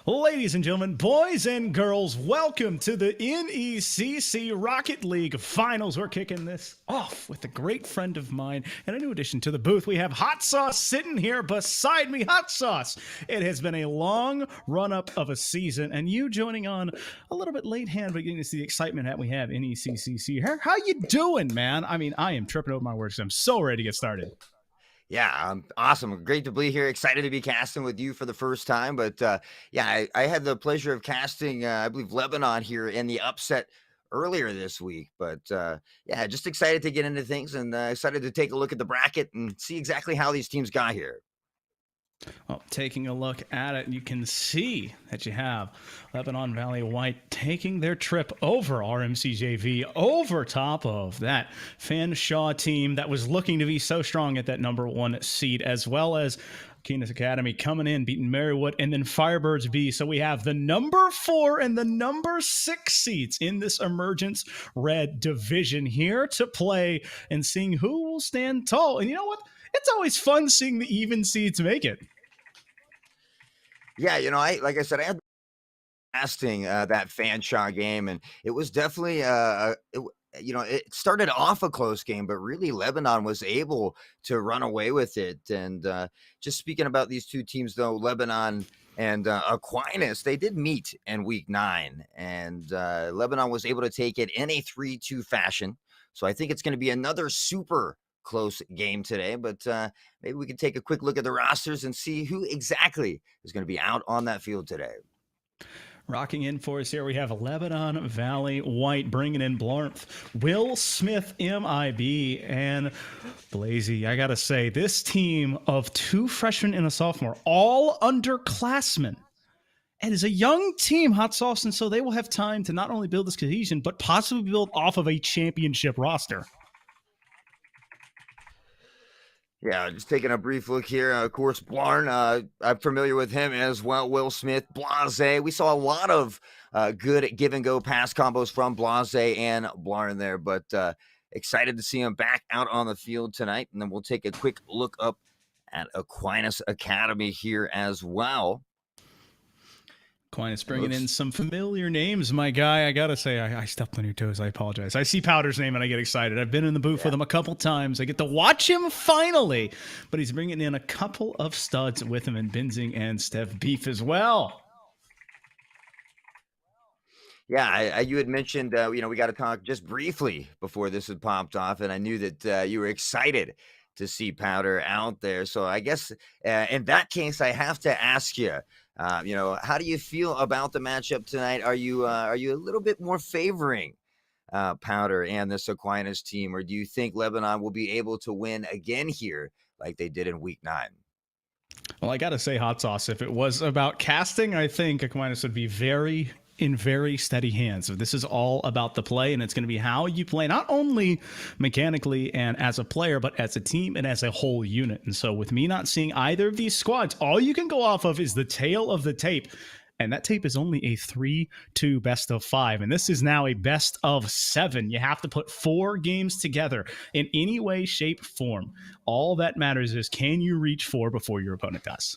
Ladies and gentlemen, boys and girls, welcome to the NECC Rocket League Finals. We're kicking this off with a great friend of mine and a new addition to the booth. We have Hot Sauce sitting here beside me. Hot Sauce, it has been a long run-up of a season, and you joining on a little bit late hand, but getting to see the excitement that we have in NECC here. How you doing, man? I mean, I am tripping over my words. I'm so ready to get started. Yeah, awesome. Great to be here. Excited to be casting with you for the first time. But yeah, I had the pleasure of casting, I believe, Lebanon here in the upset earlier this week. But yeah, just excited to get into things and excited to take a look at the bracket and see exactly how these teams got here. Well, taking a look at it, you can see that you have Lebanon Valley White taking their trip over RMCJV over top of that Fanshawe team that was looking to be so strong at that number one seed, as well as Keenest Academy coming in, beating Marywood, and then Firebirds B. So we have the number 4 and the number 6 seeds in this Emergence Red division here to play and seeing who will stand tall. And you know what? It's always fun seeing the even seeds make it. Yeah, like I said, I had casting that Fanshawe game, and it was definitely it started off a close game, but really Lebanon was able to run away with it. And just speaking about these two teams, though, Lebanon and Aquinas, they did meet in week 9, and Lebanon was able to take it in a 3-2 fashion. So I think it's going to be another super close game today, but maybe we can take a quick look at the rosters and see who exactly is going to be out on that field today. Rocking in for us here, we have Lebanon Valley White bringing in Blarth, Will Smith, MIB, and Blazy. I gotta say, this team of 2 freshmen and a sophomore, all underclassmen, and is a young team, Hot Sauce, and so they will have time to not only build this cohesion, but possibly build off of a championship roster. Yeah, just taking a brief look here. Of course, Blarn, I'm familiar with him as well. Will Smith, Blase. We saw a lot of good give-and-go pass combos from Blase and Blarn there, but excited to see him back out on the field tonight. And then we'll take a quick look up at Aquinas Academy here as well. Aquinas bringing in some familiar names, my guy. I gotta say, I stepped on your toes. I apologize. I see Powder's name and I get excited. I've been in the booth with him a couple times. I get to watch him finally, but he's bringing in a couple of studs with him in Benzing and Steph Beef as well. Yeah, you had mentioned, we got to talk just briefly before this had popped off, and I knew that you were excited to see Powder out there. So I guess in that case, I have to ask you, how do you feel about the matchup tonight? Are you a little bit more favoring Powder and this Aquinas team, or do you think Lebanon will be able to win again here like they did in week 9? Well, I got to say, Hot Sauce, if it was about casting, I think Aquinas would be in very steady hands. So this is all about the play, and it's going to be how you play, not only mechanically and as a player, but as a team and as a whole unit. And so with me not seeing either of these squads, all you can go off of is the tail of the tape. And that tape is only a 3-2 best of 5. And this is now a best of 7. You have to put 4 games together in any way, shape, form. All that matters is, can you reach 4 before your opponent does?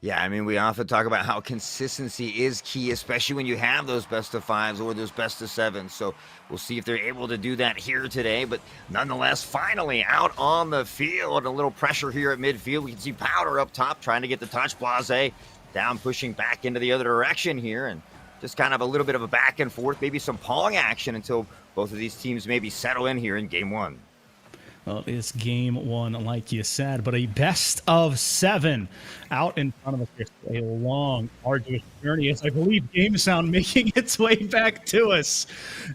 Yeah, I mean, we often talk about how consistency is key, especially when you have those best of 5s or those best of 7s. So we'll see if they're able to do that here today. But nonetheless, finally out on the field. A little pressure here at midfield. We can see Powder up top trying to get the touch. Blase down, pushing back into the other direction here. And just kind of a little bit of a back and forth, maybe some pong action until both of these teams maybe settle in here in game 1. Well, it's game 1, like you said, but a best of 7 out in front of us. It's a long, arduous journey, as I believe Game Sound making its way back to us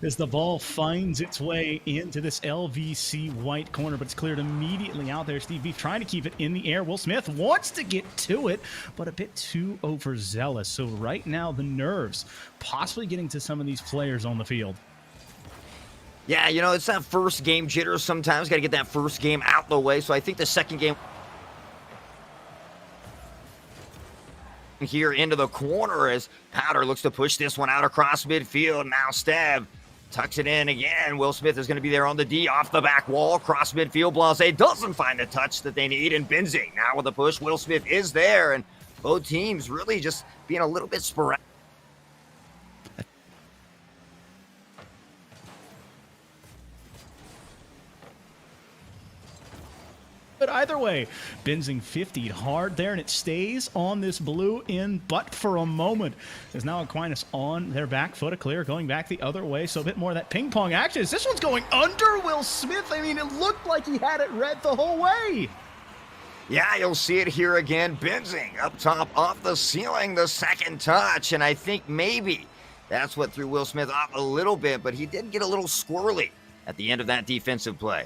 as the ball finds its way into this LVC white corner, but it's cleared immediately out there. Steve Beef trying to keep it in the air. Will Smith wants to get to it, but a bit too overzealous. So right now, the nerves possibly getting to some of these players on the field. Yeah, it's that first game jitters sometimes. Got to get that first game out the way. So I think the second game here into the corner as Powder looks to push this one out across midfield. Now Stab tucks it in again. Will Smith is going to be there on the D off the back wall. Across midfield, Blase doesn't find the touch that they need. And Benzing now with the push. Will Smith is there. And both teams really just being a little bit sporadic. But either way, Benzing 50'd hard there, and it stays on this blue in but for a moment. There's now Aquinas on their back foot, a clear going back the other way, so a bit more of that ping pong action. This one's going under Will Smith. I mean, it looked like he had it read the whole way. Yeah, you'll see it here again. Benzing up top off the ceiling, the second touch, and I think maybe that's what threw Will Smith off a little bit, but he did get a little squirrely at the end of that defensive play.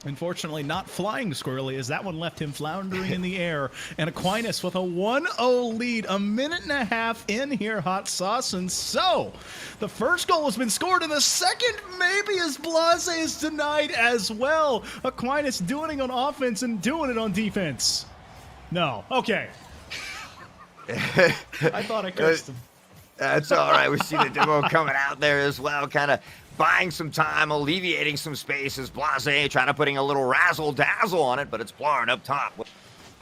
Unfortunately, not flying squirrely, as that one left him floundering in the air. And Aquinas with a 1-0 lead, a minute and a half in here, hot sauce. And so, the first goal has been scored, and the second maybe as Blase is denied as well. Aquinas doing it on offense and doing it on defense. No. Okay. I thought I cursed him. That's all right. We see the demo coming out there as well, kind of buying some time, alleviating some spaces. Blase trying to putting a little razzle-dazzle on it, but it's Blarn up top.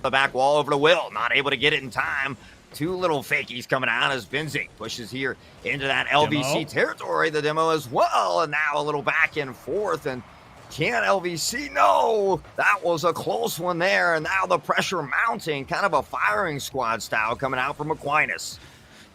The back wall over to Will, not able to get it in time. Two little fakies coming out as Benzing pushes here into that LVC territory. The demo as well, and now a little back and forth. And can LVC? No, that was a close one there. And now the pressure mounting, kind of a firing squad style coming out from Aquinas.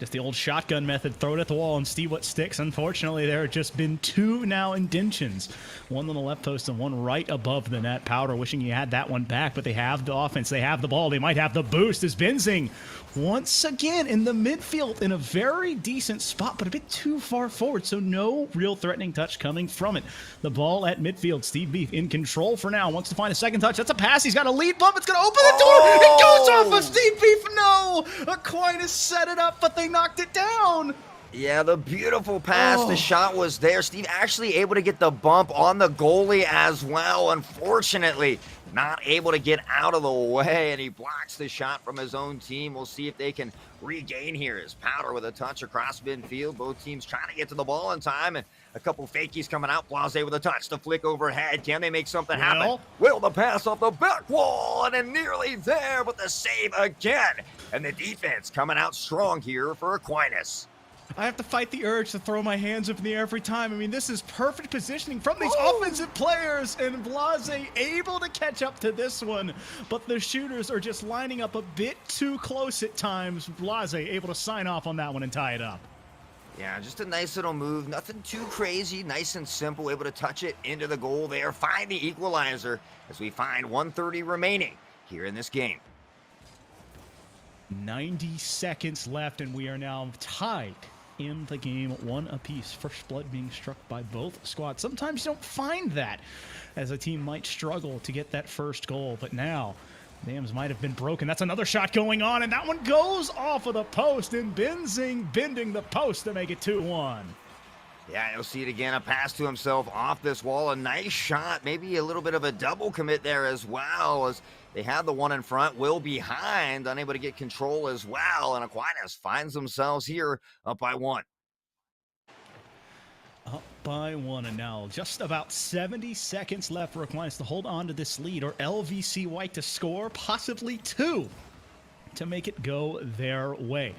Just the old shotgun method, throw it at the wall and see what sticks. Unfortunately, there have just been two now indentions. One on the left post and one right above the net. Powder wishing he had that one back, but they have the offense. They have the ball. They might have the boost as Benzing once again in the midfield in a very decent spot, but a bit too far forward, so no real threatening touch coming from it. The ball at midfield. Steve Beef in control for now. Wants to find a second touch. That's a pass. He's got a lead bump. It's going to open the door. It goes off of Steve Beef. No! Aquinas set it up, but they knocked it down. Yeah, the beautiful pass. The shot was there. Steve actually able to get the bump on the goalie as well. Unfortunately, not able to get out of the way, and he blocks the shot from his own team. We'll see if they can regain here. As Powder with a touch across midfield. Both teams trying to get to the ball in time, and a couple fakies coming out. Blase with a touch. The flick overhead. Can they make something happen? Will the pass off the back wall, and nearly there, but the save again. And the defense coming out strong here for Aquinas. I have to fight the urge to throw my hands up in the air every time. I mean, this is perfect positioning from these offensive players, and Blase able to catch up to this one, but the shooters are just lining up a bit too close at times. Blase able to sign off on that one and tie it up. Yeah, just a nice little move. Nothing too crazy. Nice and simple. Able to touch it into the goal there. Find the equalizer as we find 1:30 remaining here in this game. 90 seconds left, and we are now tied in the game, one apiece. First blood being struck by both squads. Sometimes you don't find that, as a team might struggle to get that first goal, but now dams might have been broken. That's another shot going on, and that one goes off of the post, and Benzing bending the post to make it 2-1. Yeah, you'll see it again. A pass to himself off this wall. A nice shot. Maybe a little bit of a double commit there as well, as they had the one in front. Will behind, unable to get control as well. And Aquinas finds themselves here up by one. Up by one, and now just about 70 seconds left for Aquinas to hold on to this lead, or LVC White to score, possibly two, to make it go their way.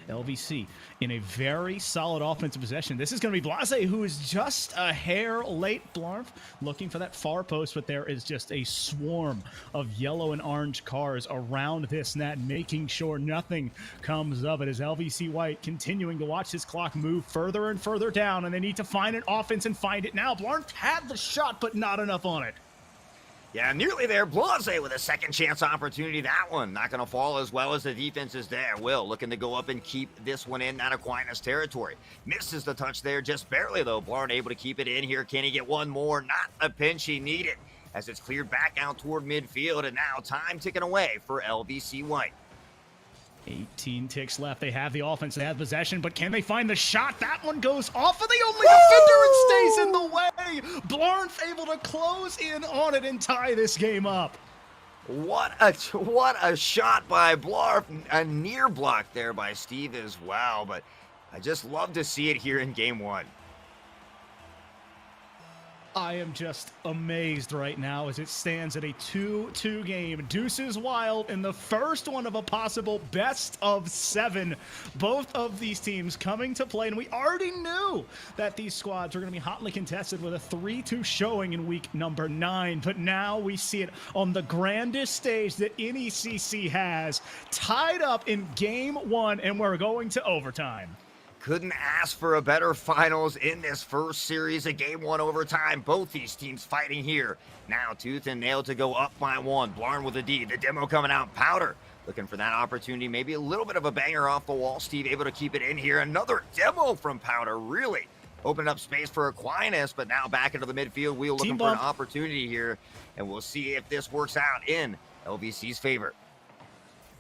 LVC in a very solid offensive possession. This is going to be Blase, who is just a hair late. Blarf looking for that far post, but there is just a swarm of yellow and orange cars around this net, making sure nothing comes of it, as LVC White continuing to watch his clock move further and further down, and they need to find an offense and find it now. Blarf had the shot, but not enough on it. Yeah, nearly there. Blase with a second chance opportunity. That one not going to fall as well as the defense is there. Will looking to go up and keep this one in that Aquinas territory. Misses the touch there just barely, though. Blarn able to keep it in here. Can he get one more? Not a pinch he needed, as it's cleared back out toward midfield, and now time ticking away for LVC White. 18 ticks left. They have the offense, they have possession, but can they find the shot? That one goes off of the only defender and stays in the way. Blarn's able to close in on it and tie this game up. What a shot by Blarf. A near block there by Steve as well, but I just love to see it here in game one. I am just amazed right now as it stands at a 2-2 game. Deuces Wild in the first one of a possible best of 7. Both of these teams coming to play, and we already knew that these squads were going to be hotly contested with a 3-2 showing in week number 9. But now we see it on the grandest stage that NECC has, tied up in game 1, and we're going to overtime. Couldn't ask for a better finals in this first series of game 1 overtime. Both these teams fighting here. Now tooth and nail to go up by 1. Blarn with a D. The demo coming out. Powder looking for that opportunity. Maybe a little bit of a banger off the wall. Steve able to keep it in here. Another demo from Powder. Really opened up space for Aquinas, but now back into the midfield wheel looking for an opportunity here. And we'll see if this works out in LVC's favor.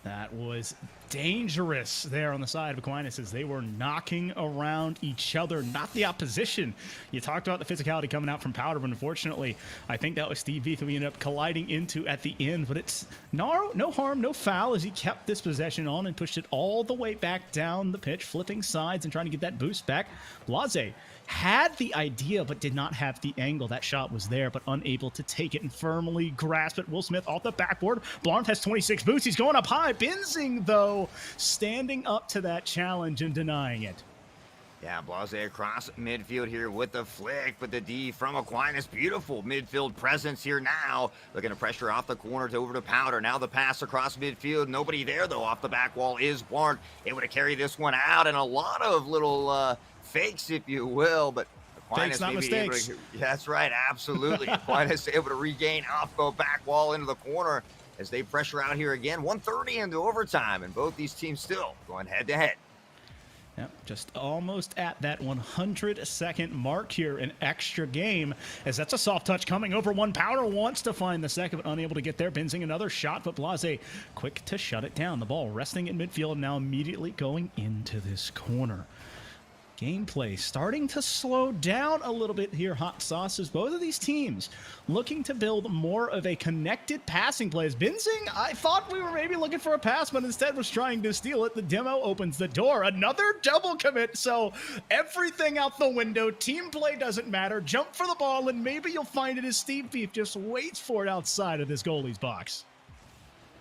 That was dangerous there on the side of Aquinas as they were knocking around each other, not the opposition. You talked about the physicality coming out from Powder, but unfortunately, I think that was Steve Beef that we ended up colliding into at the end. But it's no harm, no foul as he kept this possession on and pushed it all the way back down the pitch, flipping sides and trying to get that boost back. Blase had the idea but did not have the angle. That shot was there but unable to take it and firmly grasp it. Will Smith off the backboard. Blarn has 26 boosts. He's going up high. Benzing, though, standing up to that challenge and denying it. Yeah, Blase across midfield here with the flick, but the D from Aquinas. Beautiful midfield presence here now. Looking to pressure off the corner to over to Powder. Now the pass across midfield. Nobody there, though. Off the back wall is Blarn. Able to carry this one out, and a lot of little fakes, if you will, but Aquinas fakes, not mistakes. Yeah, that's right, absolutely. Aquinas able to regain off the back wall into the corner as they pressure out here again. 1:30 into overtime, and both these teams still going head-to-head. Yep, just almost at that 100-second mark here in extra game, as that's a soft touch coming over one. Powder wants to find the second, but unable to get there. Benzing another shot, but Blase quick to shut it down. The ball resting in midfield, now immediately going into this corner. Gameplay starting to slow down a little bit here, Hot Sauce, as both of these teams looking to build more of a connected passing play. As Benzing, I thought we were maybe looking for a pass, but instead was trying to steal it. The demo opens the door. Another double commit, so everything out the window. Team play doesn't matter. Jump for the ball, and maybe you'll find it as Steve Beef just waits for it outside of this goalie's box.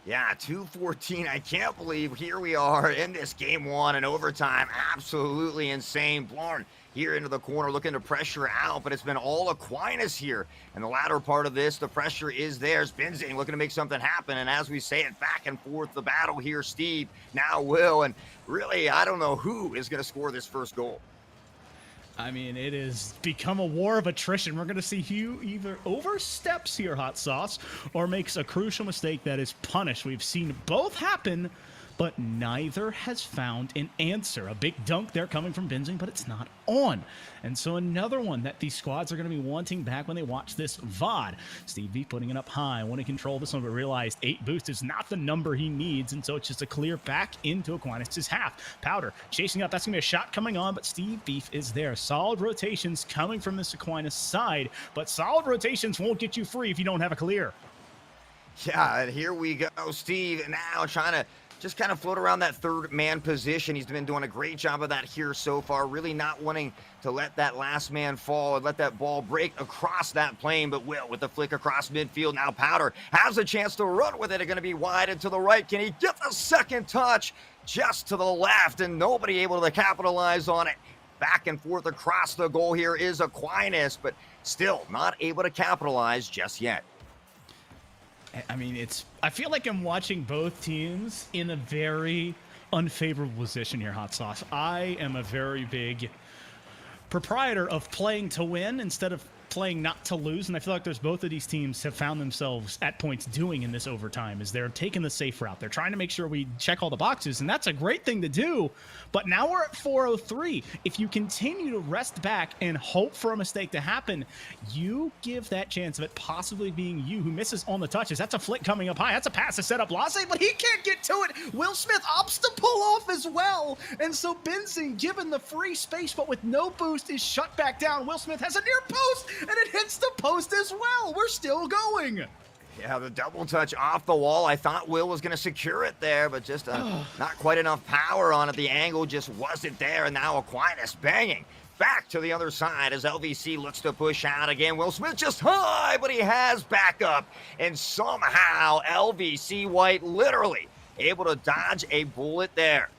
Yeah, 2:14. I can't believe here we are in this game 1 in overtime. Absolutely insane. Blarn here into the corner looking to pressure out, but it's been all Aquinas here. And the latter part of this, the pressure is theirs. Benzing looking to make something happen. And as we say it, back and forth, the battle here, Steve, now Will. And really, I don't know who is going to score this first goal. I mean, it has become a war of attrition. We're going to see Hugh either oversteps here, Hot Sauce, or makes a crucial mistake that is punished. We've seen both happen, but neither has found an answer. A big dunk there coming from Benzing, but it's not on. And so another one that these squads are going to be wanting back when they watch this VOD. Steve V putting it up high. Want to control this one, but realized 8 boost is not the number he needs, and so it's just a clear back into Aquinas' half. Powder chasing up. That's going to be a shot coming on, but Steve Beef is there. Solid rotations coming from this Aquinas side, but solid rotations won't get you free if you don't have a clear. Yeah, and here we go. Steve now trying to just kind of float around that third man position. He's been doing a great job of that here so far, really not wanting to let that last man fall and let that ball break across that plane, but Will with the flick across midfield. Now Powder has a chance to run with it. It's going to be wide and to the right. Can he get the second touch? Just to the left, and nobody able to capitalize on it. Back and forth across the goal here is Aquinas, but still not able to capitalize just yet. I mean, I feel like I'm watching both teams in a very unfavorable position here, Hot Sauce. I am a very big proprietor of playing to win instead of playing not to lose, and I feel like there's both of these teams have found themselves at points doing in this overtime is they're taking the safe route. They're trying to make sure we check all the boxes, and that's a great thing to do, but now we're at 4:03. If you continue to rest back and hope for a mistake to happen, you give that chance of it possibly being you who misses on the touches. That's a flick coming up high. That's a pass to set up Blase, but he can't get to it. Will Smith opts to pull off as well, and so Benzing, given the free space but with no boost, is shut back down. Will Smith has a near post, and it hits the post as well. We're still going. Yeah, the double touch off the wall. I thought Will was going to secure it there, but just not quite enough power on it. The angle just wasn't there, and now Aquinas banging back to the other side as LVC looks to push out again. Will Smith just high, but he has backup. And somehow LVC White literally able to dodge a bullet there.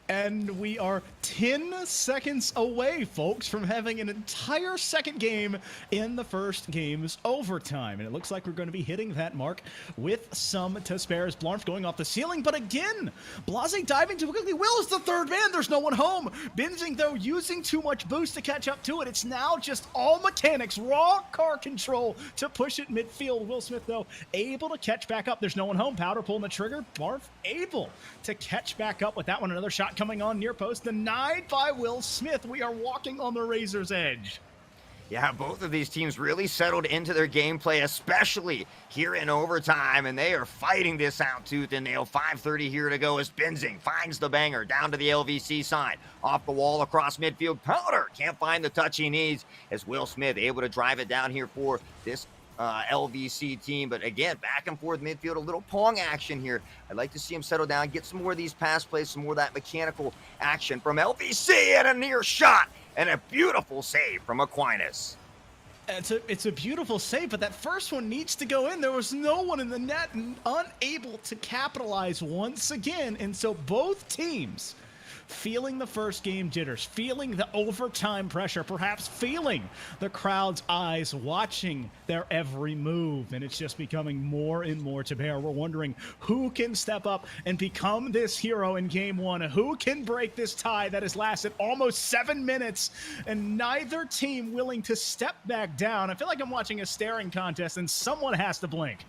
And we are 10 seconds away, folks, from having an entire second game in the first game's overtime. And it looks like we're going to be hitting that mark with some to spare as Blarnf going off the ceiling. But again, Blase diving too quickly. Will is the third man. There's no one home. Benzing, though, using too much boost to catch up to it. It's now just all mechanics, raw car control to push it midfield. Will Smith, though, able to catch back up. There's no one home. Powder pulling the trigger. Blarnf able to catch back up with that one. Another shot coming on near post, denied by Will Smith. We are walking on the razor's edge. Yeah, both of these teams really settled into their gameplay, especially here in overtime, and they are fighting this out tooth and nail. 5:30 here to go as Benzing finds the banger down to the LVC side. Off the wall across midfield. Powder can't find the touch he needs as Will Smith able to drive it down here for this LVC team. But again, back and forth midfield, a little pong action here. I'd like to see him settle down, get some more of these pass plays, some more of that mechanical action from LVC, and a near shot and a beautiful save from Aquinas. It's a beautiful save, but that first one needs to go in. There was no one in the net and unable to capitalize once again. And so both teams feeling the first game jitters, feeling the overtime pressure, perhaps feeling the crowd's eyes watching their every move, and it's just becoming more and more to bear. We're wondering who can step up and become this hero in game one, who can break this tie that has lasted almost 7 minutes, and neither team willing to step back down. I feel like I'm watching a staring contest, and someone has to blink.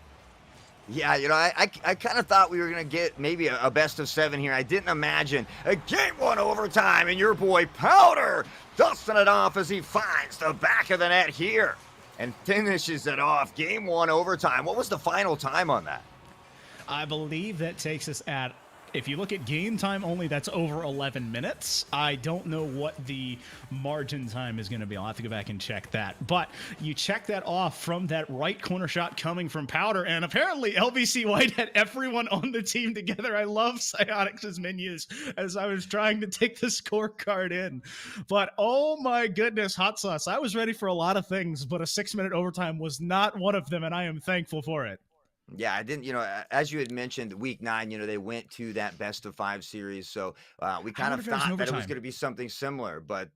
Yeah, you know, I kind of thought we were going to get maybe a best of 7 here. I didn't imagine a game one overtime, and your boy Powder dusting it off as he finds the back of the net here and finishes it off. Game one overtime. What was the final time on that? I believe that takes us at, if you look at game time only, that's over 11 minutes. I don't know what the margin time is going to be. I'll have to go back and check that. But you check that off from that right corner shot coming from Powder, and apparently LVC White had everyone on the team together. I love Psyonix's menus as I was trying to take the scorecard in. But oh my goodness, hot sauce. I was ready for a lot of things, but a 6-minute overtime was not one of them, and I am thankful for it. Yeah, I didn't, you know, as you had mentioned, week 9, you know, they went to that best of 5 series. So we kind of thought that it was going to be something similar. But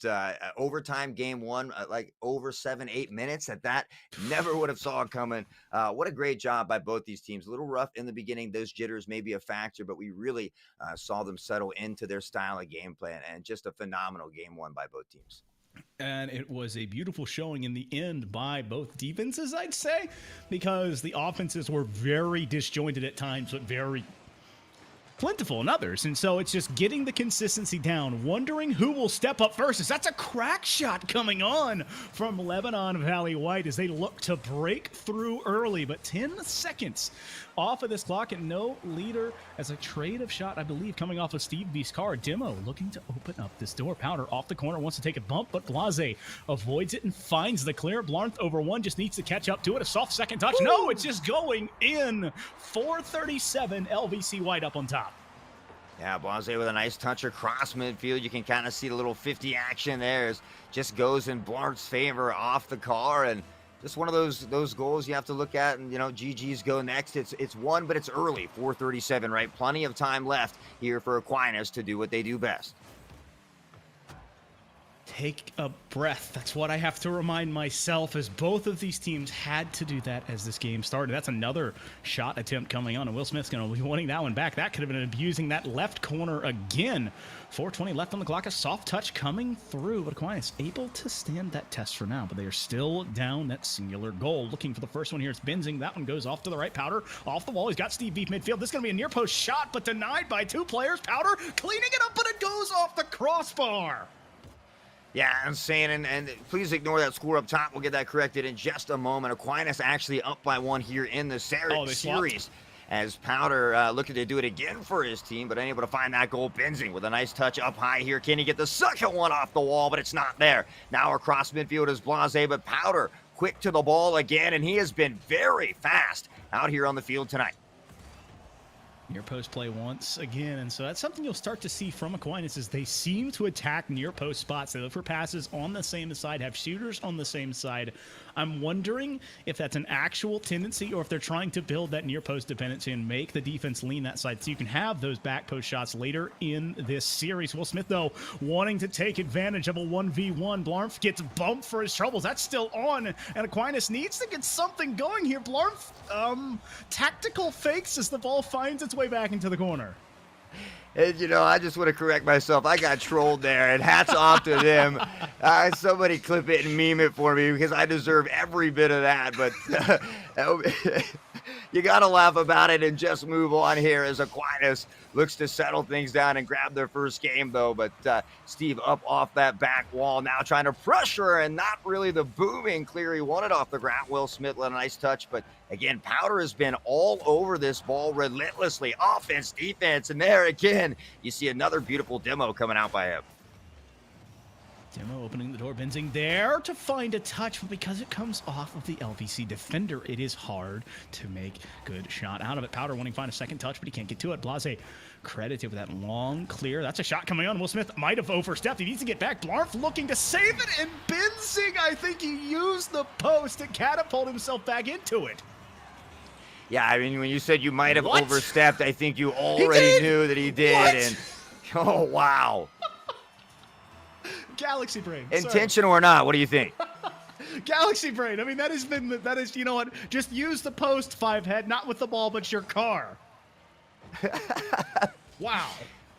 overtime game 1, like over 7-8 minutes at that, never would have saw it coming. What a great job by both these teams. A little rough in the beginning. Those jitters may be a factor, but we really saw them settle into their style of gameplay, and just a phenomenal game 1 by both teams. And it was a beautiful showing in the end by both defenses, I'd say, because the offenses were very disjointed at times, but very plentiful in others. And so it's just getting the consistency down, wondering who will step up first. As that's a crack shot coming on from Lebanon Valley White as they look to break through early, but 10 seconds off of this clock and no leader as a trade of shot, I believe, coming off of Steve B's car. Demo looking to open up this door. Powder off the corner, wants to take a bump, but Blase avoids it and finds the clear. Blarnf over 1, just needs to catch up to it. A soft second touch. Woo! No, it's just going in. 4:37, LVC White up on top. Yeah, Blase with a nice touch across midfield. You can kind of see the little 50 action there. It just goes in Blarnf's favor off the car, and just one of those goals you have to look at, and, you know, GG's go next. It's one, but it's early, 4:37, right? Plenty of time left here for Aquinas to do what they do best. Take a breath. That's what I have to remind myself, as both of these teams had to do that as this game started. That's another shot attempt coming on, and Will Smith's going to be wanting that one back. That could have been abusing that left corner again. 4:20 left on the clock. A soft touch coming through, but Aquinas able to stand that test for now, but they are still down that singular goal. Looking for the first one here. It's Benzing. That one goes off to the right. Powder off the wall. He's got Steve Beef midfield. This is going to be a near post shot, but denied by 2 players. Powder cleaning it up, but it goes off the crossbar. Yeah, I'm saying, and please ignore that score up top. We'll get that corrected in just a moment. Aquinas actually up by 1 here in the series. As Powder looking to do it again for his team, but unable to find that goal. Benzing with a nice touch up high here. Can he get the second one off the wall? But it's not there. Now across midfield is Blase, but Powder quick to the ball again, and he has been very fast out here on the field tonight. Near post play once again, and so that's something you'll start to see from Aquinas is they seem to attack near post spots. They look for passes on the same side, have shooters on the same side. I'm wondering if that's an actual tendency or if they're trying to build that near post dependency and make the defense lean that side so you can have those back post shots later in this series. Will Smith, though, wanting to take advantage of a 1v1. Blarmf gets bumped for his troubles. That's still on, and Aquinas needs to get something going here. Blarmf, tactical fakes as the ball finds its way back into the corner. And, you know, I just want to correct myself. I got trolled there, and hats off to them. Somebody clip it and meme it for me because I deserve every bit of that. But you got to laugh about it and just move on here as Aquinas looks to settle things down and grab their first game, though. But Steve up off that back wall now trying to pressure and not really the booming clear he wanted off the ground. Will Smith let a nice touch, but again, Powder has been all over this ball relentlessly. Offense, defense, and there again, you see another beautiful demo coming out by him. Demo opening the door, Benzing there to find a touch, but because it comes off of the LVC defender, it is hard to make good shot out of it. Powder wanting to find a second touch, but he can't get to it. Blase credited with that long clear. That's a shot coming on. Will Smith might have overstepped. He needs to get back. Blarf looking to save it, and Benzing, I think he used the post to catapult himself back into it. Yeah, I mean, when you said you might have overstepped, I think you already knew that he did. What? And oh, wow. Galaxy brain. Intentional or not, what do you think? Galaxy brain. I mean, that is, you know what? Just use the post, five head, not with the ball, but your car. Wow.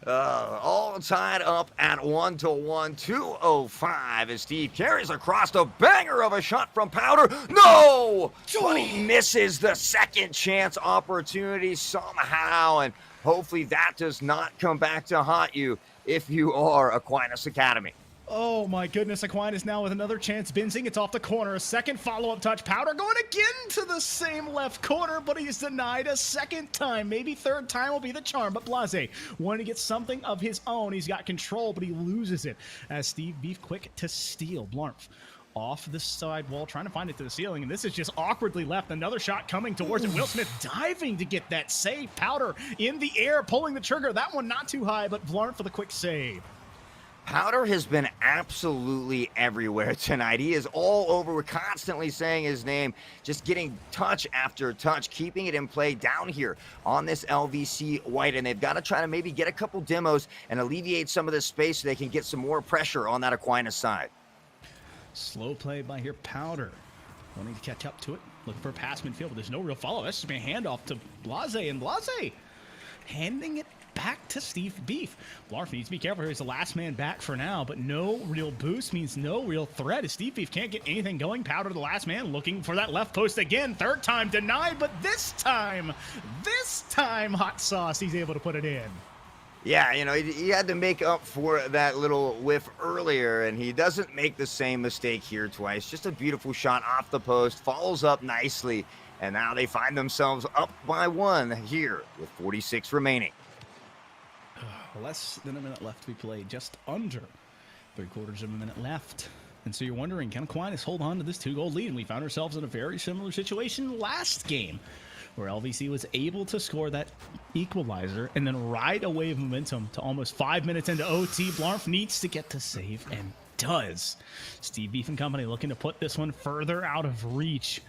All tied up at 1-1, 2:05 as Steve carries across a banger of a shot from Powder. No! But he misses the second chance opportunity somehow, and hopefully that does not come back to haunt you if you are Aquinas Academy. Oh my goodness, Aquinas now with another chance. Benzing, it's off the corner. A second follow-up touch. Powder going again to the same left corner, but he's denied a second time. Maybe third time will be the charm, but Blase wanting to get something of his own. He's got control, but he loses it as Steve Beef quick to steal. Blarmf off the side wall, trying to find it to the ceiling, and this is just awkwardly left. Another shot coming towards it. Will Smith diving to get that save. Powder in the air, pulling the trigger. That one not too high, but Blarmf for the quick save. Powder has been absolutely everywhere tonight. He is all over. We're constantly saying his name, just getting touch after touch, keeping it in play down here on this LVC white. And they've got to try to maybe get a couple demos and alleviate some of this space so they can get some more pressure on that Aquinas side. Slow play by here, Powder. Wanting to catch up to it. Looking for a pass midfield, but there's no real follow. That's just been a handoff to Blase, and Blase handing it back to Steve Beef. Blarf needs to be careful here. He's the last man back for now, but no real boost means no real threat as Steve Beef can't get anything going. Powder, the last man, looking for that left post again. Third time denied, but this time, Hot Sauce, he's able to put it in. Yeah, you know, he had to make up for that little whiff earlier, and he doesn't make the same mistake here twice. Just a beautiful shot off the post, follows up nicely, and now they find themselves up by one here with 46 remaining. Less than a minute left to be played, just under 3/4 of a minute left. And so you're wondering, can Aquinas hold on to this 2-goal lead? And we found ourselves in a very similar situation last game, where LVC was able to score that equalizer and then ride a wave of momentum to almost 5 minutes into OT. Blarf needs to get to save and does. Steve Beef and company looking to put this one further out of reach.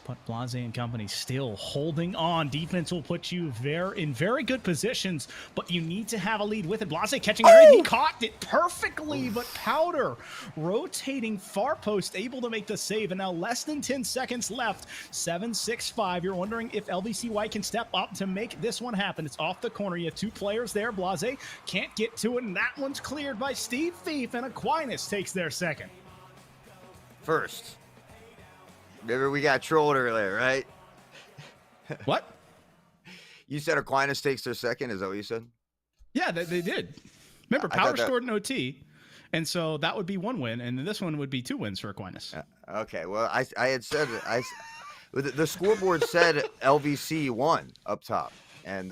But Blase and company still holding on. Defense will put you in very good positions, but you need to have a lead with it. Blase catching it. He caught it perfectly, but Powder rotating far post, able to make the save, and now less than 10 seconds left. 7-6-5. You're wondering if LVC White can step up to make this one happen. It's off the corner. You have two players there. Blase can't get to it, and that one's cleared by Steve Thief, and Aquinas takes their second. First, remember we got trolled earlier, right? What? You said Aquinas takes their second? Is that what you said? Yeah, they did. Remember, Powder scored an OT, and so that would be one win, and this one would be 2 wins for Aquinas. Okay, well, I had said the scoreboard said LVC won up top, and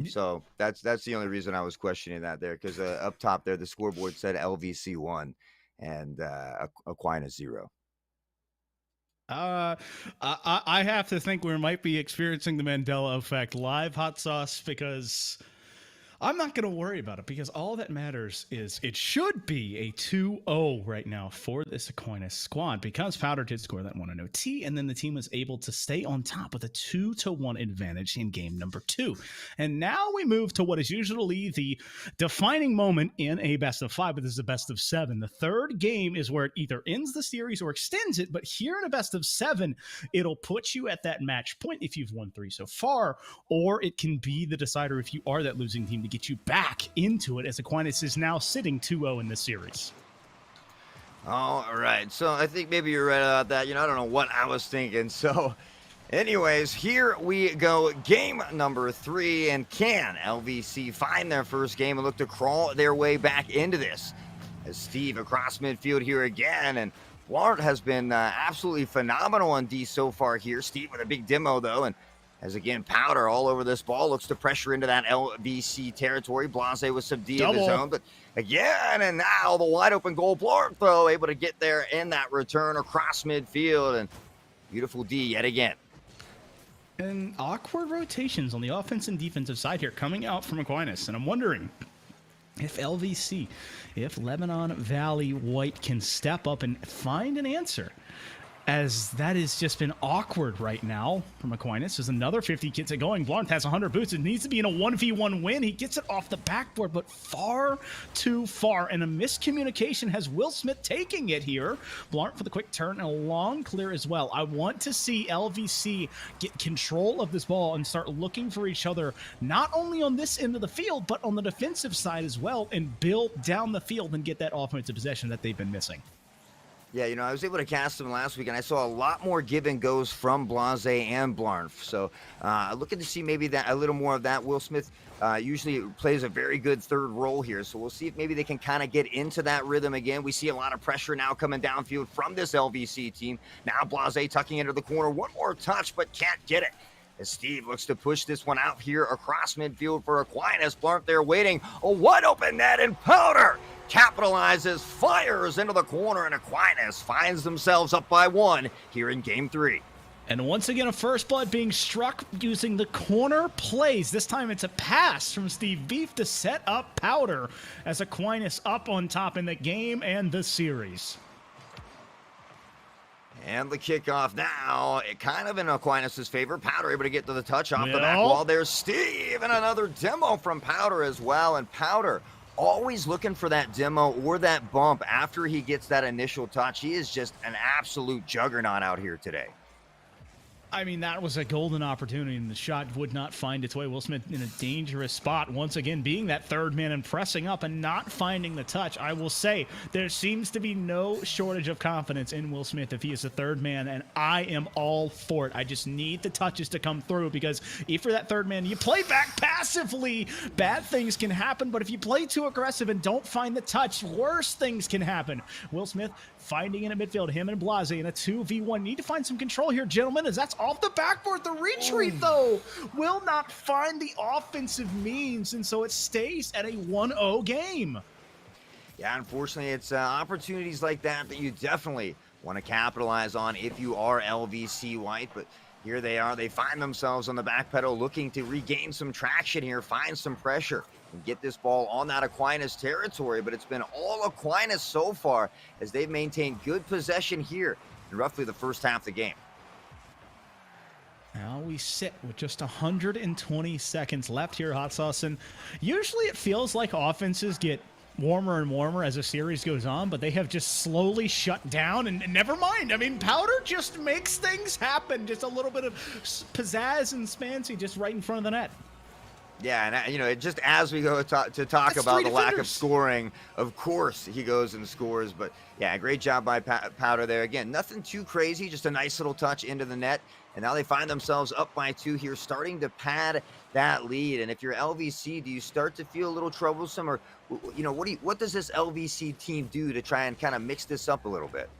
so that's the only reason I was questioning that there, because up top there the scoreboard said LVC won and Aquinas 0. Uh, I have to think we might be experiencing the Mandela effect live, Hot Sauce, because I'm not going to worry about it because all that matters is it should be a 2-0 right now for this Aquinas squad because Powder did score that one in OT, and then the team was able to stay on top with a 2-1 advantage in game number 2. And now we move to what is usually the defining moment in a best of 5, but this is a best of 7. The third game is where it either ends the series or extends it, but here in a best of 7, it'll put you at that match point if you've won 3 so far, or it can be the decider if you are that losing team to get you back into it, as Aquinas is now sitting 2-0 in this series. All right. So I think maybe you're right about that. I don't know what I was thinking. So, anyways, here we go. Game number 3. And can LVC find their first game and look to crawl their way back into this? As Steve across midfield here again. And Ward has been absolutely phenomenal on D so far here. Steve with a big demo, though. And as again, Powder all over this ball, looks to pressure into that LVC territory. Blase with some D of his own, but again, and now the wide open goal. Blart, though, able to get there in that return across midfield, and beautiful D yet again. And awkward rotations on the offense and defensive side here coming out from Aquinas, and I'm wondering if LVC, if Lebanon Valley White can step up and find an answer, as that has just been awkward right now from Aquinas. There's another 50 gets it going. Blarnth has 100 boots. It needs to be in a 1v1 win. He gets it off the backboard, but far too far. And a miscommunication has Will Smith taking it here. Blarnth for the quick turn and a long clear as well. I want to see LVC get control of this ball and start looking for each other, not only on this end of the field, but on the defensive side as well, and build down the field and get that offensive possession that they've been missing. Yeah, I was able to cast them last week, and I saw a lot more give and goes from Blase and Blarnth. So looking to see maybe that a little more of that. Will Smith usually plays a very good third role here, so we'll see if maybe they can kind of get into that rhythm again. We see a lot of pressure now coming downfield from this LVC team. Now Blase tucking into the corner. One more touch, but can't get it. As Steve looks to push this one out here across midfield for Aquinas. Blarnth there waiting. A wide open net, and Powder capitalizes, fires into the corner, and Aquinas finds themselves up by 1 here in game 3. And once again, a first blood being struck using the corner plays. This time it's a pass from Steve Beef to set up Powder as Aquinas up on top in the game and the series. And the kickoff now, it kind of in Aquinas' favor. Powder able to get to the touch off the back wall. There's Steve, and another demo from Powder as well. And Powder always looking for that demo or that bump after he gets that initial touch. He is just an absolute juggernaut out here today. I mean, that was a golden opportunity, and the shot would not find its way. Will Smith in a dangerous spot, once again being that third man and pressing up and not finding the touch. I will say there seems to be no shortage of confidence in Will Smith if he is the third man, and I am all for it. I just need the touches to come through, because if you're that third man, you play back passively, bad things can happen, but if you play too aggressive and don't find the touch, worse things can happen. Will Smith finding in at midfield, him and Blase in a 2v1. Need to find some control here, gentlemen, as that's off the backboard. The retreat, though, will not find the offensive means, and so it stays at a 1-0 game. Yeah, unfortunately, it's opportunities like that that you definitely want to capitalize on if you are LVC White, but here they are. They find themselves on the back pedal looking to regain some traction here, find some pressure, and get this ball on that Aquinas territory. But it's been all Aquinas so far as they've maintained good possession here in roughly the first half of the game. Now we sit with just 120 seconds left here, Hot Sauce, and usually it feels like offenses get warmer and warmer as the series goes on, but they have just slowly shut down, and never mind. I mean, Powder just makes things happen. Just a little bit of pizzazz and spancy just right in front of the net. Yeah, and just as we go to talk about the lack of scoring, of course he goes and scores. But yeah, great job by Powder there. Again, nothing too crazy, just a nice little touch into the net. And now they find themselves up by 2 here, starting to pad that lead. And if you're LVC, do you start to feel a little troublesome, or what does this LVC team do to try and kind of mix this up a little bit?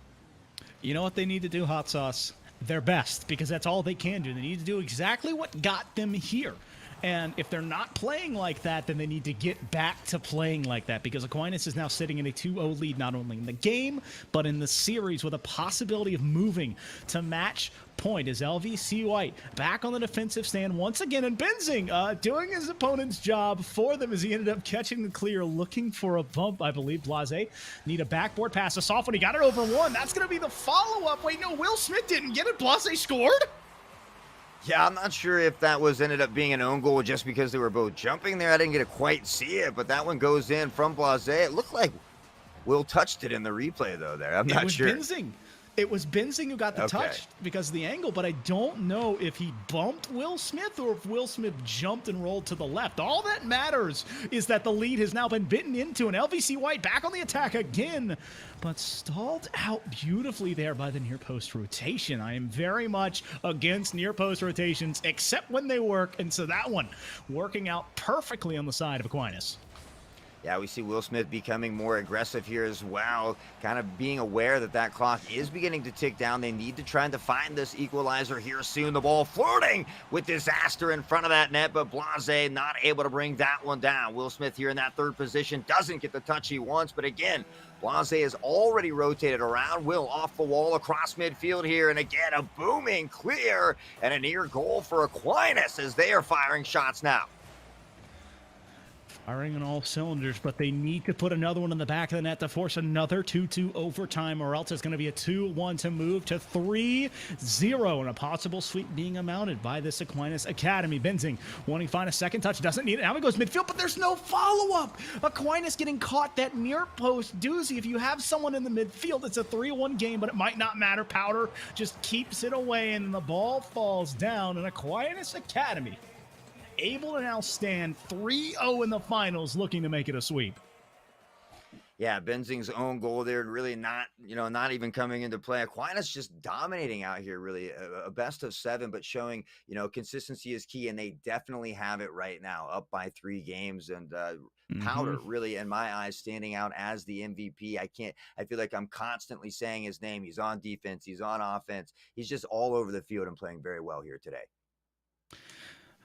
You know what they need to do, Hot Sauce? Their best, because that's all they can do. They need to do exactly what got them here. And if they're not playing like that, then they need to get back to playing like that, because Aquinas is now sitting in a 2-0 lead, not only in the game, but in the series, with a possibility of moving to match point. Is LVC White back on the defensive stand once again, and Benzing doing his opponent's job for them as he ended up catching the clear, looking for a bump, I believe. Blase need a backboard pass, a soft one, he got it over one. That's going to be the follow-up. Wait, no, Will Smith didn't get it. Blase scored? Yeah, I'm not sure if that ended up being an own goal just because they were both jumping there. I didn't get to quite see it, but that one goes in from Blase. It looked like Will touched it in the replay, though, there. I'm not sure. It was Benzing who got the touch because of the angle, but I don't know if he bumped Will Smith or if Will Smith jumped and rolled to the left. All that matters is that the lead has now been bitten into, and LVC White back on the attack again, but stalled out beautifully there by the near post rotation. I am very much against near post rotations, except when they work, and so that one working out perfectly on the side of Aquinas. Yeah, we see Will Smith becoming more aggressive here as well, kind of being aware that that clock is beginning to tick down. They need to try to find this equalizer here soon. The ball flirting with disaster in front of that net, but Blase not able to bring that one down. Will Smith here in that third position doesn't get the touch he wants, but again, Blase has already rotated around. Will off the wall across midfield here, and again, a booming clear and a near goal for Aquinas as they are firing shots now. Firing on all cylinders, but they need to put another one in the back of the net to force another 2-2 overtime, or else it's going to be a 2-1 to move to 3-0, and a possible sweep being amounted by this Aquinas Academy. Benzing wanting to find a second touch, doesn't need it. Now he goes midfield, but there's no follow-up. Aquinas getting caught that near post doozy. If you have someone in the midfield, it's a 3-1 game, but it might not matter. Powder just keeps it away, and the ball falls down, and Aquinas Academy able to now stand 3-0 in the finals, looking to make it a sweep. Yeah, Benzing's own goal there, really not even coming into play. Aquinas just dominating out here, really a best of 7, but showing, consistency is key, and they definitely have it right now, up by 3 games. And Powder, really, in my eyes, standing out as the MVP. I feel like I'm constantly saying his name. He's on defense, he's on offense. He's just all over the field and playing very well here today.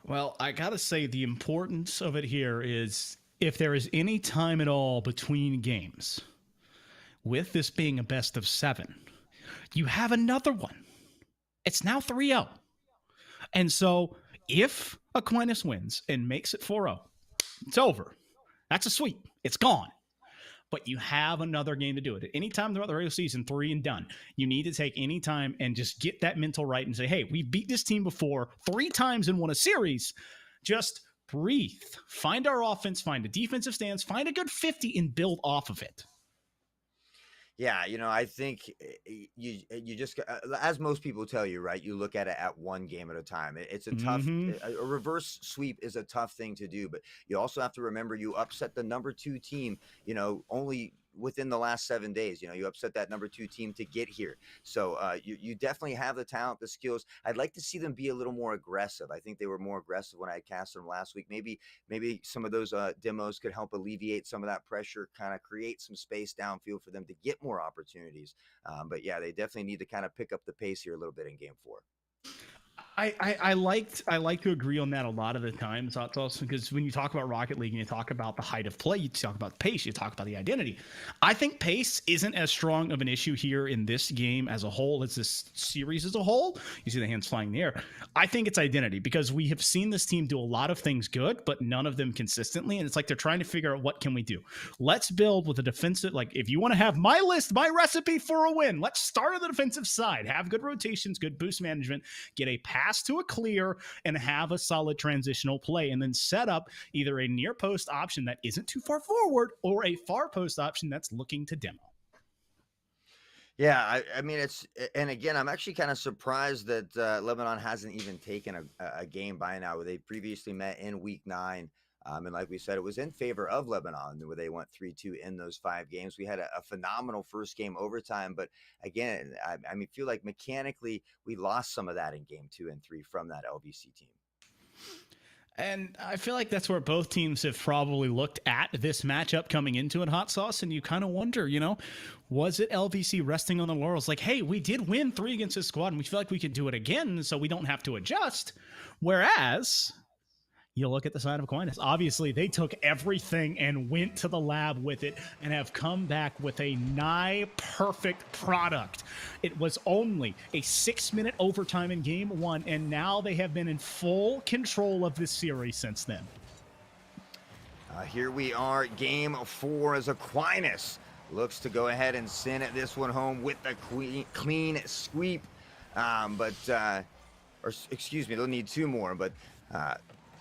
Well, I got to say the importance of it here is, if there is any time at all between games, with this being a best of 7, you have another one. It's now 3-0. And so if Aquinas wins and makes it 4-0, it's over. That's a sweep. It's gone. But you have another game to do it. At any time throughout the regular season, 3 and done. You need to take any time and just get that mental right and say, hey, we beat this team before 3 times and won a series. Just breathe. Find our offense, find a defensive stance, find a good 50 and build off of it. Yeah, I think you just, as most people tell you, right, you look at it at one game at a time. It's a tough, a reverse sweep is a tough thing to do, but you also have to remember you upset the number 2 team, only within the last 7 days. You upset that number 2 team to get here. So you definitely have the talent, the skills. I'd like to see them be a little more aggressive. I think they were more aggressive when I cast them last week. Maybe some of those demos could help alleviate some of that pressure, kind of create some space downfield for them to get more opportunities. But yeah, they definitely need to kind of pick up the pace here a little bit in game 4. I like to agree on that a lot of the times, also because when you talk about Rocket League and you talk about the height of play, you talk about pace, you talk about the identity. I think pace isn't as strong of an issue here in this game as a whole as this series as a whole. You see the hands flying in the air. I think it's identity, because we have seen this team do a lot of things good, but none of them consistently. And it's like they're trying to figure out, what can we do? Let's build with a defensive, like if you want to have my list, my recipe for a win, let's start on the defensive side, have good rotations, good boost management, get a pass to a clear, and have a solid transitional play, and then set up either a near post option that isn't too far forward or a far post option that's looking to demo. Yeah, I mean, and again, I'm actually kind of surprised that Lebanon hasn't even taken a game by now. They previously met in week 9. And like we said, it was in favor of Lebanon, where they went 3-2 in those 5 games. We had a phenomenal first game overtime. But again, I feel like mechanically we lost some of that in game 2 and 3 from that LVC team. And I feel like that's where both teams have probably looked at this matchup coming into it, Hot Sauce, and you kind of wonder, was it LVC resting on the laurels? Like, hey, we did win 3 against this squad, and we feel like we can do it again, so we don't have to adjust. Whereas You look at the side of Aquinas. Obviously, they took everything and went to the lab with it and have come back with a nigh perfect product. It was only a 6-minute overtime in game 1, and now they have been in full control of this series since then. Here we are, game 4, as Aquinas looks to go ahead and send this one home with the clean sweep. Excuse me, they'll need 2 more, but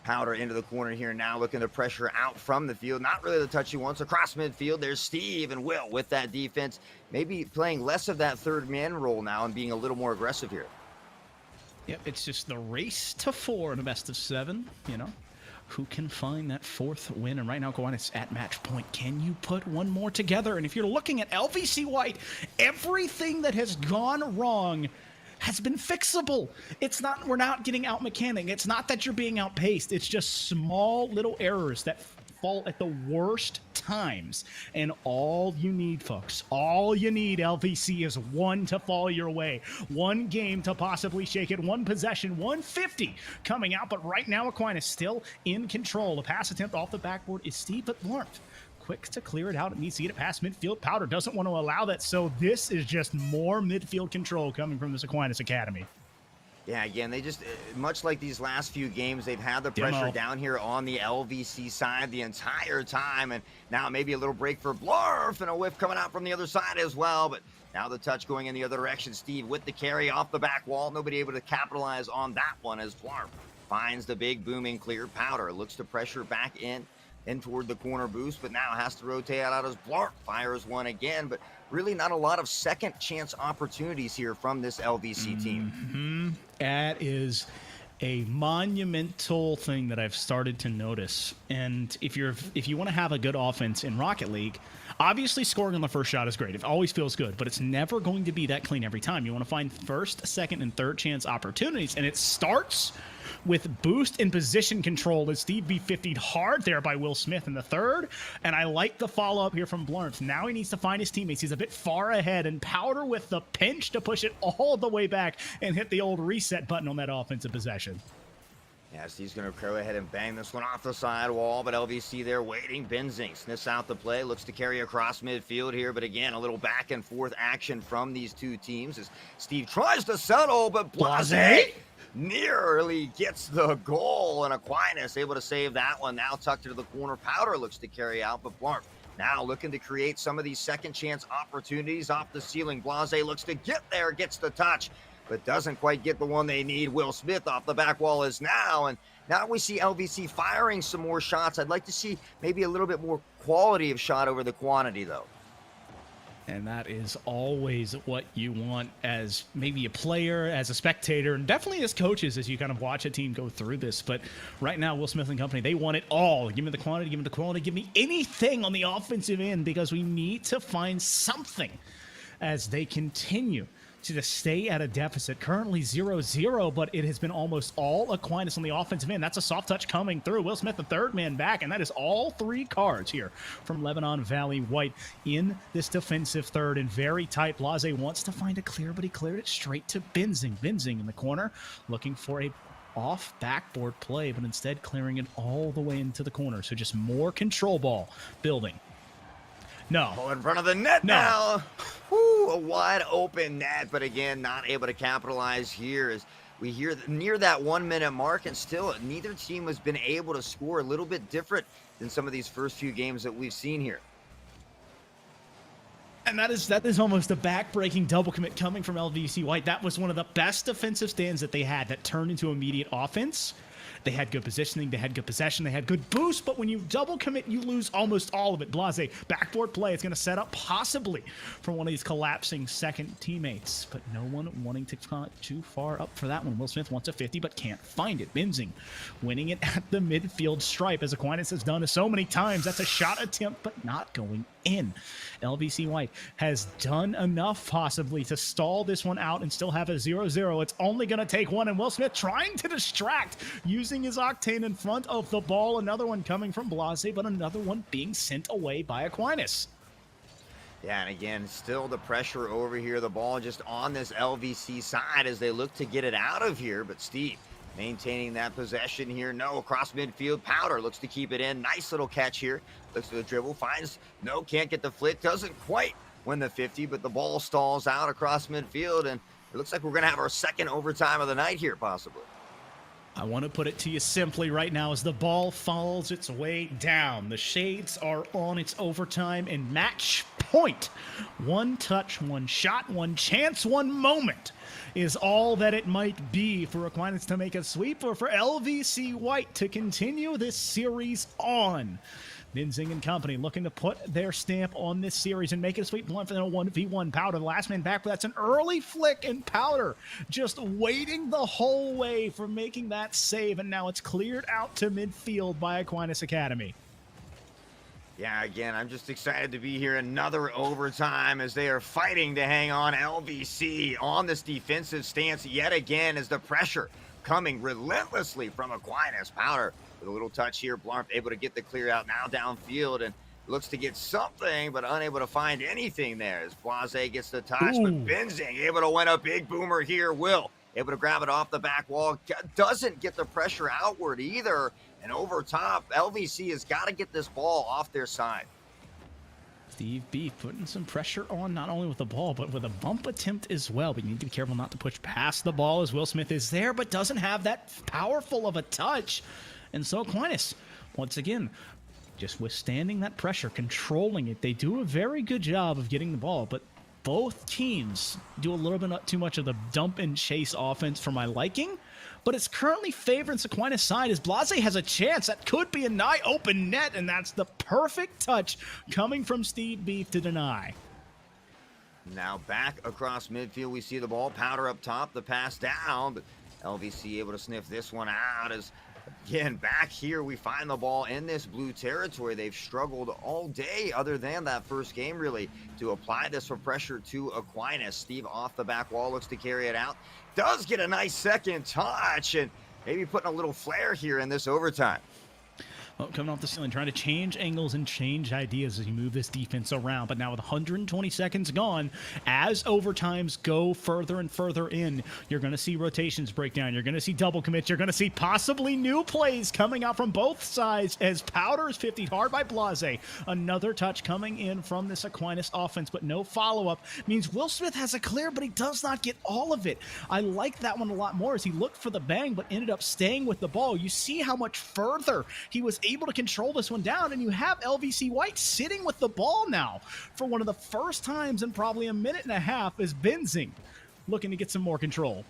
Powder into the corner here now, looking to pressure out from the field. Not really the touch he wants. Across midfield, there's Steve and Will with that defense. Maybe playing less of that third man role now and being a little more aggressive here. Yep, it's just the race to 4 in a best of 7, you know. Who can find that 4th win? And right now, Aquinas at match point. Can you put one more together? And if you're looking at LVC White, everything that has gone wrong has been fixable. It's not, we're not getting out mechanic. It's not that you're being outpaced. It's just small little errors that fall at the worst times. And all you need, folks, all you need, LVC, is one to fall your way. One game to possibly shake it. One possession, 150 coming out. But right now, Aquinas still in control. A pass attempt off the backboard is Steve, but Blunt quick to clear it out. It needs to get it past midfield. Powder doesn't want to allow that, so this is just more midfield control coming from this Aquinas Academy. Yeah, again, they just, much like these last few games, they've had the pressure down here on the LVC side the entire time, and now maybe a little break for Blarf, and a whiff coming out from the other side as well, but now the touch going in the other direction. Steve with the carry off the back wall. Nobody able to capitalize on that one as Blarf finds the big booming clear. Powder looks to pressure back in toward the corner boost, but now has to rotate out as Blark fires one again, but really not a lot of second chance opportunities here from this LVC team. That is a monumental thing that I've started to notice. And if you want to have a good offense in Rocket League, obviously scoring on the first shot is great. It always feels good, but it's never going to be that clean every time. You want to find first, second, and third chance opportunities, and it starts with boost and position control as Steve B50'd hard there by Will Smith in the third. And I like the follow-up here from Blarf. Now he needs to find his teammates. He's a bit far ahead, and Powder with the pinch to push it all the way back and hit the old reset button on that offensive possession. Yeah, Steve's going to go ahead and bang this one off the side wall, but LVC there waiting. Benzing sniffs out the play, looks to carry across midfield here, but again, a little back and forth action from these two teams as Steve tries to settle, but Blase nearly gets the goal, and Aquinas able to save that one. Now tucked into the corner. Powder looks to carry out, but Blarf now looking to create some of these second chance opportunities off the ceiling. Blase looks to get there, gets the touch, but doesn't quite get the one they need. Will Smith off the back wall is now, and now we see LVC firing some more shots. I'd like to see maybe a little bit more quality of shot over the quantity, though. And that is always what you want as maybe a player, as a spectator, and definitely as coaches as you kind of watch a team go through this. But right now, Will Smith and company, they want it all. Give me the quantity, give me the quality, give me anything on the offensive end, because we need to find something as they continue to stay at a deficit. Currently 0-0, but it has been almost all Aquinas on the offensive end. That's a soft touch coming through. Will Smith, the third man back, and that is all 3 cards here from Lebanon Valley White in this defensive third, and very tight. Blase wants to find a clear, but he cleared it straight to Benzing. Benzing in the corner, looking for a off backboard play, but instead clearing it all the way into the corner. So just more control ball building. No. Oh, in front of the net now. Woo, a wide open net, but again, not able to capitalize here as we hear near that 1 minute mark, and still neither team has been able to score. A little bit different than some of these first few games that we've seen here. And that is almost a back-breaking double commit coming from LVC White. That was one of the best defensive stands that they had that turned into immediate offense. They had good positioning, they had good possession, they had good boost, but when you double commit, you lose almost all of it. Blase, backboard play. It's going to set up possibly for one of these collapsing second teammates, but no one wanting to come too far up for that one. Will Smith wants a 50, but can't find it. Benzing winning it at the midfield stripe, as Aquinas has done so many times. That's a shot attempt, but not going in. LVC White has done enough possibly to stall this one out and still have a 0-0. It's only going to take one, and Will Smith trying to distract, using his octane in front of the ball. Another one coming from Blase, but another one being sent away by Aquinas. Yeah, and again, still the pressure over here. The ball just on this LVC side as they look to get it out of here, but Steve maintaining that possession here. No, across midfield. Powder looks to keep it in. Nice little catch here. Looks to the dribble. Finds, no, can't get the flick. Doesn't quite win the 50, but the ball stalls out across midfield. And it looks like we're going to have our second overtime of the night here, possibly. I want to put it to you simply right now as the ball follows its way down. The shades are on its overtime and match point. One touch, one shot, one chance, one moment is all that it might be for Aquinas to make a sweep or for LVC White to continue this series on. Benzing and company looking to put their stamp on this series and make it a sweep one for the 1v1. Powder, the last man back, but that's an early flick, and Powder just waiting the whole way for making that save, and now it's cleared out to midfield by Aquinas Academy. Yeah, again, I'm just excited to be here. Another overtime as they are fighting to hang on. LVC on this defensive stance yet again as the pressure coming relentlessly from Aquinas. Powder with a little touch here. Blarp able to get the clear out now downfield and looks to get something, but unable to find anything there as Blase gets the touch. Ooh. But Benzing able to win a big boomer here. Will able to grab it off the back wall. Doesn't get the pressure outward either. And over top, LVC has got to get this ball off their side. Steve Beef putting some pressure on not only with the ball, but with a bump attempt as well. But you need to be careful not to push past the ball as Will Smith is there, but doesn't have that powerful of a touch. And so Aquinas, once again, just withstanding that pressure, controlling it. They do a very good job of getting the ball, but both teams do a little bit too much of the dump and chase offense for my liking. But it's currently favoring Aquinas' side as Blase has a chance. That could be a nigh open net, and that's the perfect touch coming from Steve Beef to deny. Now back across midfield, we see the ball. Powder up top, the pass down, but LVC able to sniff this one out as, again, back here we find the ball in this blue territory. They've struggled all day other than that first game, really, to apply this for pressure to Aquinas. Steve off the back wall looks to carry it out. Does get a nice second touch and maybe putting a little flair here in this overtime. Well, coming off the ceiling, trying to change angles and change ideas as you move this defense around. But now with 120 seconds gone, as overtimes go further and further in, you're going to see rotations break down. You're going to see double commits. You're going to see possibly new plays coming out from both sides as Powder is 50 hard by Blase. Another touch coming in from this Aquinas offense, but no follow-up. Means Will Smith has a clear, but he does not get all of it. I like that one a lot more as he looked for the bang, but ended up staying with the ball. You see how much further he was able to control this one down, and you have LVC White sitting with the ball now for one of the first times in probably a minute and a half as Benzing looking to get some more control.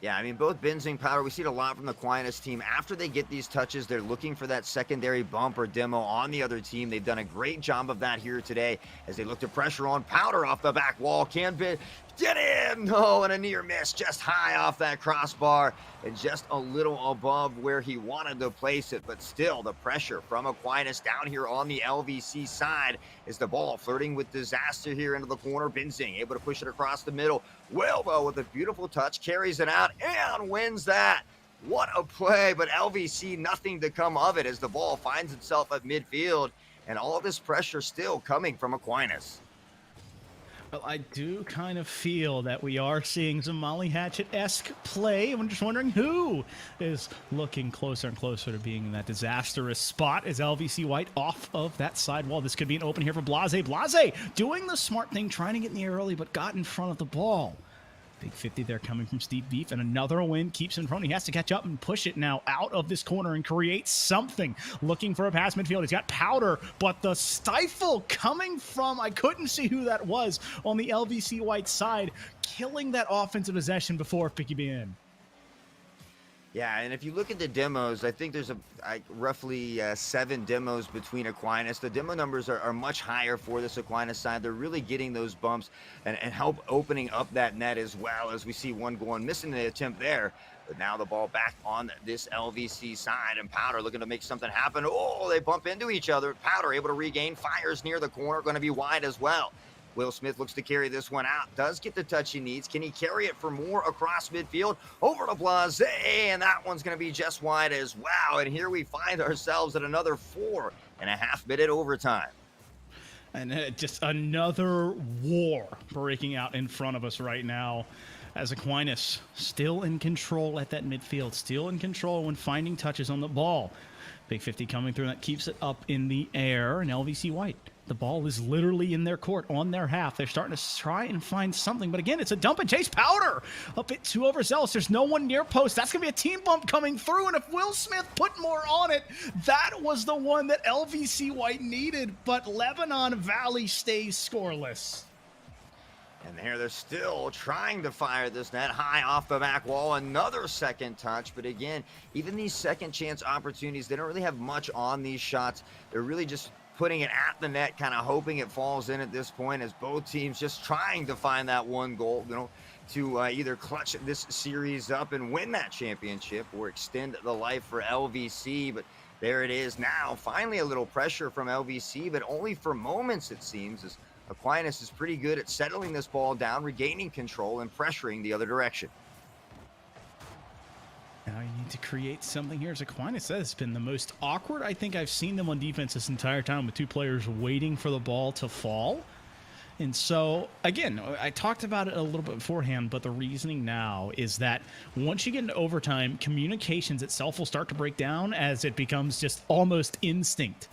Yeah, I mean, both Benzing, Powder, we see it a lot from the Aquinas team. After they get these touches, they're looking for that secondary bump or demo on the other team. They've done a great job of that here today as they look to pressure on. Powder off the back wall. Can get in! No, and a near miss just high off that crossbar and just a little above where he wanted to place it. But still, the pressure from Aquinas down here on the LVC side is the ball flirting with disaster here into the corner. Benzing able to push it across the middle. Wilbo with a beautiful touch carries it out and wins that. What a play, but LVC nothing to come of it as the ball finds itself at midfield and all this pressure still coming from Aquinas. Well, I do kind of feel that we are seeing some Molly Hatchet-esque play. I'm just wondering who is looking closer and closer to being in that disastrous spot as LVC White off of that side wall. This could be an open here for Blase. Blase doing the smart thing, trying to get in the air early, but got in front of the ball. Big 50 there coming from Steve Beef, and another win keeps him in front. He has to catch up and push it now out of this corner and create something. Looking for a pass midfield. He's got Powder, but the stifle coming from, I couldn't see who that was, on the LVC White side, killing that offensive possession before Picky in. Yeah, and if you look at the demos, I think there's roughly 7 demos between Aquinas. The demo numbers are much higher for this Aquinas side. They're really getting those bumps and help opening up that net as well, as we see one going missing the attempt there. But now the ball back on this LVC side, and Powder looking to make something happen. Oh, they bump into each other. Powder able to regain, fires near the corner, going to be wide as well. Will Smith looks to carry this one out. Does get the touch he needs. Can he carry it for more across midfield? Over to Blase, and that one's going to be just wide as well. And here we find ourselves at another 4.5-minute overtime. And just another war breaking out in front of us right now. As Aquinas still in control at that midfield, still in control when finding touches on the ball. Big 50 coming through, and that keeps it up in the air. And LVC White, the ball is literally in their court, on their half. They're starting to try and find something. But again, it's a dump and chase. Powder a bit too overzealous. There's no one near post. That's going to be a team bump coming through. And if Will Smith put more on it, that was the one that LVC White needed. But Lebanon Valley stays scoreless. And here they're still trying to fire this net high off the back wall. Another second touch. But again, even these second chance opportunities, they don't really have much on these shots. They're really just putting it at the net, kind of hoping it falls in at this point, as both teams just trying to find that one goal, to either clutch this series up and win that championship or extend the life for LVC. But there it is now. Finally, a little pressure from LVC, but only for moments, it seems, as Aquinas is pretty good at settling this ball down, regaining control, and pressuring the other direction. Now you need to create something here. As Aquinas says, it's been the most awkward I think I've seen them on defense this entire time, with two players waiting for the ball to fall. And so, again, I talked about it a little bit beforehand, but the reasoning now is that once you get into overtime, communications itself will start to break down as it becomes just almost instinct.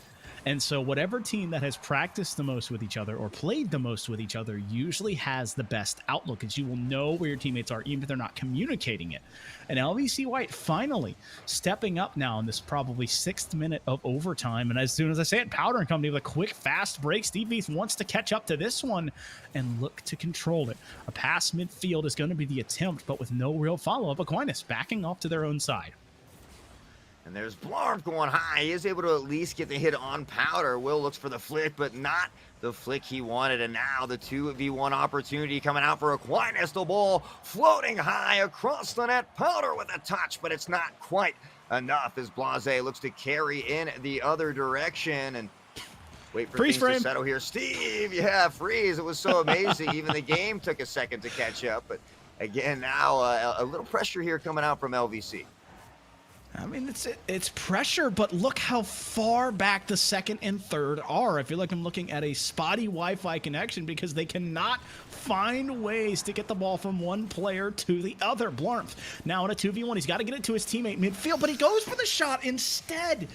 And so whatever team that has practiced the most with each other or played the most with each other usually has the best outlook, as you will know where your teammates are, even if they're not communicating it. And LVC White finally stepping up now in this probably 6th minute of overtime. And as soon as I say it, Powder and company with a quick, fast break. Steve Veith wants to catch up to this one and look to control it. A pass midfield is going to be the attempt, but with no real follow-up. Aquinas backing off to their own side. And there's Blarf going high. He is able to at least get the hit on Powder. Will looks for the flick, but not the flick he wanted. And now the 2v1 opportunity coming out for Aquinas. The ball floating high across the net. Powder with a touch, but it's not quite enough as Blase looks to carry in the other direction. And wait for freeze things frame to settle here. Steve, yeah, freeze. It was so amazing. Even the game took a second to catch up. But again, now a little pressure here coming out from LVC. I mean, it's pressure, but look how far back the second and third are. I feel like I'm looking at a spotty Wi-Fi connection because they cannot find ways to get the ball from one player to the other. Blarmf now in a 2v1. He's got to get it to his teammate midfield, but he goes for the shot instead.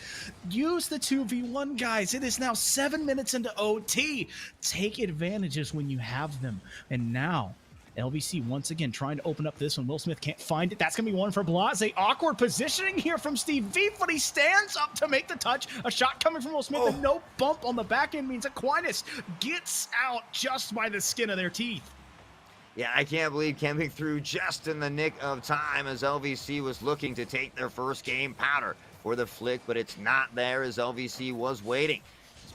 Use the 2v1, guys. It is now 7 minutes into OT. Take advantages when you have them. And now LVC once again trying to open up this one. Will Smith can't find it. That's going to be one for Blase. Awkward positioning here from Steve Veith, but he stands up to make the touch. A shot coming from Will Smith, and no bump on the back end means Aquinas gets out just by the skin of their teeth. Yeah, I can't believe coming through just in the nick of time as LVC was looking to take their first game. Powder for the flick, but it's not there as LVC was waiting.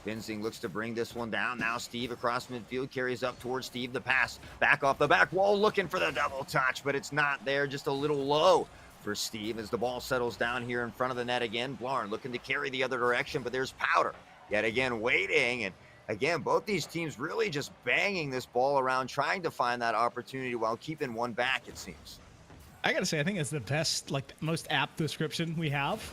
Benzing looks to bring this one down. Now Steve across midfield carries up towards Steve. The pass back off the back wall, looking for the double touch, but it's not there. Just a little low for Steve as the ball settles down here in front of the net again. Blarn looking to carry the other direction, but there's Powder yet again waiting. And again, both these teams really just banging this ball around, trying to find that opportunity while keeping one back, it seems. I gotta say, I think it's the best, like, most apt description we have.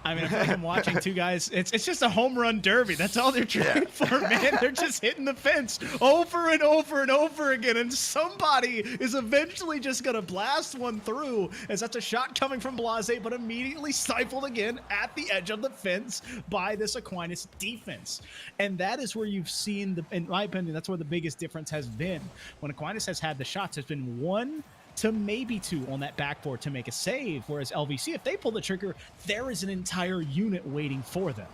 I mean, I feel like I'm watching two guys. It's just a home run derby. That's all they're trying for, man. They're just hitting the fence over and over and over again, and somebody is eventually just going to blast one through, as that's a shot coming from Blase, but immediately stifled again at the edge of the fence by this Aquinas defense. And that is where you've seen, in my opinion, that's where the biggest difference has been. When Aquinas has had the shots, there's been one to maybe two on that backboard to make a save, whereas LVC, if they pull the trigger, there is an entire unit waiting for them.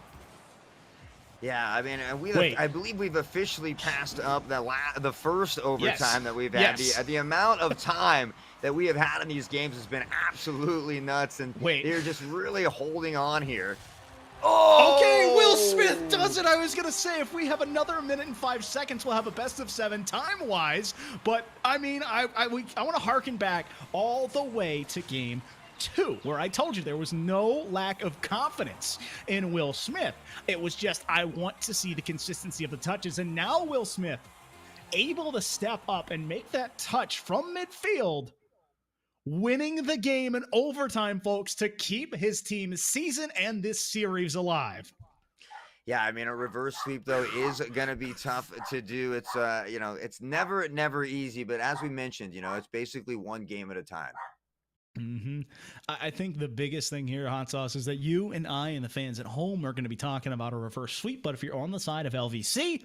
Yeah, I mean, I believe we've officially passed up the first overtime that we've had. The amount of time that we have had in these games has been absolutely nuts, and they're just really holding on here. Oh! Okay, Will Smith does it. I was going to say, if we have another minute and 5 seconds, we'll have a best of 7 time-wise. But, I mean, I want to harken back all the way to game 2, where I told you there was no lack of confidence in Will Smith. It was just, I want to see the consistency of the touches. And now Will Smith able to step up and make that touch from midfield, winning the game in overtime, folks, to keep his team's season and this series alive. Yeah, I mean, a reverse sweep though is gonna be tough to do. It's you know, it's never easy, but as we mentioned, you know, it's basically one game at a time. hmm I think the biggest thing here, Hot Sauce, is that you and I and the fans at home are going to be talking about a reverse sweep. But if you're on the side of LVC,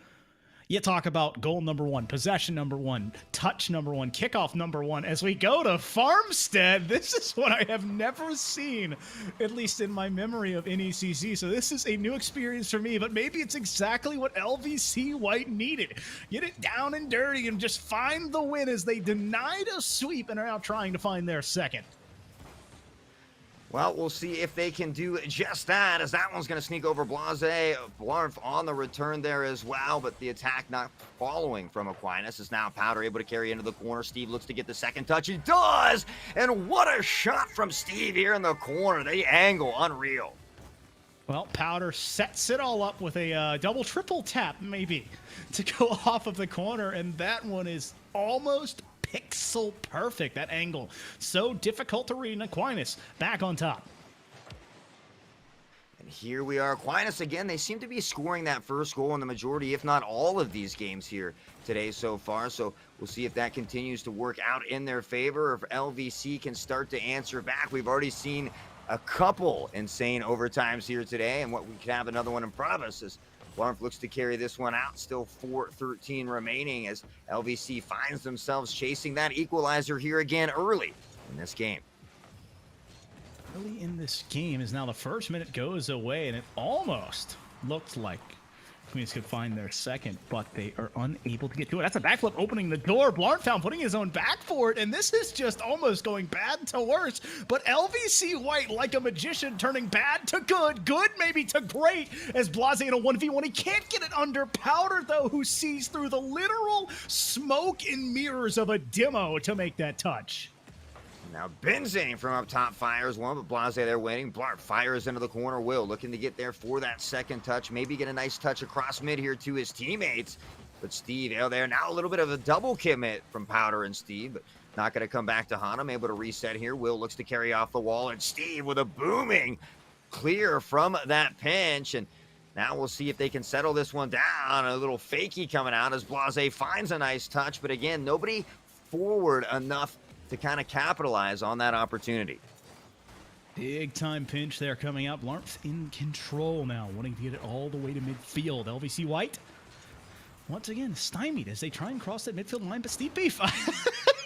you talk about goal number one, possession number one, touch number one, kickoff number one. As we go to Farmstead, this is what I have never seen, at least in my memory of NECC. So this is a new experience for me, but maybe it's exactly what LVC White needed. Get it down and dirty and just find the win as they denied a sweep and are now trying to find their second. Well, we'll see if they can do just that, as that one's going to sneak over Blase. Blarf on the return there as well, but the attack not following from Aquinas is now Powder able to carry into the corner. Steve looks to get the second touch. He does! And what a shot from Steve here in the corner. The angle, unreal. Well, Powder sets it all up with a double, triple tap, maybe, to go off of the corner, and that one is almost pixel perfect. That angle, so difficult to read. And Aquinas back on top. And here we are. Aquinas again. They seem to be scoring that first goal in the majority, if not all of these games here today so far. So we'll see if that continues to work out in their favor, or if LVC can start to answer back. We've already seen a couple insane overtimes here today, and what we could have another one in front of us is Blarf looks to carry this one out. Still 4:13 remaining as LVC finds themselves chasing that equalizer here again early in this game. Early in this game is now the first minute goes away, and it almost looked like Queens could find their second, but they are unable to get to it. That's a backflip opening the door. Blarntown putting his own back for it, and this is just almost going bad to worse. But LVC White, like a magician, turning bad to good, good maybe to great, as Blase in a 1v1. He can't get it under. Powder, though, who sees through the literal smoke and mirrors of a demo to make that touch. Now Benzing from up top fires one, but Blase there waiting. Blarf fires into the corner. Will looking to get there for that second touch. Maybe get a nice touch across mid here to his teammates. But Steve out there. Now a little bit of a double commit from Powder and Steve, but not going to come back to Hanum. Able to reset here. Will looks to carry off the wall, and Steve with a booming clear from that pinch. And now we'll see if they can settle this one down. A little fakey coming out as Blase finds a nice touch, but again, nobody forward enough to kind of capitalize on that opportunity. Big time pinch there coming out. Blarf's in control now, wanting to get it all the way to midfield. LVC White, once again, stymied as they try and cross that midfield line, but Steve Beef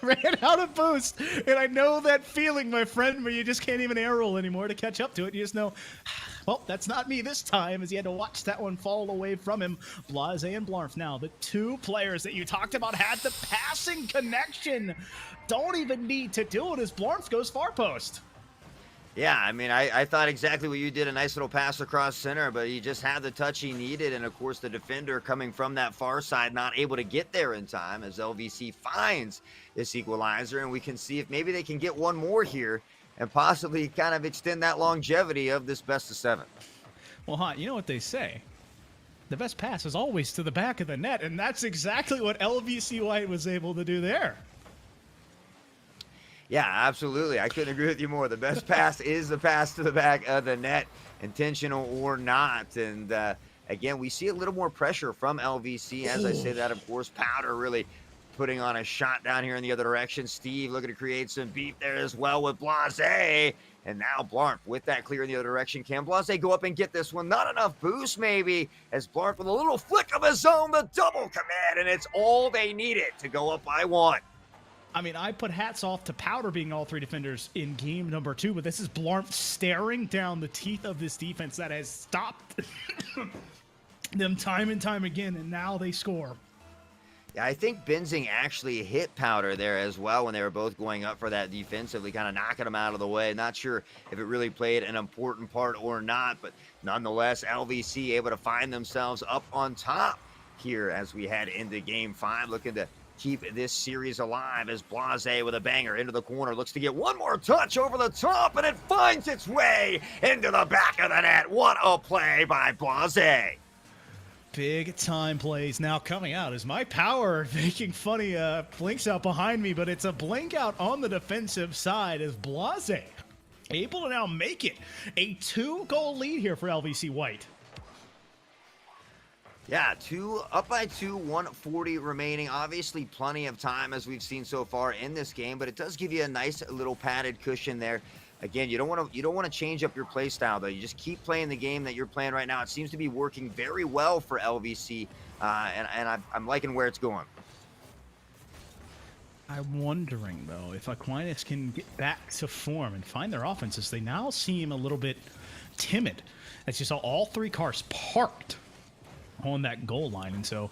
ran out of boost. And I know that feeling, my friend, where you just can't even air roll anymore to catch up to it. You just know, well, that's not me this time, as he had to watch that one fall away from him. Blase and Blarf now, the two players that you talked about had the passing connection. Don't even need to do it as Blarf goes far post. Yeah, I mean, I thought exactly what you did. A nice little pass across center, but he just had the touch he needed. And, of course, the defender coming from that far side not able to get there in time as LVC finds this equalizer. And we can see if maybe they can get one more here and possibly kind of extend that longevity of this best of seven. Well, Hot, you know what they say. The best pass is always to the back of the net, and that's exactly what LVC White was able to do there. Yeah, absolutely. I couldn't agree with you more. The best pass is the pass to the back of the net, intentional or not. And again, we see a little more pressure from LVC. As I say that, of course, Powder really putting on a shot down here in the other direction. Steve looking to create some beat there as well with Blase. And now Blarf with that clear in the other direction. Can Blase go up and get this one? Not enough boost, maybe, as Blarf with a little flick of his own, the double commit, and it's all they needed to go up by one. I mean, I put hats off to Powder being all three defenders in game number 2, but this is Blarf staring down the teeth of this defense that has stopped them time and time again, and now they score. Yeah, I think Benzing actually hit Powder there as well when they were both going up for that defensively, kind of knocking him out of the way. Not sure if it really played an important part or not, but nonetheless, LVC able to find themselves up on top here as we head into Game 5, looking to keep this series alive as Blase with a banger into the corner looks to get one more touch over the top, and it finds its way into the back of the net. What a play by Blase. Big time plays now coming out as my Power making funny blinks out behind me, but it's a blink out on the defensive side as Blase able to now make it a 2-goal lead here for LVC White. Yeah, up by two, 140 remaining. Obviously, plenty of time as we've seen so far in this game, but it does give you a nice little padded cushion there. Again, you don't want to change up your play style though. You just keep playing the game that you're playing right now. It seems to be working very well for LVC, and I'm liking where it's going. I'm wondering, though, if Aquinas can get back to form and find their offenses. They now seem a little bit timid. As you saw, all three cars parked on that goal line. And so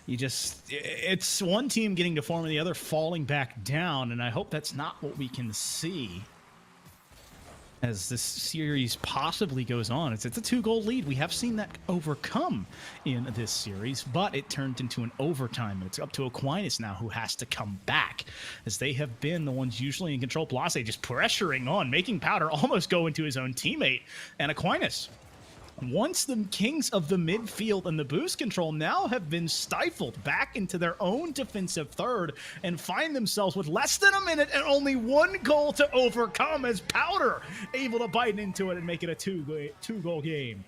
it's one team getting to form and the other falling back down. And I hope that's not what we can see as this series possibly goes on. It's a 2-goal lead. We have seen that overcome in this series, but it turned into an overtime. And it's up to Aquinas now, who has to come back, as they have been the ones usually in control. Blase just pressuring on, making Powder almost go into his own teammate. And Aquinas, once the kings of the midfield and the boost control now have been stifled back into their own defensive third and find themselves with less than a minute and only one goal to overcome, as Powder able to bite into it and make it a two-goal game.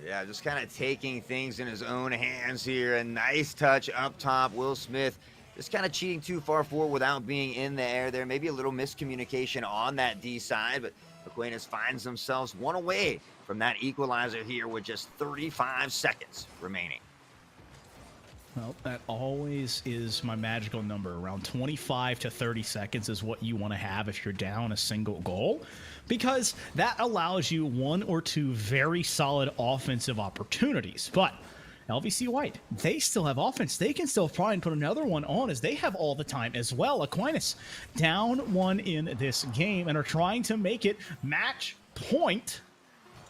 Yeah, just kind of taking things in his own hands here. A nice touch up top. Will Smith just kind of cheating too far forward without being in the air there. Maybe a little miscommunication on that D side, but Aquinas finds themselves one away from that equalizer here with just 35 seconds remaining. Well, that always is my magical number. Around 25 to 30 seconds is what you want to have if you're down a single goal, because that allows you one or two very solid offensive opportunities. But LVC White, they still have offense. They can still try and put another one on, as they have all the time as well. Aquinas down one in this game and are trying to make it match point.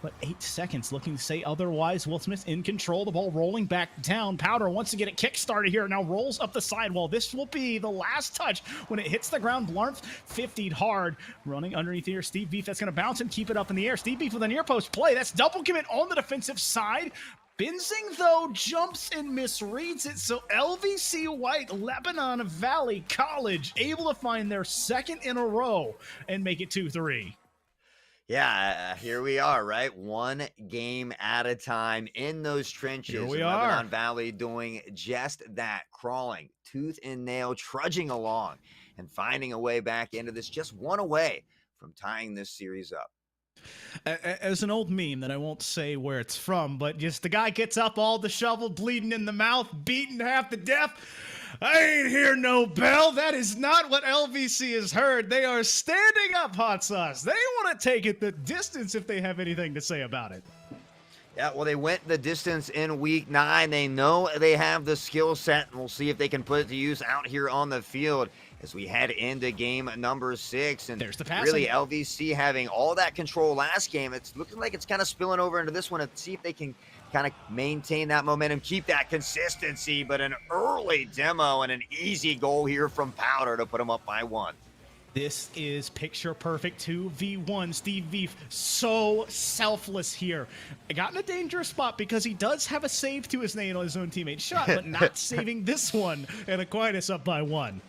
But 8 seconds looking to say otherwise. Will Smith in control. The ball rolling back down. Powder wants to get it kick-started here. Now rolls up the sidewall. This will be the last touch when it hits the ground. Blarnf 50'd hard. Running underneath here. Steve Beef, that's going to bounce and keep it up in the air. Steve Beef with a near post play. That's double commit on the defensive side. Benzing, though, jumps and misreads it. So LVC White, Lebanon Valley College, able to find their second in a row and make it 2-3. Yeah, here we are, right? One game at a time in those trenches. Here we are. are. Lebanon Valley doing just that, crawling tooth and nail, trudging along and finding a way back into this, just one away from tying this series up. As an old meme that I won't say where it's from, but just the guy gets up all disheveled, bleeding in the mouth, beaten half to death. I ain't hear no bell. That is not what LVC has heard. They are standing up, Hot Sauce. They want to take it the distance if they have anything to say about it. Yeah, well, they went the distance in week 9. They know they have the skill set, and we'll see if they can put it to use out here on the field as we head into game number 6. And there's the passing. Really, LVC having all that control last game. It's looking like it's kind of spilling over into this one, and see if they can kind of maintain that momentum, keep that consistency. But an early demo and an easy goal here from Powder to put them up by 1. This is picture perfect 2v1. Steve Veef, so selfless here. I got in a dangerous spot because he does have a save to his name on his own teammate's shot, but not saving this one. And Aquinas up by 1.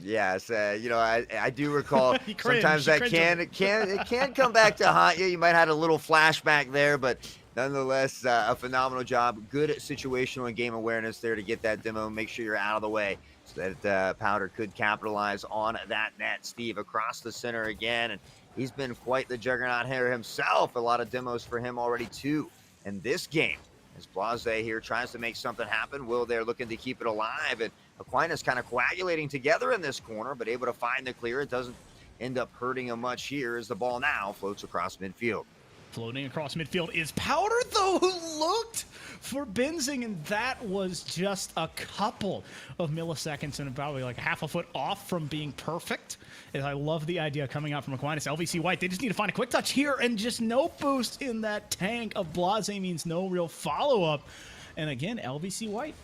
Yes, I do recall sometimes that it can come back to haunt you. You might have had a little flashback there, but nonetheless, a phenomenal job. Good situational and game awareness there to get that demo. Make sure you're out of the way so that Powder could capitalize on that net. Steve across the center again, and he's been quite the juggernaut here himself. A lot of demos for him already too. And this game, as Blase here tries to make something happen, Will there looking to keep it alive, and Aquinas kind of coagulating together in this corner, but able to find the clear. It doesn't end up hurting him much here as the ball now floats across midfield. Floating across midfield is Powder, though, who looked for Benzing, and that was just a couple of milliseconds and probably like half a foot off from being perfect. And I love the idea coming out from Aquinas. LVC White, they just need to find a quick touch here, and just no boost in that tank of Blase means no real follow-up. And again, LVC White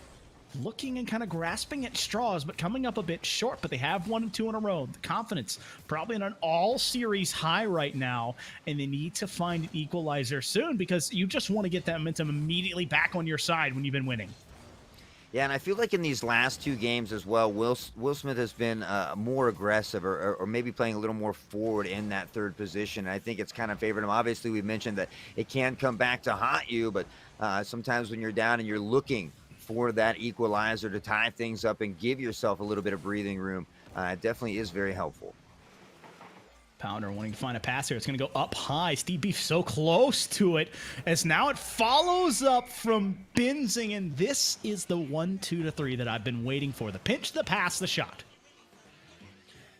looking and kind of grasping at straws, but coming up a bit short. But they have 1 and 2 in a row. The confidence probably in an all-series high right now, and they need to find an equalizer soon, because you just want to get that momentum immediately back on your side when you've been winning. Yeah, and I feel like in these last 2 games as well, Will Smith has been, more aggressive or maybe playing a little more forward in that 3rd position, and I think it's kind of favored him. Obviously, we mentioned that it can come back to haunt you, but, sometimes when you're down and you're looking for that equalizer to tie things up and give yourself a little bit of breathing room, it definitely is very helpful. Pounder wanting to find a pass here. It's going to go up high. Steve Beef so close to it as now it follows up from Benzing, and this is the 1, 2 to 3 that I've been waiting for. The pinch, the pass, the shot.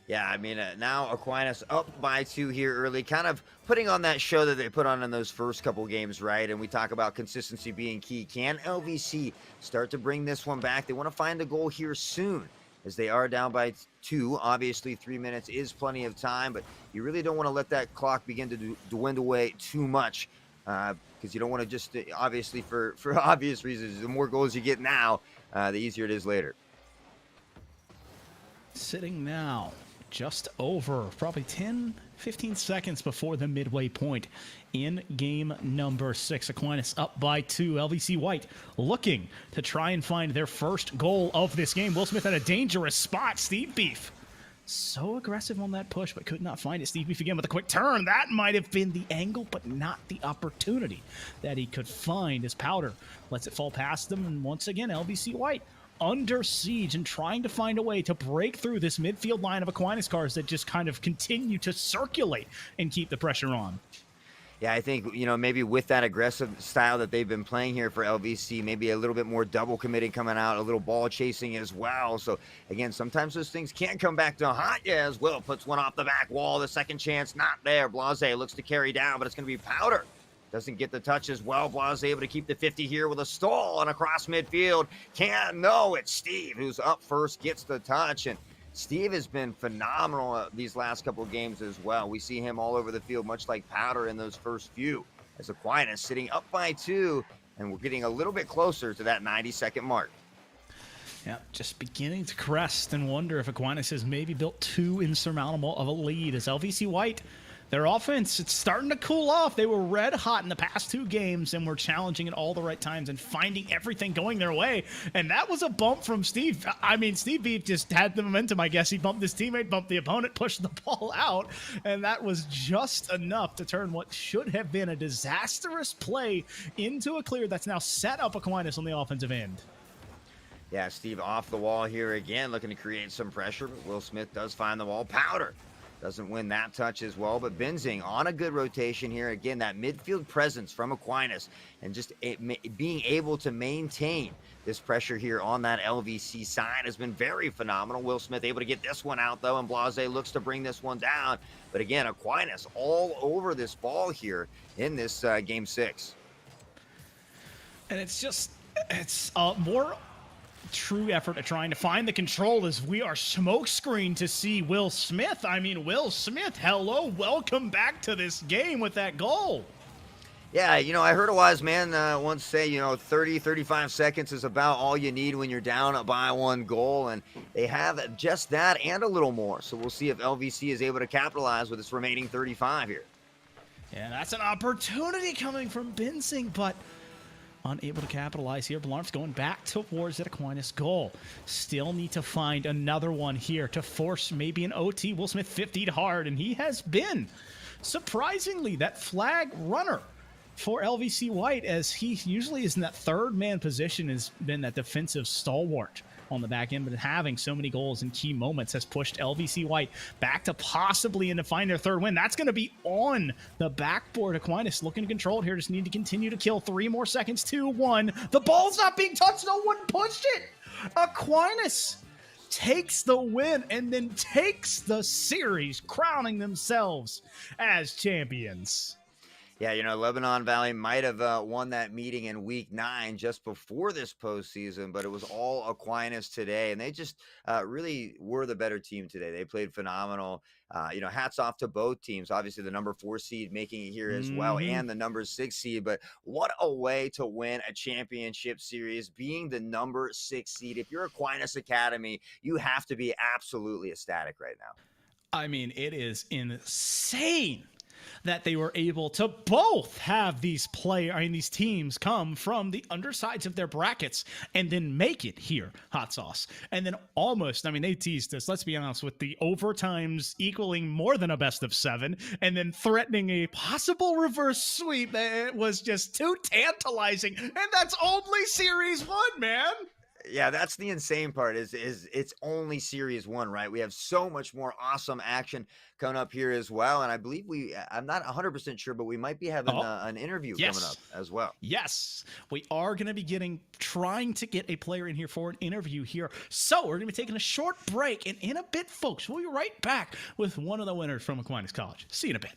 Yeah, I mean, now Aquinas up by 2 here early, kind of putting on that show that they put on in those first couple games, right? And we talk about consistency being key. Can LVC start to bring this one back? They want to find the goal here soon as they are down by 2. Obviously, 3 minutes is plenty of time, but you really don't want to let that clock begin to dwindle away too much because you don't want to just, obviously, for obvious reasons, the more goals you get now, the easier it is later. Sitting now just over probably 10, 15 seconds before the midway point in game number 6. Aquinas up by 2. LVC White looking to try and find their first goal of this game. Will Smith at a dangerous spot. Steve Beef so aggressive on that push, but could not find it. Steve Beef again with a quick turn. That might have been the angle, but not the opportunity that he could find as Powder lets it fall past them. And once again, LVC White under siege and trying to find a way to break through this midfield line of Aquinas cars that just kind of continue to circulate and keep the pressure on. Yeah, I think, maybe with that aggressive style that they've been playing here for LVC, maybe a little bit more double committing coming out, a little ball chasing as well. So, again, sometimes those things can come back to haunt you as well. Puts one off the back wall. The second chance, not there. Blase looks to carry down, but it's going to be Powder. Doesn't get the touch as well. Blase able to keep the 50 here with a stall and across midfield. No, it's Steve who's up first, gets the touch. And Steve has been phenomenal these last couple of games as well. We see him all over the field, much like Powder in those first few. As Aquinas sitting up by 2, and we're getting a little bit closer to that 90-second mark. Yeah, just beginning to crest and wonder if Aquinas has maybe built too insurmountable of a lead as LVC White. Their offense, it's starting to cool off. They were red hot in the past 2 games and were challenging at all the right times and finding everything going their way. And that was a bump from Steve. I mean, Steve Beef just had the momentum, I guess. He bumped his teammate, bumped the opponent, pushed the ball out. And that was just enough to turn what should have been a disastrous play into a clear that's now set up Aquinas on the offensive end. Yeah, Steve off the wall here again, looking to create some pressure. But Will Smith does find the wall. Powder doesn't win that touch as well, but Benzing on a good rotation here. Again, that midfield presence from Aquinas and just being able to maintain this pressure here on that LVC side has been very phenomenal. Will Smith able to get this one out, though, and Blase looks to bring this one down. But again, Aquinas all over this ball here in this Game 6. And it's more true effort at trying to find the control as we are smokescreened to see Will Smith. I mean, Will Smith, hello, welcome back to this game with that goal. Yeah, I heard a wise man once say, 30, 35 seconds is about all you need when you're down by 1 goal, and they have just that and a little more. So we'll see if LVC is able to capitalize with its remaining 35 here. Yeah, that's an opportunity coming from Benzing, but unable to capitalize here. Blarf's going back towards that Aquinas goal. Still need to find another one here to force maybe an OT. Will Smith 50'd hard, and he has been surprisingly that flag runner for LVC White, as he usually is in that 3rd man position, has been that defensive stalwart on the back end, but having so many goals in key moments has pushed LVC White back to possibly in to find their 3rd win. That's going to be on the backboard. Aquinas looking to control it here. Just need to continue to kill. 3 more seconds. 2, 1. The ball's not being touched. No one pushed it. Aquinas takes the win and then takes the series, crowning themselves as champions. Yeah, Lebanon Valley might have won that meeting in week 9 just before this postseason, but it was all Aquinas today, and they just really were the better team today. They played phenomenal. Hats off to both teams. Obviously, the number 4 seed making it here as well, and the number 6 seed. But what a way to win a championship series, being the number 6 seed. If you're Aquinas Academy, you have to be absolutely ecstatic right now. I mean, it is insane that they were able to both have these teams come from the undersides of their brackets and then make it here, Hot Sauce. And then almost, I mean, they teased us, let's be honest, with the overtimes equaling more than a best of 7 and then threatening a possible reverse sweep. It was just too tantalizing. And that's only Series 1, man. Yeah, that's the insane part is it's only series 1, right? We have so much more awesome action coming up here as well. And I believe I'm not 100% sure, but we might be having an interview coming up as well. Yes, we are going to be trying to get a player in here for an interview here. So we're going to be taking a short break. And in a bit, folks, we'll be right back with one of the winners from Aquinas College. See you in a bit.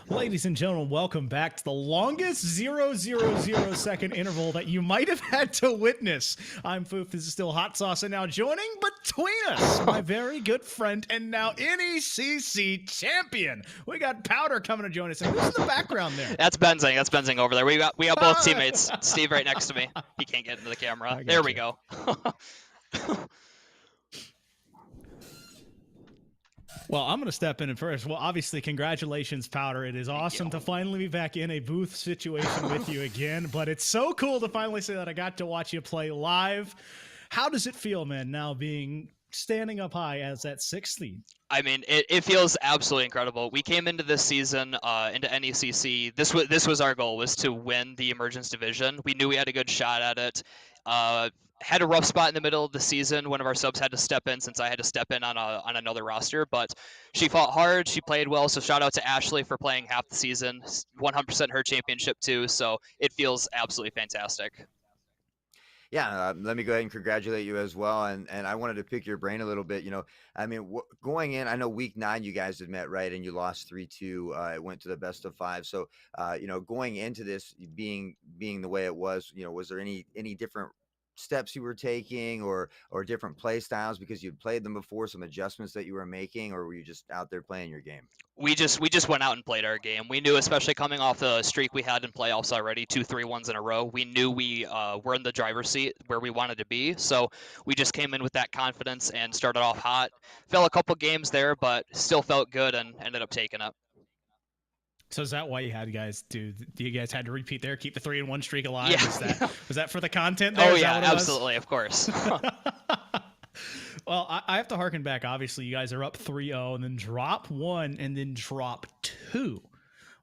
Ladies and gentlemen, welcome back to the longest 0.000 interval that you might have had to witness. I'm Foof, this is still Hot Sauce, and now joining between us, my very good friend and now NECC champion. We got Powder coming to join us, and who's in the background there? That's Benzing. That's Benzing over there. We got both teammates. Steve right next to me. He can't get into the camera. There we go. Well, I'm going to step in first. Well, obviously, congratulations, Powder. It is awesome to finally be back in a booth situation with you again, but it's so cool to finally say that I got to watch you play live. How does it feel, man, now standing up high as that 6th seed? I mean, it feels absolutely incredible. We came into this season, into NECC. This was our goal, was to win the Emergence Division. We knew we had a good shot at it. Had a rough spot in the middle of the season. One of our subs had to step in since I had to step in on another roster, but she fought hard. She played well, so shout out to Ashley for playing half the season. 100% her championship too, so it feels absolutely fantastic. Yeah, let me go ahead and congratulate you as well. And I wanted to pick your brain a little bit. I mean, going in, I know week 9 you guys had met, right? And you lost 3-2. It went to the best of 5. So, going into this being the way it was, was there any different steps you were taking or different play styles because you'd played them before, some adjustments that you were making, or were you just out there playing your game? We just went out and played our game. We knew, especially coming off the streak we had in playoffs already, 2-3-1s in a row, we knew we were in the driver's seat where we wanted to be. So we just came in with that confidence and started off hot. Fell a couple games there, but still felt good and ended up taking it. So is that why you had guys you guys had to repeat there, keep the 3-1 streak alive? Yeah. Was that for the content there? Oh yeah, absolutely, of course. Well, I have to harken back. Obviously, you guys are up 3-0 and then drop 1 and then drop 2.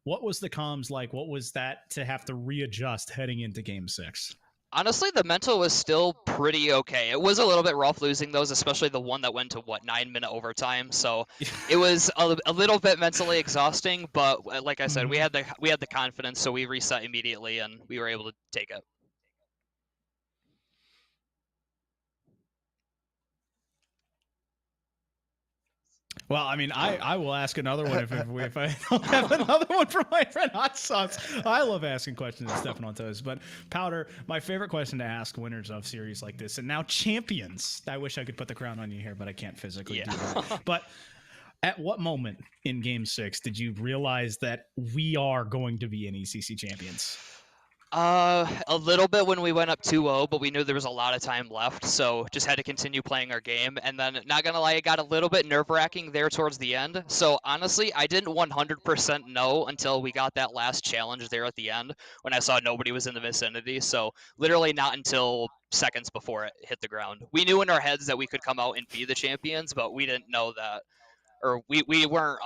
What was the comms like? What was that to have to readjust heading into game 6? Honestly, the mental was still pretty okay. It was a little bit rough losing those, especially the one that went to 9-minute overtime. So it was a little bit mentally exhausting. But like I said, we had the confidence, so we reset immediately and we were able to take it. Well, I mean, I will ask another one if I don't have another one for my friend Hot Sauce. I love asking questions and stepping on toes. But Powder, my favorite question to ask winners of series like this, and now champions. I wish I could put the crown on you here, but I can't physically do that. But at what moment in Game 6 did you realize that we are going to be NECC champions? A little bit when we went up 2-0, but we knew there was a lot of time left, so just had to continue playing our game. And then, not gonna lie, it got a little bit nerve-wracking there towards the end. So honestly, I didn't 100% know until we got that last challenge there at the end when I saw nobody was in the vicinity. So literally not until seconds before it hit the ground. We knew in our heads that we could come out and be the champions, but we didn't know that, or we weren't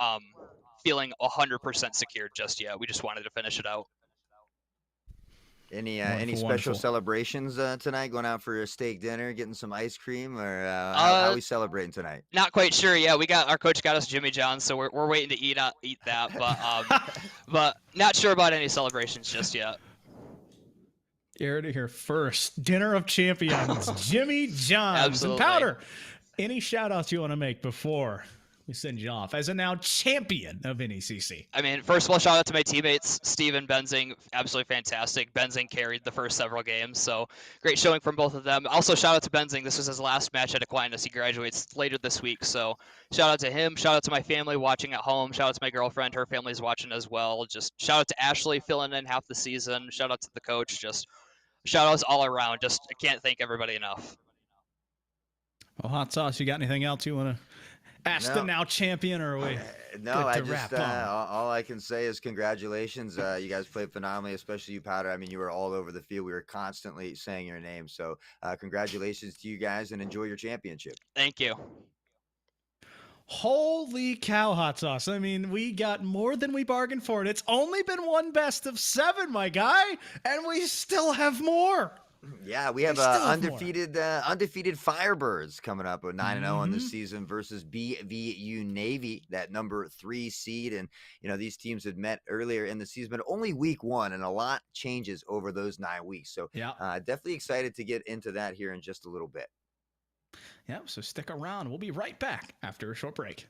feeling 100% secured just yet. We just wanted to finish it out. Any special celebrations tonight? Going out for a steak dinner, getting some ice cream, or how are we celebrating tonight? Not quite sure. Yeah, our coach got us Jimmy John's, so we're waiting to eat that. But but not sure about any celebrations just yet. You heard it here first. Dinner of Champions, Jimmy John's. Absolutely. And Powder, any shout outs you want to make before we send you off as a now champion of NECC? I mean, first of all, shout out to my teammates, Steve and Benzing, absolutely fantastic. Benzing carried the first several games, so great showing from both of them. Also, shout out to Benzing. This was his last match at Aquinas. He graduates later this week, so shout out to him. Shout out to my family watching at home. Shout out to my girlfriend. Her family's watching as well. Just shout out to Ashley filling in half the season. Shout out to the coach. Just shout outs all around. Just I can't thank everybody enough. Well, Hot Sauce, you got anything else you want to ask the now champion, or are we no, I just all I can say is congratulations. You guys played phenomenally, especially you, Powder. I mean, you were all over the field. We were constantly saying your name. So congratulations to you guys and enjoy your championship. Thank you. Holy cow, Hot Sauce. I mean, we got more than we bargained for. And it's only been one best of 7, my guy, and we still have more. Yeah, we have undefeated Firebirds coming up with 9-0 on this season versus BVU Navy, that number 3 seed. And these teams had met earlier in the season, but only week 1, and a lot changes over those 9 weeks. So definitely excited to get into that here in just a little bit. Yeah, so stick around. We'll be right back after a short break.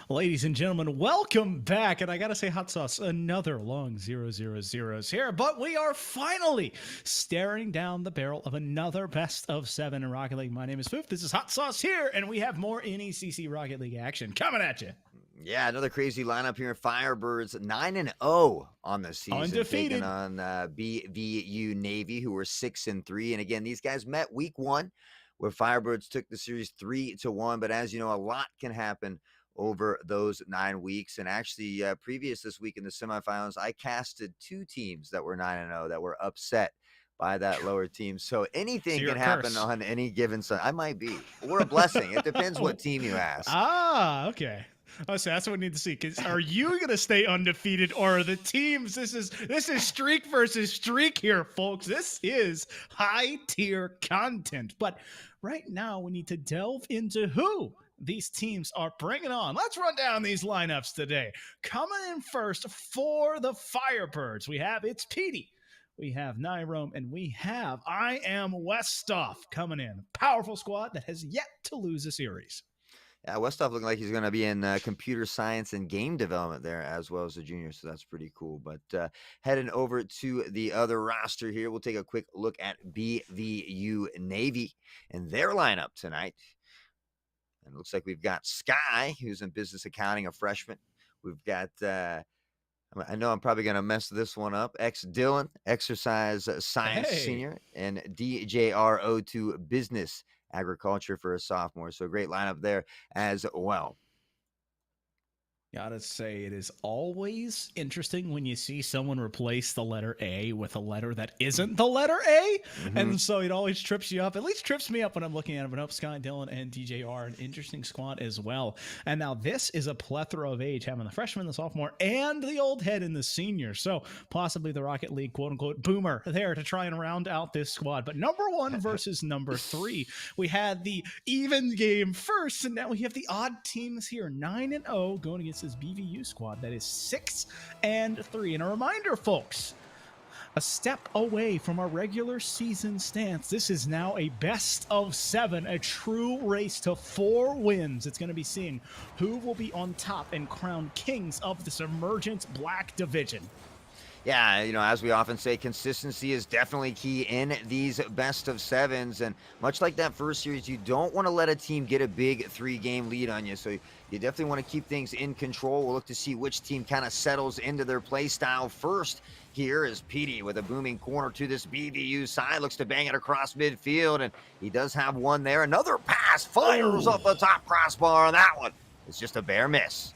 Ladies and gentlemen, welcome back. And I got to say, hot sauce, another long 0-0-0 here. But we are finally staring down the barrel of another best of 7 in Rocket League. My name is Foof. This is Hot Sauce here, and we have more NECC Rocket League action coming at you. Yeah, another crazy lineup here. Firebirds 9-0 on the season, Undefeated. taking on BVU Navy, who were 6-3. And again, these guys met week 1, where Firebirds took the series 3-1. But as you know, a lot can happen over those 9 weeks. And actually, previous this week in the semifinals, I casted 2 teams that were 9-0 that were upset by that lower team. So anything can happen on any given Sunday. I might be. Or a blessing. It depends what team you ask. Ah, okay. Oh, so that's what we need to see. Because are you gonna stay undefeated, or are the teams? This is streak versus streak here, folks. This is high tier content. But right now, we need to delve into who these teams are bringing on. Let's run down these lineups today. Coming in first for the Firebirds, we have it's Petey, we have Nyrome, and we have I Am Westoff coming in. Powerful squad that has yet to lose a series. Yeah, Westoff looking like he's going to be in computer science and game development there as well as the juniors, so that's pretty cool. But heading over to the other roster here, we'll take a quick look at BVU Navy and their lineup tonight. And it looks like we've got Sky, who's in business accounting, a freshman. We've got, I know I'm probably going to mess this one up, Dylan, exercise science senior, and DJR02, business agriculture for a sophomore. So great lineup there as well. Gotta say, it is always interesting when you see someone replace the letter A with a letter that isn't the letter A. Mm-hmm. And so it always trips you up. At least trips me up when I'm looking at it. But up, Sky, Dylan, and DJ are an interesting squad as well. And now this is a plethora of age, having the freshman, the sophomore, and the old head in the senior. So possibly the Rocket League, quote unquote, boomer there to try and round out this squad. But number 1 versus number 3. We had the even game first, and now we have the odd teams here. 9-0 going against this BVU squad that is 6-3. And a reminder, folks, a step away from our regular season stance. This is now a best of 7, a true race to 4 wins. It's going to be seeing who will be on top and crowned kings of this emergent black division. Yeah, you know, as we often say, consistency is definitely key in these best of 7s. And much like that first series, you don't want to let a team get a big 3-game lead on you. So you definitely want to keep things in control. We'll look to see which team kind of settles into their play style first. Here is Petey with a booming corner to this BVU side. Looks to bang it across midfield, and he does have one there. Another pass fires off the top crossbar on that one. It's just a bare miss.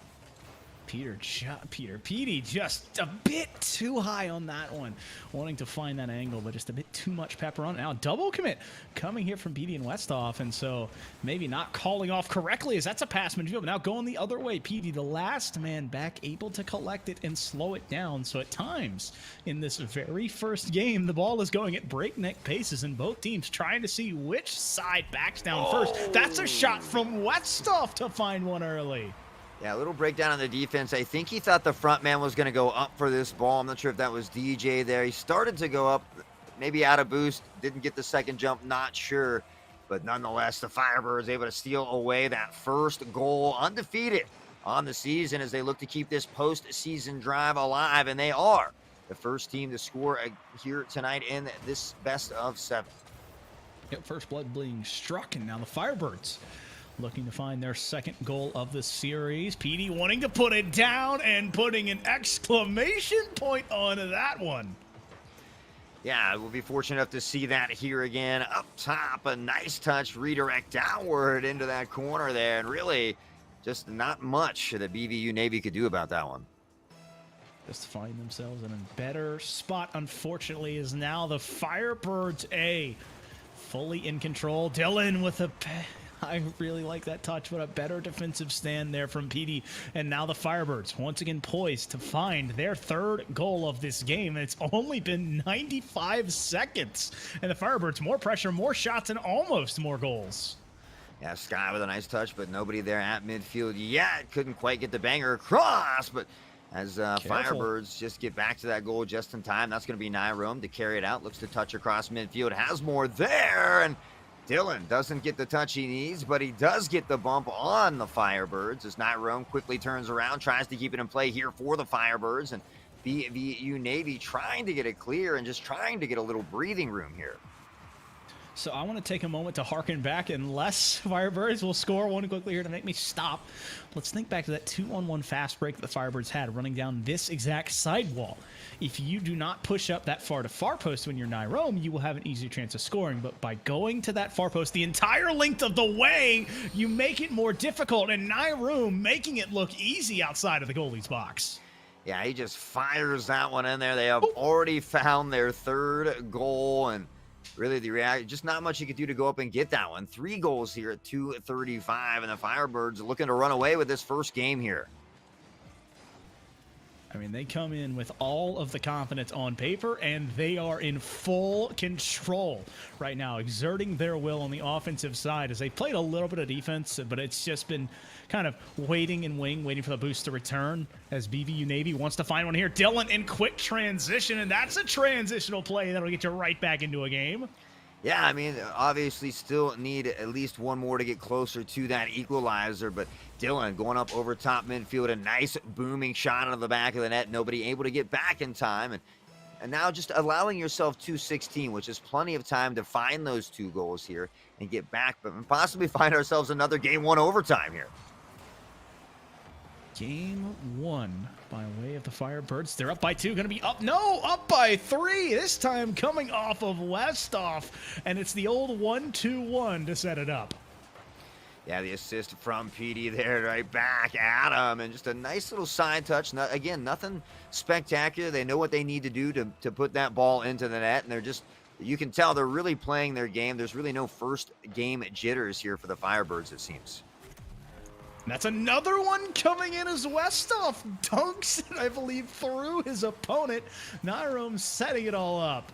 Petey just a bit too high on that one. Wanting to find that angle, but just a bit too much pepper on it. Now, double commit coming here from Petey and Westhoff, and so maybe not calling off correctly as that's a pass midfield. But now going the other way, Petey, the last man back, able to collect it and slow it down. So at times in this very first game, the ball is going at breakneck paces, and both teams trying to see which side backs down first. That's a shot from Westhoff to find one early. Yeah, a little breakdown on the defense. I think he thought the front man was going to go up for this ball. I'm not sure if that was DJ there. He started to go up, maybe out of boost, didn't get the second jump, not sure. But nonetheless, the Firebirds able to steal away that first goal, undefeated on the season as they look to keep this postseason drive alive. And they are the first team to score here tonight in this best of 7. Yep, first blood being struck, and now the Firebirds looking to find their second goal of the series. Petey wanting to put it down and putting an exclamation point on that one. Yeah, we'll be fortunate enough to see that here again. Up top, a nice touch, redirect downward into that corner there. And really, just not much that BVU Navy could do about that one. Just find themselves in a better spot, unfortunately, is now the Firebirds fully in control. Dylan with a... I really like that touch, but a better defensive stand there from Petey. And now the Firebirds once again poised to find their third goal of this game. It's only been 95 seconds. And the Firebirds, more pressure, more shots, and almost more goals. Yeah, Sky with a nice touch, but nobody there at midfield yet. Couldn't quite get the banger across, but as Firebirds just get back to that goal just in time, that's going to be Nyrome to carry it out. Looks to touch across midfield, has more there, and Dylan doesn't get the touch he needs, but he does get the bump on the Firebirds as Nyrome quickly turns around, tries to keep it in play here for the Firebirds, and BVU Navy trying to get it clear and just trying to get a little breathing room here. So I want to take a moment to harken back, unless Firebirds will score one quickly here to make me stop. Let's think back to that 2-on-1 fast break that the Firebirds had running down this exact sidewall. If you do not push up that far to far post when you're Nyrome, you will have an easier chance of scoring. But by going to that far post the entire length of the way, you make it more difficult, and Nyrome making it look easy outside of the goalie's box. Yeah, he just fires that one in there. They have already found their third goal, and really the reaction, just not much you could do to go up and get that one. 3 goals here at 2:35, and the Firebirds looking to run away with this first game here. I mean, they come in with all of the confidence on paper, and they are in full control right now, exerting their will on the offensive side as they played a little bit of defense, but it's just been kind of waiting and waiting for the boost to return as BVU Navy wants to find one here. Dylan in quick transition, and that's a transitional play that'll get you right back into a game. Yeah, I mean, obviously still need at least one more to get closer to that equalizer, but Dylan going up over top midfield, a nice booming shot out of the back of the net, nobody able to get back in time, and now just allowing yourself 2:16, which is plenty of time to find those 2 goals here and get back, but possibly find ourselves another game 1 overtime here. Game 1 by way of the Firebirds. They're up by 2, going to be up by 3. This time coming off of Westhoff, and it's the old 1-2-1 to set it up. Yeah, the assist from Petey there, right back at him, and just a nice little side touch. Again, nothing spectacular. They know what they need to do to put that ball into the net, and they're just, you can tell they're really playing their game. There's really no first game jitters here for the Firebirds, it seems. That's another one coming in as Westhoff dunks it, I believe, through his opponent. Nyrome setting it all up.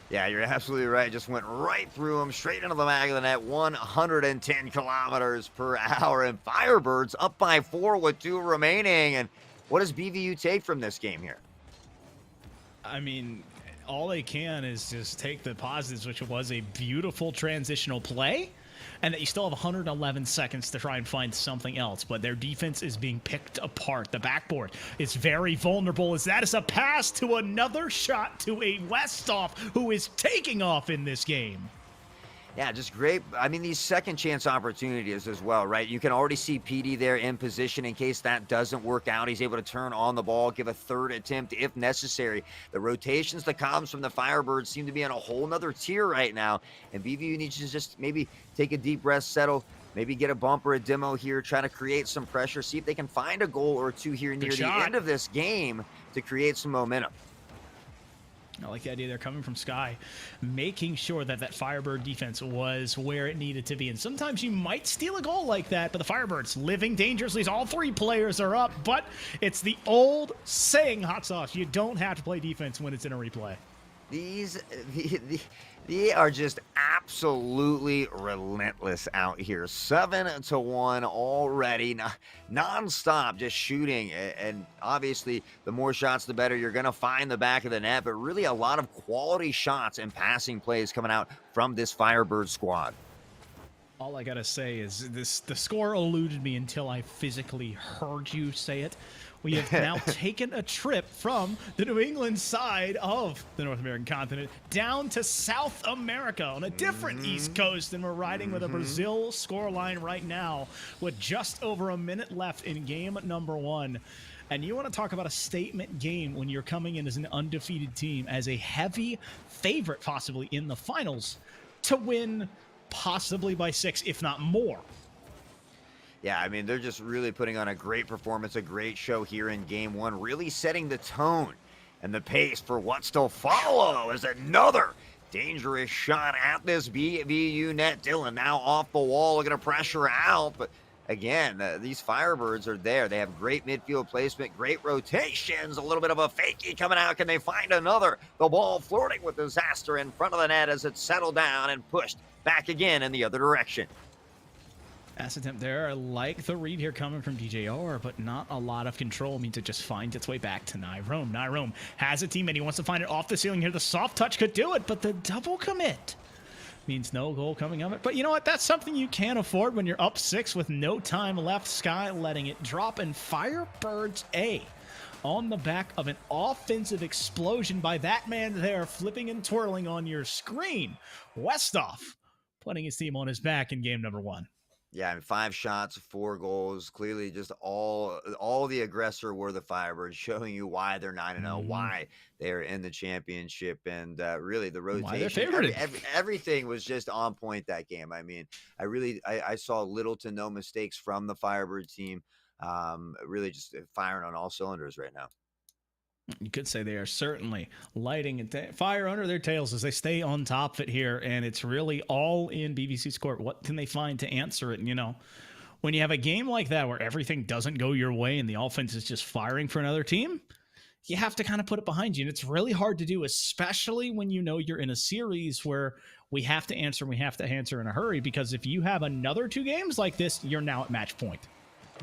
Yeah, you're absolutely right. Just went right through him, straight into the back of the net, 110 kilometers per hour. And Firebirds up by 4 with 2 remaining. And what does BVU take from this game here? I mean, all they can is just take the positives, which was a beautiful transitional play, and that you still have 111 seconds to try and find something else. But their defense is being picked apart. The backboard is very vulnerable as that is a pass to another shot to a Westhoff who is taking off in this game. Yeah, just great. I mean, these second chance opportunities as well, right? You can already see Petey there in position in case that doesn't work out. He's able to turn on the ball, give a third attempt if necessary. The rotations, the columns from the Firebirds seem to be on a whole nother tier right now. And BVU needs to just maybe take a deep breath, settle, maybe get a bump or a demo here, try to create some pressure, see if they can find a goal or two here near the end of this game to create some momentum. I like the idea they're coming from Sky, making sure that that Firebird defense was where it needed to be. And sometimes you might steal a goal like that, but the Firebirds living dangerously. All three players are up, but it's the old saying, Hot Sauce, you don't have to play defense when it's in a replay. They are just absolutely relentless out here. 7-1 already, non-stop, just shooting. And obviously, the more shots, the better. You're going to find the back of the net, but really a lot of quality shots and passing plays coming out from this Firebird squad. All I gotta say is the score eluded me until I physically heard you say it. We have now taken a trip from the New England side of the North American continent down to South America on a different East Coast, and we're riding with a Brazil scoreline right now with just over a minute left in game number 1. And you want to talk about a statement game when you're coming in as an undefeated team, as a heavy favorite possibly in the finals to win possibly by 6, if not more. Yeah, I mean, they're just really putting on a great performance, a great show here in game 1, really setting the tone and the pace for what's to follow as another dangerous shot at this BVU net. Dylan now off the wall, looking to pressure out, but again, these Firebirds are there. They have great midfield placement, great rotations, a little bit of a fakie coming out. Can they find another? The ball flirting with disaster in front of the net as it's settled down and pushed back again in the other direction. Pass attempt there. I like the read here coming from DJR, but not a lot of control. Means it just finds its way back to Nyrome. Nyrome has a teammate. He wants to find it off the ceiling here. The soft touch could do it, but the double commit means no goal coming of it. But you know what? That's something you can't afford when you're up 6 with no time left. Sky letting it drop, and Firebirds A on the back of an offensive explosion by that man there, flipping and twirling on your screen. Westhoff putting his team on his back in game number 1. Yeah, and 5 shots, 4 goals. Clearly, just all the aggressor were the Firebirds, showing you why they're 9-0, why they're in the championship, and really the rotation. Everything was just on point that game. I mean, I saw little to no mistakes from the Firebird team. Really just firing on all cylinders right now. You could say they are certainly lighting fire under their tails as they stay on top of it here, and it's really all in BVC's court. What can they find to answer it? And, you know, when you have a game like that where everything doesn't go your way and the offense is just firing for another team, you have to kind of put it behind you. And it's really hard to do, especially when you know you're in a series where we have to answer in a hurry, because if you have another 2 games like this, you're now at match point.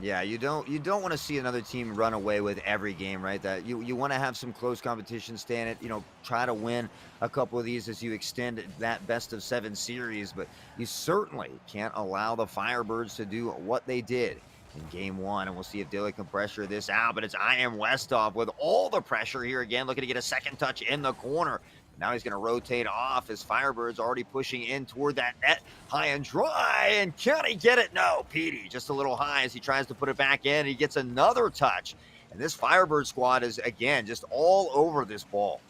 Yeah, you don't want to see another team run away with every game, right? That you want to have some close competition, stay in it, try to win a couple of these as you extend that best of 7 series, but you certainly can't allow the Firebirds to do what they did in game 1, and we'll see if Dylan can pressure this out, but it's I Am Westhoff with all the pressure here again, looking to get a second touch in the corner. Now he's going to rotate off as Firebirds already pushing in toward that net, high and dry. And can he get it? No, Petey just a little high as he tries to put it back in. He gets another touch. And this Firebird squad is, again, just all over this ball.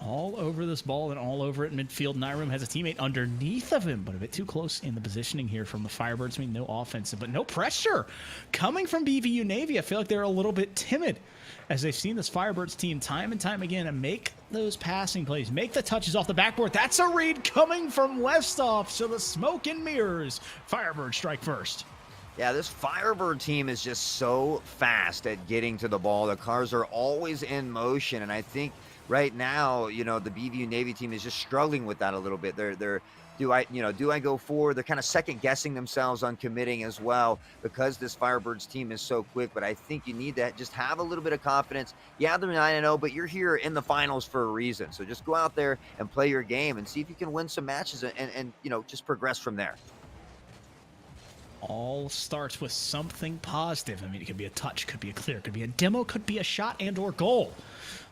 All over this ball and all over it in midfield. Nyrome has a teammate underneath of him, but a bit too close in the positioning here from the Firebirds. I mean, no offensive, but no pressure coming from BVU Navy. I feel like they're a little bit timid as they've seen this Firebirds team time and time again and make those passing plays, make the touches off the backboard. That's a read coming from Westhoff. So the smoke and mirrors. Firebirds strike first. Yeah, this Firebird team is just so fast at getting to the ball. The cars are always in motion, and I think right now, the BVU Navy team is just struggling with that a little bit. Do I go forward? They're kind of second guessing themselves on committing as well because this Firebirds team is so quick. But I think you need to just have a little bit of confidence. Yeah, they're 9-0, but you're here in the finals for a reason. So just go out there and play your game and see if you can win some matches and just progress from there. All starts with something positive. I mean, it could be a touch, could be a clear, could be a demo, could be a shot and or goal.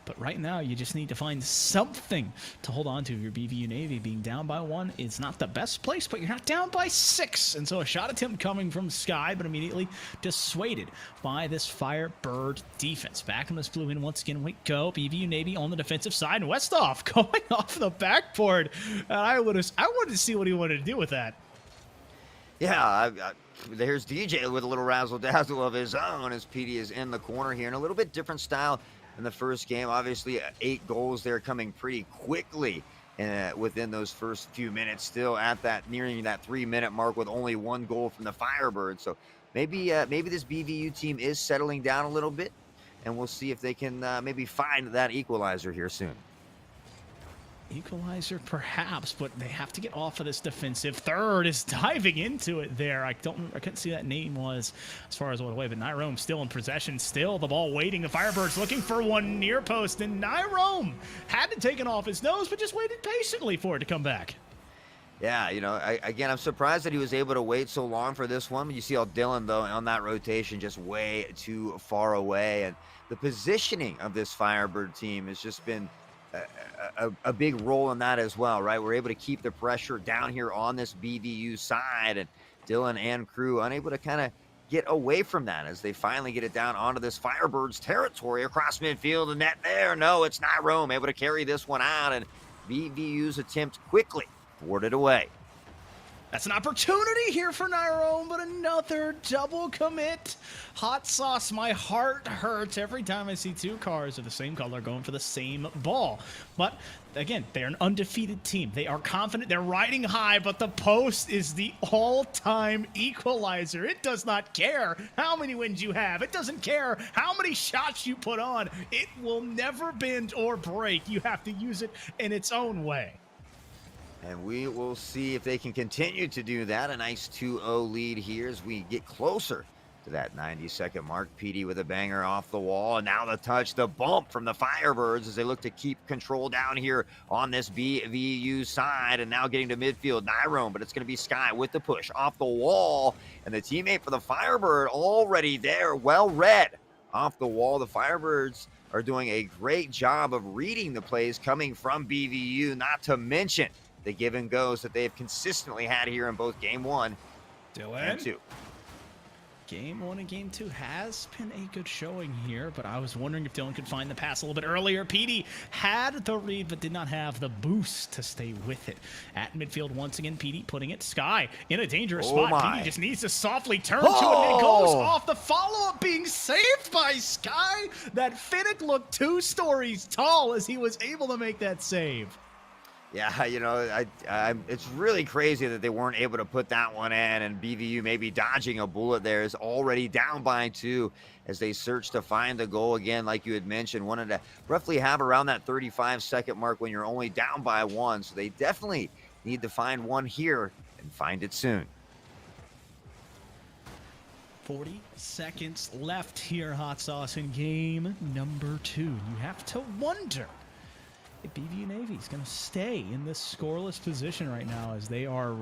But right now, you just need to find something to hold on to. Your BVU Navy being down by 1 is not the best place, but you're not down by 6. And so a shot attempt coming from Sky, but immediately dissuaded by this Firebird defense. Back in this blue in once again. We go. BVU Navy on the defensive side. And Westhoff going off the backboard. And I wanted to see what he wanted to do with that. Yeah, there's DJ with a little razzle dazzle of his own as PD is in the corner here, and a little bit different style in the first game. Obviously, 8 goals there coming pretty quickly within those first few minutes. Still at that nearing that 3-minute mark with only 1 goal from the Firebirds. So maybe this BVU team is settling down a little bit, and we'll see if they can maybe find that equalizer here soon. Equalizer, perhaps, but they have to get off of this defensive. Third is diving into it there. I couldn't see that name was as far as what away, but Nyrome still in possession. Still the ball waiting. The Firebirds looking for one near post, and Nyrome had to take it off his nose, but just waited patiently for it to come back. Yeah, again, I'm surprised that he was able to wait so long for this one. You see how Dylan, though, on that rotation, just way too far away. And the positioning of this Firebird team has just been a big role in that as well, right? We're able to keep the pressure down here on this BVU side, and Dylan and crew unable to kind of get away from that as they finally get it down onto this Firebirds territory across midfield. And net there, no, it's not Rome able to carry this one out, and BVU's attempt quickly thwarted away. That's an opportunity here for Nyrome, but another double commit. Hot sauce, my heart hurts every time I see 2 cars of the same color going for the same ball. But again, they're an undefeated team. They are confident. They're riding high, but the post is the all-time equalizer. It does not care how many wins you have. It doesn't care how many shots you put on. It will never bend or break. You have to use it in its own way. And we will see if they can continue to do that. A nice 2-0 lead here as we get closer to that 90-second mark. PD with a banger off the wall. And now the touch, the bump from the Firebirds as they look to keep control down here on this BVU side. And now getting to midfield, Nyrome, but it's going to be Sky with the push off the wall. And the teammate for the Firebird already there, well read off the wall. The Firebirds are doing a great job of reading the plays coming from BVU, not to mention the give and goes that they've consistently had here in both game 1 and 2. Game 1 and game 2 has been a good showing here, but I was wondering if Dylan could find the pass a little bit earlier. PD had the read, but did not have the boost to stay with it. At midfield once again, PD putting it. Sky in a dangerous spot. PD just needs to softly turn to it, and it goes off. The follow-up being saved by Sky. That Finnick looked 2 stories tall as he was able to make that save. Yeah, it's really crazy that they weren't able to put that one in, and BVU maybe dodging a bullet there is already down by 2 as they search to find the goal again. Like you had mentioned, wanted to roughly have around that 35-second mark when you're only down by 1. So they definitely need to find one here and find it soon. 40 seconds left here, Hot Sauce, in game number 2. You have to wonder if BVU Navy is going to stay in this scoreless position right now as they are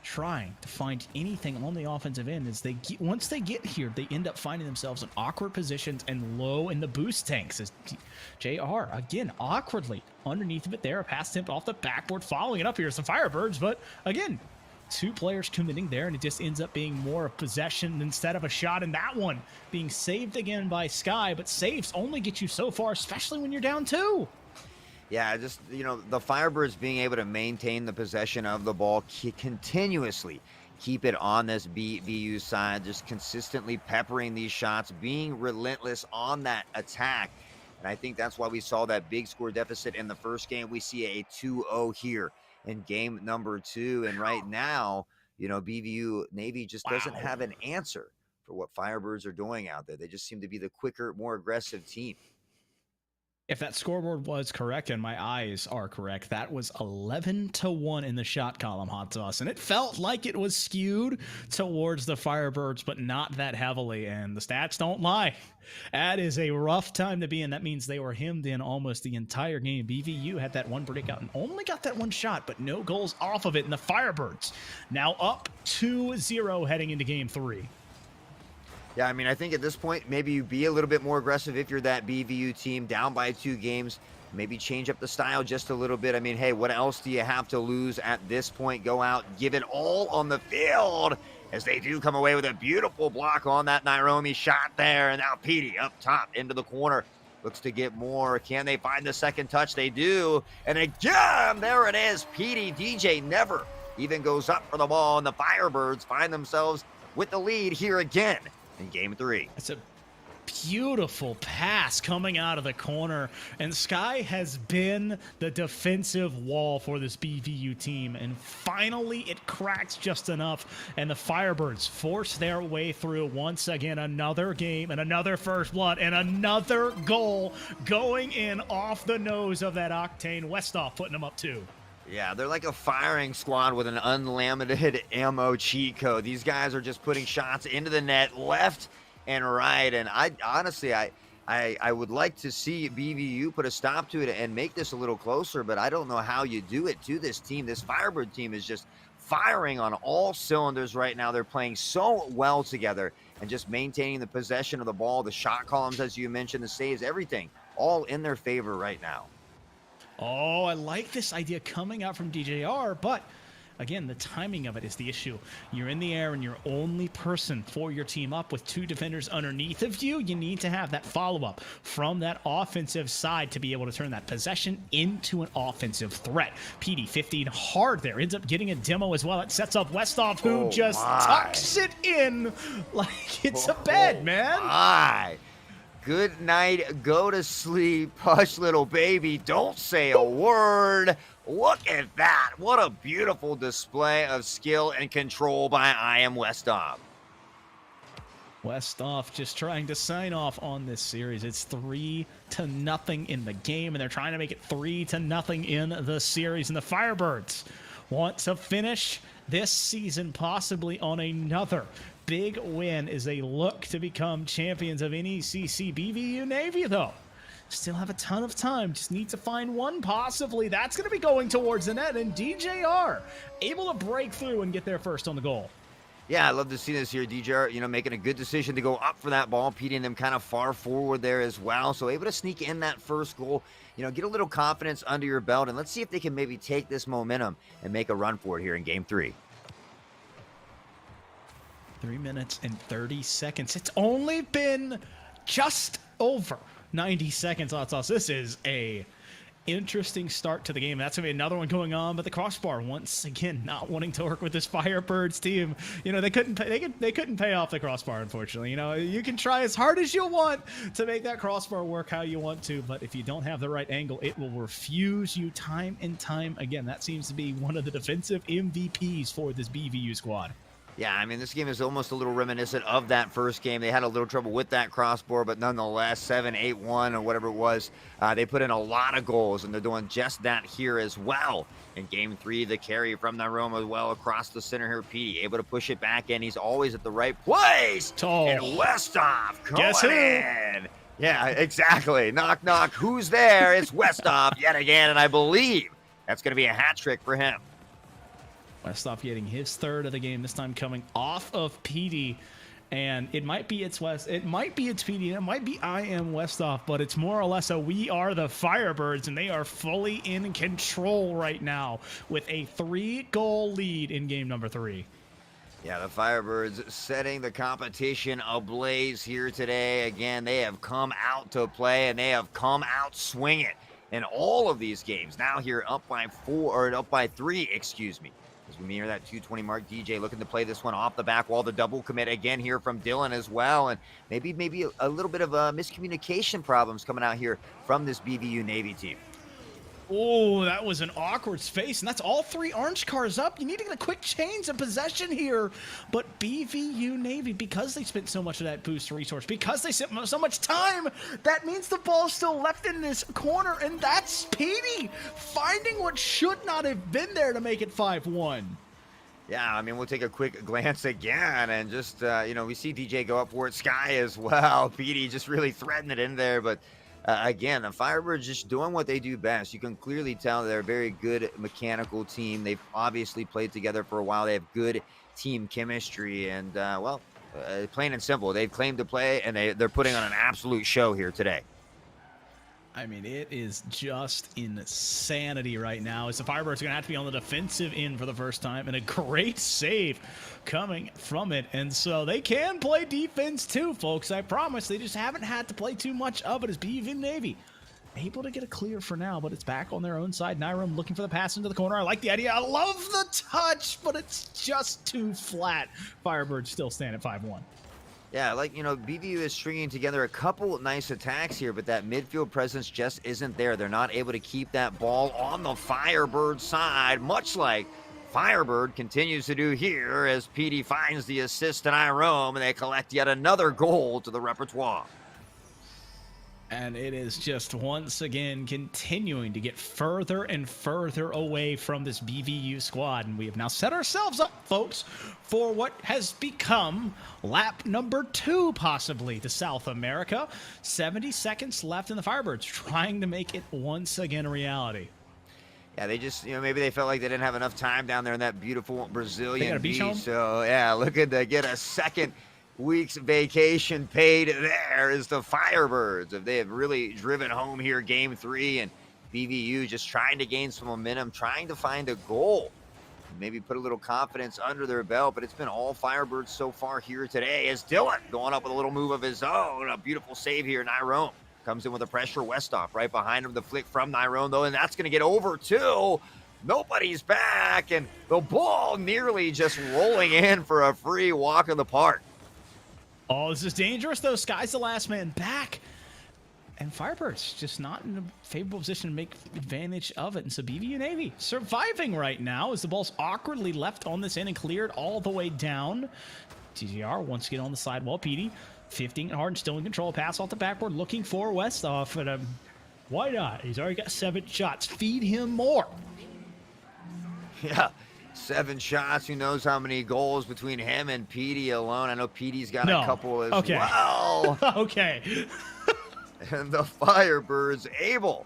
trying to find anything on the offensive end. As once they get here, they end up finding themselves in awkward positions and low in the boost tanks. As JR, again, awkwardly underneath of it there, a pass attempt off the backboard, following it up here, some Firebirds, but again, 2 players committing there, and it just ends up being more of possession instead of a shot, and that one being saved again by Sky, but saves only get you so far, especially when you're down 2. Yeah, just, the Firebirds being able to maintain the possession of the ball continuously, keep it on this BVU side, just consistently peppering these shots, being relentless on that attack. And I think that's why we saw that big score deficit in the first game. We see a 2-0 here in game number 2. And right now, BVU Navy just doesn't have an answer for what Firebirds are doing out there. They just seem to be the quicker, more aggressive team. If that scoreboard was correct and my eyes are correct, that was 11-1 in the shot column, Hot Sauce. And it felt like it was skewed towards the Firebirds, but not that heavily. And the stats don't lie. That is a rough time to be in. That means they were hemmed in almost the entire game. BVU had that one breakout and only got that one shot, but no goals off of it. And the Firebirds now up 2-0 heading into game 3. Yeah, I think at this point, maybe you be a little bit more aggressive if you're that BVU team down by 2 games. Maybe change up the style just a little bit. Hey, what else do you have to lose at this point? Go out, give it all on the field as they do come away with a beautiful block on that Nyrome shot there. And now PD up top into the corner. Looks to get more. Can they find the second touch? They do. And again, there it is. PD DJ never even goes up for the ball, and the Firebirds find themselves with the lead here again in game 3. It's a beautiful pass coming out of the corner, and Sky has been the defensive wall for this BVU team, and finally it cracks just enough, and the Firebirds force their way through once again. Another game and another first blood and another goal going in off the nose of that Octane. Westhoff putting them up 2. Yeah, they're like a firing squad with an unlimited ammo cheat code. These guys are just putting shots into the net left and right, and I honestly would like to see BVU put a stop to it and make this a little closer, but I don't know how you do it to this team. This Firebird team is just firing on all cylinders right now. They're playing so well together and just maintaining the possession of the ball, the shot columns, as you mentioned, the saves, everything, all in their favor right now. Oh, I like this idea coming out from DJR, but again, the timing of it is the issue. You're in the air and you're only person for your team up with 2 defenders underneath of you. You need to have that follow-up from that offensive side to be able to turn that possession into an offensive threat. PD 15 hard there, ends up getting a demo as well. It sets up Westhoff, who just tucks it in like it's a bed, man. My. Good night, go to sleep, hush little baby, don't say a word. Look at that. What a beautiful display of skill and control by I Am Westhoff. Westhoff just trying to sign off on this series. It's 3-0 in the game, and they're trying to make it 3-0 in the series. And the Firebirds want to finish this season possibly on another big win as they look to become champions of NECC. BVU Navy, though, still have a ton of time. Just need to find one, possibly. That's going to be going towards the net, and DJR able to break through and get there first on the goal. Yeah, I love to see this here. DJR, making a good decision to go up for that ball, beating them kind of far forward there as well. So able to sneak in that first goal, get a little confidence under your belt, and let's see if they can maybe take this momentum and make a run for it here in game 3. 3 minutes and 30 seconds. It's only been just over 90 seconds. This is a interesting start to the game. That's gonna be another one going on, but the crossbar once again not wanting to work with this Firebirds team. They couldn't pay off the crossbar, unfortunately. You can try as hard as you want to make that crossbar work how you want to, but if you don't have the right angle, it will refuse you time and time again. That seems to be one of the defensive MVPs for this BVU squad. Yeah, I mean, this game is almost a little reminiscent of that first game. They had a little trouble with that crossbar, but nonetheless, 7-8-1 or whatever it was, they put in a lot of goals, and they're doing just that here as well. In game 3, the carry from the room as well across the center here. Petey able to push it back in. He's always at the right place. And Westhoff coming in. Yeah, exactly. Knock, knock. Who's there? It's Westhoff yet again, and I believe that's going to be a hat trick for him. Westhoff getting his 3rd of the game, this time coming off of PD, and it might be it's PD, it might be I Am Westhoff, but it's more or less a we are the Firebirds, and they are fully in control right now with a 3-goal lead in game number 3. Yeah, the Firebirds setting the competition ablaze here today. Again, they have come out to play, and they have come out swinging in all of these games. Now here up by 3, excuse me. As we near that 220 mark, DJ looking to play this one off the back wall. The double commit again here from Dylan as well. And maybe a little bit of miscommunication problems coming out here from this BVU Navy team. Oh, that was an awkward space, and that's all 3 orange cars up. You need to get a quick change of possession here. But BVU Navy, because they spent so much of that boost resource, because they spent so much time, that means the ball's still left in this corner, and that's Speedy finding what should not have been there to make it 5-1. Yeah, I mean, we'll take a quick glance again, and just, we see DJ go up for it. Sky as well. Petey just really threading it in there, but again, the Firebirds just doing what they do best. You can clearly tell they're a very good mechanical team. They've obviously played together for a while. They have good team chemistry, and, plain and simple, they've claimed to play, and they're putting on an absolute show here today. I mean, it is just insanity right now as the Firebirds are going to have to be on the defensive end for the first time, and a great save coming from it. And so they can play defense too, folks. I promise. They just haven't had to play too much of it as BVU Navy able to get a clear for now, but it's back on their own side. Nyrum looking for the pass into the corner. I like the idea. I love the touch, but it's just too flat. Firebirds still stand at 5-1. Yeah, like, BVU is stringing together a couple nice attacks here, but that midfield presence just isn't there. They're not able to keep that ball on the Firebird side, much like Firebird continues to do here as PD finds the assist to Nyrum, and they collect yet another goal to the repertoire. And it is just once again continuing to get further and further away from this BVU squad. And we have now set ourselves up, folks, for what has become lap number 2, possibly, to South America. 70 seconds left, and the Firebirds trying to make it once again a reality. Yeah, they just, maybe they felt like they didn't have enough time down there in that beautiful Brazilian beach. So, yeah, looking to get a second week's vacation paid there is the Firebirds. If they have really driven home here game 3, and BVU just trying to gain some momentum, trying to find a goal, maybe put a little confidence under their belt, but it's been all Firebirds so far here today as Dylan going up with a little move of his own. A beautiful save here. Nyrum comes in with a pressure. Westhoff right behind him. The flick from Nyrum, though, and that's going to get over too. Nobody's back, and the ball nearly just rolling in for a free walk in the park. Oh, this is dangerous, though. Sky's the last man back. And Firebirds just not in a favorable position to make advantage of it. And so BVU Navy surviving right now as the ball's awkwardly left on this end and cleared all the way down. TGR wants to get on the sidewall. PD 15 hard, still in control. Pass off the backboard, looking for Westhoff. And why not? He's already got 7 shots. Feed him more. Yeah. 7 shots. Who knows how many goals between him and PD alone? I know PD's got a couple as well. Okay. And the Firebirds able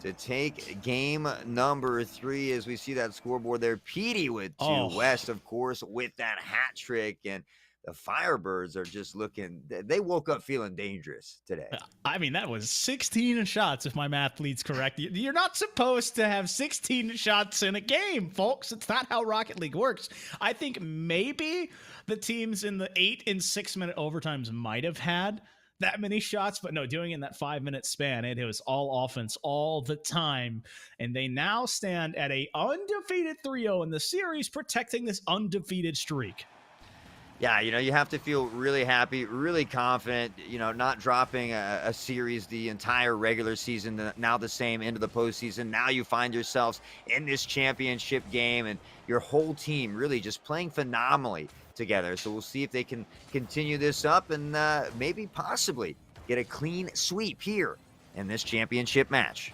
to take game number 3 as we see that scoreboard there. PD with 2. West, of course, with that hat trick. And the Firebirds are just looking, they woke up feeling dangerous today. I mean, that was 16 shots, if my math leads correct. You're not supposed to have 16 shots in a game, folks. It's not how Rocket League works. I think maybe the teams in the 8 and 6 minute overtimes might have had that many shots, but no, doing it in that 5-minute span, it was all offense all the time. And they now stand at a undefeated 3-0 in the series, protecting this undefeated streak. Yeah, you have to feel really happy, really confident, not dropping a series the entire regular season, now the same into the postseason. Now you find yourselves in this championship game, and your whole team really just playing phenomenally together. So we'll see if they can continue this up and maybe possibly get a clean sweep here in this championship match.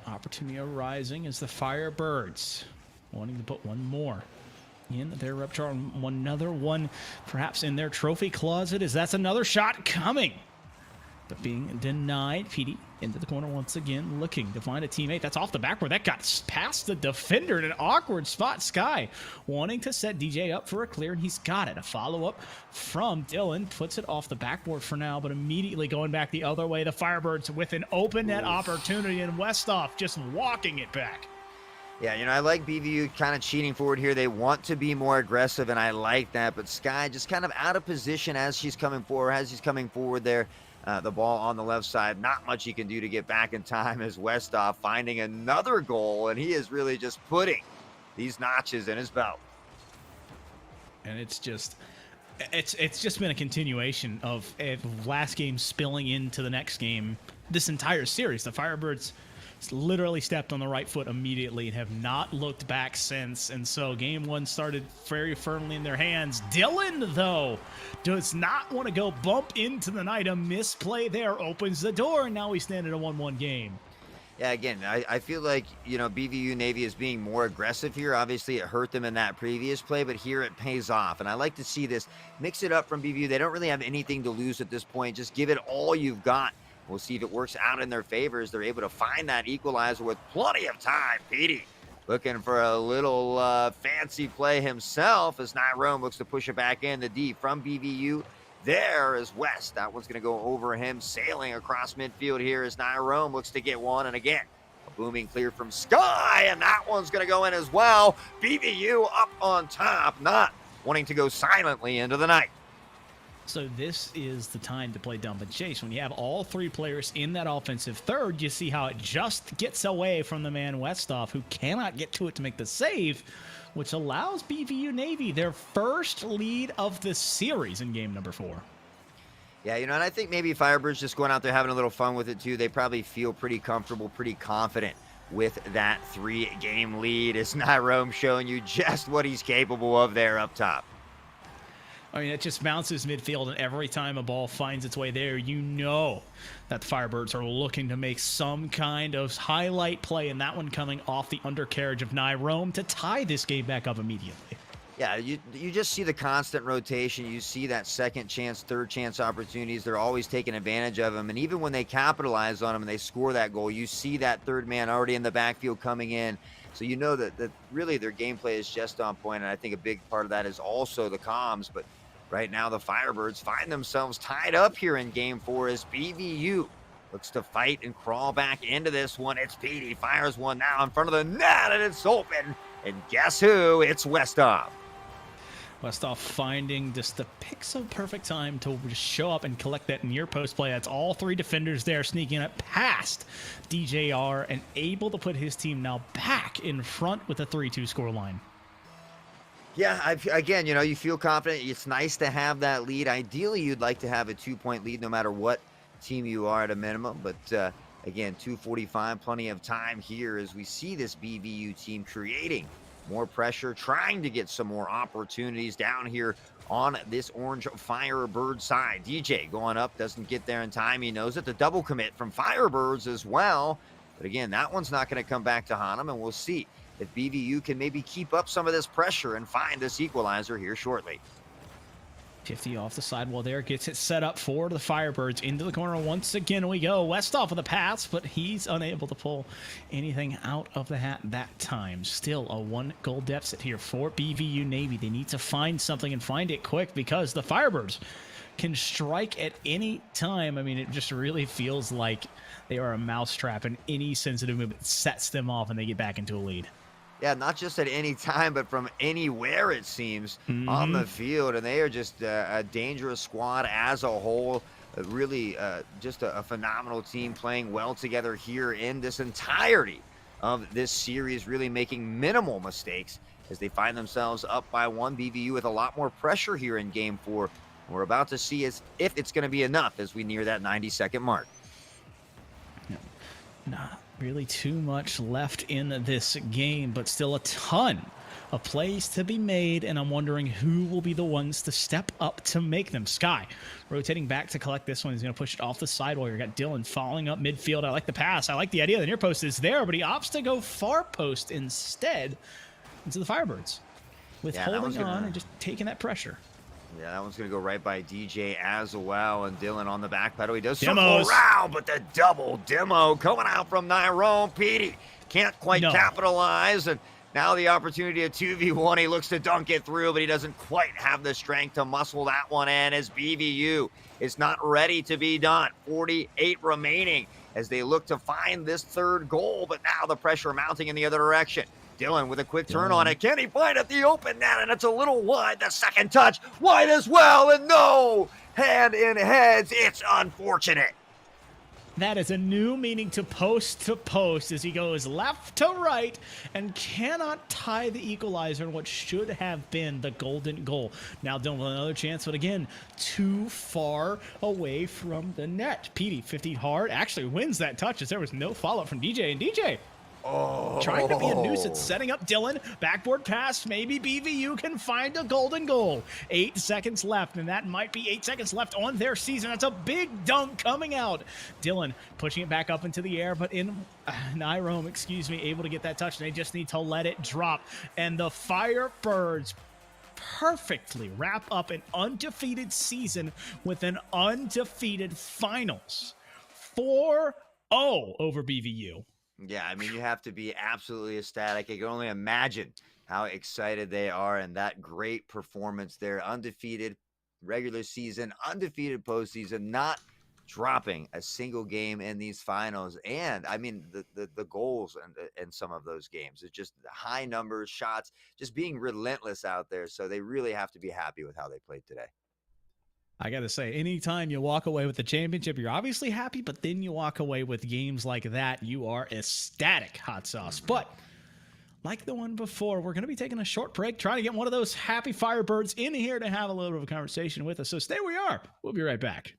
Opportunity arising as the Firebirds wanting to put one more in their repertoire, another one perhaps in their trophy closet, as that's another shot coming, but being denied. PD into the corner once again, looking to find a teammate. That's off the backboard. That got past the defender in an awkward spot. Sky wanting to set DJ up for a clear, and he's got it. A follow-up from Dylan puts it off the backboard for now, but immediately going back the other way. The Firebirds with an open net opportunity, and Westhoff just walking it back. Yeah, I like BVU kind of cheating forward here. They want to be more aggressive, and I like that. But Sky just kind of out of position as he's coming forward there. The ball on the left side. Not much he can do to get back in time as Westhoff finding another goal, and he is really just putting these notches in his belt. And it's just been a continuation of last game spilling into the next game. This entire series, the Firebirds literally stepped on the right foot immediately and have not looked back since. And so game 1 started very firmly in their hands. Dylan, though, does not want to go bump into the night. A misplay there opens the door, and now we stand at a 1-1 game. Yeah, again, I feel like, BVU Navy is being more aggressive here. Obviously, it hurt them in that previous play, but here it pays off. And I like to see this. Mix it up from BVU. They don't really have anything to lose at this point. Just give it all you've got. We'll see if it works out in their favor as they're able to find that equalizer with plenty of time. Petey looking for a little fancy play himself as Nyrum looks to push it back in. The D from BVU. There is West. That one's going to go over him, sailing across midfield here as Nyrum looks to get one. And again, a booming clear from Sky, and that one's going to go in as well. BVU up on top, not wanting to go silently into the night. So this is the time to play dump and chase. When you have all three players in that offensive third, you see how it just gets away from the man Westhoff, who cannot get to it to make the save, which allows BVU Navy their first lead of the series in game number 4. Yeah, and I think maybe Firebirds just going out there having a little fun with it too. They probably feel pretty comfortable, pretty confident with that 3-game lead. It's not Rome showing you just what he's capable of there up top. I mean, it just bounces midfield, and every time a ball finds its way there, you know that the Firebirds are looking to make some kind of highlight play, and that one coming off the undercarriage of Rome to tie this game back up immediately. Yeah, you just see the constant rotation. You see that second chance, third chance opportunities. They're always taking advantage of them. And even when they capitalize on them and they score that goal, you see that third man already in the backfield coming in. So you know that really their gameplay is just on point. And I think a big part of that is also the comms. But right now the Firebirds find themselves tied up here in game 4 as BVU looks to fight and crawl back into this one. It's Petey, fires one now in front of the net, and it's open. And guess who? It's Westhoff. Westhoff finding just the pixel-perfect time to just show up and collect that near post play. That's all three defenders there sneaking it past DJR and able to put his team now back in front with a 3-2 scoreline. Yeah, again, you feel confident. It's nice to have that lead. Ideally, you'd like to have a 2-point lead no matter what team you are at a minimum. But again, 2:45, plenty of time here as we see this BVU team creating more pressure, trying to get some more opportunities down here on this Orange Firebird side. DJ going up, doesn't get there in time. He knows it. The double commit from Firebirds as well. But again, that one's not going to come back to haunt him, and we'll see if BVU can maybe keep up some of this pressure and find this equalizer here shortly. 50 off the sidewall there, gets it set up for the Firebirds. Into the corner once again we go. Westhoff with a pass, but he's unable to pull anything out of the hat that time. Still a 1-goal deficit here for BVU Navy. They need to find something and find it quick because the Firebirds can strike at any time. I mean, it just really feels like they are a mousetrap, and any sensitive movement sets them off and they get back into a lead. Yeah, not just at any time, but from anywhere, it seems, on the field. And they are just a dangerous squad as a whole. Really just a phenomenal team playing well together here in this entirety of this series, really making minimal mistakes as they find themselves up by 1. BVU with a lot more pressure here in game 4. And we're about to see if it's going to be enough as we near that 90-second mark. Not really too much left in this game, but still a ton of plays to be made, and I'm wondering who will be the ones to step up to make them. Sky rotating back to collect this one. He's going to push it off the sidewall. You got Dylan following up midfield. I like the pass. I like the idea. The near post is there, but he opts to go far post instead into the Firebirds, with holding on and just taking that pressure. Yeah, that one's going to go right by DJ as well. And Dylan on the back pedal. He does circle around, but the double demo coming out from Nyrone. Petey can't quite capitalize. And now the opportunity of 2v1. He looks to dunk it through, but he doesn't quite have the strength to muscle that one in as BVU is not ready to be done. 48 remaining as they look to find this third goal. But now the pressure mounting in the other direction. Dylan with a quick turn on it. Can he find it? The open net, and it's a little wide. The second touch, wide as well, and no! Hand in heads. It's unfortunate. That is a new meaning to post as he goes left to right and cannot tie the equalizer in what should have been the golden goal. Now Dylan with another chance, but again, too far away from the net. Petey, 50 hard, actually wins that touch as there was no follow-up from DJ, and DJ trying to be a nuisance, setting up Dylan. Backboard pass. Maybe BVU can find a golden goal. 8 seconds left, and that might be 8 seconds left on their season. That's a big dunk coming out. Dylan pushing it back up into the air, but in Nyrome, able to get that touch, and they just need to let it drop. And the Firebirds perfectly wrap up an undefeated season with an undefeated finals. 4-0 over BVU. Yeah, I mean, you have to be absolutely ecstatic. I can only imagine how excited they are, and that great performance there. Undefeated regular season, undefeated postseason, not dropping a single game in these finals. And I mean, the goals and some of those games, it's just high numbers, shots, just being relentless out there. So they really have to be happy with how they played today. I got to say, anytime you walk away with the championship, you're obviously happy, but then you walk away with games like that, you are ecstatic, Hot Sauce. But like the one before, we're going to be taking a short break, trying to get one of those happy Firebirds in here to have a little bit of a conversation with us. So stay where you are. We'll be right back.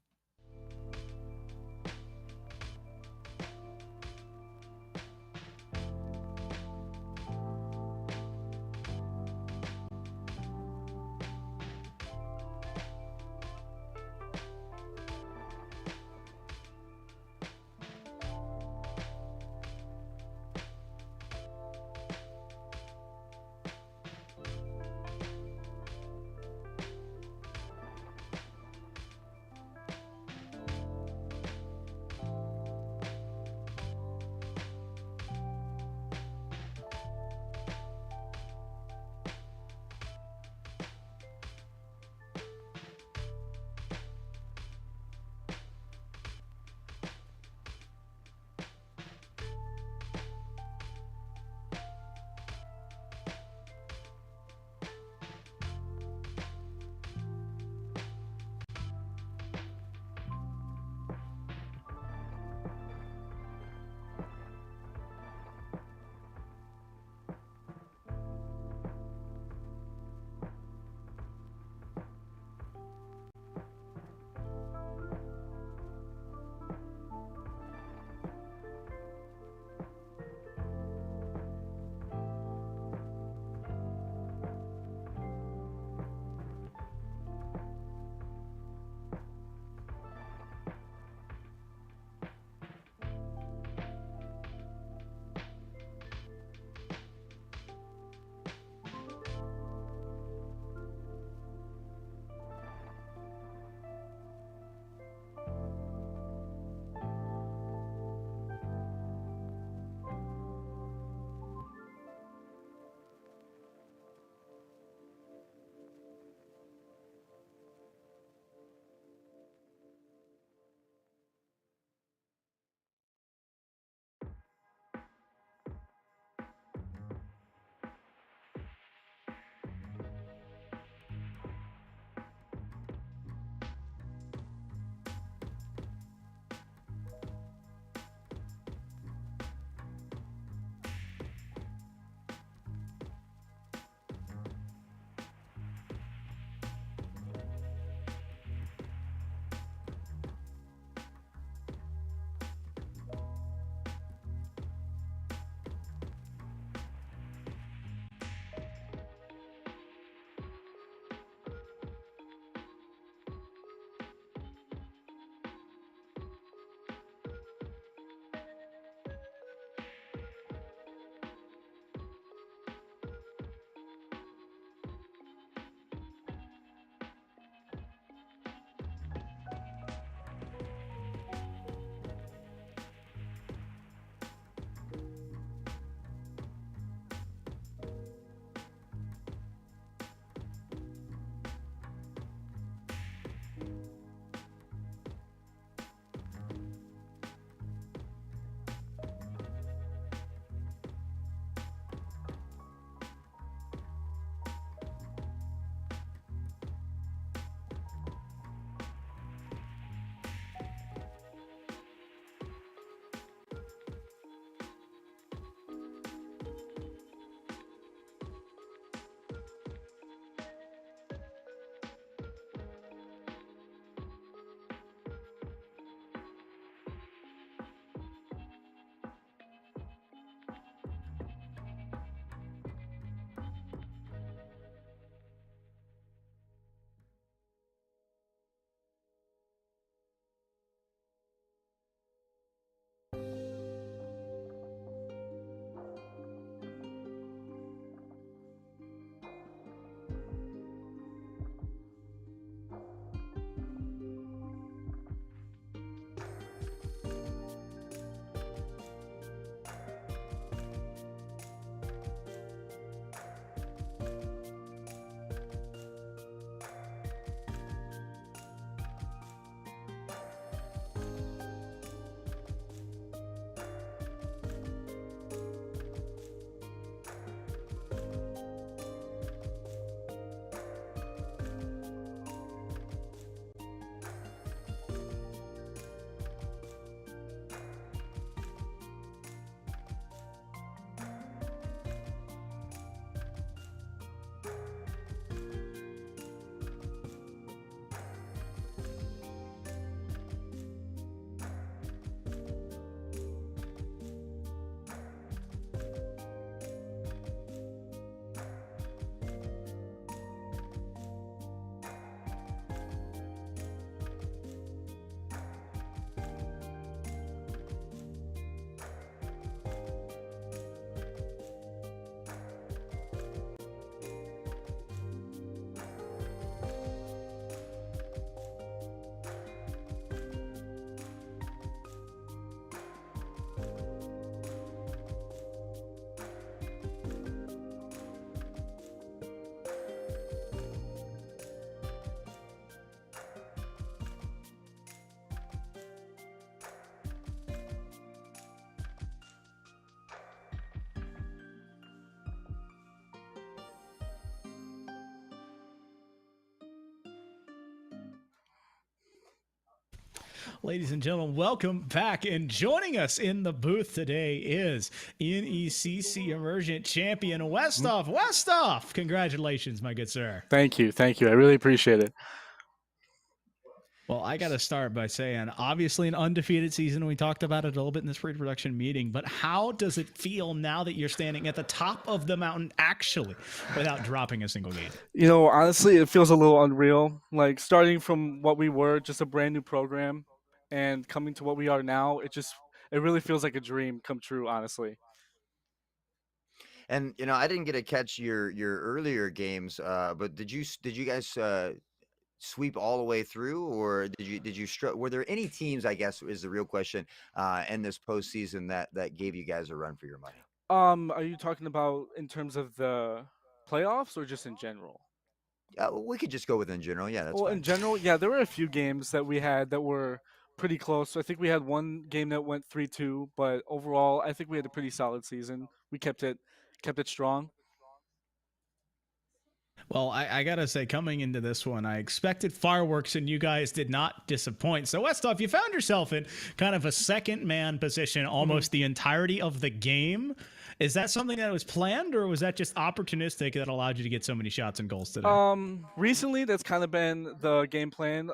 Ladies and gentlemen, welcome back. And joining us in the booth today is NECC Emergent Champion Westhoff. Westhoff, congratulations, my good sir. Thank you. Thank you. I really appreciate it. Well, I got to start by saying, obviously, an undefeated season. We talked about it a little bit in this pre-production meeting, but how does it feel now that you're standing at the top of the mountain, actually, without dropping a single game? You know, honestly, it feels a little unreal. Like starting from what we were, just a brand new program, and coming to what we are now, it really feels like a dream come true, honestly. And I didn't get to catch your earlier games, but did you guys sweep all the way through, or were there any teams, I guess is the real question, in this postseason that gave you guys a run for your money? Are you talking about in terms of the playoffs or just in general? We could just go with in general. Yeah, that's Well, in fine. general, yeah, there were a few games that we had that were pretty close. I think we had one game that went 3-2, but overall, I think we had a pretty solid season. We kept it strong. Well, I got to say, coming into this one, I expected fireworks, and you guys did not disappoint. So, Westhoff, you found yourself in kind of a second man position almost the entirety of the game. Is that something that was planned, or was that just opportunistic that allowed you to get so many shots and goals today? Recently, that's kind of been the game plan.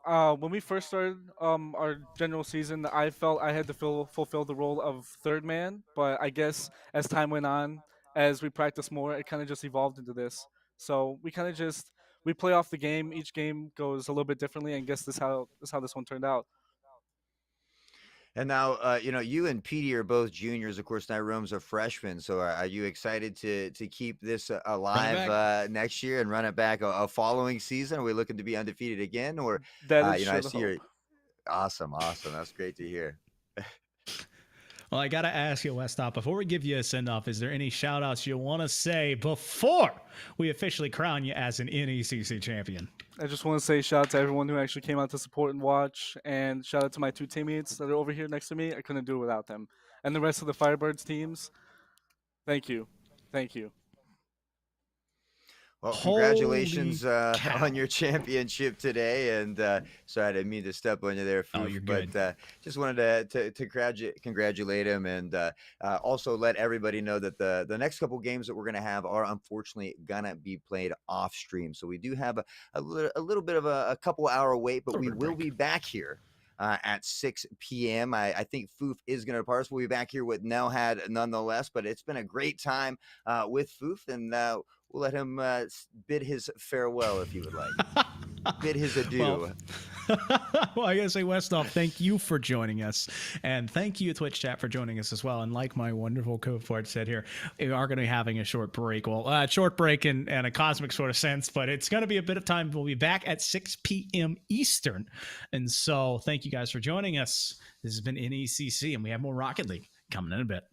When we first started our general season, I felt I had to fulfill the role of third man, but I guess as time went on, as we practiced more, it kind of just evolved into this. So we kind of just we play off the game. Each game goes a little bit differently, and guess this how this one turned out. And now, you and Petey are both juniors. Of course, Nyrome's a freshman. So, are you excited to keep this alive next year and run it back a following season? Are we looking to be undefeated again, or That is I sure the see hope. you're awesome, awesome. That's great to hear. Well, I got to ask you, Westhoff, before we give you a send off, is there any shout outs you want to say before we officially crown you as an NECC champion? I just want to say shout out to everyone who actually came out to support and watch, and shout out to my two teammates that are over here next to me. I couldn't do it without them, and the rest of the Firebirds teams. Thank you, thank you. Well, Holy congratulations cow. on your championship today. And sorry, I didn't mean to step on you there, Oh, Foof, you're but good. just wanted to congratulate him, and also let everybody know that the next couple games that we're going to have are unfortunately going to be played off stream. So we do have a little bit of a couple hour wait, but Little we bit of will break. be back here. At 6 p.m. I think Foof is going to depart us. We'll be back here with Nelhad nonetheless, but it's been a great time with Foof, and we'll let him bid his farewell if you would like. Bid his adieu. Well, I gotta say, Westhoff, thank you for joining us, and thank you, Twitch chat, for joining us as well. And like my wonderful co-fort said here, we are going to be having a short break. Well, short break in a cosmic sort of sense, but it's going to be a bit of time. We'll be back at 6 p.m. Eastern, and so thank you guys for joining us. This has been NECC, and we have more Rocket League coming in a bit.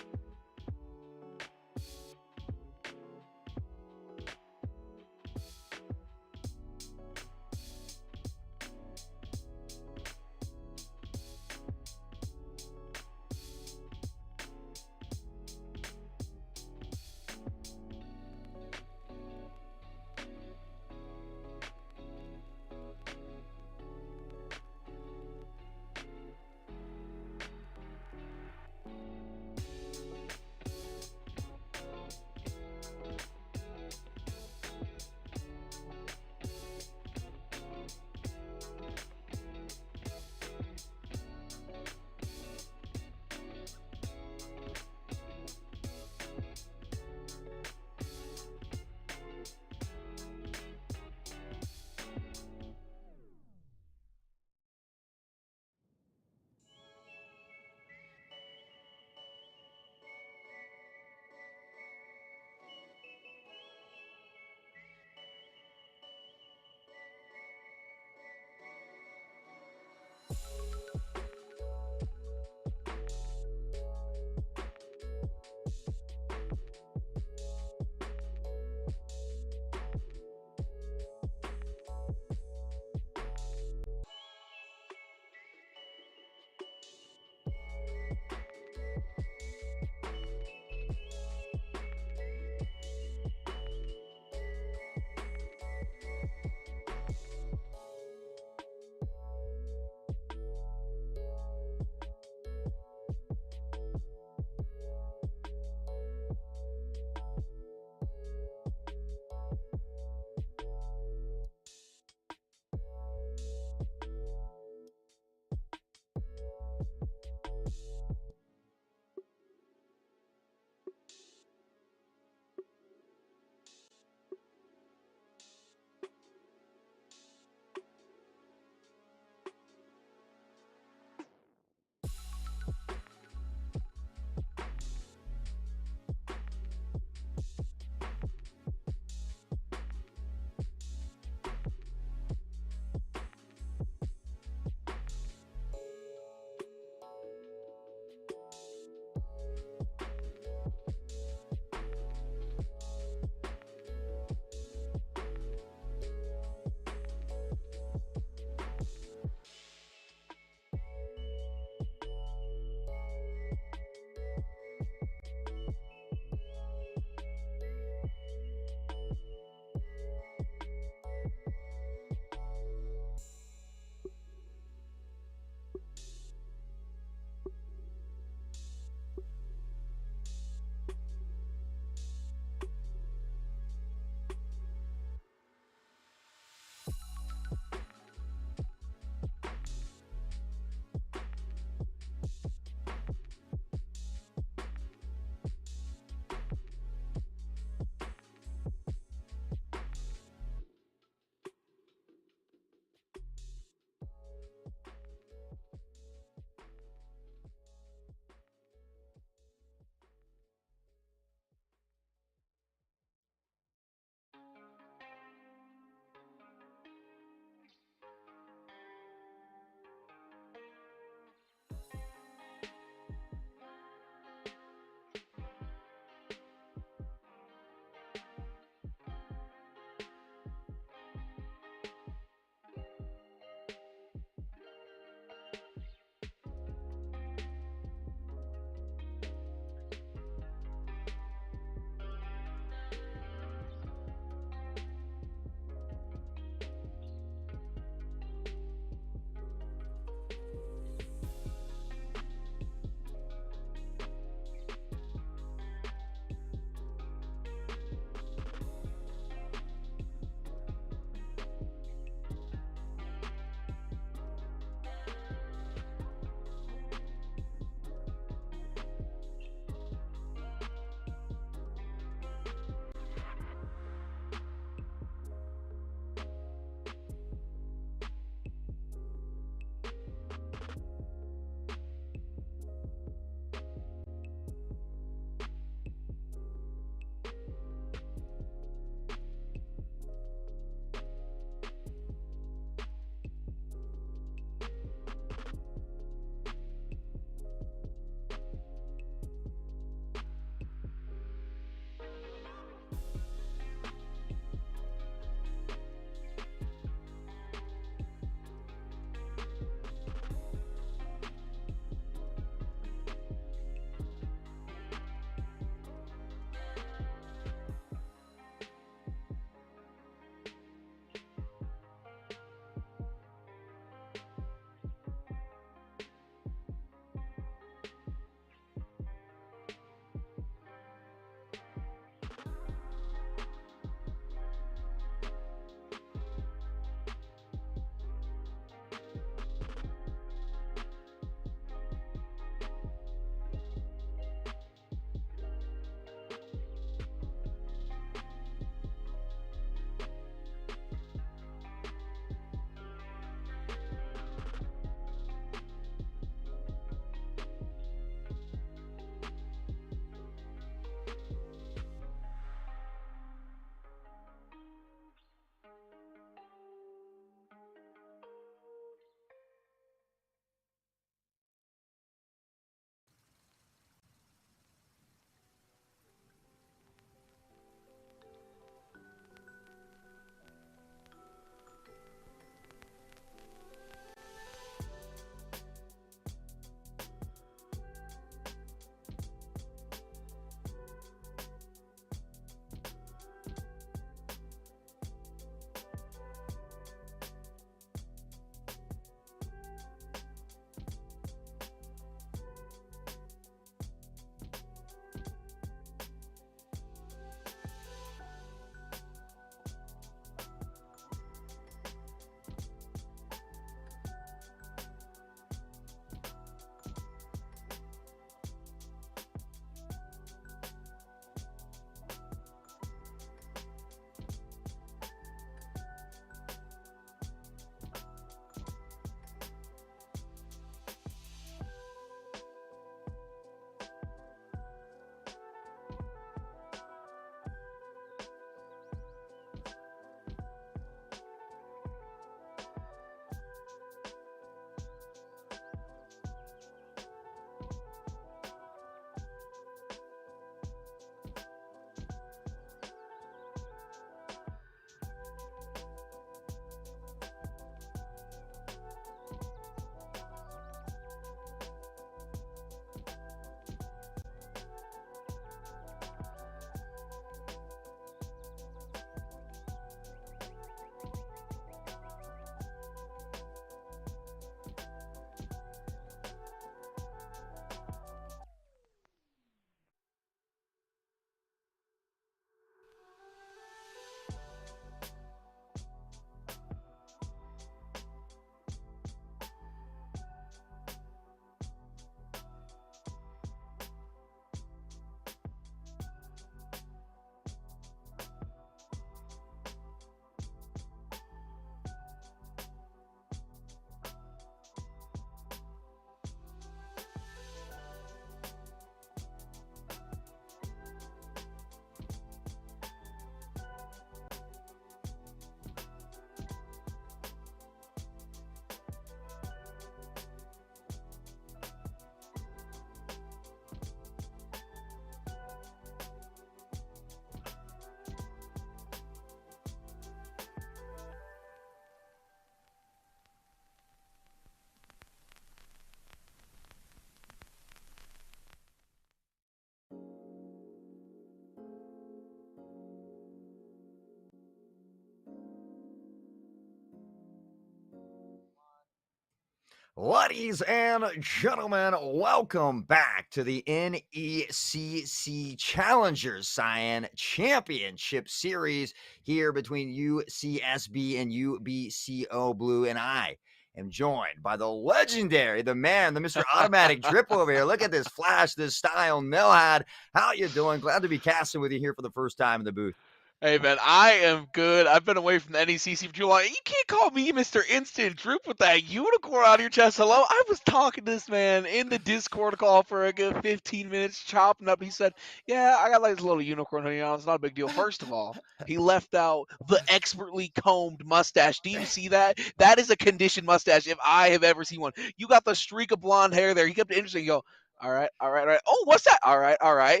Ladies and gentlemen, welcome back to the NECC Challengers Cyan Championship Series here between UCSB and UBCO Blue. And I am joined by the legendary, the man, the Mr. Automatic Drip over here. Look at this flash, this style, Nelhad. How you doing? Glad to be casting with you here for the first time in the booth. Hey man, I am good. I've been away from the NECC for too long. You can't call me Mr. Instant Droop with that unicorn on your chest. Hello? I was talking to this man in the Discord call for a good 15 minutes, chopping up. He said, yeah, I got like this little unicorn hoodie on. It's not a big deal. First of all, he left out the expertly combed mustache. Do you see that? That is a conditioned mustache if I have ever seen one. You got the streak of blonde hair there. He kept it interesting. You go, all right, all right, all right. Oh, what's that? All right, all right.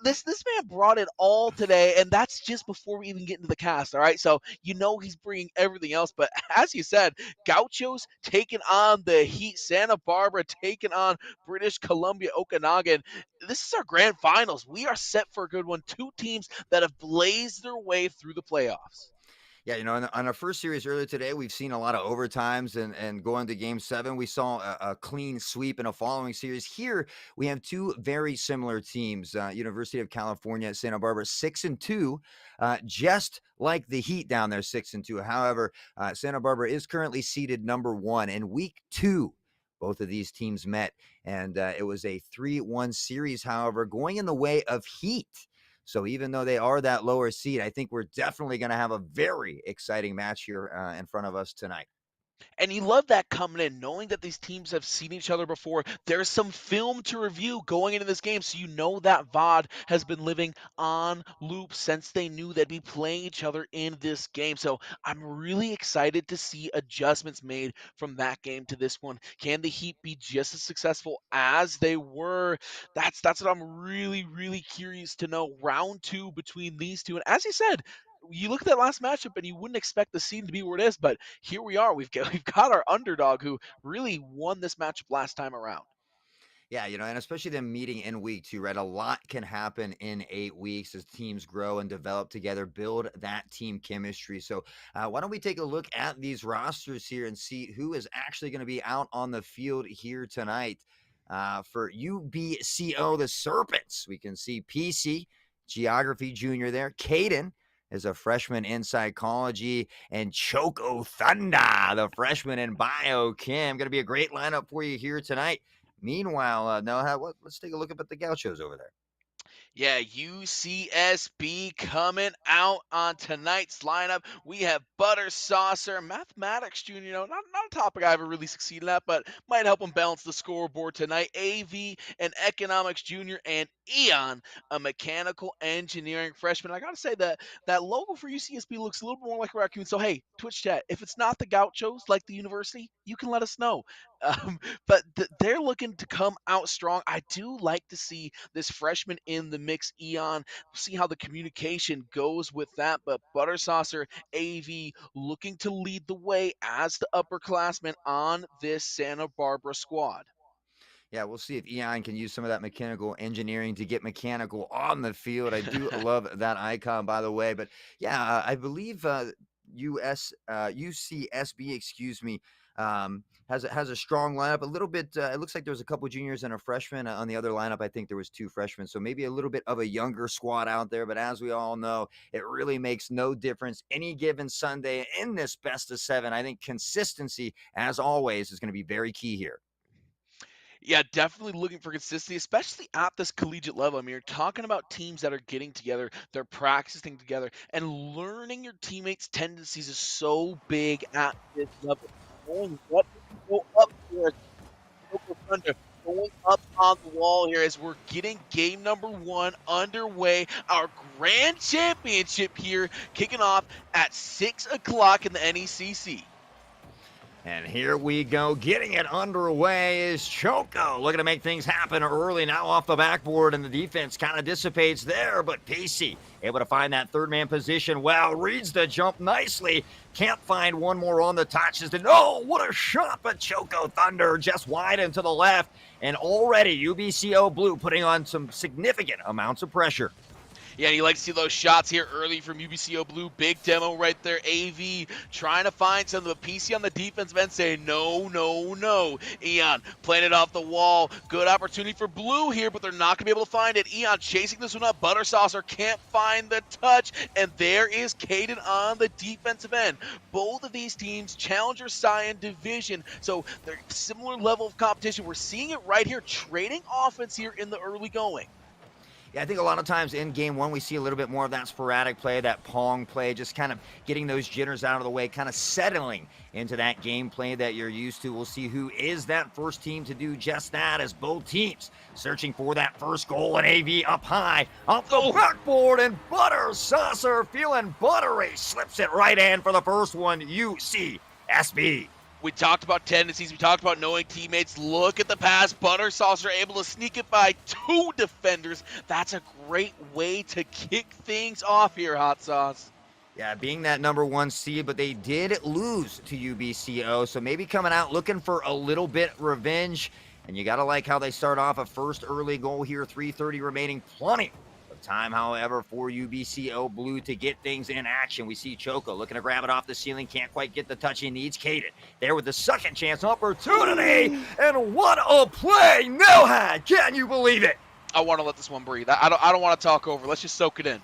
This man brought it all today, and that's just before we even get into the cast. All right, so you know he's bringing everything else. But as you said, Gauchos taking on the Heat, Santa Barbara taking on British Columbia, Okanagan. This is our grand finals. We are set for a good one. Two teams that have blazed their way through the playoffs. Yeah, on our first series earlier today, we've seen a lot of overtimes and going to game 7, we saw a clean sweep in a following series. Here, we have two very similar teams. University of California, Santa Barbara, 6-2, just like the Heat down there, 6-2. However, Santa Barbara is currently seeded number 1 in week 2. Both of these teams met, and it was a 3-1 series, however, going in the way of Heat. So even though they are that lower seed, I think we're definitely going to have a very exciting match here in front of us tonight. And you love that coming in, knowing that these teams have seen each other before. There's some film to review going into this game, so you know that VOD has been living on loop since they knew they'd be playing each other in this game. So I'm really excited to see adjustments made from that game to this one. Can the Heat be just as successful as they were? That's what I'm really, really curious to know. Round 2 between these two. And as you said, you look at that last matchup and you wouldn't expect the scene to be where it is, but here we are. We've got our underdog who really won this matchup last time around. Yeah, and especially them meeting in week 2, right? A lot can happen in 8 weeks as teams grow and develop together, build that team chemistry. So why don't we take a look at these rosters here and see who is actually going to be out on the field here tonight. For UBCO, the Serpents, we can see PC, Geography Junior there, Caden is a freshman in psychology, and Choco Thunder, the freshman in biochem. Going to be a great lineup for you here tonight. Meanwhile, Noah, let's take a look up at the Gauchos over there. Yeah, UCSB coming out on tonight's lineup. We have Butter Saucer, Mathematics Junior. Not a topic I ever really succeeded at, but might help him balance the scoreboard tonight. AV, an Economics Junior, and Eon, a Mechanical Engineering freshman. I gotta say that logo for UCSB looks a little more like a raccoon. So hey, Twitch chat, if it's not the Gauchos like the university, you can let us know. But they're looking to come out strong. I do like to see this freshman in the mix, Eon. See how the communication goes with that. But Butter Saucer, AV looking to lead the way as the upperclassmen on this Santa Barbara squad. Yeah, we'll see if Eon can use some of that mechanical engineering to get mechanical on the field. I do love that icon, by the way. But yeah, I believe UCSB, excuse me, has a strong lineup. A little bit. It looks like there was a couple juniors and a freshman on the other lineup. I think there was 2 freshmen, so maybe a little bit of a younger squad out there. But as we all know, it really makes no difference any given Sunday in this best of 7. I think consistency, as always, is going to be very key here. Yeah, definitely looking for consistency, especially at this collegiate level. I mean, you're talking about teams that are getting together, they're practicing together, and learning your teammates' tendencies is so big at this level. Going up here, going up on the wall here as we're getting game number 1 underway. Our grand championship here kicking off at 6 o'clock in the NECC. And here we go. Getting it underway is Choco. Looking to make things happen early now off the backboard, and the defense kind of dissipates there. But Pacey able to find that third man position well. Reads the jump nicely. Can't find one more on the touches. Oh, what a shot. But Choco Thunder just wide and to the left. And already UBCO Blue putting on some significant amounts of pressure. Yeah, and you like to see those shots here early from UBCO Blue. Big demo right there. AV trying to find some of the PC on the defense end saying no, no, no. Eon playing it off the wall. Good opportunity for Blue here, but they're not going to be able to find it. Eon chasing this one up. Butter Saucer can't find the touch, and there is Caden on the defensive end. Both of these teams, Challenger Cyan Division, so they're similar level of competition. We're seeing it right here, trading offense here in the early going. Yeah, I think a lot of times in game one, we see a little bit more of that sporadic play, that pong play, just kind of getting those jitters out of the way, kind of settling into that gameplay that you're used to. We'll see who is that first team to do just that, as both teams searching for that first goal, and AV up high, off the backboard, and Butter Saucer feeling buttery, slips it right in for the first one, UCSB. We talked about tendencies. We talked about knowing teammates. Look at the pass. Butter Saucer able to sneak it by 2 defenders. That's a great way to kick things off here, Hot Sauce. Yeah, being that number 1 seed, but they did lose to UBCO, so maybe coming out looking for a little bit revenge. And you got to like how they start off a first early goal here, 3:30 remaining. Plenty of time, however, for UBCO Blue to get things in action. We see Choco looking to grab it off the ceiling, can't quite get the touch he needs. Caden there with the second chance opportunity, and what a play Nell had. Can you believe it? I want to let this one breathe. I don't want to talk over. Let's just soak it in.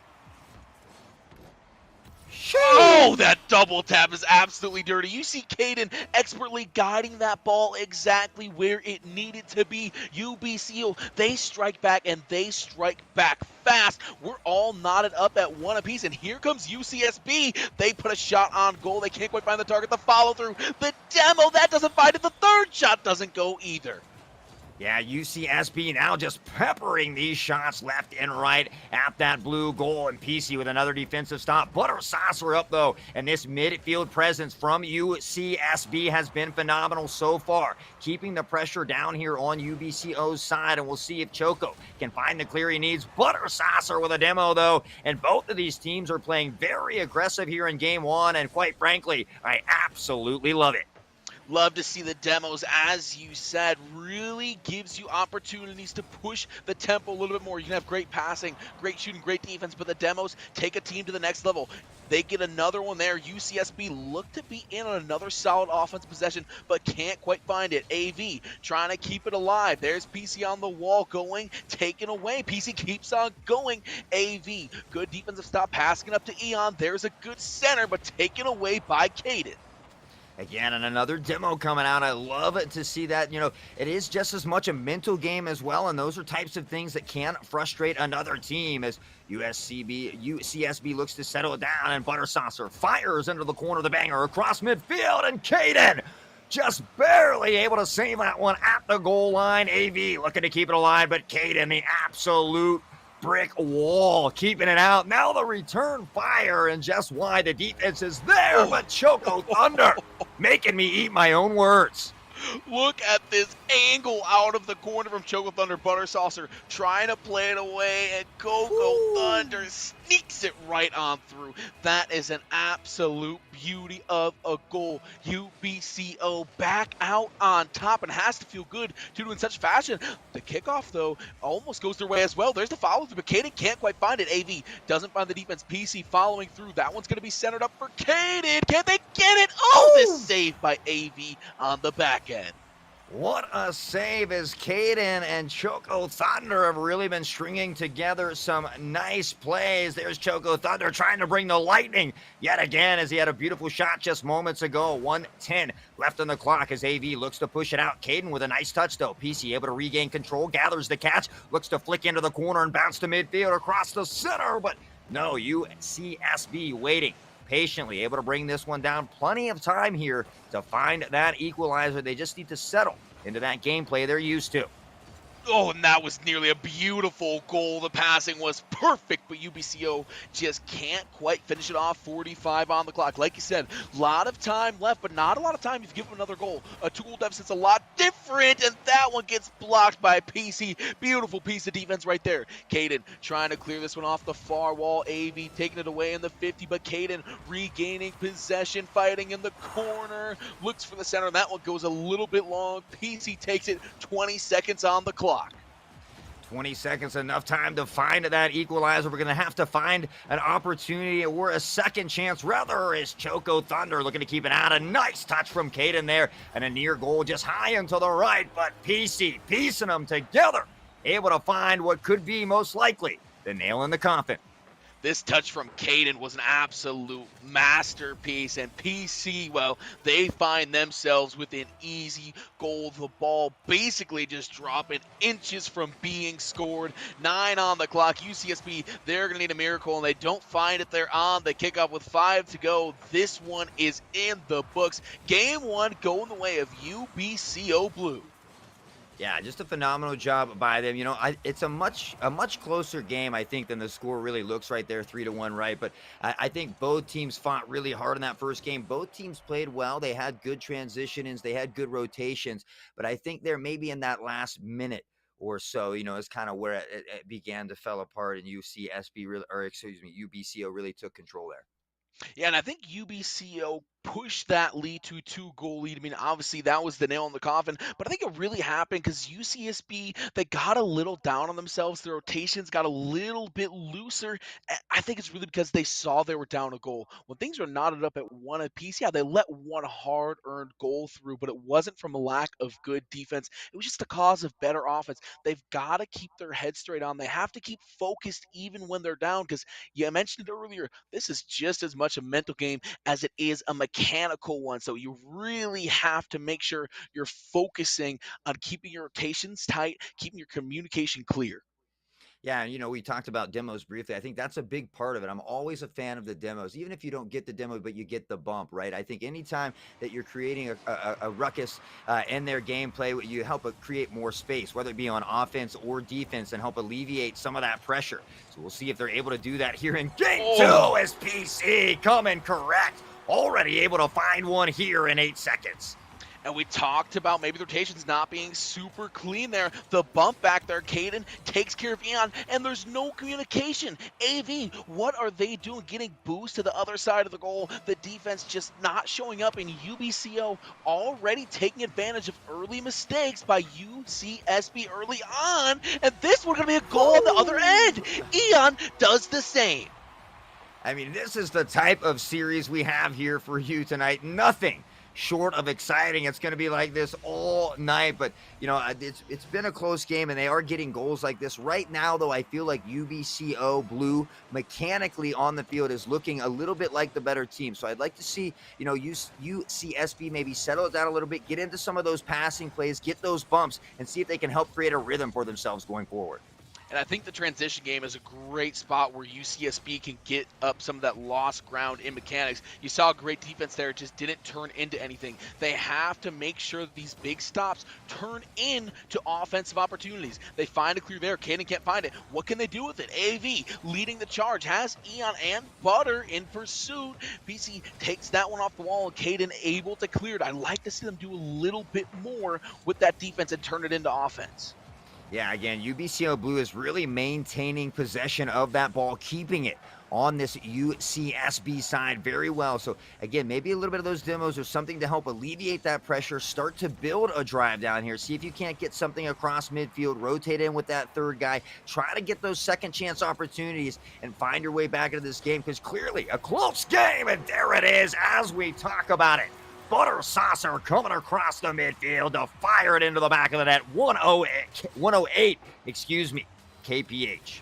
Oh, that double tap is absolutely dirty. You see Caden expertly guiding that ball exactly where it needed to be. UBCO, they strike back, and they strike back fast. We're all knotted up at 1 apiece, and here comes UCSB. They put a shot on goal. They can't quite find the target. The follow-through, the demo, that doesn't find it. The third shot doesn't go either. Yeah, UCSB now just peppering these shots left and right at that blue goal, and PC with another defensive stop. Butter Saucer up, though, and this midfield presence from UCSB has been phenomenal so far, keeping the pressure down here on UBCO's side, and we'll see if Choco can find the clear he needs. Butter Saucer with a demo, though, and both of these teams are playing very aggressive here in game one, and quite frankly, I absolutely love it. Love to see the demos, as you said, really gives you opportunities to push the tempo a little bit more. You can have great passing, great shooting, great defense, but the demos take a team to the next level. They get another one there. UCSB look to be in on another solid offensive possession, but can't quite find it. AV trying to keep it alive. There's PC on the wall going, taken away. PC keeps on going. AV, good defensive stop, passing it up to Eon. There's a good center, but taken away by Caden. Again, and another demo coming out. I love it to see that. You know, it is just as much a mental game as well, and those are types of things that can frustrate another team, as UCSB looks to settle it down, and Butter Saucer fires into the corner of the banger across midfield, and Caden just barely able to save that one at the goal line. AV looking to keep it alive, but Caden, the absolute brick wall, keeping it out. Now the return fire, and just why the defense is there, but Choco Thunder making me eat my own words. Look at this angle out of the corner from Choco Thunder. Butter Saucer trying to play it away, and Coco Thunder sneaks it right on through. That is an absolute beauty of a goal. UBCO back out on top, and has to feel good to do in such fashion. The kickoff, though, almost goes their way as well. There's the follow through, but Caden can't quite find it. AV doesn't find the defense. PC following through. That one's going to be centered up for Caden. Can they get it? Oh, this save by AV on the back end. What a save, as Caden and Choco Thunder have really been stringing together some nice plays. There's Choco Thunder trying to bring the lightning yet again, as he had a beautiful shot just moments ago. 1:10 left on the clock as AV looks to push it out. Caden with a nice touch, though. PC able to regain control, gathers the catch, looks to flick into the corner and bounce to midfield across the center, but no, UCSB waiting patiently, able to bring this one down. Plenty of time here to find that equalizer. They just need to settle into that gameplay they're used to. Oh, and that was nearly a beautiful goal. The passing was perfect, but UBCO just can't quite finish it off. 45 on the clock. Like you said, a lot of time left, but not a lot of time. You've given another goal. A 2-goal deficit's a lot different, and that one gets blocked by PC. Beautiful piece of defense right there. Caden trying to clear this one off the far wall. AV taking it away in the 50, but Caden regaining possession, fighting in the corner. Looks for the center, and that one goes a little bit long. PC takes it. 20 seconds on the clock. 20 seconds, enough time to find that equalizer. We're going to have to find an opportunity or a second chance. Rather is Choco Thunder looking to keep it out. A nice touch from Caden there, and a near goal just high and to the right. But PC piecing them together, able to find what could be most likely the nail in the coffin. This touch from Caden was an absolute masterpiece, and PC, well, they find themselves with an easy goal. The ball basically just dropping inches from being scored. 9 on the clock. UCSB, they're going to need a miracle, and they don't find it. They're on the kickoff with 5 to go. This one is in the books. Game 1 going the way of UBCO Blue. Yeah, just a phenomenal job by them. You know, it's a much closer game, I think, than the score really looks right there, 3-1, right? But I think both teams fought really hard in that first game. Both teams played well. They had good transitions. They had good rotations. But I think they're maybe in that last minute or so, you know, is kind of where it began to fall apart, and UBCO really took control there. Yeah, and I think UBCO pushed that lead to 2-goal lead. I mean, obviously that was the nail in the coffin, but I think it really happened because UCSB, they got a little down on themselves. Their rotations got a little bit looser. I think it's really because they saw they were down a goal. When things were knotted up at 1 apiece, yeah, they let one hard-earned goal through, but it wasn't from a lack of good defense. It was just a cause of better offense. They've got to keep their head straight on. They have to keep focused even when they're down, because you mentioned it earlier, this is just as much a mental game as it is a mechanical one. So you really have to make sure you're focusing on keeping your rotations tight, keeping your communication clear. Yeah, you know, we talked about demos briefly. I think that's a big part of it. I'm always a fan of the demos, even if you don't get the demo, but you get the bump, right? I think anytime that you're creating a ruckus in their gameplay, you help create more space, whether it be on offense or defense, and help alleviate some of that pressure. So we'll see if they're able to do that here in game 2 as PC coming correct. Already able to find one here in 8 seconds. And we talked about maybe the rotations not being super clean there. The bump back there, Caden takes care of Eon, and there's no communication. AV, what are they doing? Getting boost to the other side of the goal. The defense just not showing up, in UBCO already taking advantage of early mistakes by UCSB early on. And this one's going to be a goal on the other end. Eon does the same. I mean, this is the type of series we have here for you tonight. Nothing short of exciting. It's going to be like this all night, but you know, it's been a close game, and they are getting goals like this right now. Though I feel like UBCO Blue mechanically on the field is looking a little bit like the better team. So I'd like to see, you know, UCSB maybe settle it down a little bit, get into some of those passing plays, get those bumps, and see if they can help create a rhythm for themselves going forward. And I think the transition game is a great spot where UCSB can get up some of that lost ground in mechanics. You saw a great defense there. It just didn't turn into anything. They have to make sure that these big stops turn into offensive opportunities. They find a clear there. Caden can't find it. What can they do with it? AV leading the charge. Has Eon and Butter in pursuit. PC takes that one off the wall, and Caden able to clear it. I like to see them do a little bit more with that defense and turn it into offense. Yeah, again, UBCO Blue is really maintaining possession of that ball, keeping it on this UCSB side very well. So, again, maybe a little bit of those demos or something to help alleviate that pressure, start to build a drive down here, see if you can't get something across midfield, rotate in with that third guy, try to get those second chance opportunities and find your way back into this game, because clearly a close game, and there it is as we talk about it. Butter Saucer coming across the midfield to fire it into the back of the net. 108, KPH.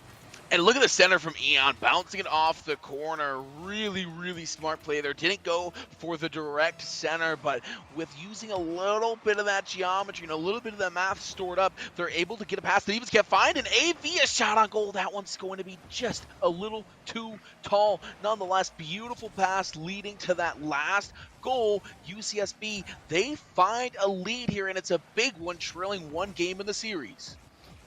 And look at the center from Eon, bouncing it off the corner. Really, really smart play there. Didn't go for the direct center, but with using a little bit of that geometry and a little bit of that math stored up, they're able to get a pass that even can't find. And AV a shot on goal. That one's going to be just a little too tall. Nonetheless, beautiful pass leading to that last goal. UCSB, they find a lead here, and it's a big one, trailing 1 game in the series.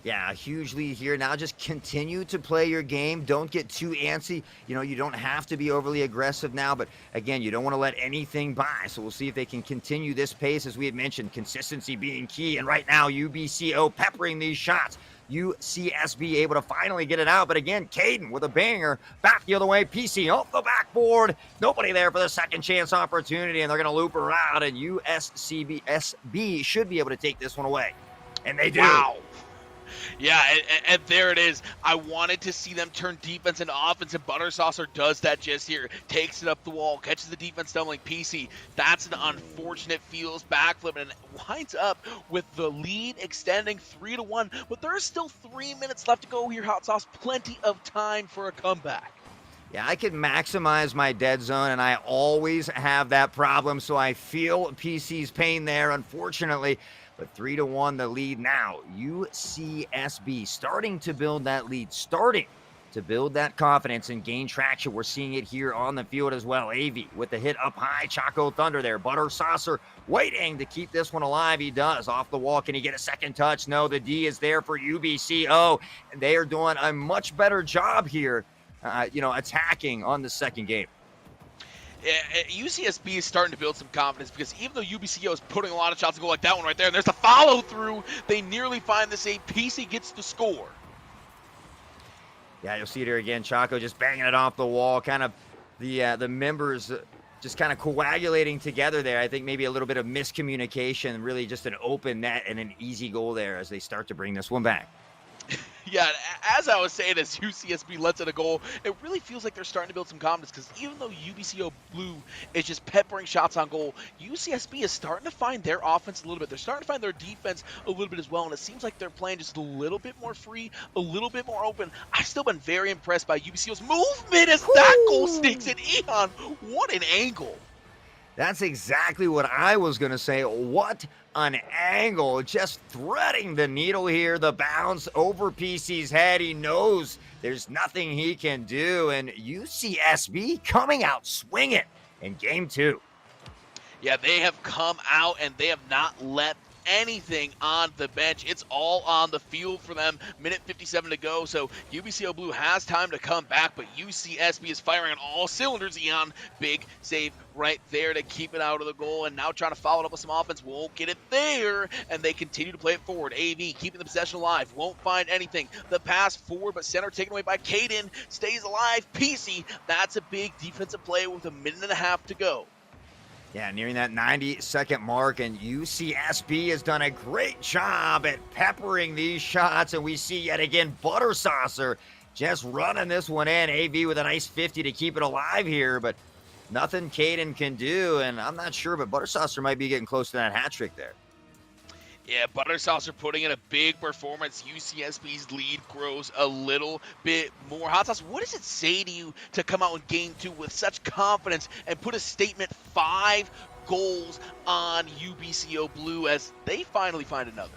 Yeah, a huge lead here. Now just continue to play your game. Don't get too antsy. You know, you don't have to be overly aggressive now, but again, you don't want to let anything by. So we'll see if they can continue this pace. As we had mentioned, consistency being key. And right now, UBCO peppering these shots. UCSB able to finally get it out. But again, Caden with a banger back the other way. PC off the backboard. Nobody there for the second chance opportunity, and they're going to loop her out, and USB should be able to take this one away. And they do. Wow. Yeah, and there it is. I wanted to see them turn defense into offense, and Butter Saucer does that just here. Takes it up the wall, catches the defense stumbling. PC, that's an unfortunate feels backflip, and winds up with the lead extending 3-1. But there is still 3 minutes left to go here, Hot Sauce. Plenty of time for a comeback. Yeah, I can maximize my dead zone, and I always have that problem, so I feel PC's pain there, unfortunately. But 3-1 the lead now. UCSB starting to build that lead, starting to build that confidence and gain traction. We're seeing it here on the field as well. AV with the hit up high. Choco Thunder there. Butter Saucer waiting to keep this one alive. He does. Off the wall. Can he get a second touch? No, the D is there for UBCO. And they are doing a much better job here, attacking on the second game. UCSB is starting to build some confidence because even though UBCO is putting a lot of shots to go like that one right there, and there's the follow through, they nearly find the save. PC gets the score. Yeah, you'll see it here again. Choco just banging it off the wall. Kind of the members just kind of coagulating together there. I think maybe a little bit of miscommunication, really just an open net and an easy goal there as they start to bring this one back. Yeah, as I was saying, as UCSB lets in a goal, it really feels like they're starting to build some confidence because even though UBCO Blue is just peppering shots on goal, UCSB is starting to find their offense a little bit. They're starting to find their defense a little bit as well, and it seems like they're playing just a little bit more free, a little bit more open. I've still been very impressed by UBCO's movement as that goal sneaks in. Eon, what an angle. That's exactly what I was going to say. What an angle. Just threading the needle here. The bounce over PC's head. He knows there's nothing he can do. And UCSB coming out swinging in game 2. Yeah, they have come out and they have not let anything on the bench. It's all on the field for them. Minute 57 to go, so UBCO Blue has time to come back, but UCSB is firing on all cylinders. Eon, big save right there to keep it out of the goal, and now trying to follow it up with some offense. Won't get it there, and they continue to play it forward. AV keeping the possession alive. Won't find anything. The pass forward, but center taken away by Caden. Stays alive. PC, that's a big defensive play with a minute and a half to go. Yeah, nearing that 90-second mark, and UCSB has done a great job at peppering these shots, and we see yet again Butter Saucer just running this one in. AV with a nice 50 to keep it alive here, but nothing Caden can do, and I'm not sure, but Butter Saucer might be getting close to that hat trick there. Yeah, Butter Saucer putting in a big performance. UCSB's lead grows a little bit more. Hot Sauce, what does it say to you to come out in game 2 with such confidence and put a statement 5 goals on UBCO Blue as they finally find another?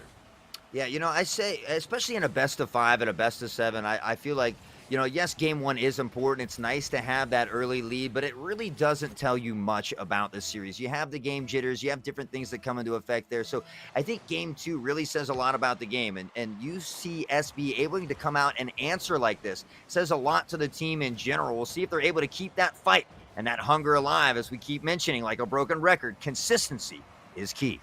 Yeah, I say, especially in a best of 5 and a best of 7, I feel like, yes, game 1 is important. It's nice to have that early lead, but it really doesn't tell you much about the series. You have the game jitters. You have different things that come into effect there. So I think game 2 really says a lot about the game. And UCSB able to come out and answer like this says a lot to the team in general. We'll see if they're able to keep that fight and that hunger alive, as we keep mentioning, like a broken record. Consistency is key.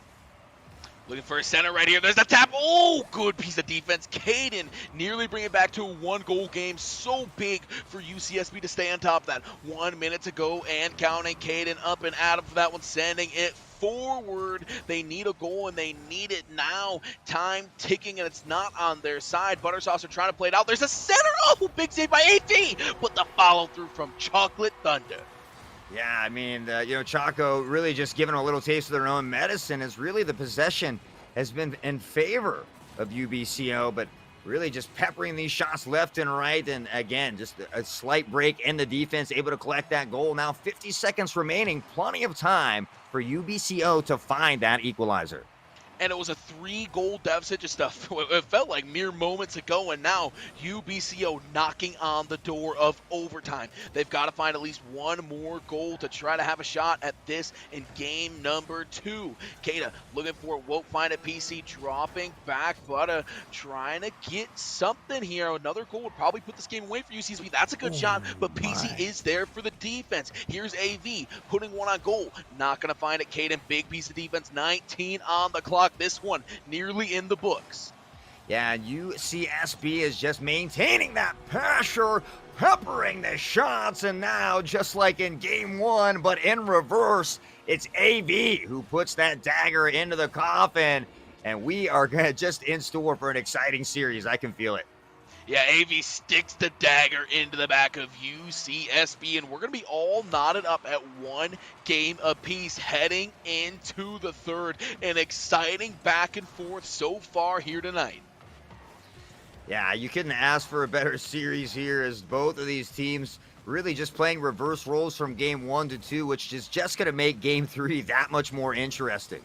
Looking for a center right here. There's the tap. Oh, good piece of defense. Caden nearly bring it back to a 1-goal game. So big for UCSB to stay on top of that. 1 minute to go and counting. Caden up and out of that one, sending it forward. They need a goal, and they need it now. Time ticking, and it's not on their side. Butter Sauce are trying to play it out. There's a center. Oh, big save by AV. But the follow-through from Chocolate Thunder. Yeah, I mean, Choco really just giving them a little taste of their own medicine. Is really the possession has been in favor of UBCO, but really just peppering these shots left and right. And again, just a slight break in the defense, able to collect that goal. Now 50 seconds remaining, plenty of time for UBCO to find that equalizer. And it was a 3-goal deficit, just it felt like mere moments ago, and now UBCO knocking on the door of overtime. They've got to find at least one more goal to try to have a shot at this in game number 2. Kata looking for it, won't find it. PC dropping back, but trying to get something here. Another goal would probably put this game away for UCSB. That's a good shot, but PC is there for the defense. Here's AV putting one on goal. Not going to find it. Caden, big piece of defense, 19 on the clock. This one nearly in the books. Yeah, UCSB is just maintaining that pressure, peppering the shots, and now, just like in game 1, but in reverse, it's AV who puts that dagger into the coffin. and we are just in store for an exciting series. I can feel it. Yeah, AV sticks the dagger into the back of UCSB, and we're going to be all knotted up at 1 game apiece heading into the third. An exciting back and forth so far here tonight. Yeah, you couldn't ask for a better series here, as both of these teams really just playing reverse roles from game 1 to 2, which is just going to make game 3 that much more interesting.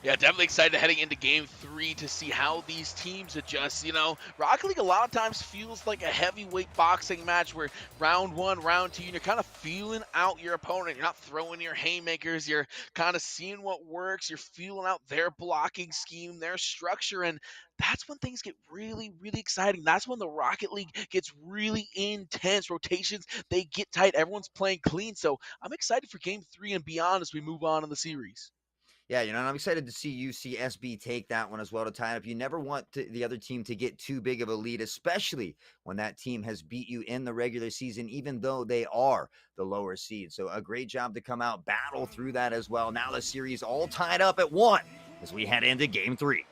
Yeah, definitely excited heading into game 3 to see how these teams adjust. You know, Rocket League a lot of times feels like a heavyweight boxing match where round 1, round 2, you're kind of feeling out your opponent. You're not throwing your haymakers. You're kind of seeing what works. You're feeling out their blocking scheme, their structure, and that's when things get really, really exciting. That's when the Rocket League gets really intense. Rotations, they get tight. Everyone's playing clean. So I'm excited for game 3 and beyond as we move on in the series. Yeah, and I'm excited to see UCSB take that one as well to tie it up. You never want the other team to get too big of a lead, especially when that team has beat you in the regular season, even though they are the lower seed. So a great job to come out, battle through that as well. Now the series all tied up at 1 as we head into game 3.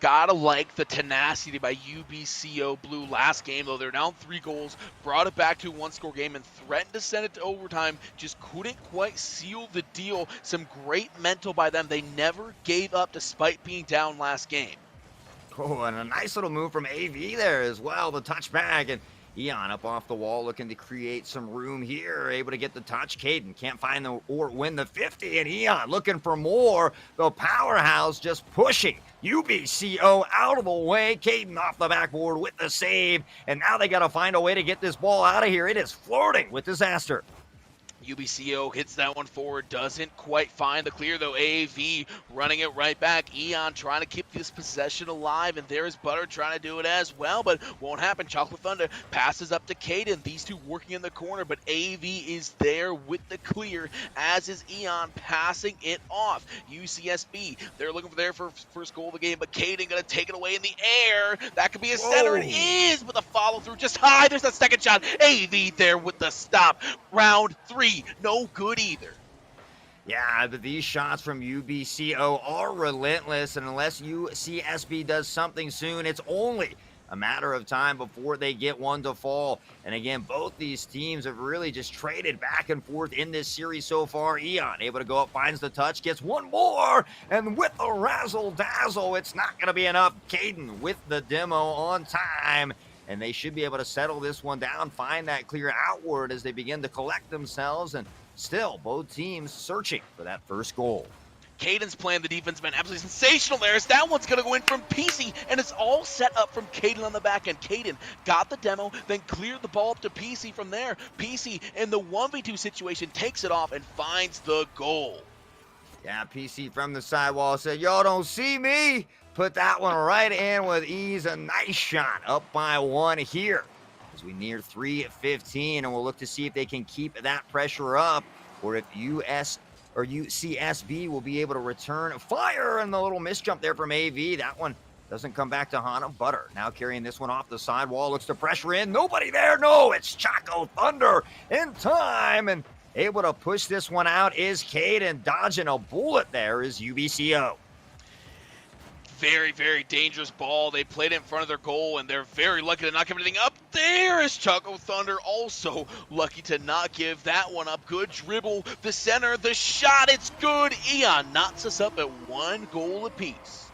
Gotta like the tenacity by UBCO Blue last game, though. They're down 3 goals, brought it back to a 1-score game, and threatened to send it to overtime. Just couldn't quite seal the deal. Some great mental by them. They never gave up despite being down last game. Oh, and a nice little move from AV there as well. The touch back, and Eon up off the wall looking to create some room here. Able to get the touch. Caden can't find the or win the 50, and Eon looking for more. The powerhouse just pushing UBCO out of the way. Caden off the backboard with the save, and now they got to find a way to get this ball out of here. It is flirting with disaster. UBCO hits that one forward, doesn't quite find the clear though. AV running it right back. Eon trying to keep this possession alive, and there's Butter trying to do it as well, but won't happen. Chocolate Thunder passes up to Caden. These two working in the corner, but AV is there with the clear, as is Eon passing it off. UCSB, they're looking for their first goal of the game, but Caden gonna take it away in the air. That could be a center. It is, with a follow through just high. There's that second shot. AV there with the stop. Round 3. No good either. Yeah, but these shots from UBCO are relentless, and unless UCSB does something soon, it's only a matter of time before they get one to fall. And again, both these teams have really just traded back and forth in this series so far. Eon able to go up, finds the touch, gets one more, and with the razzle-dazzle, it's not going to be enough. Caden with the demo on time, and they should be able to settle this one down, find that clear outward as they begin to collect themselves, and still both teams searching for that first goal. Caden's playing the defense, man, absolutely sensational there. As that one's going to go in from PC, and it's all set up from Caden on the back end. Caden got the demo, then cleared the ball up to PC from there. PC, in the 1v2 situation, takes it off and finds the goal. Yeah, PC from the sidewall said, y'all don't see me. Put that one right in with ease. A nice shot up by 1 here as we near 3:15, and we'll look to see if they can keep that pressure up, or if UCSB will be able to return fire. And the little misjump there from AV. That one doesn't come back to Hana. Butter now carrying this one off the sidewall. Looks to pressure in. Nobody there. No, it's Choco Thunder in time, and able to push this one out is Caden. Dodging a bullet there is UBCO. Very, very dangerous ball. They played it in front of their goal, and they're very lucky to not give anything up. There is Choco Thunder, also lucky to not give that one up. Good dribble, the center, the shot, it's good. Eon knots us up at 1 goal apiece.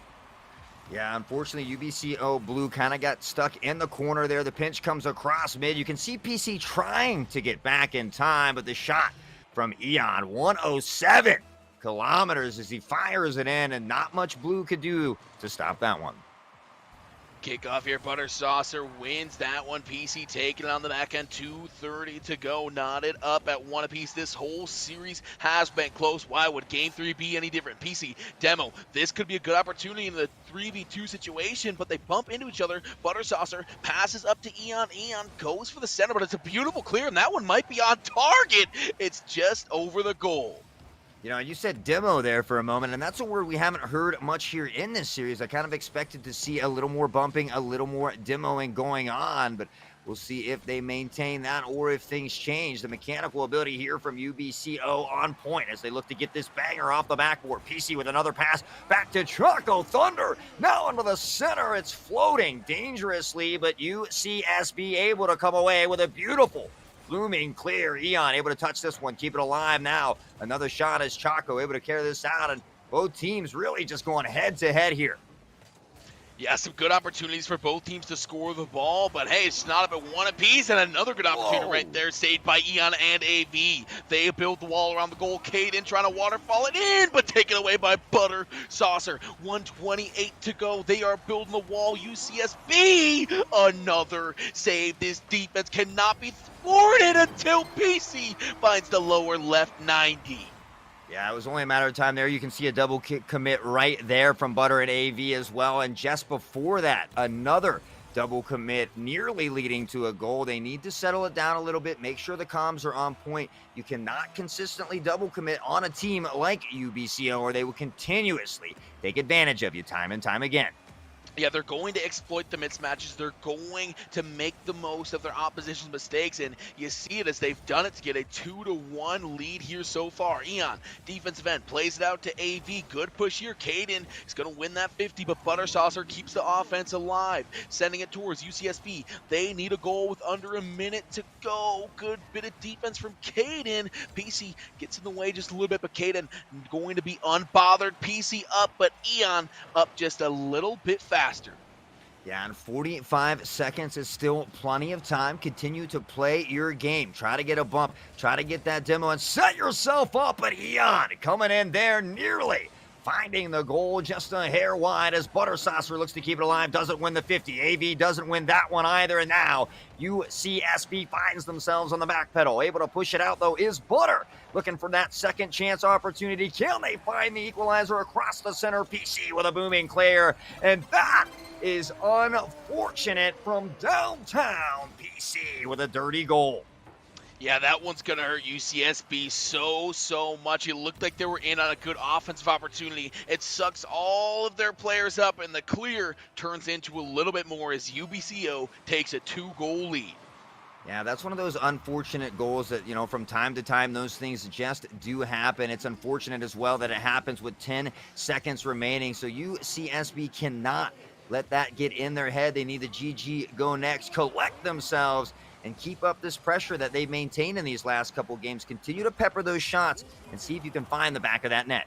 Yeah, unfortunately, UBCO Blue kind of got stuck in the corner there. The pinch comes across mid. You can see PC trying to get back in time, but the shot from Eon, 107 kilometers as he fires it in, and not much Blue could do to stop that one. Kickoff here, Butter Saucer wins that one. PC taking it on the back end, 2:30 to go, knotted up at 1 apiece. This whole series has been close. Why would game 3 be any different? PC, demo, this could be a good opportunity in the 3v2 situation, but they bump into each other. Butter Saucer passes up to Eon. Eon goes for the center, but it's a beautiful clear, and that one might be on target. It's just over the goal. You know, you said demo there for a moment, and that's a word we haven't heard much here in this series. I kind of expected to see a little more bumping, a little more demoing going on, but we'll see if they maintain that or if things change. The mechanical ability here from UBCO on point as they look to get this banger off the backboard. PC with another pass back to Choco Thunder. Now into the center. It's floating dangerously, but UCSB able to come away with a beautiful blooming clear. Eon able to touch this one, keep it alive now. Another shot as Chaco able to carry this out, and both teams really just going head to head here. Yeah, some good opportunities for both teams to score the ball, but hey, it's not up at one apiece, and another good opportunity right there saved by Eon and AV. They build the wall around the goal. Caden trying to waterfall it in, but taken away by Butter Saucer. 1:28 to go. They are building the wall. UCSB, another save. This defense cannot be thwarted until PC finds the lower left 90. Yeah, it was only a matter of time there. You can see a double kick commit right there from Butter and AV as well. And just before that, another double commit nearly leading to a goal. They need to settle it down a little bit, make sure the comms are on point. You cannot consistently double commit on a team like UBCO, or they will continuously take advantage of you time and time again. Yeah, they're going to exploit the mismatches. They're going to make the most of their opposition's mistakes, and you see it as they've done it to get a 2-1 lead here so far. Eon, defensive end, plays it out to AV. Good push here. Caden is going to win that 50, but Butter Saucer keeps the offense alive, sending it towards UCSB. They need a goal with under a minute to go. Good bit of defense from Caden. PC gets in the way just a little bit, but Caden going to be unbothered. PC up, but Eon up just a little bit faster. Yeah, and 45 seconds is still plenty of time. Continue to play your game. Try to get a bump. Try to get that demo and set yourself up. But Eon coming in there nearly finding the goal just a hair wide as Butter Saucer looks to keep it alive. Doesn't win the 50. AV doesn't win that one either. And now UCSB finds themselves on the back pedal. Able to push it out, though, is Butter. Looking for that second chance opportunity. Can they find the equalizer across the center? PC with a booming clear. And that is unfortunate from downtown. PC with a dirty goal. Yeah, that one's going to hurt UCSB so much. It looked like they were in on a good offensive opportunity. It sucks all of their players up, and the clear turns into a little bit more as UBCO takes a 2-goal lead. Yeah, that's one of those unfortunate goals that, you know, from time to time, those things just do happen. It's unfortunate as well that it happens with 10 seconds remaining. So UCSB cannot let that get in their head. They need the GG go next, collect themselves, and keep up this pressure that they've maintained in these last couple games. Continue to pepper those shots and see if you can find the back of that net.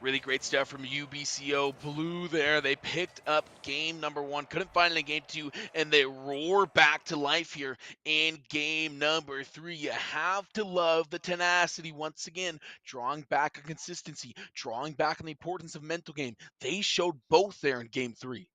Really great stuff from UBCO Blue there. They picked up game number 1, couldn't find it in game 2, and they roar back to life here in game number 3. You have to love the tenacity once again, drawing back on consistency, drawing back on the importance of mental game. They showed both there in game 3.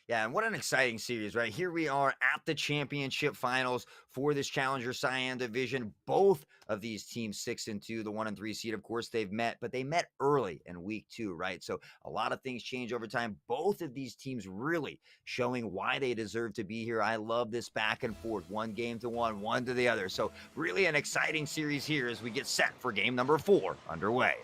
Yeah, and what an exciting series, right? Here we are at the championship finals for this Challenger Cyan division. Both of these teams 6-2, the 1 and 3 seed, of course, they've met, but they met early in week 2, right? So a lot of things change over time. Both of these teams really showing why they deserve to be here. I love this back and forth, one game to one to the other. So really an exciting series here as we get set for game number 4 underway.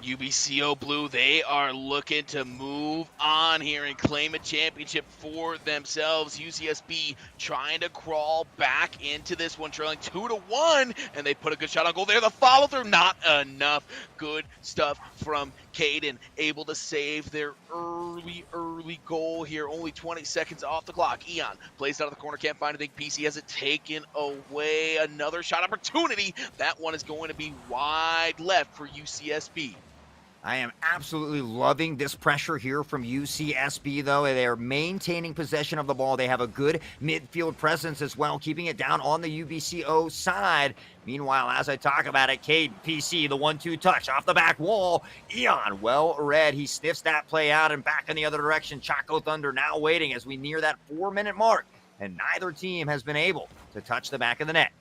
UBCO Blue, they are looking to move on here and claim a championship for themselves. UCSB trying to crawl back into this one, trailing 2-1, and they put a good shot on goal there. The follow through, not enough. Good stuff from Caden, able to save their early goal here. Only 20 seconds off the clock. Eon plays out of the corner, can't find anything. PC has it taken away. Another shot opportunity. That one is going to be wide left for UCSB. I am absolutely loving this pressure here from UCSB, though. They are maintaining possession of the ball. They have a good midfield presence as well, keeping it down on the UBCO side. Meanwhile, as I talk about it, Cade, PC, the 1-2 touch off the back wall. Eon, well read. He sniffs that play out and back in the other direction. Choco Thunder now waiting as we near that 4-minute mark, and neither team has been able to touch the back of the net.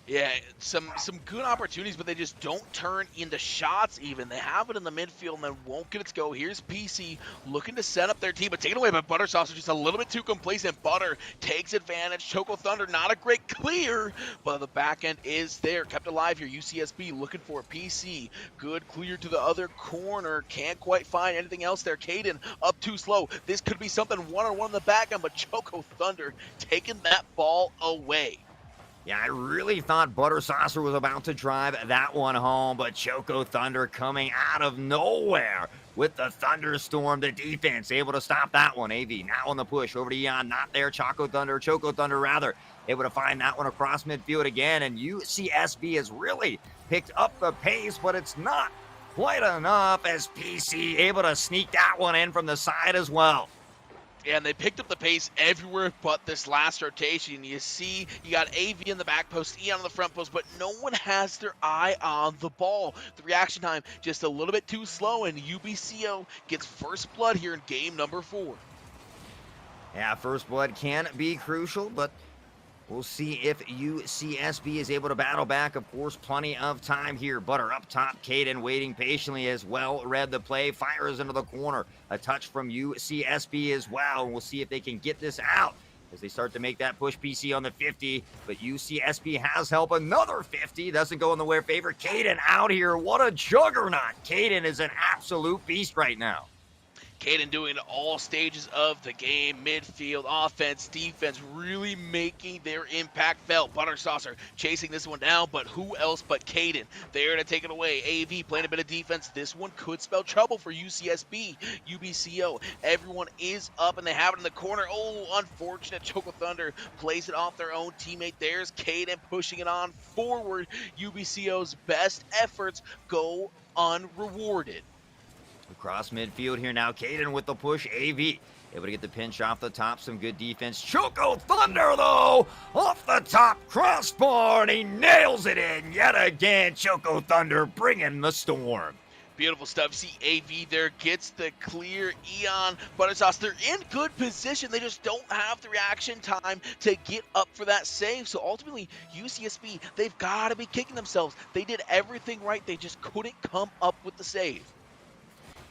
Yeah, some good opportunities, but they just don't turn into shots even. They have it in the midfield and then won't get it to go. Here's PC looking to set up their team, but taken away by Butter Saucer, just a little bit too complacent. Butter takes advantage. Choco Thunder, not a great clear, but the back end is there. Kept alive here. UCSB looking for PC. Good clear to the other corner. Can't quite find anything else there. Caden up too slow. This could be something one-on-one in the back end, but Choco Thunder taking that ball away. Yeah, I really thought Butter Saucer was about to drive that one home, but Choco Thunder coming out of nowhere with the thunderstorm. The defense able to stop that one. AV now on the push over to Eon, not there. Choco Thunder rather, able to find that one across midfield again, and UCSB has really picked up the pace, but it's not quite enough as PC able to sneak that one in from the side as well. And they picked up the pace everywhere but this last rotation. You see, you got AV in the back post, Eon on the front post, but no one has their eye on the ball. The reaction time just a little bit too slow, and UBCO gets first blood here in game number 4. Yeah, first blood can be crucial, but we'll see if UCSB is able to battle back. Of course, plenty of time here. Butter up top. Caden waiting patiently as well. Read the play. Fires into the corner. A touch from UCSB as well. And we'll see if they can get this out as they start to make that push. PC on the 50. But UCSB has help. Another 50. Doesn't go in their favor. Caden out here. What a juggernaut. Caden is an absolute beast right now. Caden doing all stages of the game, midfield, offense, defense, really making their impact felt. Butter Saucer chasing this one down, but who else but Caden there to take it away. AV playing a bit of defense. This one could spell trouble for UCSB, UBCO. Everyone is up, and they have it in the corner. Oh, unfortunate. Choco Thunder plays it off their own teammate. There's Caden pushing it on forward. UBCO's best efforts go unrewarded. Across midfield here now. Caden with the push. AV able to get the pinch off the top. Some good defense. Choco Thunder, though, off the top crossbar, and he nails it in yet again. Choco Thunder bringing the storm. Beautiful stuff. See AV there gets the clear. Eon, Butter Sauce, they're in good position. They just don't have the reaction time to get up for that save. So ultimately, UCSB, they've got to be kicking themselves. They did everything right. They just couldn't come up with the save.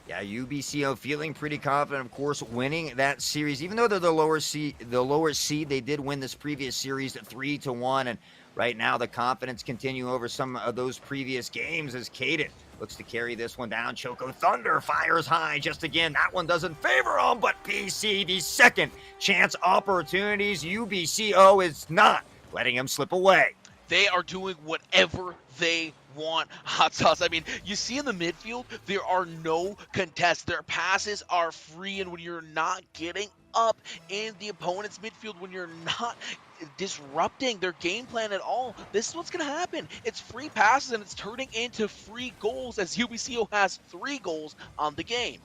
Yeah, UBCO feeling pretty confident, of course, winning that series. Even though they're the lower seed, they did win this previous series 3-1, and right now the confidence continue over some of those previous games as Caden looks to carry this one down. Choco Thunder fires high just again. That one doesn't favor them, but PC, the second chance opportunities, UBCO is not letting him slip away. They are doing whatever they want. Hot Sauce, I mean, you see in the midfield, there are no contests. Their passes are free, and when you're not getting up in the opponent's midfield, when you're not disrupting their game plan at all, this is what's going to happen. It's free passes, and it's turning into free goals as UBCO has 3 goals on the game.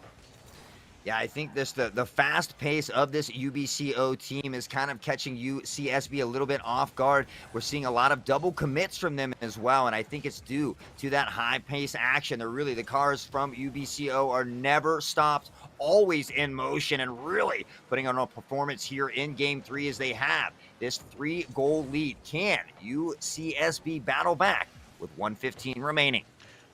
Yeah, I think the fast pace of this UBCO team is kind of catching UCSB a little bit off guard. We're seeing a lot of double commits from them as well, and I think it's due to that high pace action. The cars from UBCO are never stopped, always in motion, and really putting on a performance here in Game 3 as they have this 3-goal lead. Can UCSB battle back with 1:15 remaining?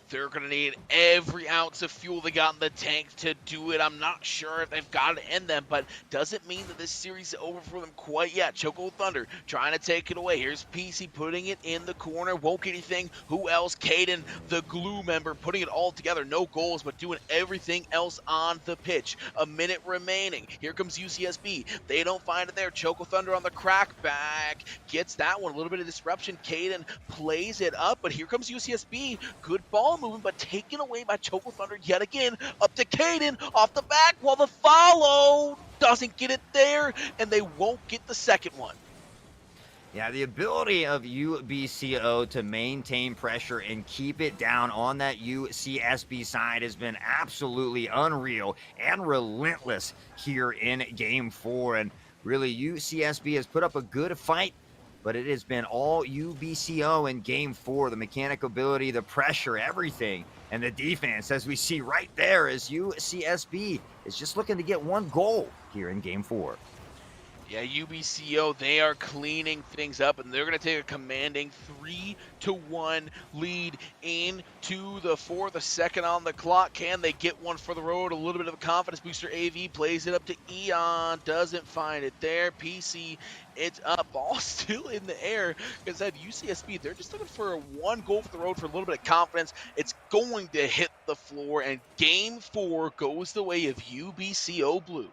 They're going to need every ounce of fuel they got in the tank to do it. I'm not sure if they've got it in them, but doesn't mean that this series is over for them quite yet. Choco Thunder trying to take it away. Here's PC putting it in the corner. Won't get anything. Who else? Caden, the glue member, putting it all together. No goals, but doing everything else on the pitch. A minute remaining. Here comes UCSB. They don't find it there. Choco Thunder on the crack back. Gets that one. A little bit of disruption. Caden plays it up, but here comes UCSB. Good ball moving, but taken away by Choco Thunder yet again. Up to Caden off the back while the follow doesn't get it there, and they won't get the second one. Yeah, the ability of UBCO to maintain pressure and keep it down on that UCSB side has been absolutely unreal and relentless here in Game 4. And really, UCSB has put up a good fight, but it has been all UBCO in Game 4. The mechanic ability, the pressure, everything, and the defense, as we see right there, as UCSB is just looking to get 1 goal here in Game 4. Yeah, UBCO, they are cleaning things up, and they're going to take a commanding 3-1 lead into the fourth. A second on the clock. Can they get one for the road? A little bit of a confidence booster. AV plays it up to Eon. Doesn't find it there. PC, it's up. Ball still in the air. Like I said, UCSB, they're just looking for one goal for the road for a little bit of confidence. It's going to hit the floor, and game 4 goes the way of UBCO Blue.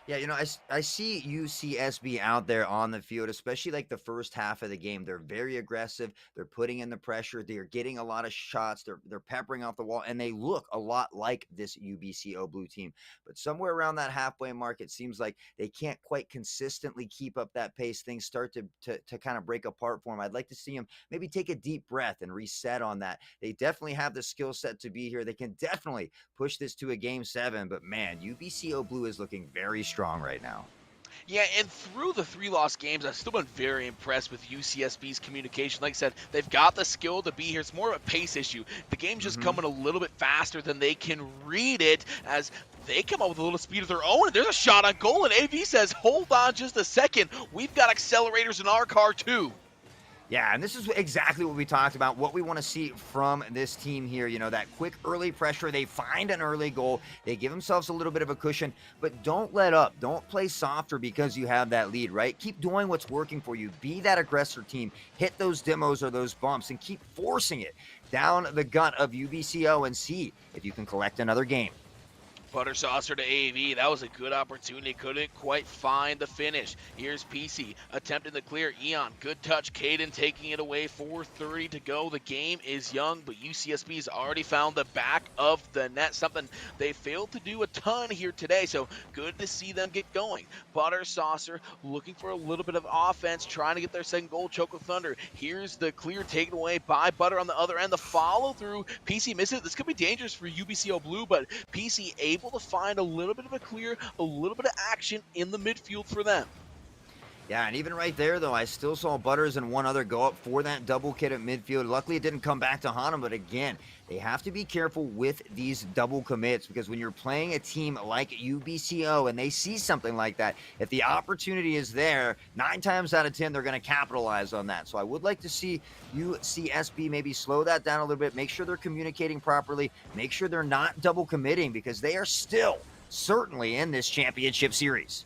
Yeah, I see UCSB out there on the field, especially like the first half of the game. They're very aggressive. They're putting in the pressure. They're getting a lot of shots. They're peppering off the wall, and they look a lot like this UBCO Blue team. But somewhere around that halfway mark, it seems like they can't quite consistently keep up that pace. Things start to kind of break apart for them. I'd like to see them maybe take a deep breath and reset on that. They definitely have the skill set to be here. They can definitely push this to a game 7. But man, UBCO Blue is looking very strong right now. Yeah, and through the 3 lost games, I've still been very impressed with UCSB's communication. Like I said, they've got the skill to be here. It's more of a pace issue. The game's just coming a little bit faster than they can read it as they come up with a little speed of their own. And there's a shot on goal, and AV says, hold on just a second. We've got accelerators in our car, too. Yeah, and this is exactly what we talked about, what we want to see from this team here. That quick early pressure. They find an early goal. They give themselves a little bit of a cushion, but don't let up. Don't play softer because you have that lead, right? Keep doing what's working for you. Be that aggressor team. Hit those demos or those bumps and keep forcing it down the gut of UBCO and see if you can collect another game. Butter saucer to AV. That was a good opportunity. Couldn't quite find the finish. Here's PC attempting to clear. Eon, good touch. Caden taking it away. 4:30 to go. The game is young, but UCSB's already found the back of the net. Something they failed to do a ton here today, so good to see them get going. Butter saucer looking for a little bit of offense, trying to get their second goal. Choco Thunder. Here's the clear taken away by Butter on the other end. The follow through. PC misses it. This could be dangerous for UBCO Blue, but PC able to find a little bit of a clear, a little bit of action in the midfield for them. Yeah, and even right there, though, I still saw Butters and one other go up for that double kit at midfield. Luckily, it didn't come back to haunt them, but again, they have to be careful with these double commits because when you're playing a team like UBCO and they see something like that, if the opportunity is there, 9 times out of 10, they're going to capitalize on that. So I would like to see UCSB maybe slow that down a little bit, make sure they're communicating properly, make sure they're not double committing because they are still certainly in this championship series.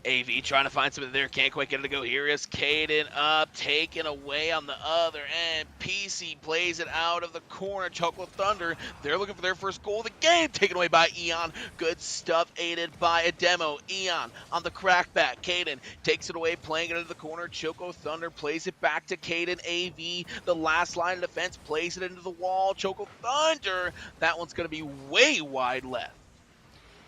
AV trying to find something there, can't quite get it to go. Here is Caden up, taken away on the other end. PC plays it out of the corner. Choco Thunder, they're looking for their first goal of the game, taken away by Eon. Good stuff, aided by a demo. Eon on the crackback. Caden takes it away, playing it into the corner. Choco Thunder plays it back to Caden. AV, the last line of defense, plays it into the wall. Choco Thunder, that one's going to be way wide left.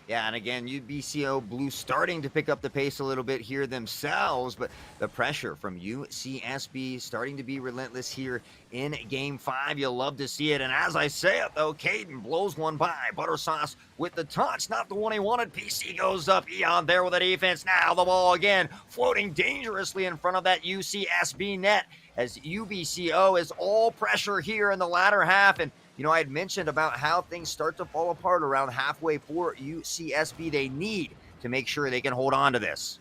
Yeah, and again, UBCO Blue starting to pick up the pace a little bit here themselves, but the pressure from UCSB starting to be relentless here in Game 5. You'll love to see it, and as I say it, though, Caden blows one by. Butter sauce with the touch, not the one he wanted. PC goes up. Eon there with the defense. Now the ball again, floating dangerously in front of that UCSB net as UBCO is all pressure here in the latter half, and I had mentioned about how things start to fall apart around halfway for UCSB. They need to make sure they can hold on to this.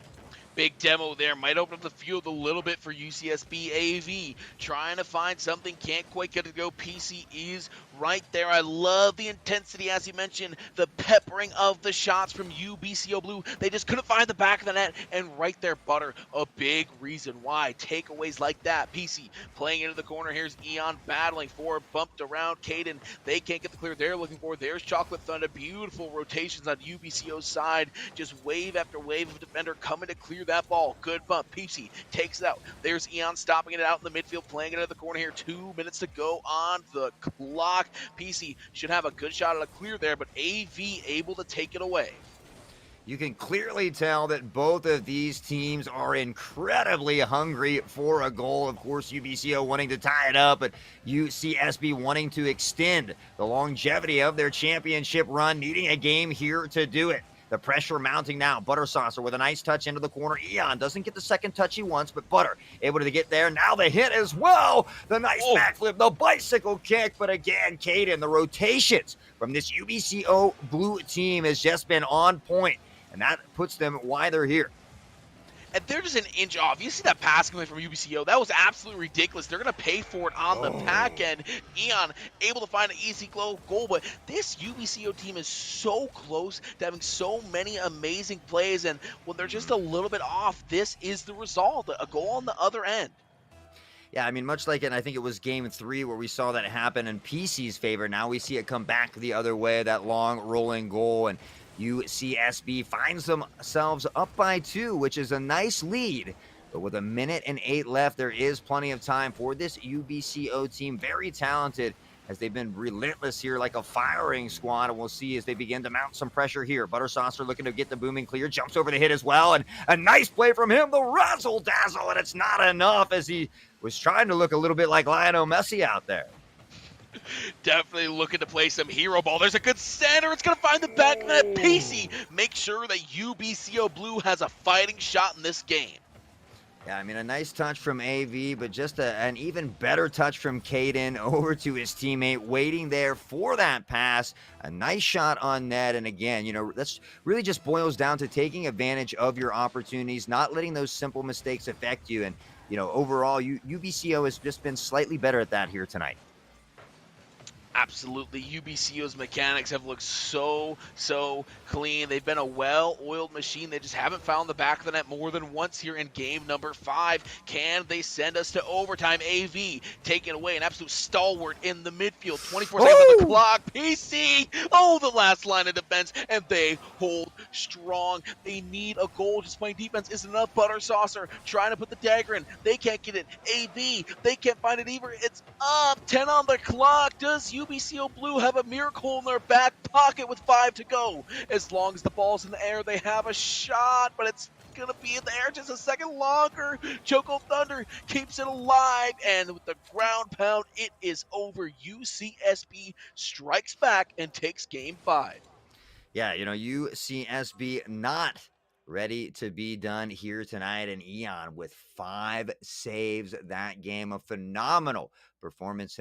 Big demo there, might open up the field a little bit for UCSB. AV trying to find something, can't quite get it to go. PC is right there. I love the intensity, as you mentioned, the peppering of the shots from UBCO Blue. They just couldn't find the back of the net, and right there, Butter, a big reason why. Takeaways like that. PC playing into the corner. Here's Eon battling for, bumped around. Caden, they can't get the clear they're looking for. There's Chocolate Thunder. Beautiful rotations on UBCO's side. Just wave after wave of defender coming to clear that ball. Good bump. PC takes it out. There's Eon stopping it out in the midfield, playing it into the corner here. 2 minutes to go on the clock. PC should have a good shot at a clear there, but AV able to take it away. You can clearly tell that both of these teams are incredibly hungry for a goal. Of course, UBCO wanting to tie it up, but UCSB wanting to extend the longevity of their championship run, needing a game here to do it. The pressure mounting now. Butter Saucer with a nice touch into the corner. Eon doesn't get the second touch he wants, but Butter able to get there. Now the hit as well. The nice backflip, the bicycle kick. But again, Caden, the rotations from this UBCO Blue team has just been on point. and that puts them why they're here. And they're just an inch off. You see that passing play from UBCO? That was absolutely ridiculous. They're going to pay for it on the back end. Eon able to find an easy goal, but this UBCO team is so close to having so many amazing plays, and when they're just a little bit off, this is the result, a goal on the other end. Yeah, I mean, much like it, I think it was game 3 where we saw that happen in PC's favor. Now we see it come back the other way, that long rolling goal, and UCSB finds themselves up by 2, which is a nice lead. But with 1:08 left, there is plenty of time for this UBCO team. Very talented, as they've been relentless here like a firing squad. And we'll see as they begin to mount some pressure here. Butter Saucer looking to get the booming clear, jumps over the hit as well. And a nice play from him, the razzle dazzle, and it's not enough as he was trying to look a little bit like Lionel Messi out there. Definitely looking to play some hero ball. There's a good center. It's going to find the back of that. Pacey make sure that UBCO Blue has a fighting shot in this game. Yeah, I mean, a nice touch from AV, but just an even better touch from Caden over to his teammate, waiting there for that pass. A nice shot on net. And again, you know, that's really just boils down to taking advantage of your opportunities, not letting those simple mistakes affect you. And, you know, overall, UBCO has just been slightly better at that here tonight. Absolutely. UBCO's mechanics have looked so clean. They've been a well-oiled machine. They just haven't found the back of the net more than once here in game number 5. Can they send us to overtime? AV taking away an absolute stalwart in the midfield. 24 seconds on the clock. PC, the last line of defense, and they hold strong. They need a goal. Just playing defense isn't enough. Butter Saucer trying to put the dagger in. They can't get it. AV, they can't find it either. It's up. 10 on the clock. Does UBCO Blue have a miracle in their back pocket with 5 to go? As long as the ball's in the air, they have a shot, but it's going to be in the air just a second longer. Choco Thunder keeps it alive, and with the ground pound, it is over. UCSB strikes back and takes game 5. Yeah, you know, UCSB not ready to be done here tonight, and Eon with 5 saves that game. A phenomenal performance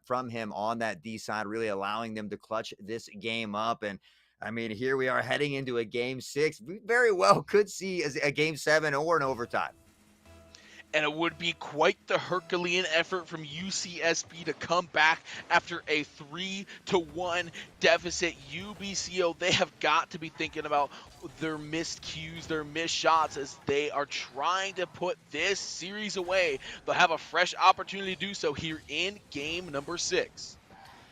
from him on that D side, really allowing them to clutch this game up. And I mean, here we are heading into a game 6. We very well could see a game 7 or an overtime. And it would be quite the Herculean effort from UCSB to come back after a 3-1 deficit. UBCO, they have got to be thinking about their missed cues, their missed shots, as they are trying to put this series away. They'll have a fresh opportunity to do so here in game number 6.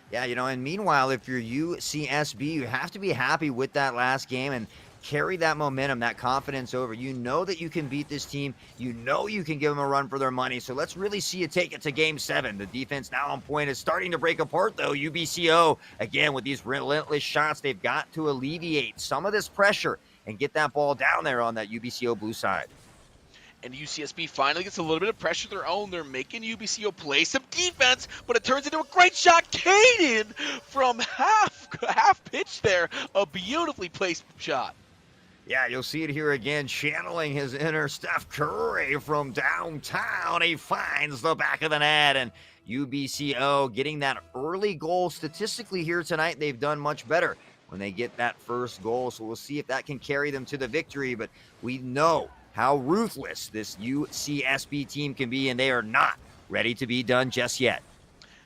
Yeah, you know, and meanwhile, if you're UCSB, you have to be happy with that last game and carry that momentum, that confidence over. You know that you can beat this team. You know you can give them a run for their money. So let's really see you take it to game 7. The defense now on point is starting to break apart, though. UBCO, again, with these relentless shots, they've got to alleviate some of this pressure and get that ball down there on that UBCO Blue side. And UCSB finally gets a little bit of pressure of their own. They're making UBCO play some defense, but it turns into a great shot. Caden from half pitch there. A beautifully placed shot. Yeah, you'll see it here again, channeling his inner Steph Curry from downtown. He finds the back of the net, and UBCO getting that early goal. Statistically here tonight, they've done much better when they get that first goal, so we'll see if that can carry them to the victory. But we know how ruthless this UCSB team can be, and they are not ready to be done just yet.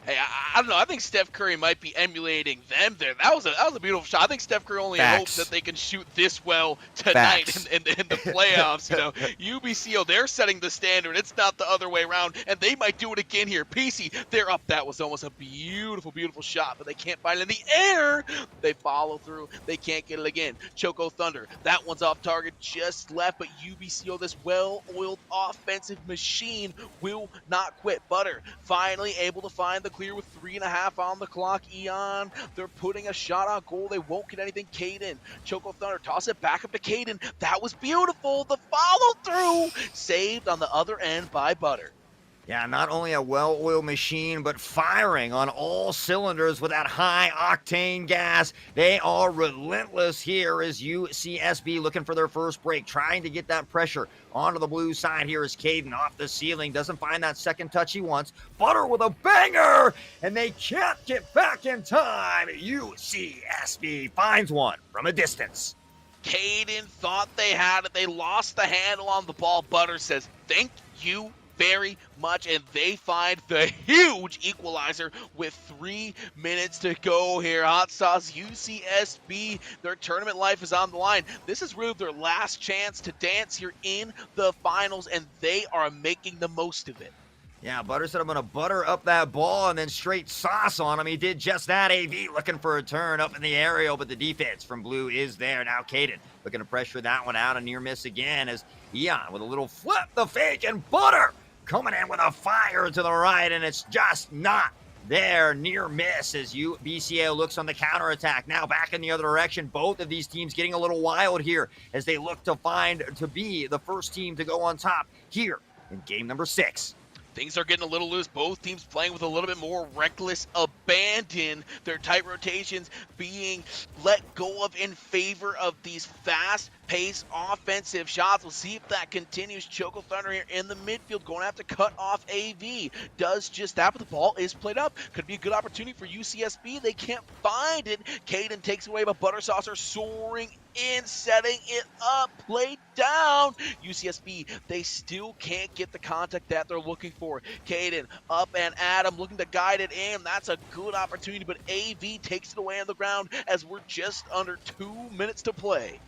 Hey, I don't know. I think Steph Curry might be emulating them there. That was a beautiful shot. I think Steph Curry only hopes that they can shoot this well tonight in the playoffs. You know, UBCO, they're setting the standard. It's not the other way around, and they might do it again here. PC, they're up. That was almost a beautiful, beautiful shot, but they can't find it in the air. They follow through. They can't get it again. Choco Thunder, that one's off target, just left, but UBCO, this well-oiled offensive machine, will not quit. Butter finally able to find the clear with 3.5 on the clock. Eon, they're putting a shot on goal. They won't get anything. Caden, Choco Thunder, toss it back up to Caden. That was beautiful. The follow-through saved on the other end by Butter. Yeah, not only a well-oiled machine, but firing on all cylinders with that high-octane gas. They are relentless here as UCSB looking for their first break, trying to get that pressure onto the blue side. Here is Caden off the ceiling, doesn't find that second touch he wants. Butter with a banger, and they can't get back in time. UCSB finds one from a distance. Caden thought they had it. They lost the handle on the ball. Butter says, thank you very much, and they find the huge equalizer with 3 minutes to go here. Hot Sauce UCSB, their tournament life is on the line. This is really their last chance to dance here in the finals, and they are making the most of it. Yeah, Butter said I'm going to butter up that ball and then straight sauce on him. He did just that. AV looking for a turn up in the aerial, but the defense from Blue is there. Now Caden looking to pressure that one out. A near miss again as Eon with a little flip, the fake, and Butter coming in with a fire to the right, and it's just not there. Near miss as BCO looks on the counterattack. Now back in the other direction. Both of these teams getting a little wild here as they look to be the first team to go on top here in game number 6. Things are getting a little loose. Both teams playing with a little bit more reckless abandon. Their tight rotations being let go of in favor of these fast-paced offensive shots. We'll see if that continues. Choco Thunder here in the midfield going to have to cut off AV. Does just that, but the ball is played up. Could be a good opportunity for UCSB. They can't find it. Caden takes away, but Butter Saucer soaring in, setting it up, played down. UCSB, they still can't get the contact that they're looking for. Caden up and Adam looking to guide it in. That's a good opportunity, but AV takes it away on the ground as we're just under 2 minutes to play.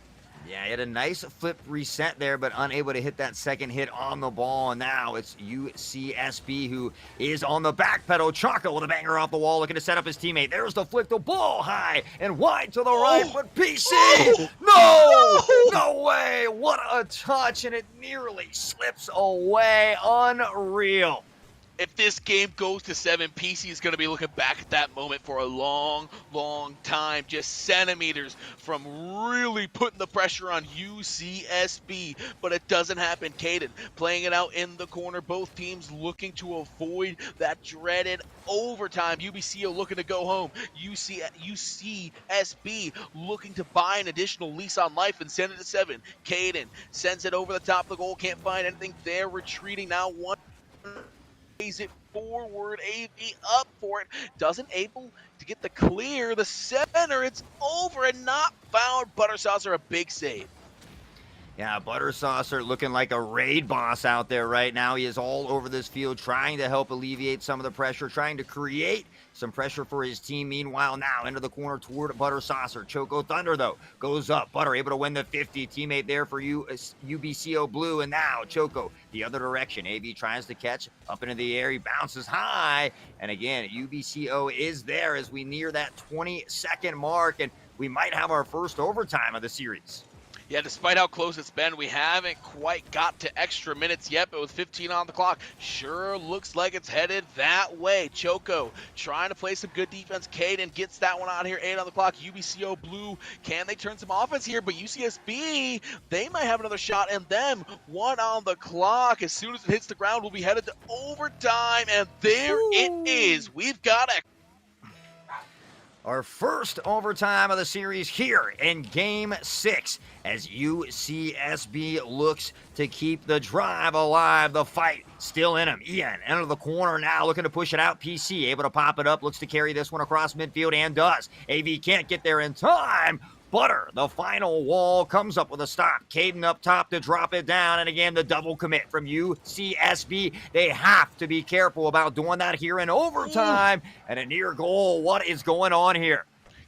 Yeah, he had a nice flip reset there, but unable to hit that second hit on the ball. And now it's UCSB who is on the back pedal. Chaka with a banger off the wall, looking to set up his teammate. There's the flick, the ball high and wide to the right, but PC! No way! What a touch, and it nearly slips away. Unreal. If this game goes to 7, PC is going to be looking back at that moment for a long, long time. Just centimeters from really putting the pressure on UCSB. But it doesn't happen. Caden playing it out in the corner. Both teams looking to avoid that dreaded overtime. UBCO looking to go home. UCSB looking to buy an additional lease on life and send it to 7. Caden sends it over the top of the goal. Can't find anything there. Retreating now. One it forward, AV up for it, doesn't able to get the clear, the center, it's over and not found. Butter Saucer, a big save. Yeah, Butter Saucer looking like a raid boss out there right now. He is all over this field trying to help alleviate some of the pressure, trying to create some pressure for his team. Meanwhile, now into the corner toward Butter Saucer. Choco Thunder, though, goes up. Butter able to win the 50. Teammate there for UBCO Blue. And now Choco the other direction. AV tries to catch up into the air. He bounces high. And again, UBCO is there as we near that 20-second mark. And we might have our first overtime of the series. Yeah, despite how close it's been, we haven't quite got to extra minutes yet, but with 15 on the clock, sure looks like it's headed that way. Choco trying to play some good defense. Caden gets that one out here, 8 on the clock. UBCO Blue, can they turn some offense here? But UCSB, they might have another shot, and them, 1 on the clock. As soon as it hits the ground, we'll be headed to overtime, and there it is. We've got a our first overtime of the series here in Game 6 as UCSB looks to keep the drive alive. The fight still in him. Ian into the corner now, looking to push it out. PC able to pop it up, looks to carry this one across midfield and does. AV can't get there in time. Butter, the final wall, comes up with a stop. Caden up top to drop it down. And again, the double commit from UCSB. They have to be careful about doing that here in overtime. And a near goal. What is going on here?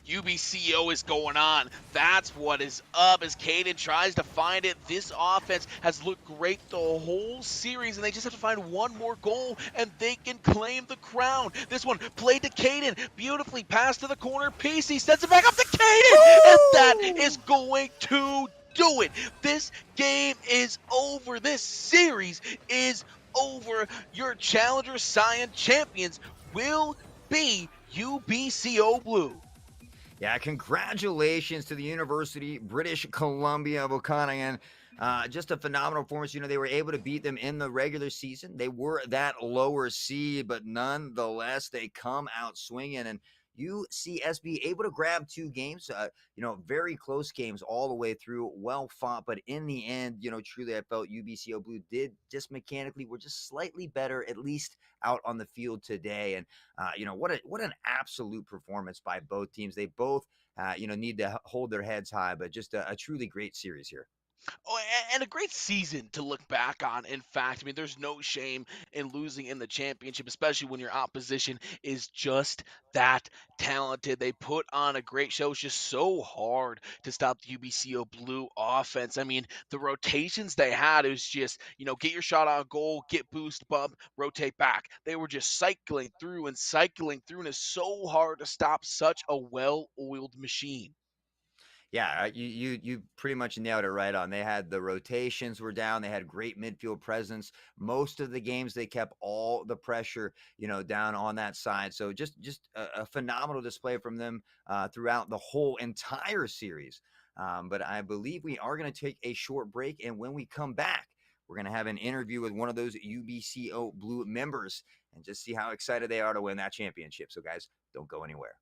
UBCO is going on. That's what is up as Caden tries to find it. This offense has looked great the whole series, and they just have to find one more goal, and they can claim the crown. This one played to Caden. Beautifully passed to the corner. PC sends it back up to Caden, and that is going to do it. This game is over. This series is over. Your Challenger Scion champions will be UBCO Blue. Yeah, congratulations to the University British Columbia of Okanagan. Just a phenomenal performance. You know, they were able to beat them in the regular season. They were that lower seed, but nonetheless, they come out swinging. And UCSB able to grab 2 games, very close games all the way through, well fought. But in the end, truly I felt UBCO Blue did just mechanically were just slightly better, at least out on the field today. And, what an absolute performance by both teams. They both need to hold their heads high. But just a truly great series here. Oh, and a great season to look back on. In fact, I mean, there's no shame in losing in the championship, especially when your opposition is just that talented. They put on a great show. It's just so hard to stop the UBCO Blue offense. I mean, the rotations they had, it was just, get your shot on goal, get boost, bump, rotate back. They were just cycling through, and it's so hard to stop such a well-oiled machine. Yeah, you pretty much nailed it right on. They had the rotations were down. They had great midfield presence. Most of the games they kept all the pressure, down on that side. So just a phenomenal display from them throughout the whole entire series. But I believe we are going to take a short break, and when we come back, we're going to have an interview with one of those UBCO Blue members and just see how excited they are to win that championship. So guys, don't go anywhere.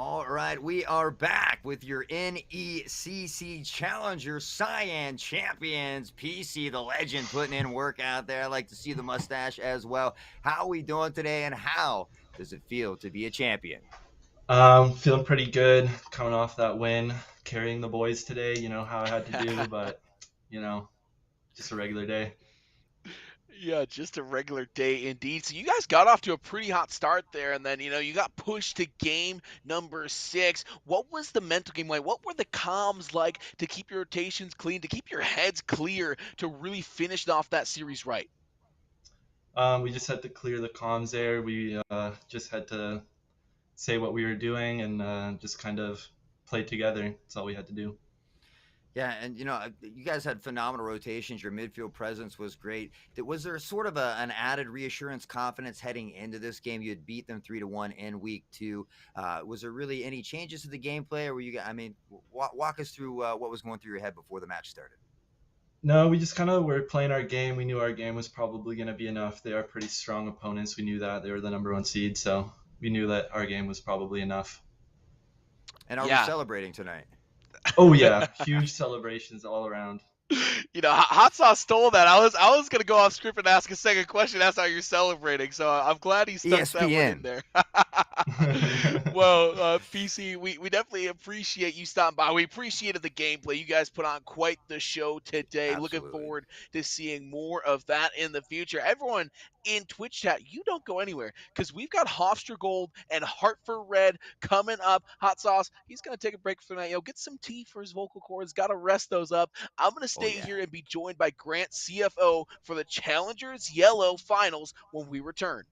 All right, we are back with your NECC Challenger Cyan Champions. PC, the legend, putting in work out there. I like to see the mustache as well. How are we doing today, and how does it feel to be a champion? Feeling pretty good coming off that win, carrying the boys today, how I had to do, but, just a regular day. Yeah, just a regular day indeed. So you guys got off to a pretty hot start there, and then you got pushed to game number 6. What was the mental game like? What were the comms like to keep your rotations clean, to keep your heads clear, to really finish off that series right? We just had to clear the comms there. We just had to say what we were doing and just kind of play together. That's all we had to do. Yeah, and you guys had phenomenal rotations. Your midfield presence was great. Was there sort of an added reassurance, confidence heading into this game? You had beat them 3-1 in week 2. Was there really any changes to the gameplay, or were you? I mean, walk us through what was going through your head before the match started. No, we just kind of were playing our game. We knew our game was probably going to be enough. They are pretty strong opponents. We knew that. They were the number 1 seed, so we knew that our game was probably enough. And are we celebrating tonight? Oh, yeah. Huge celebrations all around. Hot Sauce stole that. I was gonna go off script and ask a second question. That's how you're celebrating. So I'm glad he stuck that one in there. Well, PC, we definitely appreciate you stopping by. We appreciated the gameplay. You guys put on quite the show today. Absolutely. Looking forward to seeing more of that in the future. Everyone in Twitch chat, you don't go anywhere because we've got Hofstra Gold and Hartford Red coming up. Hot Sauce, he's gonna take a break for tonight. Get some tea for his vocal cords. Got to rest those up. I'm gonna stay here and be joined by Grant, CFO, for the Challengers Yellow Finals when we return.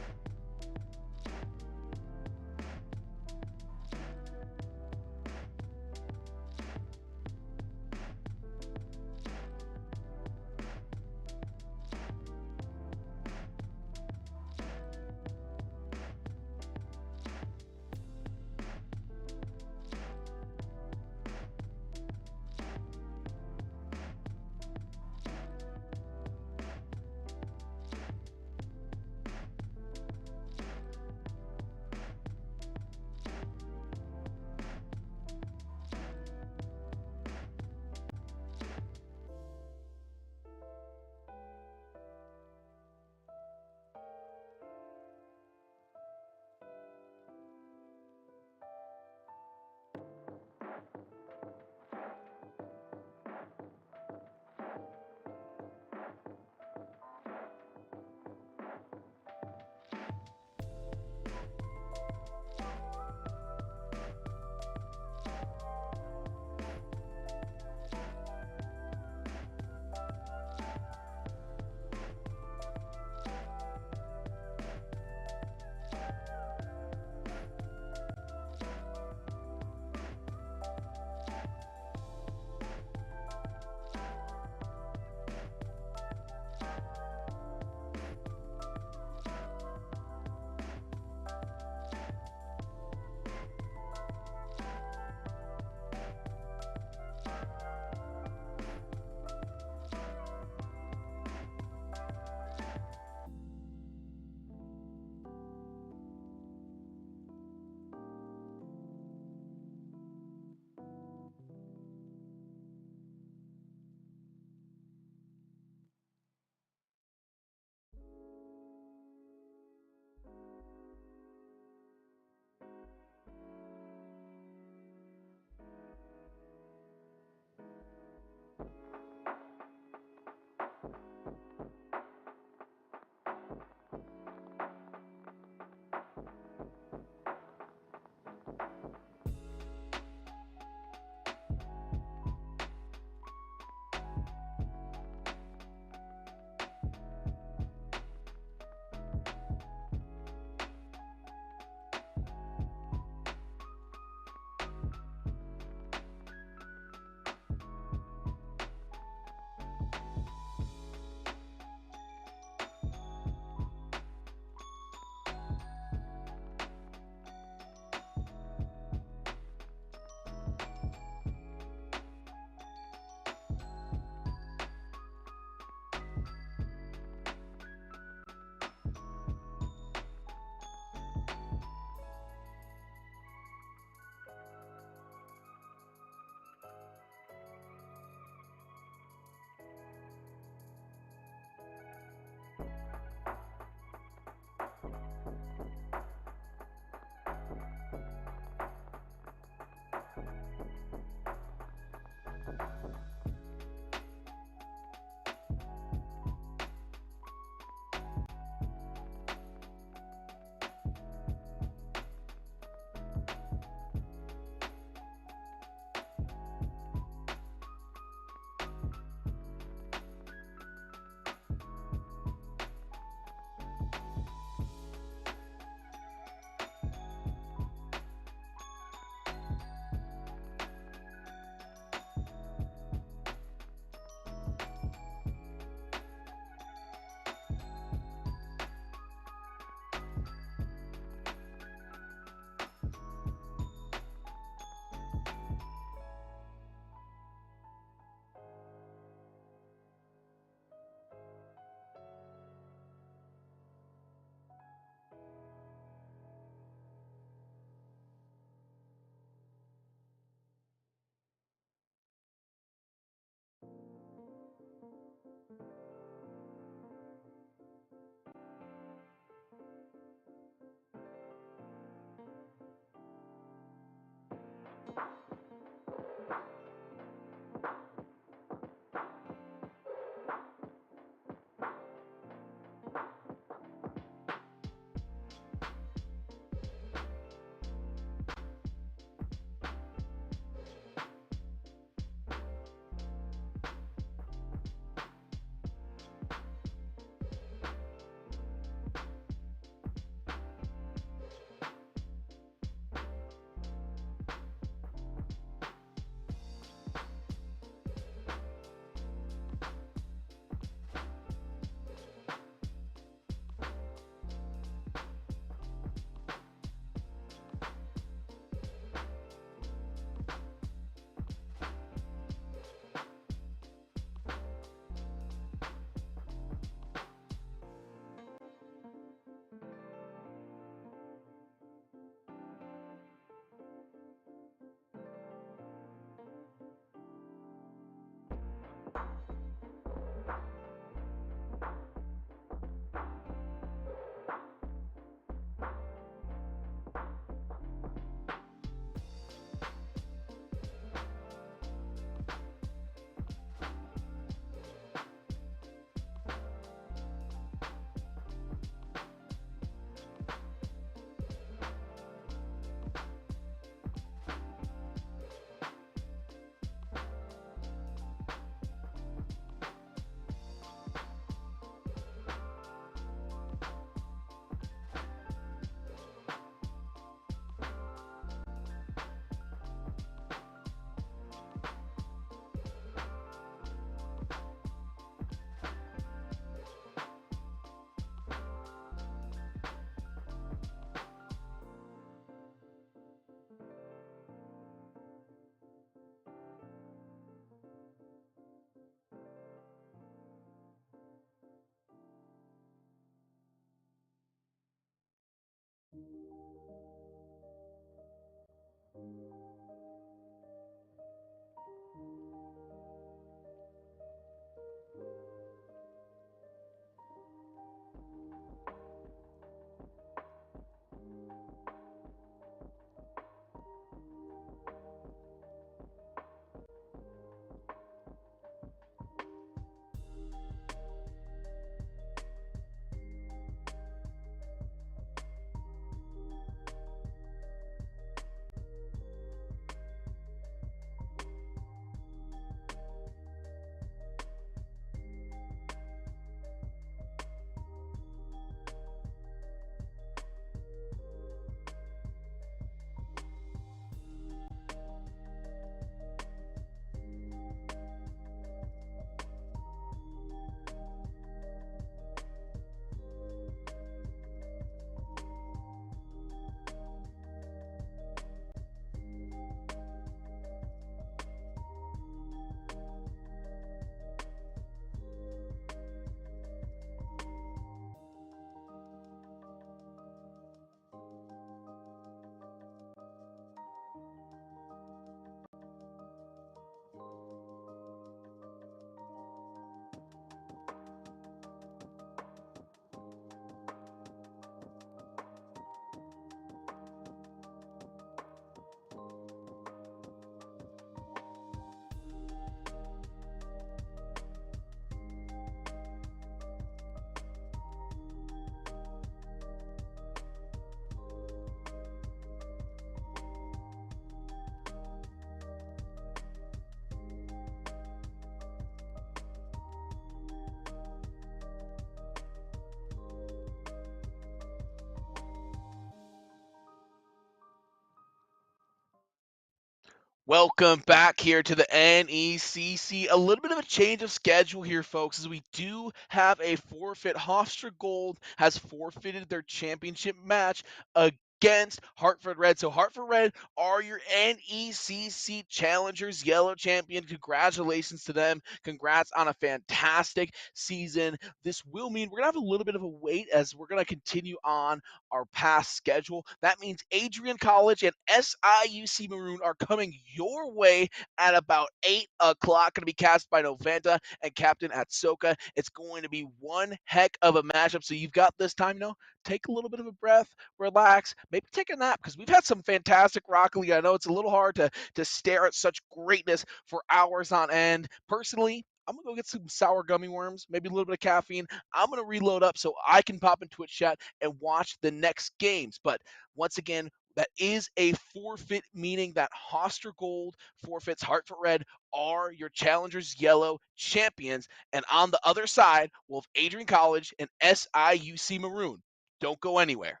Welcome back here to the NECC. A little bit of a change of schedule here, folks, as we do have a forfeit. Hofstra Gold has forfeited their championship match against Hartford Red. So Hartford Red are your NECC Challengers Yellow Champion. Congratulations to them. Congrats on a fantastic season. This will mean we're going to have a little bit of a wait as we're going to continue on our past schedule. That means Adrian College and SIUC Maroon are coming your way at about 8 o'clock. Going to be cast by Noventa and Captain Atsoka. It's going to be one heck of a matchup. So you've got this time, take a little bit of a breath, relax, maybe take a nap, because we've had some fantastic Rocket League. I know it's a little hard to stare at such greatness for hours on end. Personally, I'm going to go get some sour gummy worms, maybe a little bit of caffeine. I'm going to reload up so I can pop in Twitch chat and watch the next games. But once again, that is a forfeit, meaning that Hoster Gold forfeits. Hartford Red are your Challengers Yellow champions. And on the other side, we'll have Adrian College and SIUC Maroon. Don't go anywhere.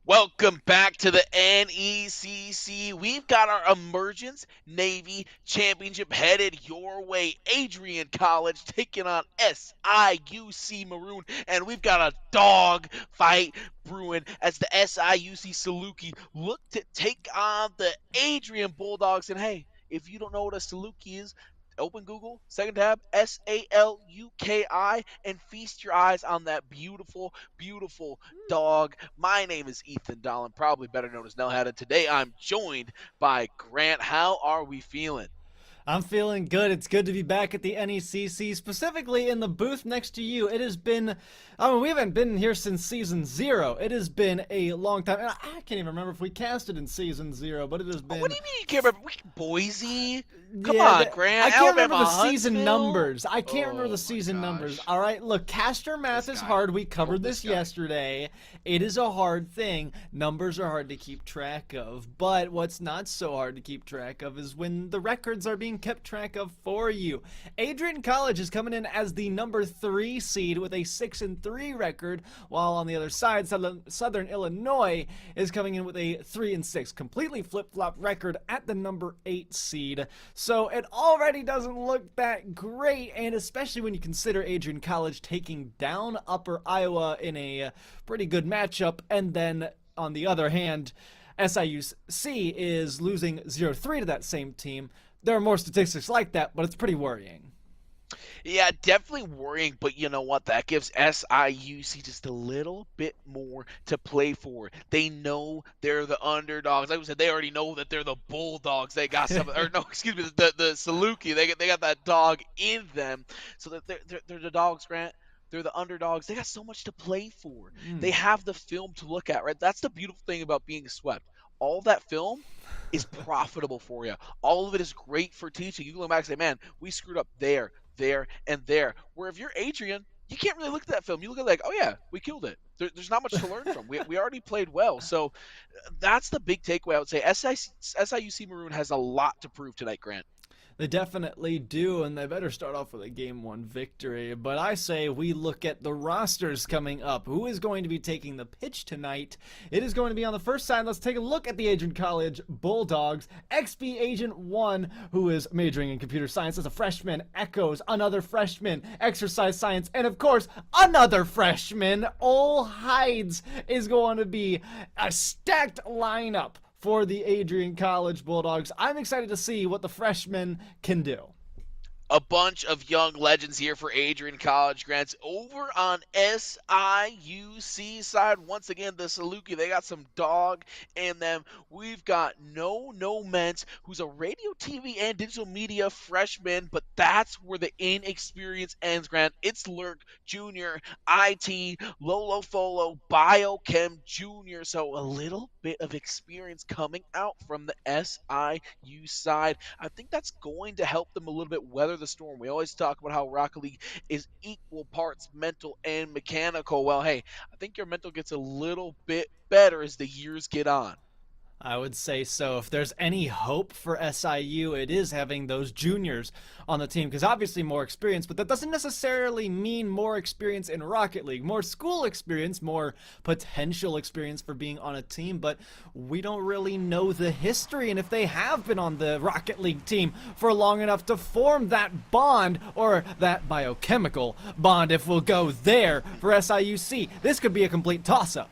Welcome back to the NECC. We've got our Emergence Navy Championship headed your way. Adrian College taking on SIUC Maroon, and we've got a dog fight brewing as the SIUC Saluki look to take on the Adrian Bulldogs. And hey, if you don't know what a Saluki is, open Google, second tab, SALUKI, and feast your eyes on that beautiful, beautiful dog. My name is Ethan Dolan, probably better known as Nelhead, and today I'm joined by Grant. How are we feeling? I'm feeling good. It's good to be back at the NECC, specifically in the booth next to you. It has been, we haven't been here since season 0. It has been a long time. And I can't even remember if we casted in season 0, but it has been. What do you mean you can't remember? Boise? Come Yeah, on, Grant. I can't Alabama, remember the season Huntsville? numbers. I can't remember Oh the season my numbers. gosh. All right, look, caster math This is guy. hard. We covered This this guy. yesterday. It is a hard thing. Numbers are hard to keep track of. But what's not so hard to keep track of is when the records are being kept track of for you. Adrian College is coming in as the number 3 seed with a 6-3 record, while on the other side, Southern Illinois is coming in with a 3-6, completely flip-flop record at the number 8 seed. So it already doesn't look that great, and especially when you consider Adrian College taking down Upper Iowa in a pretty good matchup, and then on the other hand, SIUC is losing 0-3 to that same team. There are more statistics like that, but it's pretty worrying. Yeah, definitely worrying, but you know what? That gives SIUC just a little bit more to play for. They know they're the underdogs. Like we said, they already know that they're the Bulldogs. They got some, or no, excuse me, the Saluki. They got that dog in them, so that they're the dogs, Grant. They're the underdogs. They got so much to play for. They have the film to look at, right? That's the beautiful thing about being swept. All that film is profitable for you. All of it is great for teaching. You can look back and say, man, we screwed up there, and there. Where if you're Adrian, you can't really look at that film. You look at it like, oh yeah, we killed it. There's not much to learn from. We already played well. So that's the big takeaway. I would say SIUC Maroon has a lot to prove tonight, Grant. They definitely do, and they better start off with a Game 1 victory. But I say we look at the rosters coming up. Who is going to be taking the pitch tonight? It is going to be on the first side. Let's take a look at the Adrian College Bulldogs. XP Agent 1, who is majoring in computer science as a freshman, echoes another freshman, exercise science, and of course, another freshman. Ole Hides is going to be a stacked lineup for the Adrian College Bulldogs. I'm excited to see what the freshmen can do. A bunch of young legends here for Adrian College, Grants. Over on SIUC side, once again, the Saluki, they got some dog in them. We've got No Ments, who's a radio, TV, and digital media freshman, but that's where the inexperience ends, Grant. It's Lurk Jr., IT, Lolo Folo, Biochem Jr., so a little bit of experience coming out from the SIU side. I think that's going to help them a little bit weather the storm. We always talk about how Rocket League is equal parts mental and mechanical. Well, hey, I think your mental gets a little bit better as the years get on. I would say so. If there's any hope for SIU, it is having those juniors on the team, because obviously more experience, but that doesn't necessarily mean more experience in Rocket League. More school experience, more potential experience for being on a team, but we don't really know the history, and if they have been on the Rocket League team for long enough to form that bond, or that biochemical bond, if we'll go there for SIUC, this could be a complete toss-up.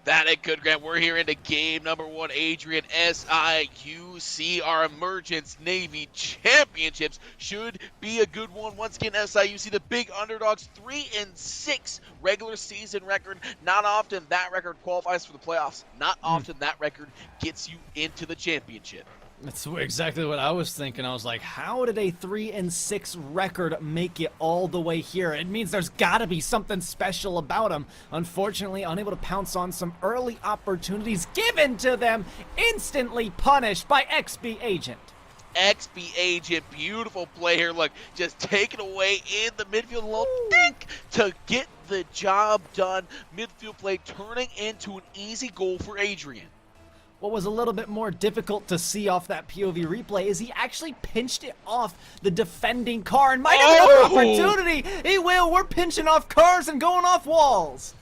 That it could, Grant. We're here into game number 1. Adrian, SIUC, our Emergence Navy Championships should be a good one. Once again, SIUC, the big underdogs, 3-6 regular season record. Not often that record qualifies for the playoffs. Not often that record gets you into the championship. That's exactly what I was thinking. I was like, how did a 3-6 record make it all the way here? It means there's got to be something special about them. Unfortunately, unable to pounce on some early opportunities given to them, instantly punished by XP Agent. XP Agent, beautiful play here. Look, just taken away in the midfield, a little dink to get the job done. Midfield play turning into an easy goal for Adrian. What was a little bit more difficult to see off that POV replay is he actually pinched it off the defending car and might have another opportunity. He will. We're pinching off cars and going off walls.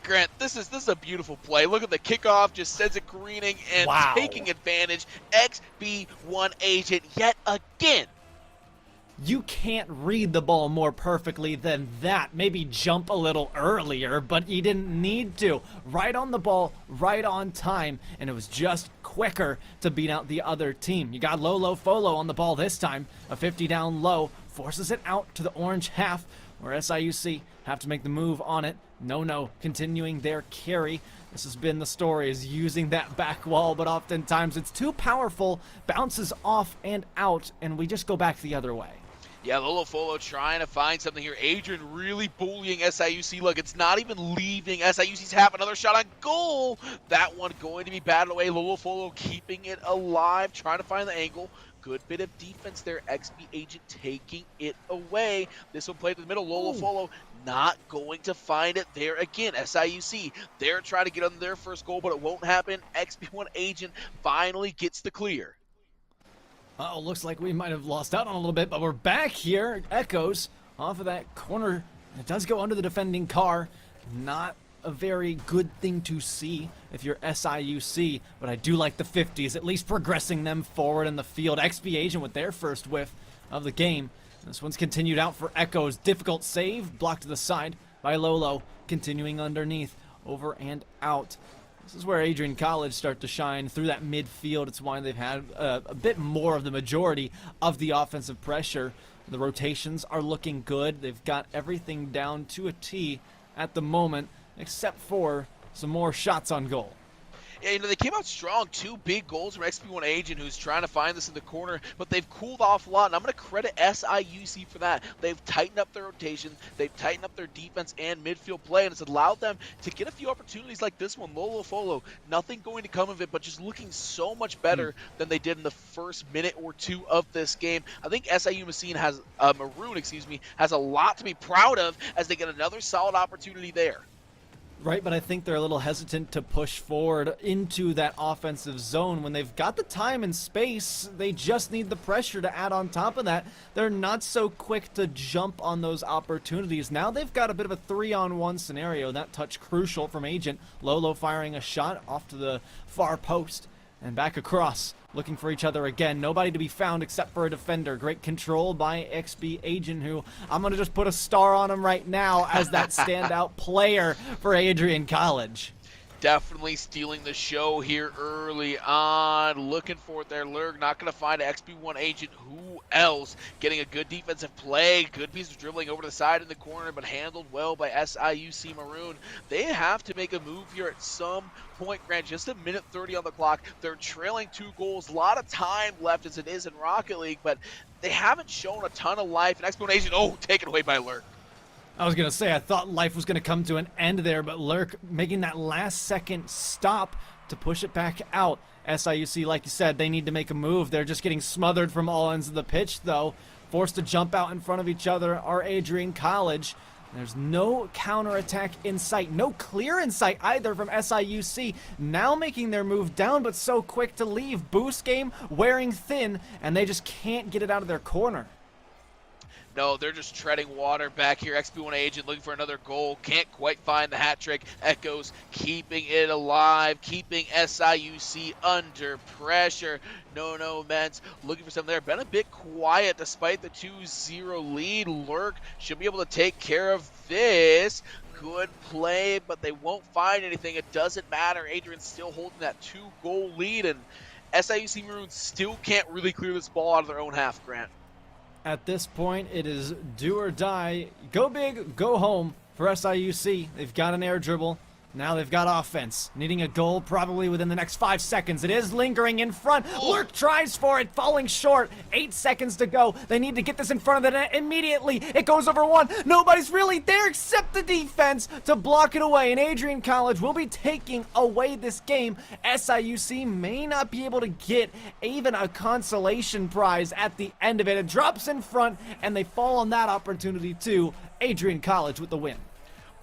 Grant, this is a beautiful play. Look at the kickoff, just sends it careening and Wow. taking advantage. XB1 Agent yet again. You can't read the ball more perfectly than that. Maybe jump a little earlier, but you didn't need to. Right on the ball, right on time, and it was just quicker to beat out the other team. You got Lolo Folo on the ball this time. A 50 down low forces it out to the orange half, where SIUC have to make the move on it. No, continuing their carry. This has been the story, is using that back wall, but oftentimes it's too powerful, bounces off and out, and we just go back the other way. Yeah, Lolofolo trying to find something here. Adrian really bullying SIUC. Look, it's not even leaving. SIUC's have another shot on goal. That one going to be batted away. Lolofolo keeping it alive, trying to find the angle. Good bit of defense there. XB Agent taking it away. This one played to the middle. Lolofolo not going to find it there again. SIUC, they're trying to get on their first goal, but it won't happen. XB1 Agent finally gets the clear. Oh, looks like we might have lost out on a little bit, but we're back here. Echoes off of that corner. It does go under the defending car. Not a very good thing to see if you're SIUC, but I do like the 50s, at least progressing them forward in the field. XB Agent with their first whiff of the game. This one's continued out for Echoes. Difficult save, blocked to the side by Lolo. Continuing underneath, over and out. This is where Adrian College start to shine through that midfield. It's why they've had a bit more of the majority of the offensive pressure. The rotations are looking good. They've got everything down to a T at the moment, except for some more shots on goal. Yeah, you know, they came out strong. 2 big goals from XP1 Agent, who's trying to find this in the corner, but they've cooled off a lot, and I'm going to credit SIUC for that. They've tightened up their rotation, they've tightened up their defense and midfield play, and it's allowed them to get a few opportunities like this one. Lolo Folo, nothing going to come of it, but just looking so much better than they did in the first minute or two of this game. I think SIU Maroon has a lot to be proud of as they get another solid opportunity there. Right, but I think they're a little hesitant to push forward into that offensive zone. When they've got the time and space, they just need the pressure to add on top of that. They're not so quick to jump on those opportunities. Now they've got a bit of a 3-on-1 scenario. That touch crucial from Agent. Lolo firing a shot off to the far post and back across. Looking for each other again. Nobody to be found except for a defender. Great control by XB Agent, who I'm going to just put a star on him right now as that standout player for Adrian College. Definitely stealing the show here early on. Looking for it there. Lurg not going to find an XB1 Agent. Who else? Getting a good defensive play. Good piece of dribbling over the side in the corner, but handled well by SIUC Maroon. They have to make a move here at some point, Grant. Just a minute 30 on the clock. They're trailing 2 goals. A lot of time left as it is in Rocket League, but they haven't shown a ton of life. And XB1 Agent, taken away by Lurg. I was going to say, I thought life was going to come to an end there, but Lurk making that last second stop to push it back out. SIUC, like you said, they need to make a move. They're just getting smothered from all ends of the pitch, though. Forced to jump out in front of each other are Adrian College. There's no counterattack in sight. No clear in sight either from SIUC. Now making their move down, but so quick to leave. Boost game wearing thin, and they just can't get it out of their corner. No, they're just treading water back here. XP1 Agent looking for another goal. Can't quite find the hat trick. Echoes keeping it alive, keeping SIUC under pressure. No, Mens looking for something there. Been a bit quiet despite the 2-0 lead. Lurk should be able to take care of this. Good play, but they won't find anything. It doesn't matter. Adrian's still holding that 2-goal lead, and SIUC Maroons still can't really clear this ball out of their own half, Grant. At this point, it is do or die. Go big, go home for SIUC. They've got an air dribble. Now they've got offense. Needing a goal probably within the next 5 seconds. It is lingering in front. Lurk tries for it, falling short. 8 seconds to go. They need to get this in front of the net immediately. It goes over one. Nobody's really there except the defense to block it away. And Adrian College will be taking away this game. SIUC may not be able to get even a consolation prize at the end of it. It drops in front, and they fall on that opportunity too. Adrian College with the win.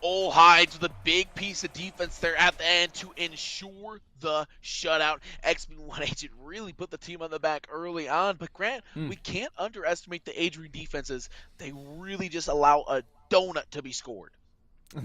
Hides with a big piece of defense there at the end to ensure the shutout. XB1 Agent really put the team on the back early on, but Grant, we can't underestimate the Adrian defenses. They really just allow a donut to be scored.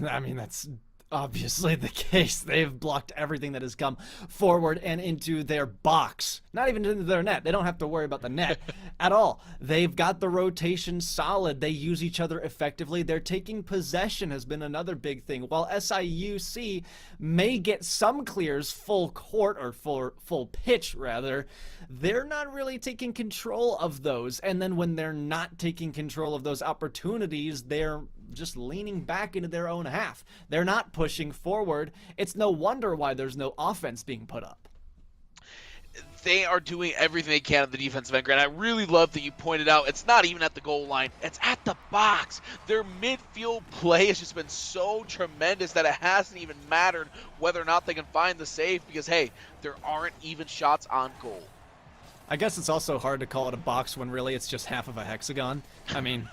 I mean, that's obviously the case. They've blocked everything that has come forward and into their box. Not even into their net. They don't have to worry about the net at all. They've got the rotation solid. They use each other effectively. They're taking possession has been another big thing. While SIUC may get some clears full court or full pitch rather, they're not really taking control of those. And then when they're not taking control of those opportunities, they're just leaning back into their own half. They're not pushing forward. It's no wonder why there's no offense being put up. They are doing everything they can on the defensive end, Grant. I really love that you pointed out it's not even at the goal line. It's at the box. Their midfield play has just been so tremendous that it hasn't even mattered whether or not they can find the save because, hey, there aren't even shots on goal. I guess it's also hard to call it a box when really it's just half of a hexagon. I mean,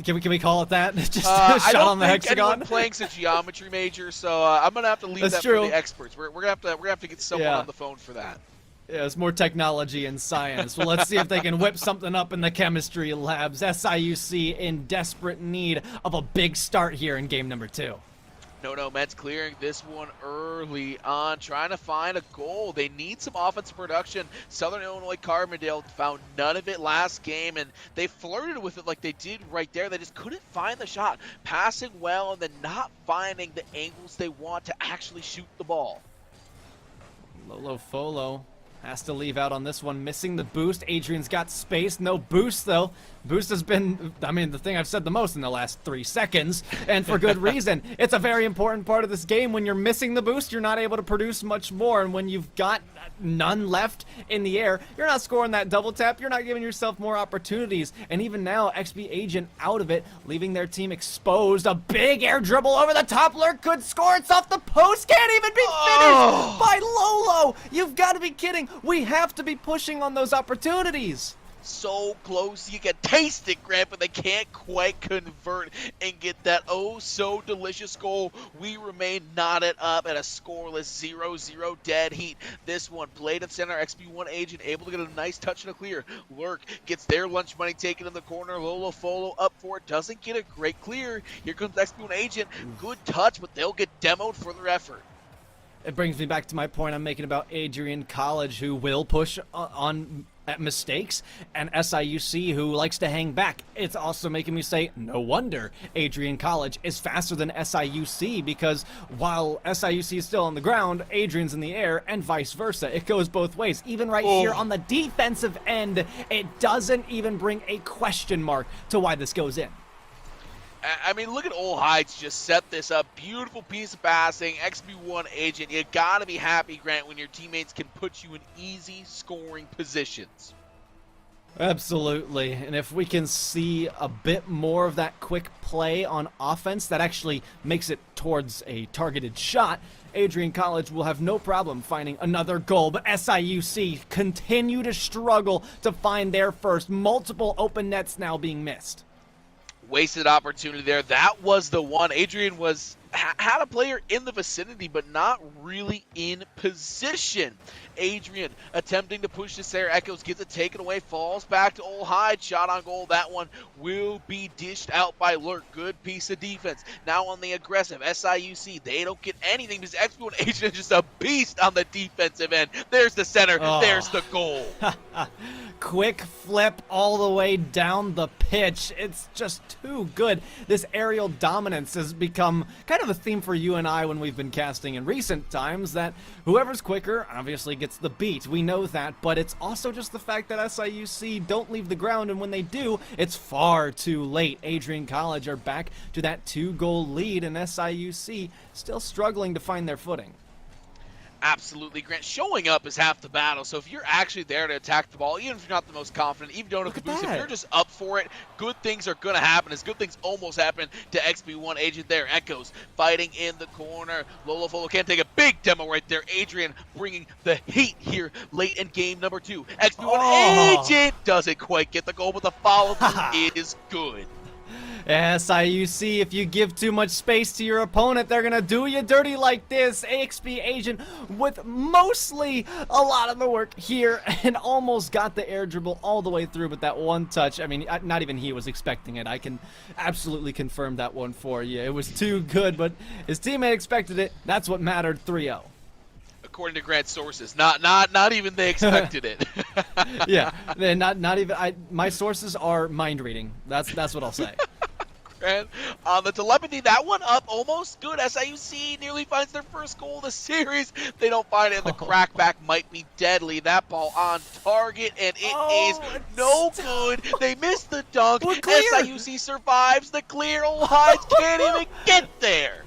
can we call it that? Just a shot on the hexagon. I don't think playing's a geometry major, so I'm gonna have to leave that for the experts. We're gonna have to get someone on the phone for that. Yeah, it's more technology and science. Well, let's see if they can whip something up in the chemistry labs. SIUC in desperate need of a big start here in game number 2. No, Mets clearing this one early on, trying to find a goal. They need some offensive production. Southern Illinois Carbondale found none of it last game, and they flirted with it like they did right there. They just couldn't find the shot. Passing well and then not finding the angles they want to actually shoot the ball. Lolo Folo has to leave out on this one, missing the boost. Adrian's got space, no boost though. Boost has been, I mean, the thing I've said the most in the last 3 seconds, and for good reason. It's a very important part of this game. When you're missing the boost, you're not able to produce much more, and when you've got none left in the air, you're not scoring that double tap, you're not giving yourself more opportunities, and even now, XP Agent out of it, leaving their team exposed. A big air dribble over the top, Lurk could score, it's off the post, can't even be finished by Lolo! You've got to be kidding, we have to be pushing on those opportunities! So close, you can taste it, Grant, but they can't quite convert and get that so delicious goal. We remain knotted up at a scoreless 0-0 dead heat. This one played at center, XP1 Agent able to get a nice touch and a clear. Lurk gets their lunch money taken in the corner. Lolo Folo up for it, doesn't get a great clear. Here comes XP1 Agent, good touch, but they'll get demoed for their effort. It brings me back to my point I'm making about Adrian College, who will push on at mistakes, and SIUC, who likes to hang back. It's also making me say, no wonder Adrian College is faster than SIUC, because while SIUC is still on the ground, Adrian's in the air, and vice versa. It goes both ways. Even right here on the defensive end, it doesn't even bring a question mark to why this goes in. I mean, look at Old Heights just set this up. Beautiful piece of passing. XB1 Agent, you gotta be happy, Grant, when your teammates can put you in easy scoring positions. Absolutely, and if we can see a bit more of that quick play on offense that actually makes it towards a targeted shot, Adrian College will have no problem finding another goal, but SIUC continue to struggle to find their first. Multiple open nets now being missed. Wasted opportunity there. That was the one. Adrian had a player in the vicinity, but not really in position. Adrian attempting to push this there. Echoes gets it taken away, falls back to Old Hyde. Shot on goal. That one will be dished out by Lurk. Good piece of defense. Now on the aggressive SIUC, they don't get anything because Expo Agent is just a beast on the defensive end. There's the center. There's the goal. Quick flip all the way down the pitch. It's just too good. This aerial dominance has become kind of a theme for you and I when we've been casting in recent times, that whoever's quicker obviously gets the beat. We know that, but it's also just the fact that SIUC don't leave the ground, and when they do, it's far too late. Adrian College are back to that 2-goal lead, and SIUC still struggling to find their footing. Absolutely, Grant. Showing up is half the battle. So if you're actually there to attack the ball, even if you're not the most confident, even don't have the boost, if you're just up for it, good things are going to happen. As good things almost happened to XB1 Agent there. Echoes fighting in the corner. Lolo Folo can't take a big demo right there. Adrian bringing the heat here late in game number 2. XB1 Agent doesn't quite get the goal, but the follow-through is good. SIUC, if you give too much space to your opponent, they're gonna do you dirty like this. AXP Agent with mostly a lot of the work here and almost got the air dribble all the way through, but that one touch, I mean, not even he was expecting it. I can absolutely confirm that one for you. It was too good, but his teammate expected it. That's what mattered. 3-0. According to Grant's sources, not even they expected it. Yeah, not even. My sources are mind reading. That's what I'll say. And on the telepathy, that one up almost good. SIUC nearly finds their first goal of the series. They don't find it, and the crackback might be deadly. That ball on target, and it is no good. They missed the dunk. SIUC survives the clear. Old Hides can't even get there.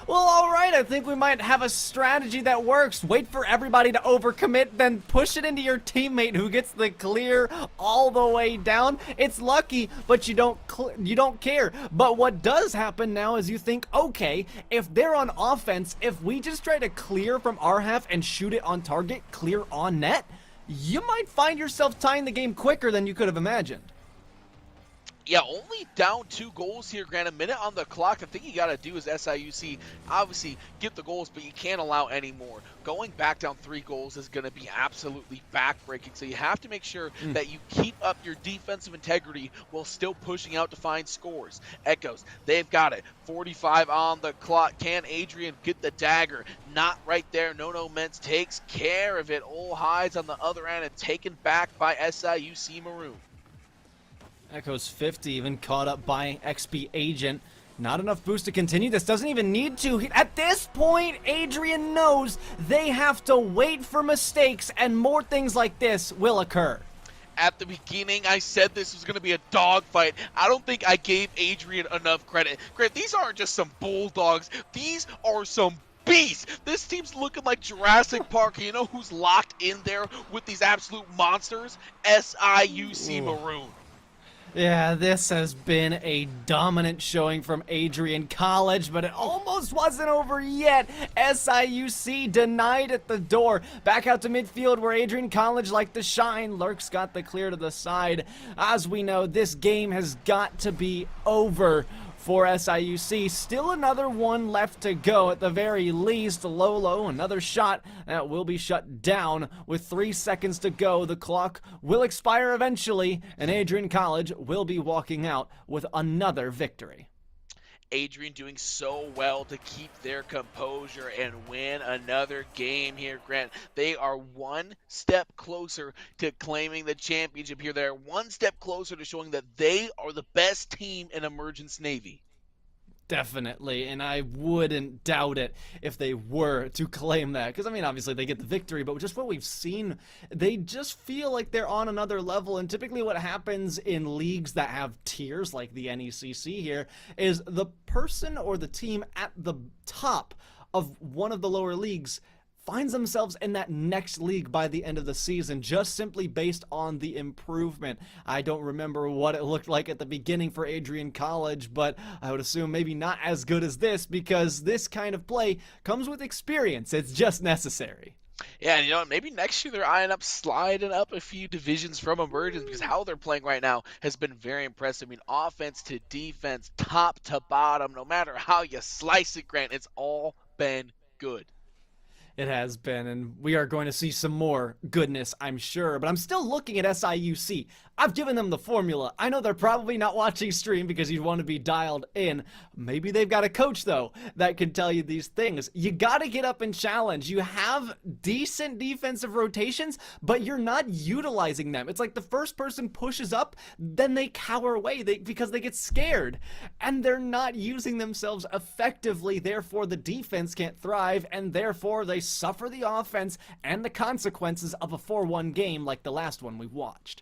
Well, alright, I think we might have a strategy that works. Wait for everybody to overcommit, then push it into your teammate who gets the clear all the way down. It's lucky, but you don't care. But what does happen now is you think, okay, if they're on offense, if we just try to clear from our half and shoot it on target, clear on net, you might find yourself tying the game quicker than you could have imagined. Yeah, only down 2 goals here, Grant. A minute on the clock. The thing you got to do is SIUC, obviously, get the goals, but you can't allow any more. Going back down 3 goals is going to be absolutely backbreaking, so you have to make sure that you keep up your defensive integrity while still pushing out to find scores. Echoes, they've got it. 45 on the clock. Can Adrian get the dagger? Not right there. No Mens takes care of it. Ole Hides on the other end and taken back by SIUC Maroon. Echoes 50, even caught up by XP Agent. Not enough boost to continue. This doesn't even need to. At this point, Adrian knows they have to wait for mistakes, and more things like this will occur. At the beginning, I said this was going to be a dogfight. I don't think I gave Adrian enough credit. Grant, these aren't just some bulldogs. These are some beast. This team's looking like Jurassic Park. You know who's locked in there with these absolute monsters? SIUC Maroon. Yeah, this has been a dominant showing from Adrian College, but it almost wasn't over yet. SIUC denied at the door. Back out to midfield where Adrian College like to shine. Lurk's got the clear to the side. As we know, this game has got to be over for SIUC. Still another one left to go at the very least. Lolo, another shot that will be shut down with 3 seconds to go. The clock will expire eventually, and Adrian College will be walking out with another victory. Adrian doing so well to keep their composure and win another game here, Grant. They are one step closer to claiming the championship here. They're one step closer to showing that they are the best team in Emergence Navy. Definitely, and I wouldn't doubt it if they were to claim that. Because, I mean, obviously they get the victory, but just what we've seen, they just feel like they're on another level. And typically what happens in leagues that have tiers, like the NECC here, is the person or the team at the top of one of the lower leagues finds themselves in that next league by the end of the season, just simply based on the improvement. I don't remember what it looked like at the beginning for Adrian College, but I would assume maybe not as good as this, because this kind of play comes with experience. It's just necessary. Yeah, and you know what? Maybe next year they're eyeing up sliding up a few divisions from Emergence, because how they're playing right now has been very impressive. I mean, offense to defense, top to bottom, no matter how you slice it, Grant, it's all been good. It has been, and we are going to see some more goodness, I'm sure. But I'm still looking at SIUC. I've given them the formula. I know they're probably not watching stream because you'd want to be dialed in. Maybe they've got a coach, though, that can tell you these things. You got to get up and challenge. You have decent defensive rotations, but you're not utilizing them. It's like the first person pushes up, then they cower away because they get scared. And they're not using themselves effectively. Therefore, the defense can't thrive, and therefore they suffer the offense and the consequences of a 4-1 game like the last one we watched.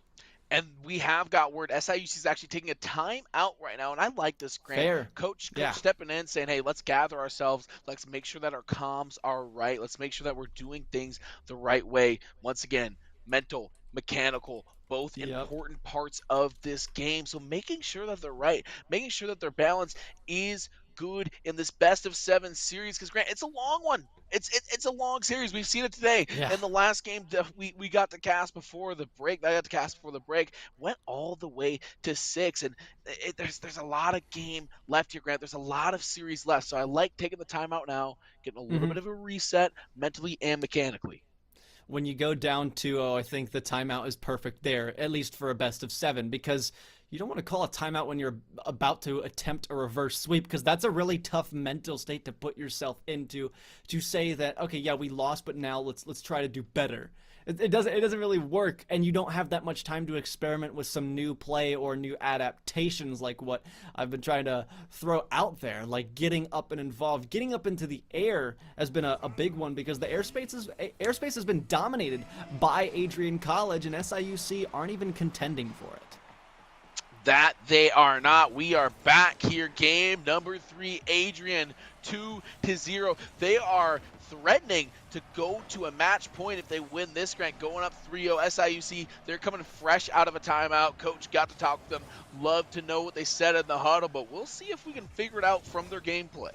And we have got word SIUC is actually taking a time out right now, and I like this, Grant. Fair. Coach Yeah. stepping in, saying, hey, let's gather ourselves. Let's make sure that our comms are right. Let's make sure that we're doing things the right way. Once again, mental, mechanical, both important parts of this game. So making sure that they're right, making sure that their balance is good in this best of 7 series, because Grant, it's a long one. It's a long series. We've seen it today. Yeah. In the last game that we got to cast before the break, went all the way to 6, and there's a lot of game left here, Grant. There's a lot of series left, so I like taking the timeout now, getting a little bit of a reset mentally and mechanically. When you go down 2-0, I think the timeout is perfect there, at least for a best of 7, because you don't want to call a timeout when you're about to attempt a reverse sweep, because that's a really tough mental state to put yourself into, to say that, okay, yeah, we lost, but now let's try to do better. It doesn't really work, and you don't have that much time to experiment with some new play or new adaptations like what I've been trying to throw out there, like getting up and involved. Getting up into the air has been a big one, because the airspace has been dominated by Adrian College, and SIUC aren't even contending for it. That they are not. We are back here. Game number 3, Adrian 2-0. They are threatening to go to a match point if they win this, Grant, going up 3-0. SIUC, they're coming fresh out of a timeout. Coach got to talk to them. Love to know what they said in the huddle, but we'll see if we can figure it out from their gameplay.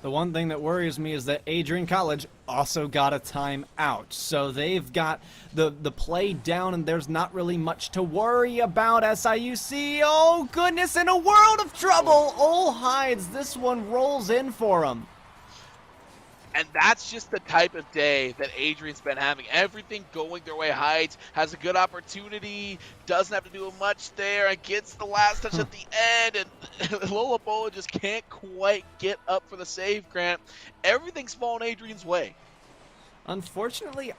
The one thing that worries me is that Adrian College also got a timeout. So they've got the play down, and there's not really much to worry about. SIUC, oh goodness, in a world of trouble. Ole Hides, this one rolls in for them. And that's just the type of day that Adrian's been having. Everything going their way. Heights has a good opportunity, doesn't have to do much there, and gets the last touch at the end. And Lola Bola just can't quite get up for the save, Grant. Everything's fallen Adrian's way. Unfortunately,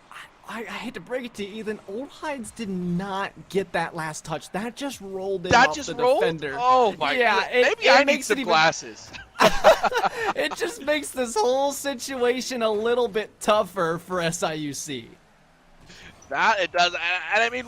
I hate to break it to you, Ethan, Old Hides did not get that last touch. That just rolled in off the defender. Oh my god. Maybe I need some glasses. It just makes this whole situation a little bit tougher for SIUC. That it does. And I mean,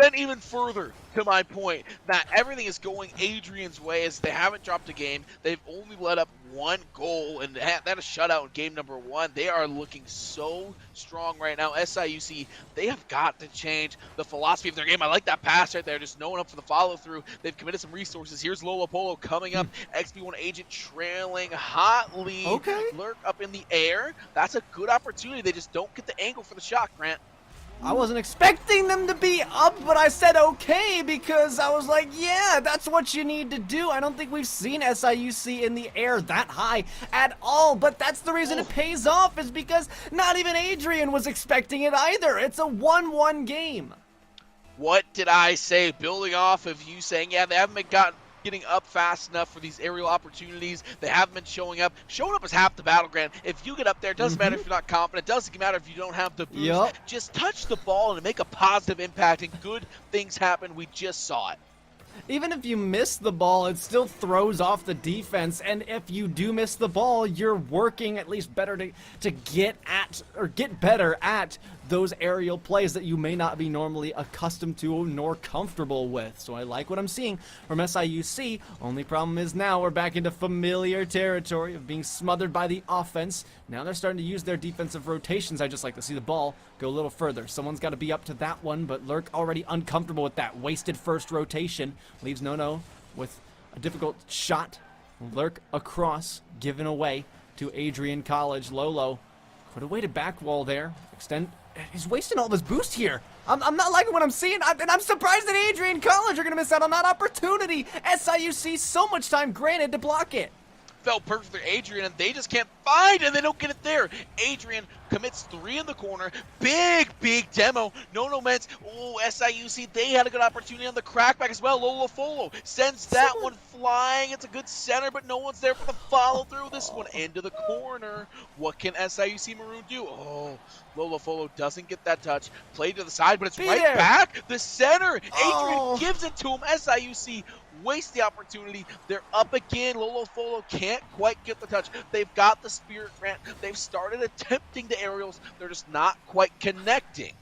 then even further to my point that everything is going Adrian's way, as they haven't dropped a game. They've only let up 1 goal, and that a shutout in game number 1. They are looking so strong right now. SIUC, they have got to change the philosophy of their game. I like that pass right there, just no one up for the follow through. They've committed some resources. Here's Lola Polo coming up. XB1 Agent trailing hotly. Okay. Lurk up in the air. That's a good opportunity. They just don't get the angle for the shot, Grant. I wasn't expecting them to be up, but I said okay because I was like, yeah, that's what you need to do. I don't think we've seen SIUC in the air that high at all, but that's the reason it pays off, is because not even Adrian was expecting it either. It's a 1-1 game. What did I say? Building off of you saying, yeah, they haven't been getting up fast enough for these aerial opportunities. They haven't been showing up. Showing up is half the battle, Grant. If you get up there, it doesn't matter if you're not confident. It doesn't matter if you don't have the boost. Just touch the ball and make a positive impact, and good things happen. We just saw it. Even if you miss the ball, it still throws off the defense, and if you do miss the ball, you're working at least better to get at, or get better at, those aerial plays that you may not be normally accustomed to nor comfortable with. So I like what I'm seeing from SIUC. Only problem is now we're back into familiar territory of being smothered by the offense. Now they're starting to use their defensive rotations. I just like to see the ball go a little further. Someone's got to be up to that one, but Lurk already uncomfortable with that wasted first rotation. Leaves No with a difficult shot. Lurk across, given away to Adrian College. Lolo put away to back wall there. Extend. He's wasting all of his boost here. I'm not liking what I'm seeing, and I'm surprised that Adrian College are going to miss out on that opportunity. SIUC so much time granted to block it. Felt perfect for Adrian, and they just can't find, and they don't get it there. Adrian commits 3 in the corner. Big demo. No ments. Oh, SIUC, they had a good opportunity on the crackback as well. Lola Folo sends that one flying. It's a good center, but no one's there for the follow through. This one into the corner. What can SIUC Maroon do? Oh, Lola Folo doesn't get that touch. Play to the side, but it's right back. The center. Adrian gives it to him. SIUC waste the opportunity. They're up again. Lolo Folo can't quite get the touch. They've got the spirit, Grant. They've started attempting the aerials. They're just not quite connecting.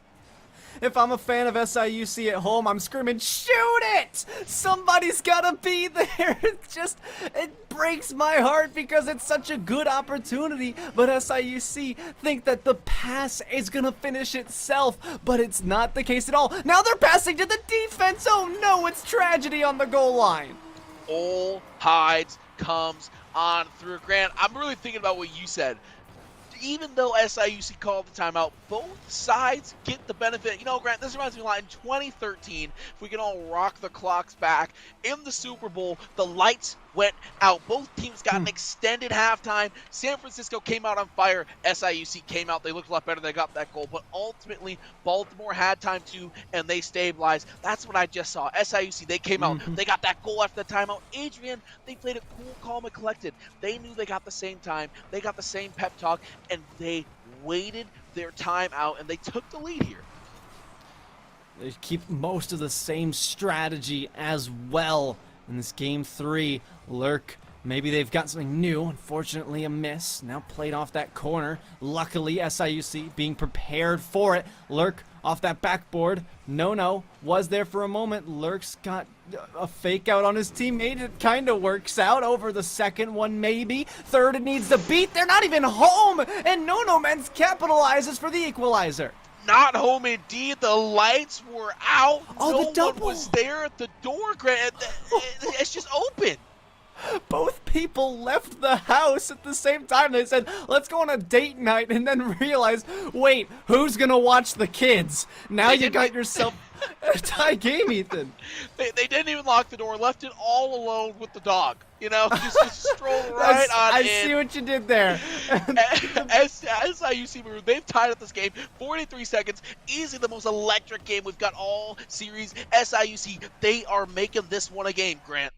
If I'm a fan of SIUC at home, I'm screaming, shoot it! Somebody's gotta be there. It breaks my heart because it's such a good opportunity. But SIUC think that the pass is gonna finish itself, but it's not the case at all. Now they're passing to the defense. Oh no, it's tragedy on the goal line. Ole Hides comes on through. Grant, I'm really thinking about what you said. Even though SIUC called the timeout, both sides get the benefit. You know, Grant, this reminds me a lot. In 2013, if we can all rock the clocks back, in the Super Bowl, the lights went out. Both teams got an extended halftime. San Francisco came out on fire. SIUC came out. They looked a lot better. They got that goal. But ultimately, Baltimore had time too, and they stabilized. That's what I just saw. SIUC, they came out. They got that goal after the timeout. Adrian, they played it cool, calm, and collected. They knew they got the same time. They got the same pep talk, and they waited their time out, and they took the lead here. They keep most of the same strategy as well in this game 3. Lurk, maybe they've got something new. Unfortunately, a miss. Now played off that corner. Luckily, SIUC being prepared for it. Lurk off that backboard. No, was there for a moment. Lurk's got a fake out on his teammate. It kind of works out over the second one, maybe. Third, it needs to beat. They're not even home. And No Men's capitalizes for the equalizer. Not home indeed. The lights were out. Oh, the no double. one was there at the door, Grant. It's just open. Both people left the house at the same time. They said, let's go on a date night, and then realized, wait, who's gonna watch the kids? Now you got yourself a tie game, Ethan. They didn't even lock the door, left it all alone with the dog. You know, just strolled right on I in. see what you did there. SIUC, they've tied up this game, 43 seconds, easily the most electric game we've got all series. SIUC, they are making this one a game, Grant.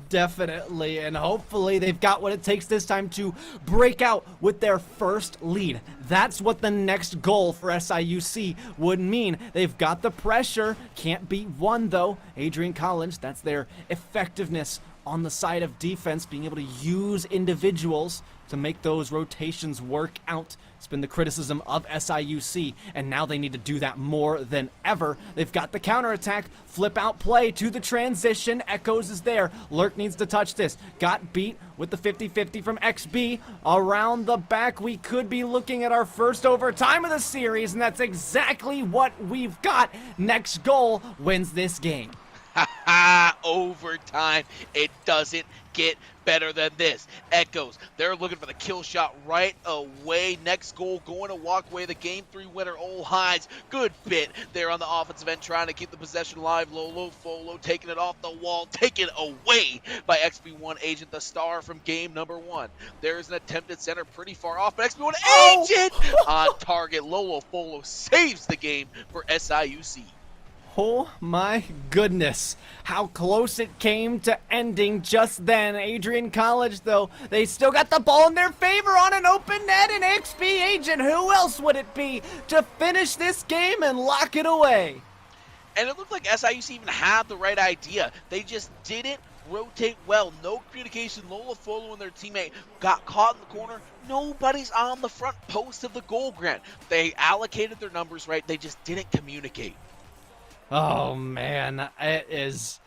Definitely, and hopefully they've got what it takes this time to break out with their first lead. That's what the next goal for SIUC would mean. They've got the pressure, can't beat one though. Adrian Collins, that's their effectiveness on the side of defense, being able to use individuals to make those rotations work out. It's been the criticism of SIUC, and now they need to do that more than ever. They've got the counterattack, flip out play to the transition. Echoes is there. Lurk needs to touch this. Got beat with the 50-50 from XB. Around the back, we could be looking at our first overtime of the series, and that's exactly what we've got. Next goal wins this game. Overtime. It doesn't get better than this. Echoes, they're looking for the kill shot right away. Next goal going to walk away the game 3 winner. Ole Hides, good bit there on the offensive end, trying to keep the possession alive. Lolo Folo taking it off the wall, taken away by XB1 Agent, the star from game number 1. There's an attempted center pretty far off, but XB1 Agent on target. Lolo Folo saves the game for SIUC. Oh my goodness, how close it came to ending just then. Adrian College, though, they still got the ball in their favor on an open net, and XP Agent, who else would it be, to finish this game and lock it away? And it looked like SIUC even had the right idea. They just didn't rotate well. No communication. Lola Folo and their teammate got caught in the corner. Nobody's on the front post of the goal, Grant. They allocated their numbers right. They just didn't communicate. Oh man, it is.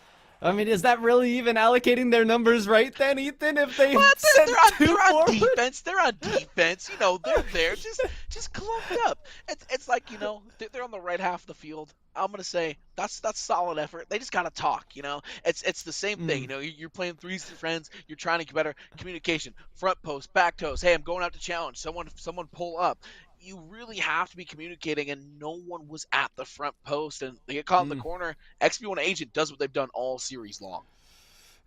I mean, is that really even allocating their numbers right then, Ethan? If they they're on defense, they're on defense. You know, they're there, just clumped up. It's like, you know, they're on the right half of the field. I'm gonna say that's solid effort. They just gotta talk. You know, it's the same thing. You know, you're playing threes with friends. You're trying to get better communication. Front post, back toes. Hey, I'm going out to challenge. Someone pull up. You really have to be communicating, and no one was at the front post, and they get caught in the corner. XB1 Agent does what they've done all series long.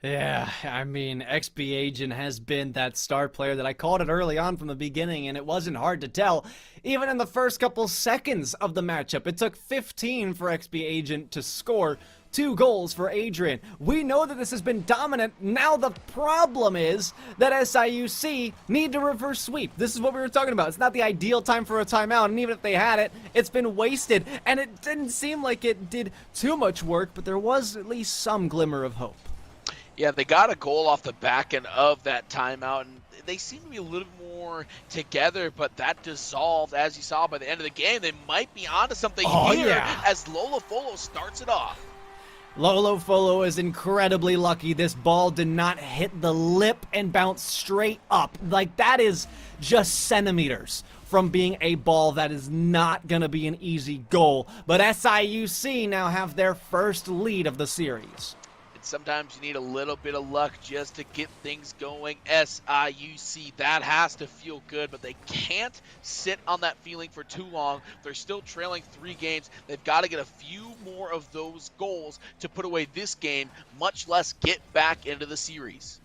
Yeah, I mean, XB Agent has been that star player that I called it early on from the beginning, and it wasn't hard to tell. Even in the first couple seconds of the matchup, it took 15 for XB Agent to score 2 goals for Adrian. We know that this has been dominant. Now the problem is that SIUC need to reverse sweep. This is what we were talking about. It's not the ideal time for a timeout, and even if they had it, it's been wasted. And it didn't seem like it did too much work, but there was at least some glimmer of hope. Yeah, they got a goal off the back end of that timeout, and they seem to be a little more together, but that dissolved, as you saw by the end of the game. They might be onto something here as Lola Folo starts it off. Lolo Folo is incredibly lucky. This ball did not hit the lip and bounce straight up. Like, that is just centimeters from being a ball that is not going to be an easy goal. But SIUC now have their first lead of the series. It's Sometimes you need a little bit of luck just to get things going. SIUC, that has to feel good, but they can't sit on that feeling for too long. They're still trailing 3 games. They've got to get a few more of those goals to put away this game, much less get back into the series.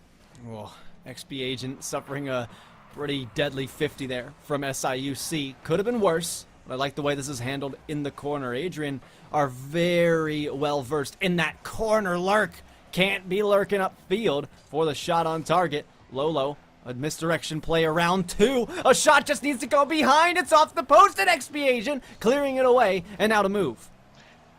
Well, XP Agent suffering a pretty deadly 50 there from SIUC. Could have been worse. I like the way this is handled in the corner. Adrian are very well versed in that corner lurk. Can't be lurking upfield for the shot on target. Lolo, a misdirection play around 2. A shot just needs to go behind. It's off the post at XP Agent, clearing it away, and now to move.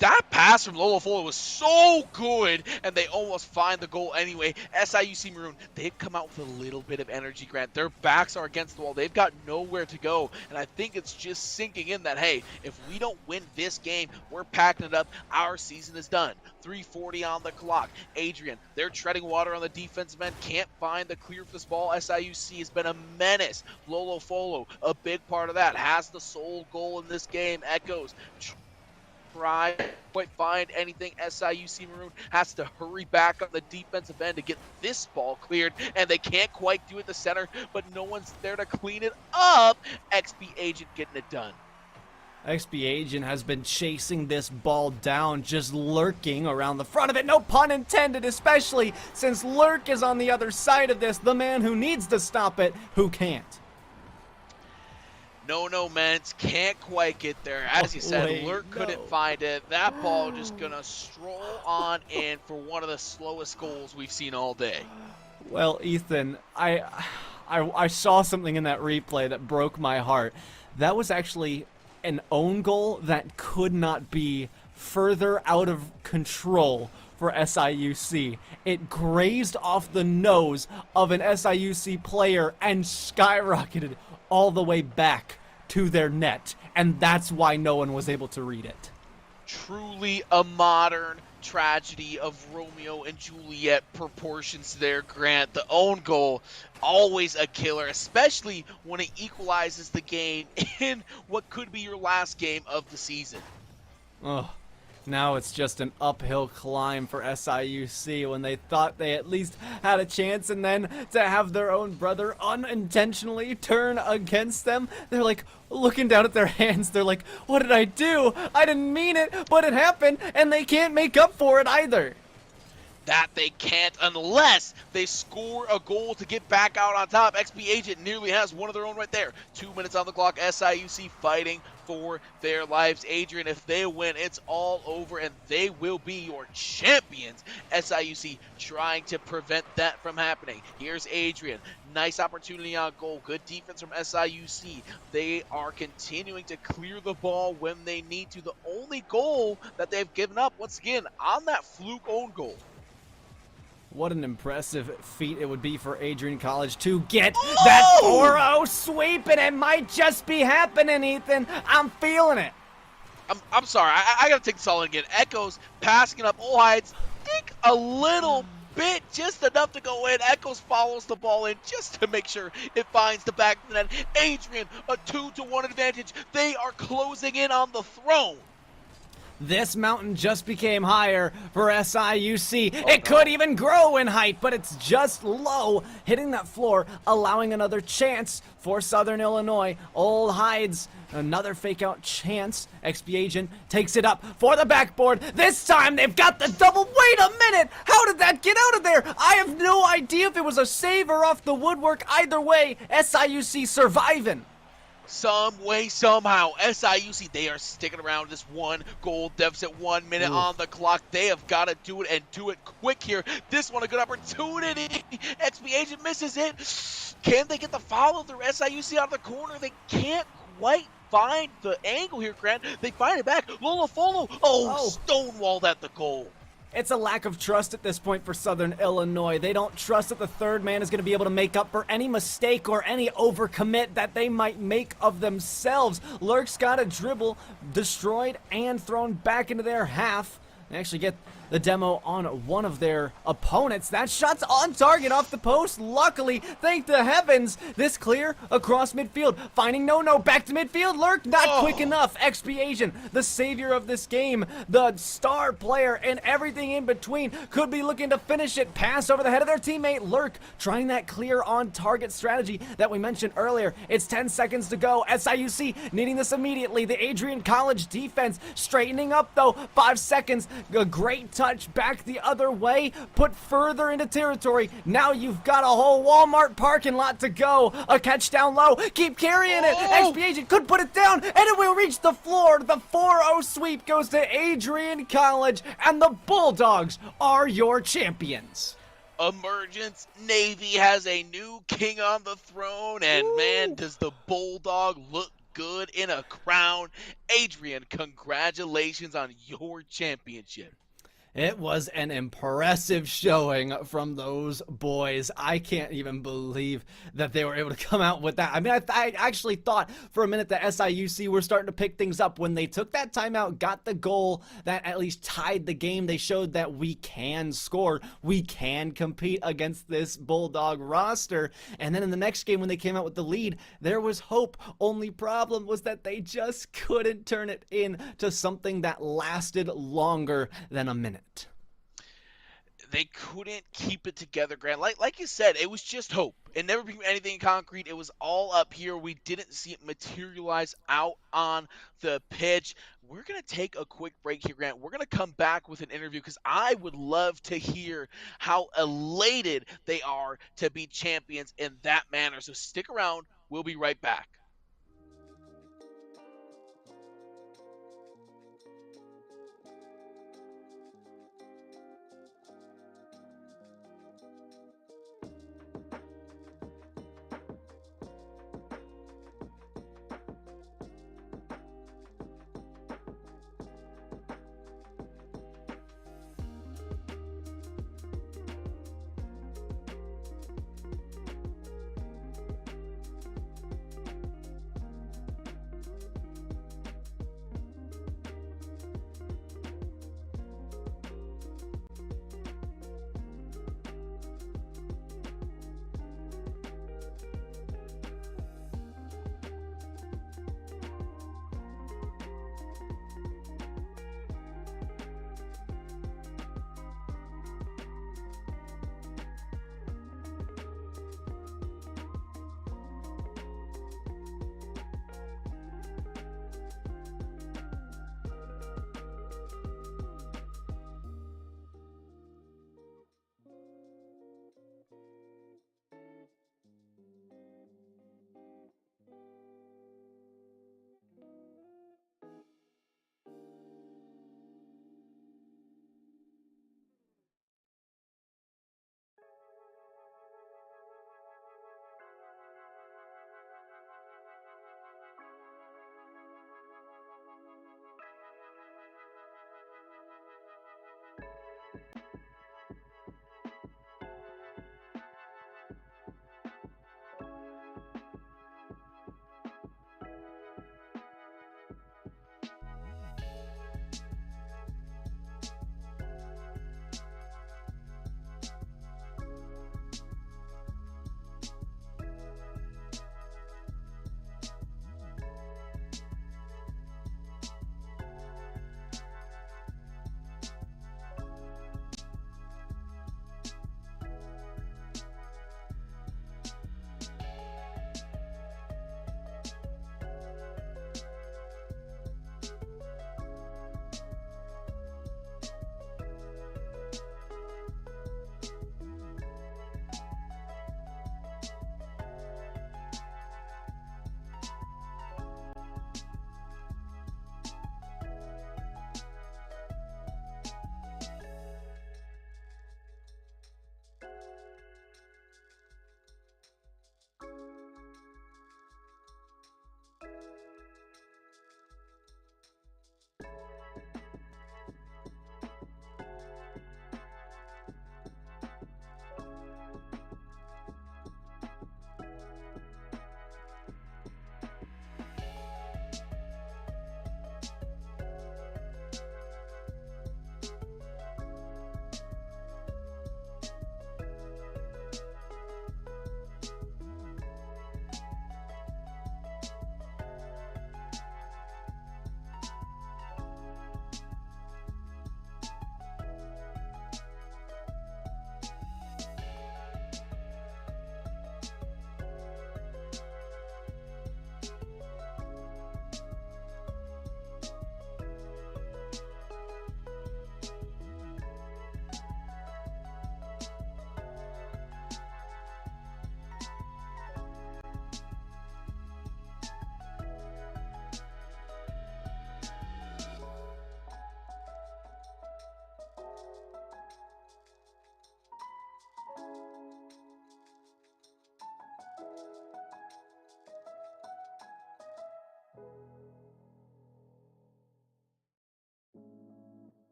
That pass from Lolo Fola was so good, and they almost find the goal anyway. SIUC Maroon, they've come out with a little bit of energy, Grant. Their backs are against the wall. They've got nowhere to go, and I think it's just sinking in that, hey, if we don't win this game, we're packing it up. Our season is done. 3:40 on the clock. Adrian, they're treading water on the defensive end. Can't find the clear for this ball. SIUC has been a menace. Lolo Folo, a big part of that, has the sole goal in this game. Echoes try quite find anything. SIUC Maroon has to hurry back on the defensive end to get this ball cleared, and they can't quite do it in the center, but no one's there to clean it up. XP Agent getting it done. XP Agent has been chasing this ball down, just lurking around the front of it. No pun intended, especially since Lurk is on the other side of this, the man who needs to stop it, who can't. No, Ments can't quite get there. As you said, Lurk couldn't find it. That ball just gonna stroll on in for one of the slowest goals we've seen all day. Well, Ethan, I saw something in that replay that broke my heart. That was actually an own goal that could not be further out of control for SIUC. It grazed off the nose of an SIUC player and skyrocketed all the way back to their net, and that's why no one was able to read it. Truly a modern tragedy of Romeo and Juliet proportions there, Grant. The own goal, always a killer, especially when it equalizes the game in what could be your last game of the season. Oh, now it's just an uphill climb for SIUC when they thought they at least had a chance, and then to have their own brother unintentionally turn against them, they're like looking down at their hands. They're like, what did I do? I didn't mean it, but it happened, and they can't make up for it either. That they can't unless they score a goal to get back out on top. XP Agent nearly has one of their own right there. 2 minutes on the clock. SIUC fighting for their lives. Adrian, if they win, it's all over, and they will be your champions. SIUC trying to prevent that from happening. Here's Adrian. Nice opportunity on goal. Good defense from SIUC. They are continuing to clear the ball when they need to. The only goal that they've given up, once again, on that fluke own goal. What an impressive feat it would be for Adrian College to get that 4-0 sweep, and it might just be happening, Ethan. I'm feeling it. I'm sorry. I got to take this all in again. Echoes passing it up. Hides, think a little bit, just enough to go in. Echoes follows the ball in just to make sure it finds the back of the net. Adrian, a 2-1 advantage. They are closing in on the throne. This mountain just became higher for SIUC. It could even grow in height, but it's just low, hitting that floor, allowing another chance for Southern Illinois. Old Hides, another fake-out chance. XP Agent takes it up for the backboard. This time they've got the double. Wait a minute! How did that get out of there? I have no idea if it was a save or off the woodwork. Either way, SIUC surviving. Some way, somehow, SIUC, they are sticking around this 1 goal deficit, 1 minute on the clock. They have got to do it, and do it quick here. This one, a good opportunity. XP Agent misses it. Can they get the follow through? SIUC out of the corner. They can't quite find the angle here, Grant. They find it back. Lola Folo. Stonewalled at the goal. It's a lack of trust at this point for Southern Illinois. They don't trust that the third man is going to be able to make up for any mistake or any overcommit that they might make of themselves. Lurk's got a dribble destroyed and thrown back into their half. They actually get the demo on one of their opponents. That shot's on target off the post. Luckily, thank the heavens, this clear across midfield. Finding No, back to midfield. Lurk, not quick enough. Expiation, the savior of this game, the star player, and everything in between, could be looking to finish it. Pass over the head of their teammate. Lurk trying that clear on target strategy that we mentioned earlier. It's 10 seconds to go. SIUC needing this immediately. The Adrian College defense straightening up though. 5 seconds. A great touch back the other way. Put further into territory. Now you've got a whole Walmart parking lot to go. A catch down low. Keep carrying it. XP Agent could put it down, and it will reach the floor. The 4-0 sweep goes to Adrian College, and the Bulldogs are your champions. Emergence Navy has a new king on the throne, and man, does the Bulldog look good in a crown. Adrian, congratulations on your championship. It was an impressive showing from those boys. I can't even believe that they were able to come out with that. I mean, I actually thought for a minute that SIUC were starting to pick things up when they took that timeout, got the goal that at least tied the game. They showed that we can score. We can compete against this Bulldog roster. And then in the next game when they came out with the lead, there was hope. Only problem was that they just couldn't turn it into something that lasted longer than a minute. They couldn't keep it together, Grant. Like you said, it was just hope. It never became anything concrete. It was all up here. We didn't see it materialize out on the pitch. We're going to take a quick break here, Grant. We're going to come back with an interview because I would love to hear how elated they are to be champions in that manner. So stick around. We'll be right back.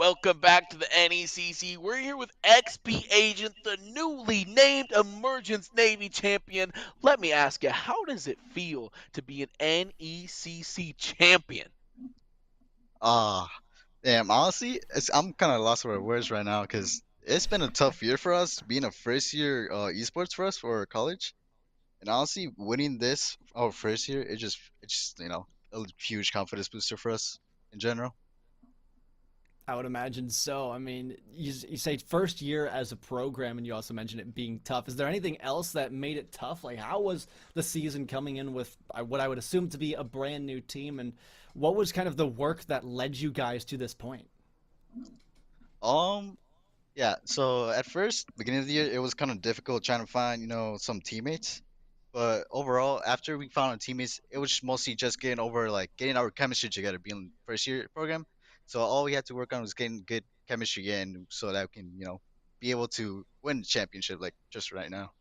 welcome back to the NECC. We're here with XP Agent, the newly named Emergence Navy champion. Let me ask you, how does it feel to be an NECC champion? Ah, damn. Honestly, I'm kind of lost for words right now because it's been a tough year for us, being a first year esports for us for college. And honestly, winning this our first year, it's just a huge confidence booster for us in general. I would imagine so. I mean, you say first year as a program, and you also mentioned it being tough. Is there anything else that made it tough? Like, how was the season coming in with what I would assume to be a brand new team, and what was kind of the work that led you guys to this point? Um, yeah. So at first, beginning of the year, it was kind of difficult trying to find some teammates. But overall, after we found our teammates, it was mostly just getting over like getting our chemistry together, being first year program. So all we had to work on was getting good chemistry in, so that we can be able to win the championship like just right now.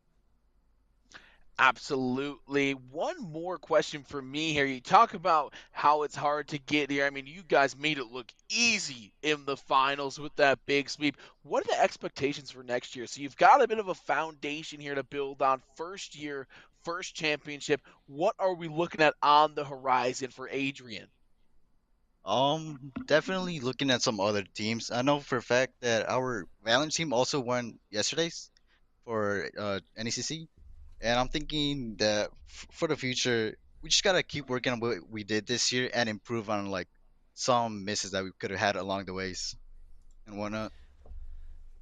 Absolutely. One more question for me here. You talk about how it's hard to get here. I mean, you guys made it look easy in the finals with that big sweep. What are the expectations for next year? So you've got a bit of a foundation here to build on. First year, first championship. What are we looking at on the horizon for Adrian? Definitely looking at some other teams. I know for a fact that our Valiant team also won yesterday's for NECC, and I'm thinking that for the future, we just gotta keep working on what we did this year and improve on like some misses that we could have had along the ways and whatnot.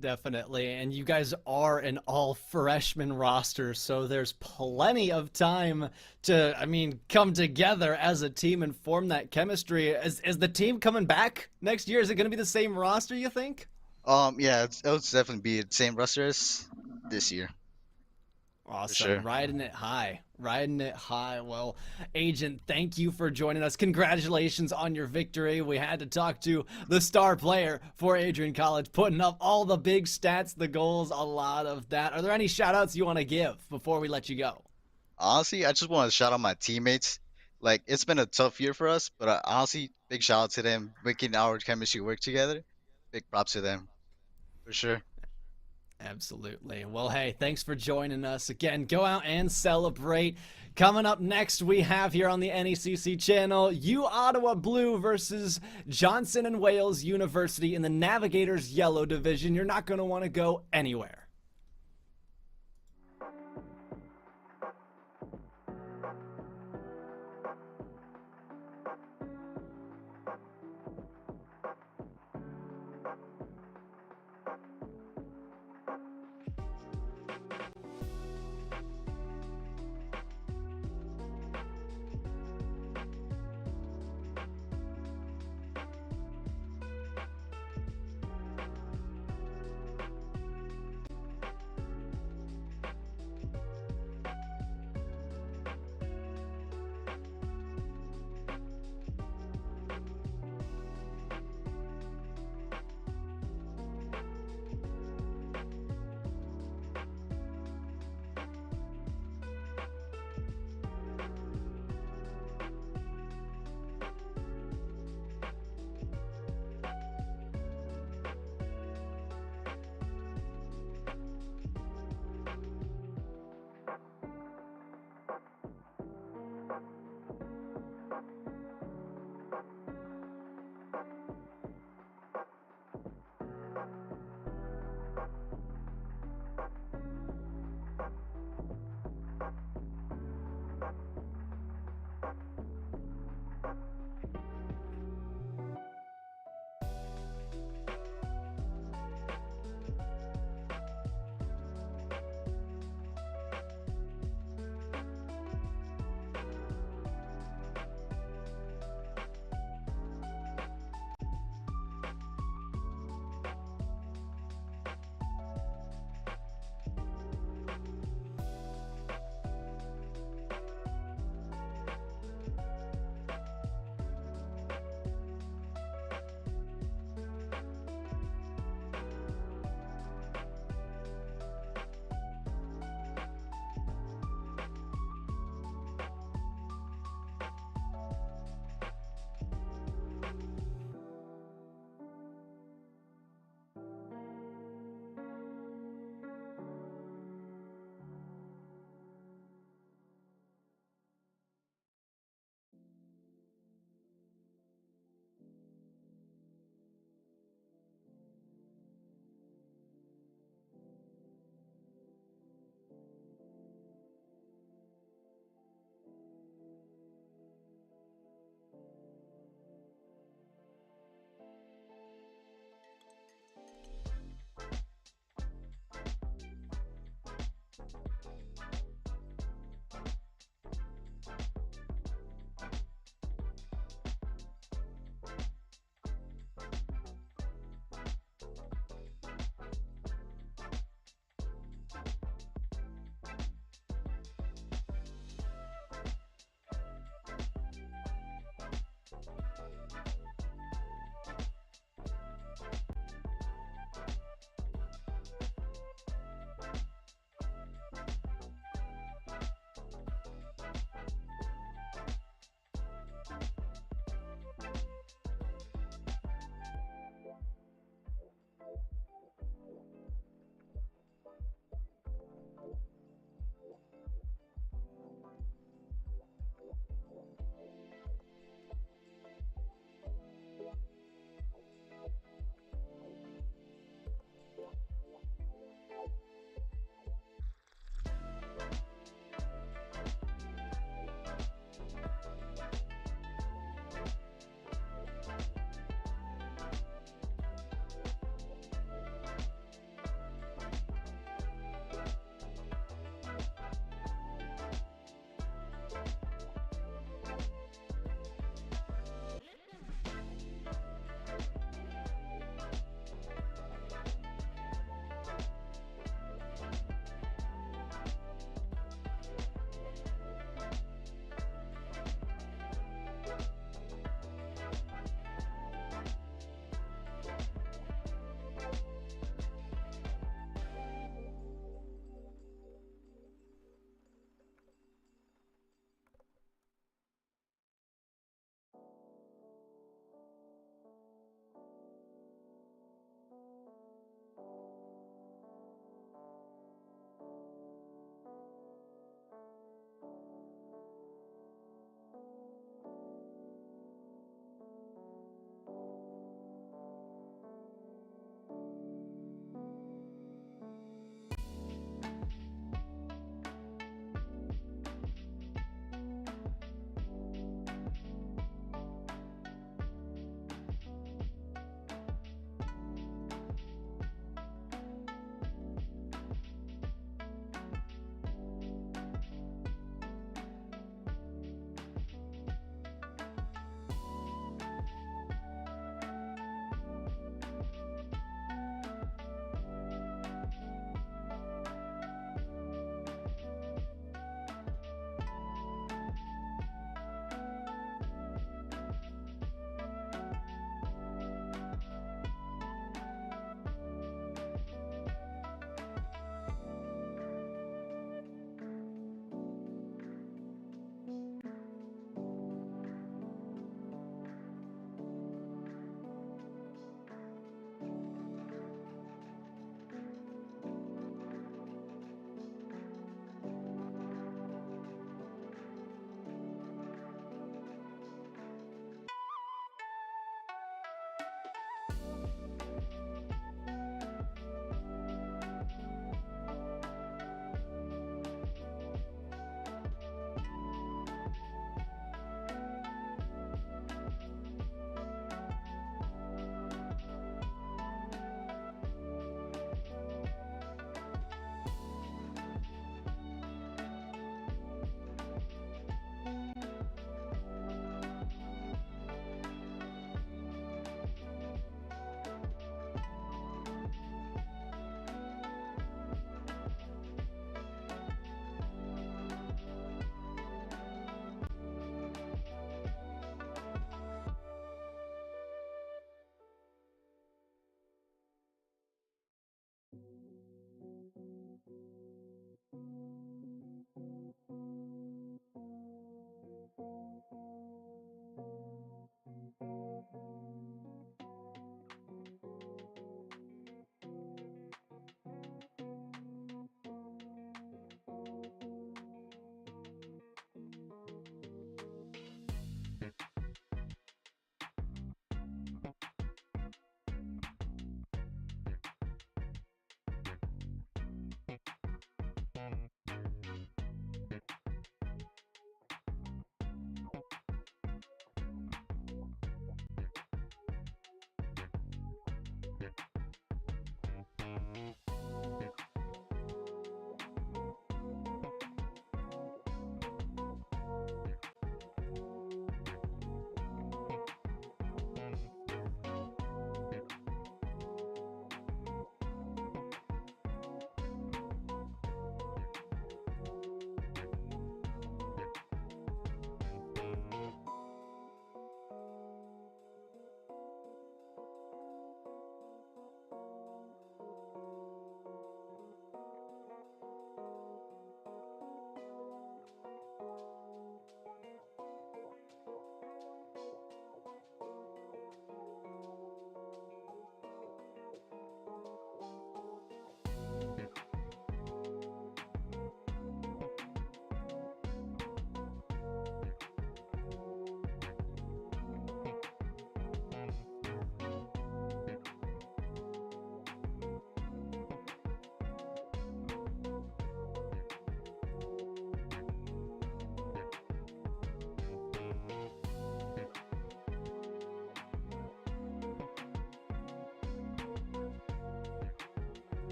Definitely. And you guys are an all freshman roster, so there's plenty of time to, I mean, come together as a team and form that chemistry. Is the team coming back next year? Is it going to be the same roster, you think? Yeah, it'll definitely be the same roster as this year for Awesome. sure. Riding it high. Riding it high. Well, Agent, thank you for joining us. Congratulations on your victory. We had to talk to the star player for Adrian College, putting up all the big stats, the goals, a lot of that. Are there any shout outs you want to give before we let you go? Honestly, I just want to shout out my teammates. Like it's been a tough year for us, but honestly, big shout out to them making our chemistry work together. Big props to them for sure. Absolutely. Well, hey, thanks for joining us. Again, go out and celebrate. Coming up next, we have here on the NECC channel, U Ottawa Blue versus Johnson and Wales University in the Navigators Yellow Division. You're not going to want to go anywhere.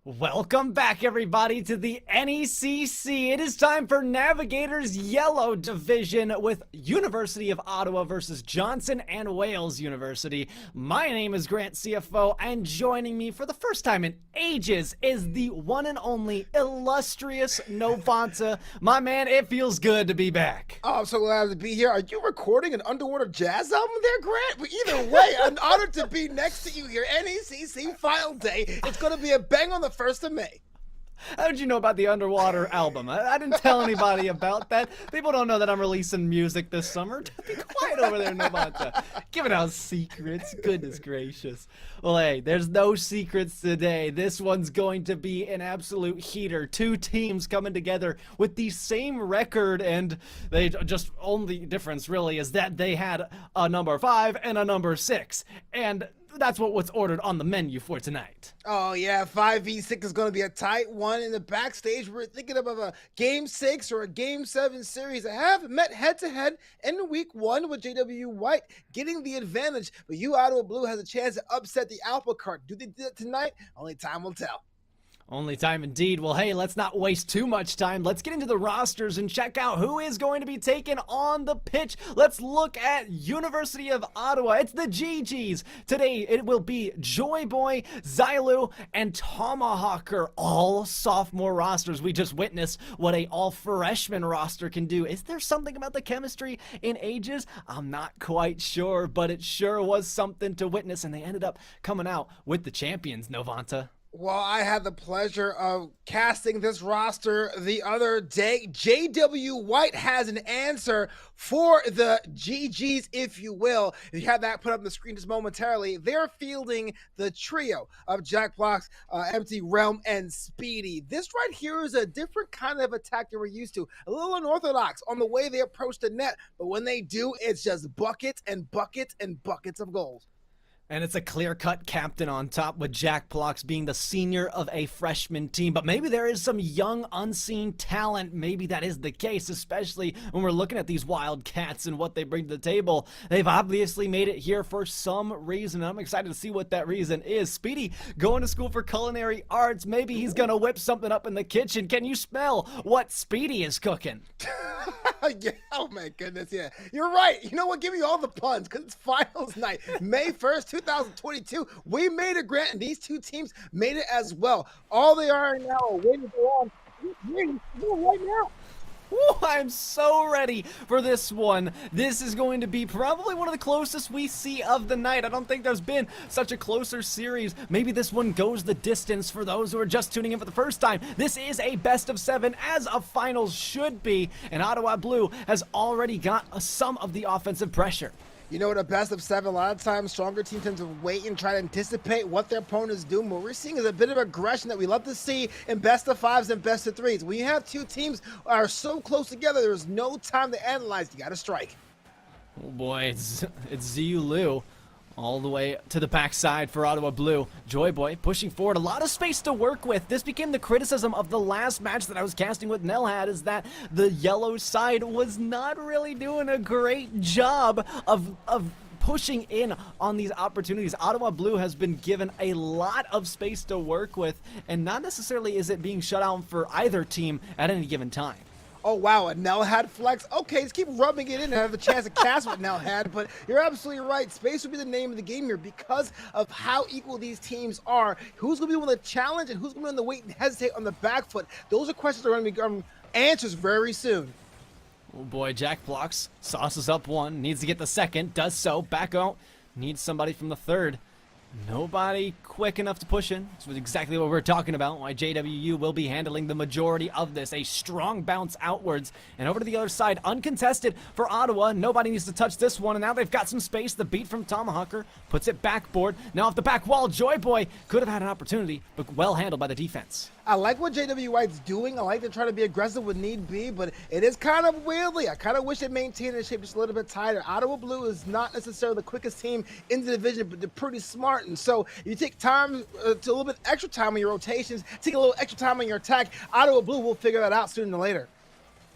Welcome back, everybody, to the NECC. It is time for Navigator's Yellow Division with University of Ottawa versus Johnson and Wales University. My name is Grant, CFO, and joining me for the first time in ages is the one and only illustrious Novanta. My man, it feels good to be back. Oh, I'm so glad to be here. Are you recording an underwater jazz album there, Grant? But either way, I'm honored to be next to you here. NECC Final Day. It's going to be a bang on the 1st of May. How did you know about the underwater album? I didn't tell anybody about that. People don't know that I'm releasing music this summer. Be quiet over there, Novanta. Giving out secrets. Goodness gracious. Well, hey, there's no secrets today. This one's going to be an absolute heater. Two teams coming together with the same record, and they just only difference really is that they had a number 5 and a number 6. And that's what was ordered on the menu for tonight. Oh, yeah, 5v6 is going to be a tight one. In the backstage, we're thinking of a Game 6 or a Game 7 series. I have met head-to-head in Week 1 with JW White getting the advantage, but you, Ottawa Blue, has a chance to upset the apple cart. Do they do it tonight? Only time will tell. Only time indeed. Well, hey, let's not waste too much time. Let's get into the rosters and check out who is going to be taken on the pitch. Let's look at University of Ottawa. It's the GGs. Today, it will be Joy Boy, Zylu, and Tomahawker. All sophomore rosters. We just witnessed what a all-freshman roster can do. Is there something about the chemistry in ages? I'm not quite sure, but it sure was something to witness, and they ended up coming out with the champions, Novanta. Well, I had the pleasure of casting this roster the other day. JW White has an answer for the GGs, if you will. You have that put up on the screen just momentarily. They're fielding the trio of Jack Blocks, Empty Realm, and Speedy. This right here is a different kind of attack that we're used to. A little unorthodox on the way they approach the net, but when they do, it's just buckets and buckets and buckets of goals. And it's a clear-cut captain on top, with Jack Blocks being the senior of a freshman team. But maybe there is some young, unseen talent. Maybe that is the case, especially when we're looking at these Wildcats and what they bring to the table. They've obviously made it here for some reason. I'm excited to see what that reason is. Speedy going to school for culinary arts. Maybe he's going to whip something up in the kitchen. Can you smell what Speedy is cooking? Yeah, oh my goodness, yeah. You're right. You know what? Give me all the puns, because it's finals night. May 1st, 2022. We made it, Grant, and these two teams made it as well. All they are now are waiting to go on. Right now. Ooh, I'm so ready for this one. This is going to be probably one of the closest we see of the night. I don't think there's been such a closer series. Maybe this one goes the distance for those who are just tuning in for the first time. This is a best of 7, as a finals should be, and Ottawa Blue has already got some of the offensive pressure. You know, the best of 7, a lot of times stronger teams tend to wait and try to anticipate what their opponents do. What we're seeing is a bit of aggression that we love to see in best of 5s and best of 3s. When you have two teams are so close together, there's no time to analyze. You got to strike. Oh boy, it's Ziyu all the way to the backside for Ottawa Blue. Joy Boy pushing forward, a lot of space to work with. This became the criticism of the last match that I was casting with Nelhad, is that the yellow side was not really doing a great job of pushing in on these opportunities. Ottawa Blue has been given a lot of space to work with, and not necessarily is it being shut out for either team at any given time. Oh, wow, a Nelhad flex. Okay, let's keep rubbing it in and have the chance to cast with Nelhad, but you're absolutely right. Space would be the name of the game here because of how equal these teams are. Who's going to be the one to challenge and who's going to be on the wait and hesitate on the back foot? Those are questions that are going to be answers very soon. Oh boy, Jack Blocks, sauces up one, needs to get the second, does so, back out, needs somebody from the third. Nobody quick enough to push in. This was exactly what we're talking about, why JWU will be handling the majority of this. A strong bounce outwards and over to the other side, uncontested for Ottawa. Nobody needs to touch this one, and now they've got some space. The beat from Tomahawker puts it backboard. Now off the back wall, Joy Boy could have had an opportunity, but well handled by the defense. I like what JW White's doing. I like to try to be aggressive with need be, but it is kind of weirdly. I kind of wish it maintained its shape just a little bit tighter. Ottawa Blue is not necessarily the quickest team in the division, but they're pretty smart. And so if you take time to a little bit extra time on your rotations, take a little extra time on your attack, Ottawa Blue will figure that out sooner than later.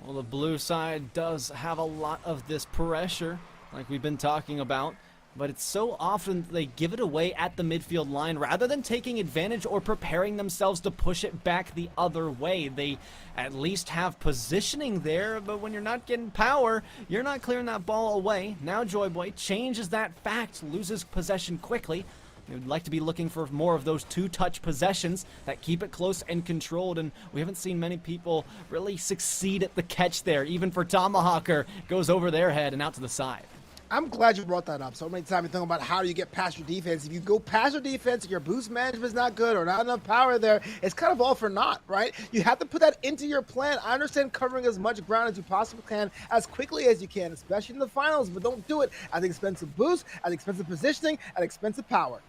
Well, the blue side does have a lot of this pressure, like we've been talking about. but it's so often they give it away at the midfield line rather than taking advantage or preparing themselves to push it back the other way. They at least have positioning there, but when you're not getting power, you're not clearing that ball away. Now Joy Boy changes that fact, loses possession quickly. We would like to be looking for more of those two-touch possessions that keep it close and controlled, and we haven't seen many people really succeed at the catch there. Even for Tomahawker, goes over their head and out to the side. I'm glad you brought that up. So many times you think about how do you get past your defense. If you go past your defense, your boost management is not good or not enough power there, it's kind of all for naught, right? You have to put that into your plan. I understand covering as much ground as you possibly can as quickly as you can, especially in the finals, but don't do it at the expense of boost, at the expense of positioning, at the expense of power.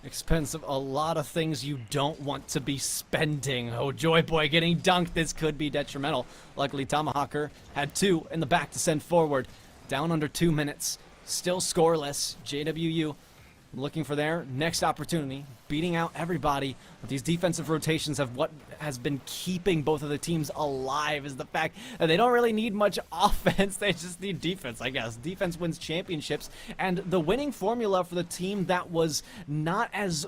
Expensive, a lot of things you don't want to be spending. Oh, Joy Boy getting dunked. This could be detrimental. Luckily, Tomahawker had 2 in the back to send forward. Down under 2 minutes. Still scoreless. JWU looking for their next opportunity. Beating out everybody. But these defensive rotations have what has been keeping both of the teams alive is the fact that they don't really need much offense. They just need defense, I guess. Defense wins championships. And the winning formula for the team that was not as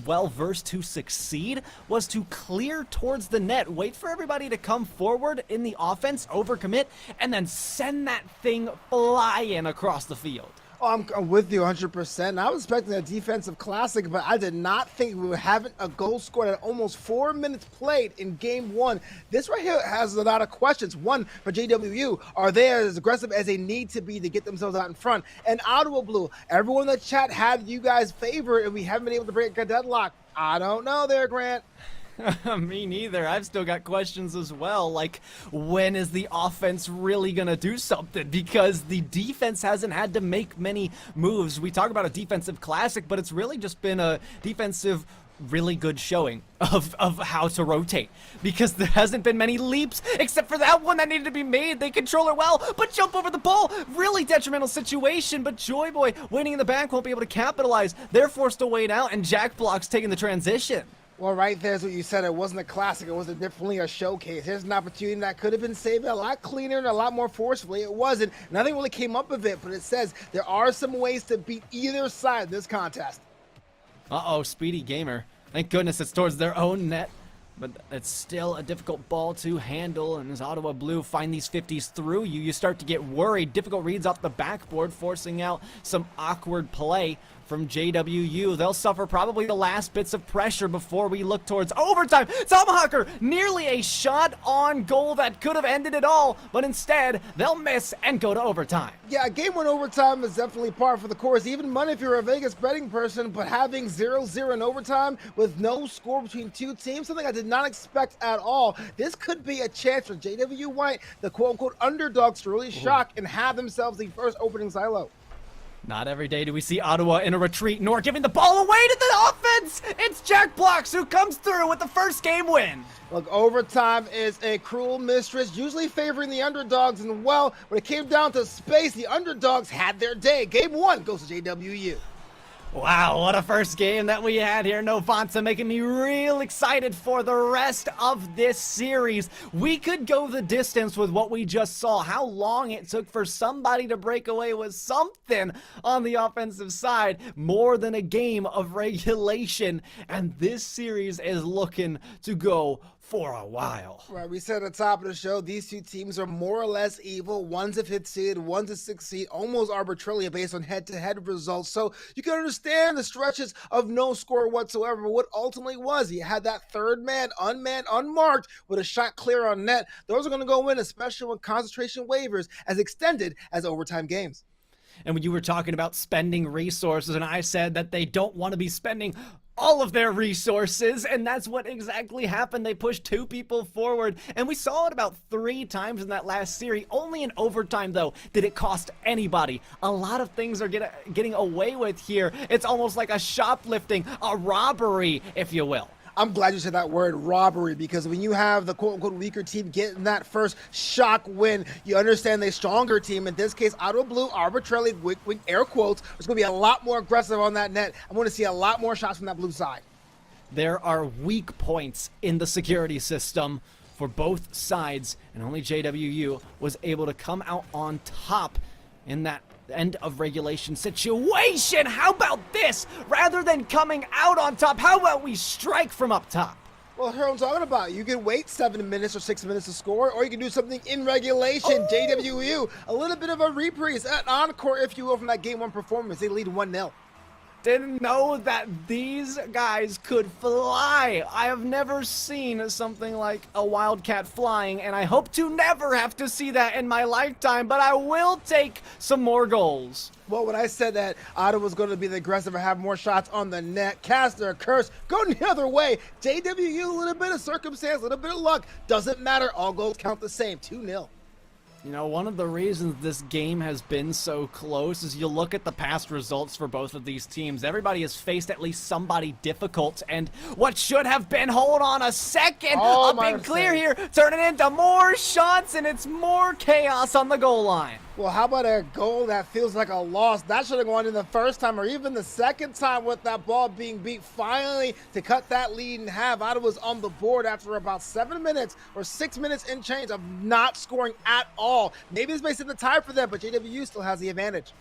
well-versed to succeed was to clear towards the net, wait for everybody to come forward in the offense, overcommit, and then send that thing flying across the field. Oh, I'm with you 100%. I was expecting a defensive classic, but I did not think we were having a goal scored at almost 4 minutes played in game 1. This right here has a lot of questions. One, for JWU, are they as aggressive as they need to be to get themselves out in front? And Ottawa Blue, everyone in the chat had you guys favored, and we haven't been able to break a deadlock. I don't know there, Grant. Me neither. I've still got questions as well, like when is the offense really gonna do something, because the defense hasn't had to make many moves. We talk about a defensive classic, but it's really just been a defensive really good showing of how to rotate, because there hasn't been many leaps except for that one that needed to be made. They control it well, but jump over the ball, really detrimental situation. But Joy Boy waiting in the back won't be able to capitalize. They're forced to wait out, and Jack Block's taking the transition. Well, right there's what you said. It wasn't a classic. It was definitely a showcase. Here's an opportunity that could have been saved a lot cleaner and a lot more forcefully. It wasn't. Nothing really came up of it, but it says there are some ways to beat either side in this contest. Uh-oh, Speedy Gamer. Thank goodness it's towards their own net, but it's still a difficult ball to handle. And as Ottawa Blue find these 50s through you, you start to get worried. Difficult reads off the backboard, forcing out some awkward play from JWU. They'll suffer probably the last bits of pressure before we look towards overtime. Tomahawker, nearly a shot on goal that could have ended it all, but instead they'll miss and go to overtime. Yeah, game 1 overtime is definitely par for the course. Even money if you're a Vegas betting person, but having 0-0 in overtime with no score between two teams, something I did not expect at all. This could be a chance for JW White, the quote-unquote underdogs, to really shock and have themselves the first opening silo. Not every day do we see Ottawa in a retreat, nor giving the ball away to the offense. It's Jack Blocks who comes through with the first game win. Look, overtime is a cruel mistress, usually favoring the underdogs, and well, when it came down to space, the underdogs had their day. Game 1 goes to JWU. Wow, what a first game that we had here. Novansa making me real excited for the rest of this series. We could go the distance with what we just saw. How long it took for somebody to break away with something on the offensive side. More than a game of regulation. And this series is looking to go for a while. Right, we said at the top of the show, these two teams are more or less evil. One's a 5th seed, one's a 6th seed, almost arbitrarily based on head-to-head results. So you can understand the stretches of no score whatsoever. But what ultimately was, you had that third man, unmanned, unmarked, with a shot clear on net. Those are going to go in, especially when concentration waivers as extended as overtime games. And when you were talking about spending resources, and I said that they don't want to be spending all of their resources, and that's what exactly happened. They pushed 2 people forward, and we saw it about 3 times in that last series. Only in overtime, though, did it cost anybody. A lot of things are getting away with here. It's almost like a shoplifting, a robbery, if you will. I'm glad you said that word, robbery, because when you have the quote-unquote weaker team getting that first shock win, you understand the stronger team, in this case, Ottawa Blue, arbitrarily, with air quotes, is going to be a lot more aggressive on that net. I'm going to see a lot more shots from that blue side. There are weak points in the security system for both sides, and only JWU was able to come out on top in that end of regulation situation. How about this? Rather than coming out on top, how about we strike from up top? Well, here I'm talking about. You can wait 7 minutes or 6 minutes to score, or you can do something in regulation. JWU, a little bit of a reprise, an encore, if you will, from that Game 1 performance. They lead 1-0. Didn't know that these guys could fly. I have never seen something like a Wildcat flying, and I hope to never have to see that in my lifetime, but I will take some more goals. Well, when I said that Ottawa's going to be the aggressive or have more shots on the net, Caster, Curse, go the other way. JWU, a little bit of circumstance, a little bit of luck. Doesn't matter. All goals count the same. 2-0. You know, one of the reasons this game has been so close is you look at the past results for both of these teams. Everybody has faced at least somebody difficult, and what should have been, hold on a second, up and clear here, turning into more shots, and it's more chaos on the goal line. Well, how about a goal that feels like a loss? That should have gone in the first time or even the second time with that ball being beat. Finally, to cut that lead in half, Ottawa's on the board after about 7 minutes or 6 minutes and change of not scoring at all. Maybe this may set the tie for them, but JWU still has the advantage.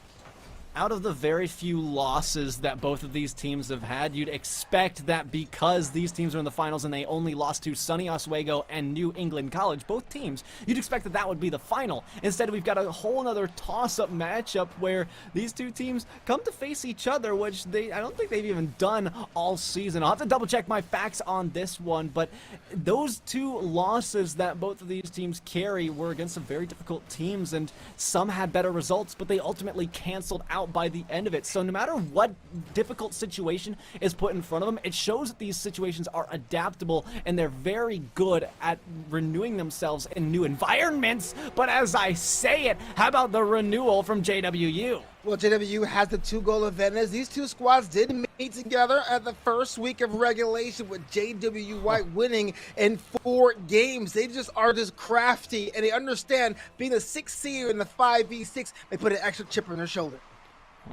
Out of the very few losses that both of these teams have had, you'd expect that because these teams are in the finals and they only lost to Sunny Oswego and New England College, both teams, you'd expect that that would be the final. Instead, we've got a whole other toss-up matchup where these two teams come to face each other, which I don't think they've even done all season. I'll have to double-check my facts on this one, but those two losses that both of these teams carry were against some very difficult teams, and some had better results, but they ultimately canceled out by the end of it. So no matter what difficult situation is put in front of them, it shows that these situations are adaptable and they're very good at renewing themselves in new environments. But as I say it, how about the renewal from JWU? Well, JWU has the 2-goal advantage. These two squads did meet together at the first week of regulation with JW White winning in 4 games. They are just crafty, and they understand being a 6 seed in the 5v6, they put an extra chip on their shoulder.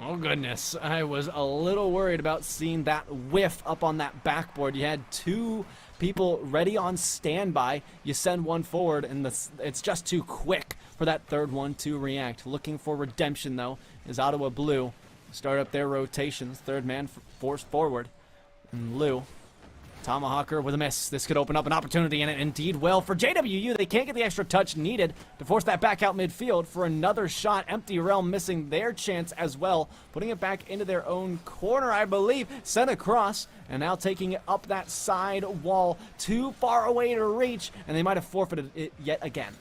Oh goodness, I was a little worried about seeing that whiff up on that backboard. You had 2 people ready on standby. You send one forward, and it's just too quick for that third one to react. Looking for redemption, though, is Ottawa Blue. Start up their rotations. Third man forced forward. And Lou, Tomahawker with a miss. This could open up an opportunity, and it indeed will for JWU. They can't get the extra touch needed to force that back out midfield for another shot. Empty Realm missing their chance as well, putting it back into their own corner, I believe. Sent across, and now taking it up that side wall. Too far away to reach, and they might have forfeited it yet again.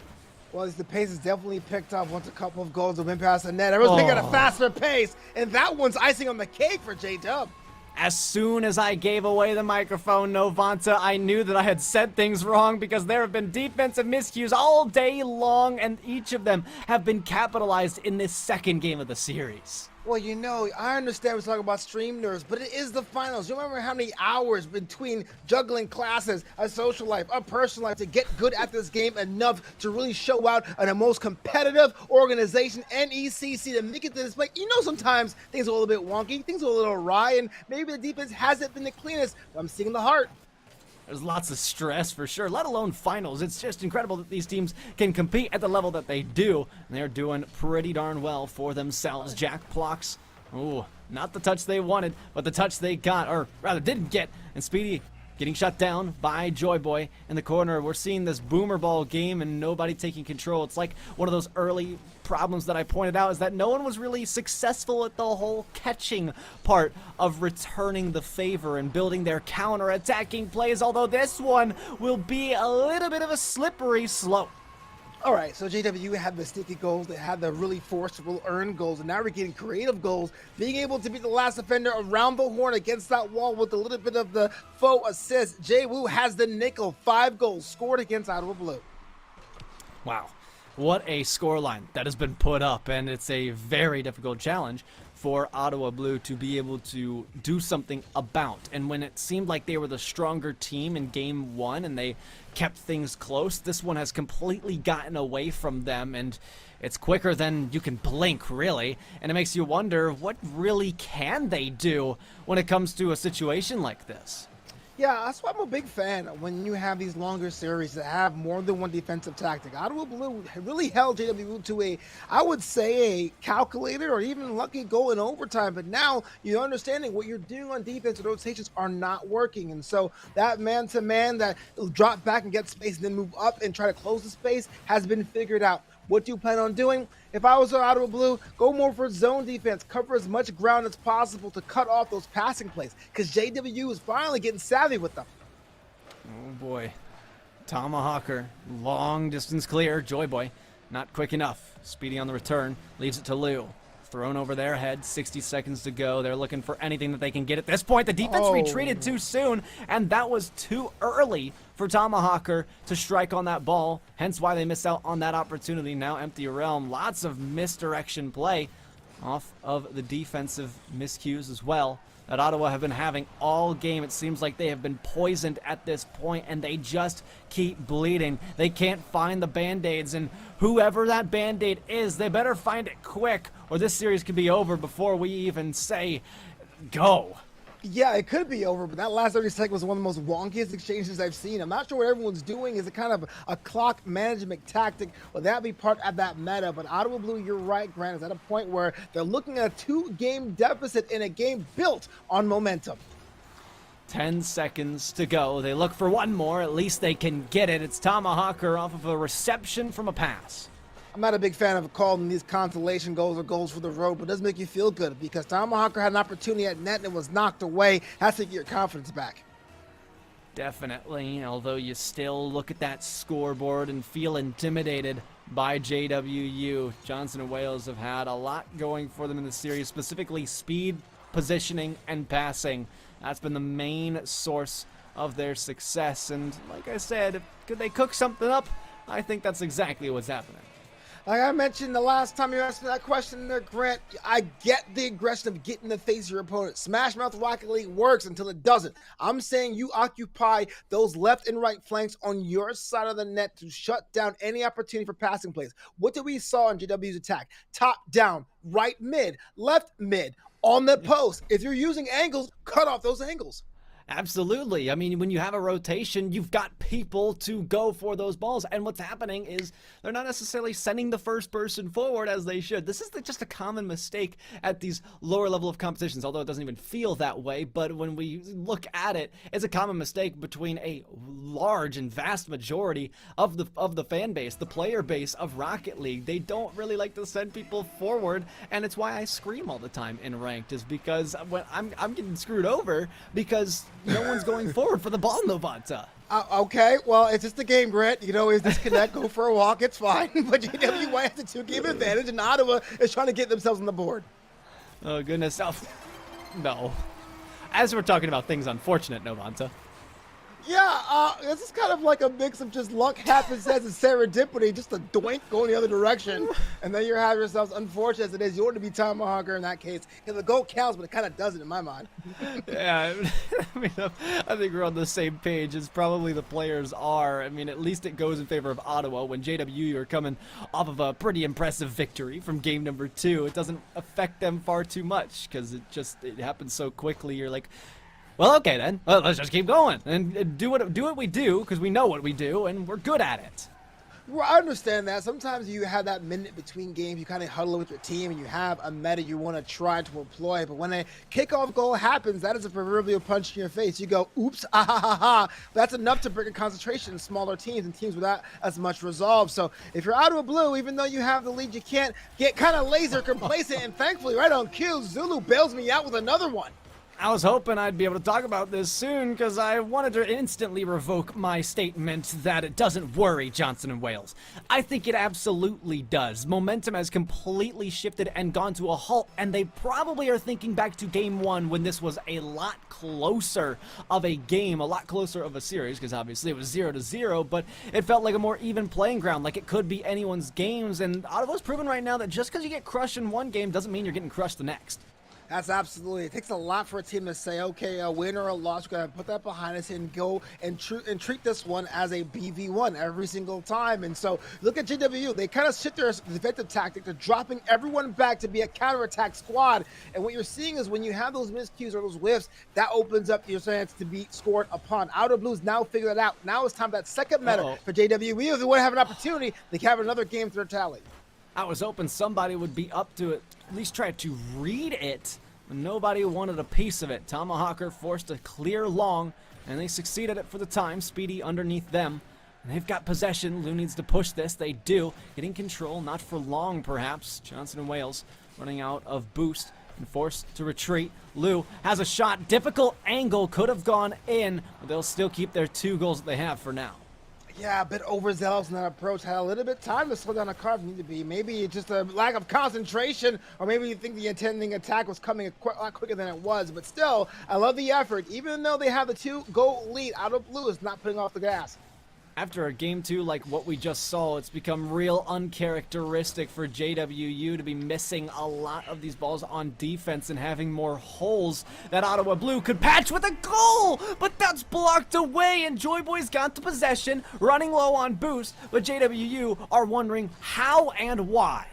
Well, the pace is definitely picked up once a couple of goals have been past the net. Everyone's picking at a faster pace, and that one's icing on the cake for J-Dub. As soon as I gave away the microphone, Novanta, I knew that I had said things wrong because there have been defensive miscues all day long, and each of them have been capitalized in this second game of the series. Well, you know, I understand we're talking about stream nerves, but it is the finals. You remember how many hours between juggling classes, a social life, a personal life to get good at this game enough to really show out on the most competitive organization, NECC, to make it to this play. You know, sometimes things are a little bit wonky, things are a little awry, and maybe the defense hasn't been the cleanest, but I'm seeing the heart. There's lots of stress for sure, let alone finals. It's just incredible that these teams can compete at the level that they do. And they're doing pretty darn well for themselves. Jack blocks. Ooh, not the touch they wanted, but the touch they got, or rather didn't get. And Speedy getting shut down by Joy Boy in the corner. We're seeing this boomer ball game and nobody taking control. It's like one of those early problems that I pointed out, is that no one was really successful at the whole catching part of returning the favor and building their counter-attacking plays, although this one will be a little bit of a slippery slope. All right, so JW had the sticky goals, they had the really forcible earned goals, and now we're getting creative goals, being able to beat the last defender around the horn against that wall with a little bit of the faux assist. Jay Wu has the nickel, 5 goals scored against Ottawa Blue. Wow, what a scoreline that has been put up, and it's a very difficult challenge for Ottawa Blue to be able to do something about. And when it seemed like they were the stronger team in game 1 and they kept things close, this one has completely gotten away from them, and it's quicker than you can blink, really. And it makes you wonder, what really can they do when it comes to a situation like this? Yeah, that's why I'm a big fan when you have these longer series that have more than one defensive tactic. Ottawa Blue really held JW to a, I would say, a calculated or even lucky goal in overtime. But now you're understanding what you're doing on defense. The rotations are not working. And so that man-to-man that drop back and get space and then move up and try to close the space has been figured out. What do you plan on doing? If I was Ottawa Blue, go more for zone defense, cover as much ground as possible to cut off those passing plays, because JW is finally getting savvy with them. Oh boy. Tomahawker, long distance clear. Joy Boy, not quick enough. Speedy on the return, leaves it to Lou. Thrown over their head, 60 seconds to go. They're looking for anything that they can get at this point. The defense retreated too soon, and that was too early for Tomahawker to strike on that ball, hence why they missed out on that opportunity. Now empty realm, lots of misdirection play off of the defensive miscues as well that Ottawa have been having all game. It seems like they have been poisoned at this point, and they just keep bleeding. They can't find the Band-Aids, and whoever that Band-Aid is, they better find it quick, or this series could be over before we even say go. Yeah, it could be over, but that last 30 seconds was one of the most wonkiest exchanges I've seen. I'm not sure what everyone's doing. Is it kind of a clock management tactic? Will that be part of that meta? But Ottawa Blue, you're right, Grant, is at a point where they're looking at a 2-game deficit in a game built on momentum. 10 seconds to go. They look for one more. At least they can get it. It's Tomahawker off of a reception from a pass. I'm not a big fan of calling these consolation goals or goals for the road, but it does make you feel good because Tomahawker had an opportunity at net and it was knocked away. Has to get your confidence back. Definitely, although you still look at that scoreboard and feel intimidated by JWU. Johnson and Wales have had a lot going for them in the series, specifically speed, positioning, and passing. That's been the main source of their success, and like I said, could they cook something up? I think that's exactly what's happening. Like I mentioned the last time you asked me that question there, Grant, I get the aggression of getting in the face of your opponent. Smash Mouth Rocket League works until it doesn't. I'm saying you occupy those left and right flanks on your side of the net to shut down any opportunity for passing plays. What did we saw in JW's attack? Top down, right mid, left mid, on the post. If you're using angles, cut off those angles. Absolutely. I mean, when you have a rotation, you've got people to go for those balls. And what's happening is they're not necessarily sending the first person forward as they should. This is just a common mistake at these lower level of competitions, although it doesn't even feel that way. But when we look at it, it's a common mistake between a large and vast majority of the fan base, the player base of Rocket League. They don't really like to send people forward, and it's why I scream all the time in ranked, is because when I'm getting screwed over because no one's going forward for the ball, Novanta. Okay, well, it's just a game, Grant. You can always disconnect, go for a walk, it's fine. But JWY has a 2-game advantage, and Ottawa is trying to get themselves on the board. Oh, goodness. Oh, no. As we're talking about things unfortunate, Novanta. Yeah, this is kind of like a mix of just luck, happenstance, and serendipity, just a doink going the other direction. And then you have yourselves, unfortunate as it is, you want to be Tomahawker in that case. Because the goal counts, but it kind of doesn't in my mind. Yeah, I mean, I think we're on the same page as probably the players are. I mean, at least it goes in favor of Ottawa. When JW are coming off of a pretty impressive victory from game number 2, it doesn't affect them far too much because it happens so quickly. You're like, well, okay then. Well, let's just keep going and do what we do because we know what we do and we're good at it. Well, I understand that. Sometimes you have that minute between games, you kind of huddle with your team and you have a meta you want to try to employ. But when a kickoff goal happens, that is a proverbial punch in your face. You go, oops, ah ha ha ha. That's enough to break a concentration in smaller teams and teams without as much resolve. So if you're Ottawa Blue, even though you have the lead, you can't get kind of laser complacent. And thankfully, right on cue, Zulu bails me out with another one. I was hoping I'd be able to talk about this soon because I wanted to instantly revoke my statement that it doesn't worry Johnson and Wales. I think it absolutely does. Momentum has completely shifted and gone to a halt, and they probably are thinking back to game 1 when this was a lot closer of a game, a lot closer of a series, because obviously it was 0-0, but it felt like a more even playing ground, like it could be anyone's games, and Ottawa's proven right now that just because you get crushed in one game doesn't mean you're getting crushed the next. That's absolutely. It takes a lot for a team to say, okay, a win or a loss, we're going to put that behind us and go and treat this one as a BV1 every single time. And so look at JWU. They kind of sit there as a defensive tactic. They're dropping everyone back to be a counterattack squad. And what you're seeing is when you have those miscues or those whiffs, that opens up your chance to be scored upon. Outer Blues now figure that out. Now it's time for that second meta for JWU. If they want to have an opportunity, they can have another game to their tally. I was hoping somebody would be up to it, at least try to read it. Nobody wanted a piece of it. Tomahawker forced a clear long, and they succeeded at it for the time. Speedy underneath them. And they've got possession. Lou needs to push this. They do. Getting control, not for long perhaps. Johnson and Wales running out of boost and forced to retreat. Lou has a shot. Difficult angle, could have gone in, but they'll still keep their 2 goals that they have for now. Yeah, a bit overzealous in that approach. Had a little bit of time to slow down a car if need to be. Maybe it's just a lack of concentration, or maybe you think the intending attack was coming a lot quicker than it was. But still, I love the effort. Even though they have the 2-goal lead, Out of Blue is not putting off the gas. After a game 2 like what we just saw, it's become real uncharacteristic for JWU to be missing a lot of these balls on defense and having more holes that Ottawa Blue could patch with a goal, but that's blocked away, and Joy Boys got the possession, running low on boost, but JWU are wondering how and why.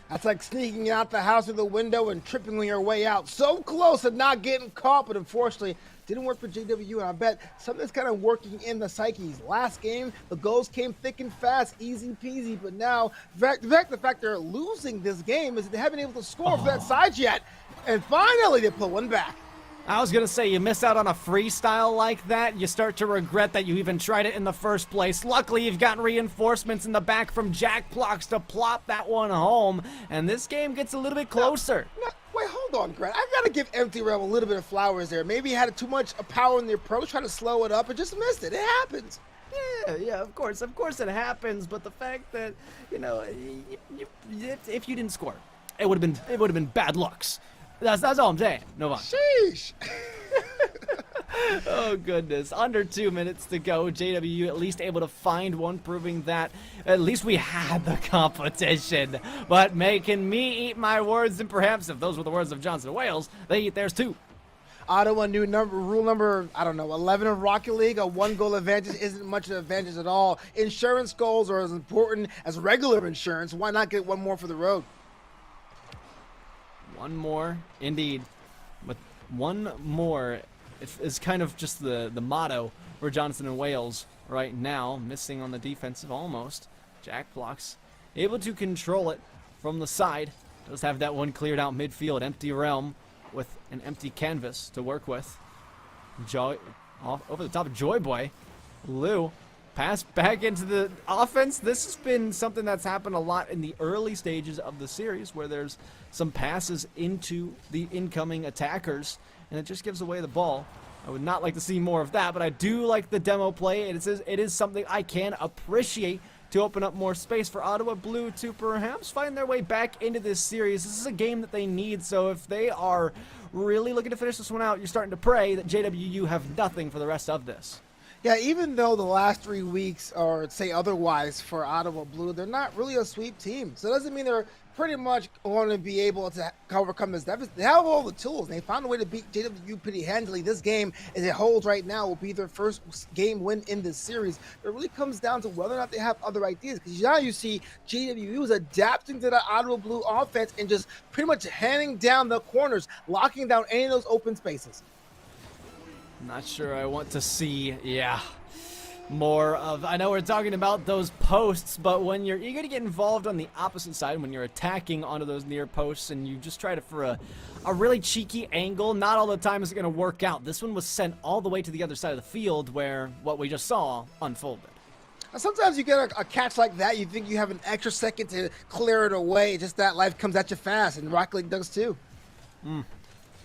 That's like sneaking out the house through the window and tripping on your way out. So close and not getting caught, but unfortunately, didn't work for JWU, and I bet something's kind of working in the psyches. Last game, the goals came thick and fast, easy peasy, but now, the fact they're losing this game is that they haven't been able to score for that side yet, and finally they pull one back. I was gonna say, you miss out on a freestyle like that, you start to regret that you even tried it in the first place. Luckily, you've got reinforcements in the back from Jack Blocks to plop that one home, and this game gets a little bit closer. No, wait, hold on, Grant. I gotta give Empty Realm a little bit of flowers there. Maybe he had too much power in the approach, trying to slow it up, and just missed it. It happens. Yeah, of course it happens, but the fact that, you know, if you didn't score, it would have been bad looks. That's all I'm saying. No fun. Sheesh. Oh, goodness. Under 2 minutes to go. JWU at least able to find one, proving that at least we had the competition. But making me eat my words, and perhaps if those were the words of Johnson Wales, they eat theirs too. Ottawa new rule number, I don't know, 11 of Rocket League. A 1-goal advantage isn't much of an advantage at all. Insurance goals are as important as regular insurance. Why not get one more for the road? One more, indeed. But one more is kind of just the motto for Johnson and Wales right now. Missing on the defensive almost. Jack Blocks able to control it from the side. Does have that one cleared out midfield. Empty realm with an empty canvas to work with. Joy over the top of Joy Boy. Lou pass back into the offense. This has been something that's happened a lot in the early stages of the series, where there's some passes into the incoming attackers, and it just gives away the ball. I would not like to see more of that, but I do like the demo play. It is something I can appreciate to open up more space for Ottawa Blue to perhaps find their way back into this series. This is a game that they need, so if they are really looking to finish this one out, you're starting to pray that JWU have nothing for the rest of this. Yeah, even though the last 3 weeks or say otherwise for Ottawa Blue, they're not really a sweep team. So it doesn't mean they're pretty much going to be able to overcome this deficit. They have all the tools. They found a way to beat JWU pretty handily. This game, as it holds right now, will be their first game win in this series. It really comes down to whether or not they have other ideas. Because now you see JWU is adapting to the Ottawa Blue offense and just pretty much handing down the corners, locking down any of those open spaces. Not sure I want to see, more of, I know we're talking about those posts, but when you're eager to get involved on the opposite side, when you're attacking onto those near posts and you just try to, for a really cheeky angle, not all the time is it going to work out. This one was sent all the way to the other side of the field where what we just saw unfolded. Sometimes you get a catch like that, you think you have an extra second to clear it away, just that life comes at you fast, and Rocket League does too.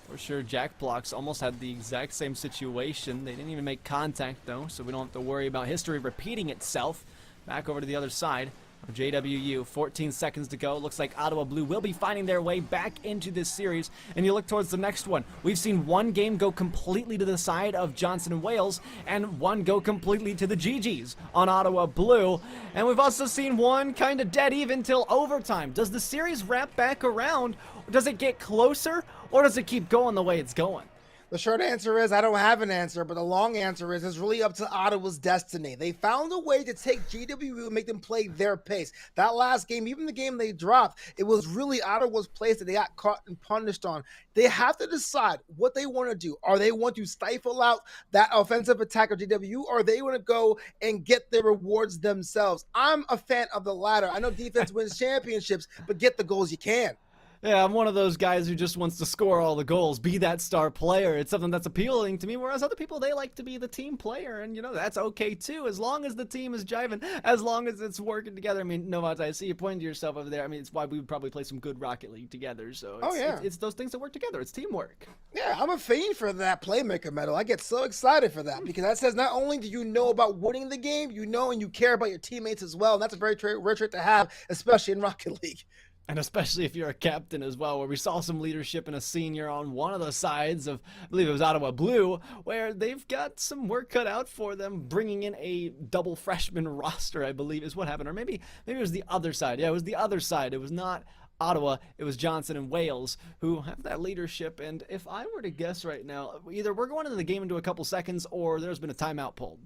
For sure, Jack Blocks almost had the exact same situation. They didn't even make contact, though, so we don't have to worry about history repeating itself. Back over to the other side. JWU, 14 seconds to go. Looks like Ottawa Blue will be finding their way back into this series. And you look towards the next one. We've seen one game go completely to the side of Johnson and Wales, and one go completely to the GGs on Ottawa Blue. And we've also seen one kind of dead even till overtime. Does the series wrap back around? Does it get closer, or does it keep going the way it's going? The short answer is I don't have an answer, but the long answer is it's really up to Ottawa's destiny. They found a way to take GWU and make them play their pace. That last game, even the game they dropped, it was really Ottawa's place that they got caught and punished on. They have to decide what they want to do. Are they want to stifle out that offensive attack of GWU, or they want to go and get their rewards themselves? I'm a fan of the latter. I know defense wins championships, but get the goals you can. Yeah, I'm one of those guys who just wants to score all the goals, be that star player. It's something that's appealing to me, whereas other people, they like to be the team player, and, that's okay, too, as long as the team is jiving, as long as it's working together. I mean, Novant, I see you pointing to yourself over there. I mean, it's why we would probably play some good Rocket League together, so it's those things that work together. It's teamwork. Yeah, I'm a fiend for that Playmaker medal. I get so excited for that because that says not only do you know about winning the game, you know and you care about your teammates as well, and that's a very rare trait to have, especially in Rocket League. And especially if you're a captain as well, where we saw some leadership in a senior on one of the sides of, I believe it was Ottawa Blue, where they've got some work cut out for them, bringing in a double freshman roster, I believe is what happened. Or maybe it was the other side. Yeah, it was the other side. It was not Ottawa, it was Johnson and Wales who have that leadership. And if I were to guess right now, either we're going into the game into a couple seconds or there's been a timeout pulled.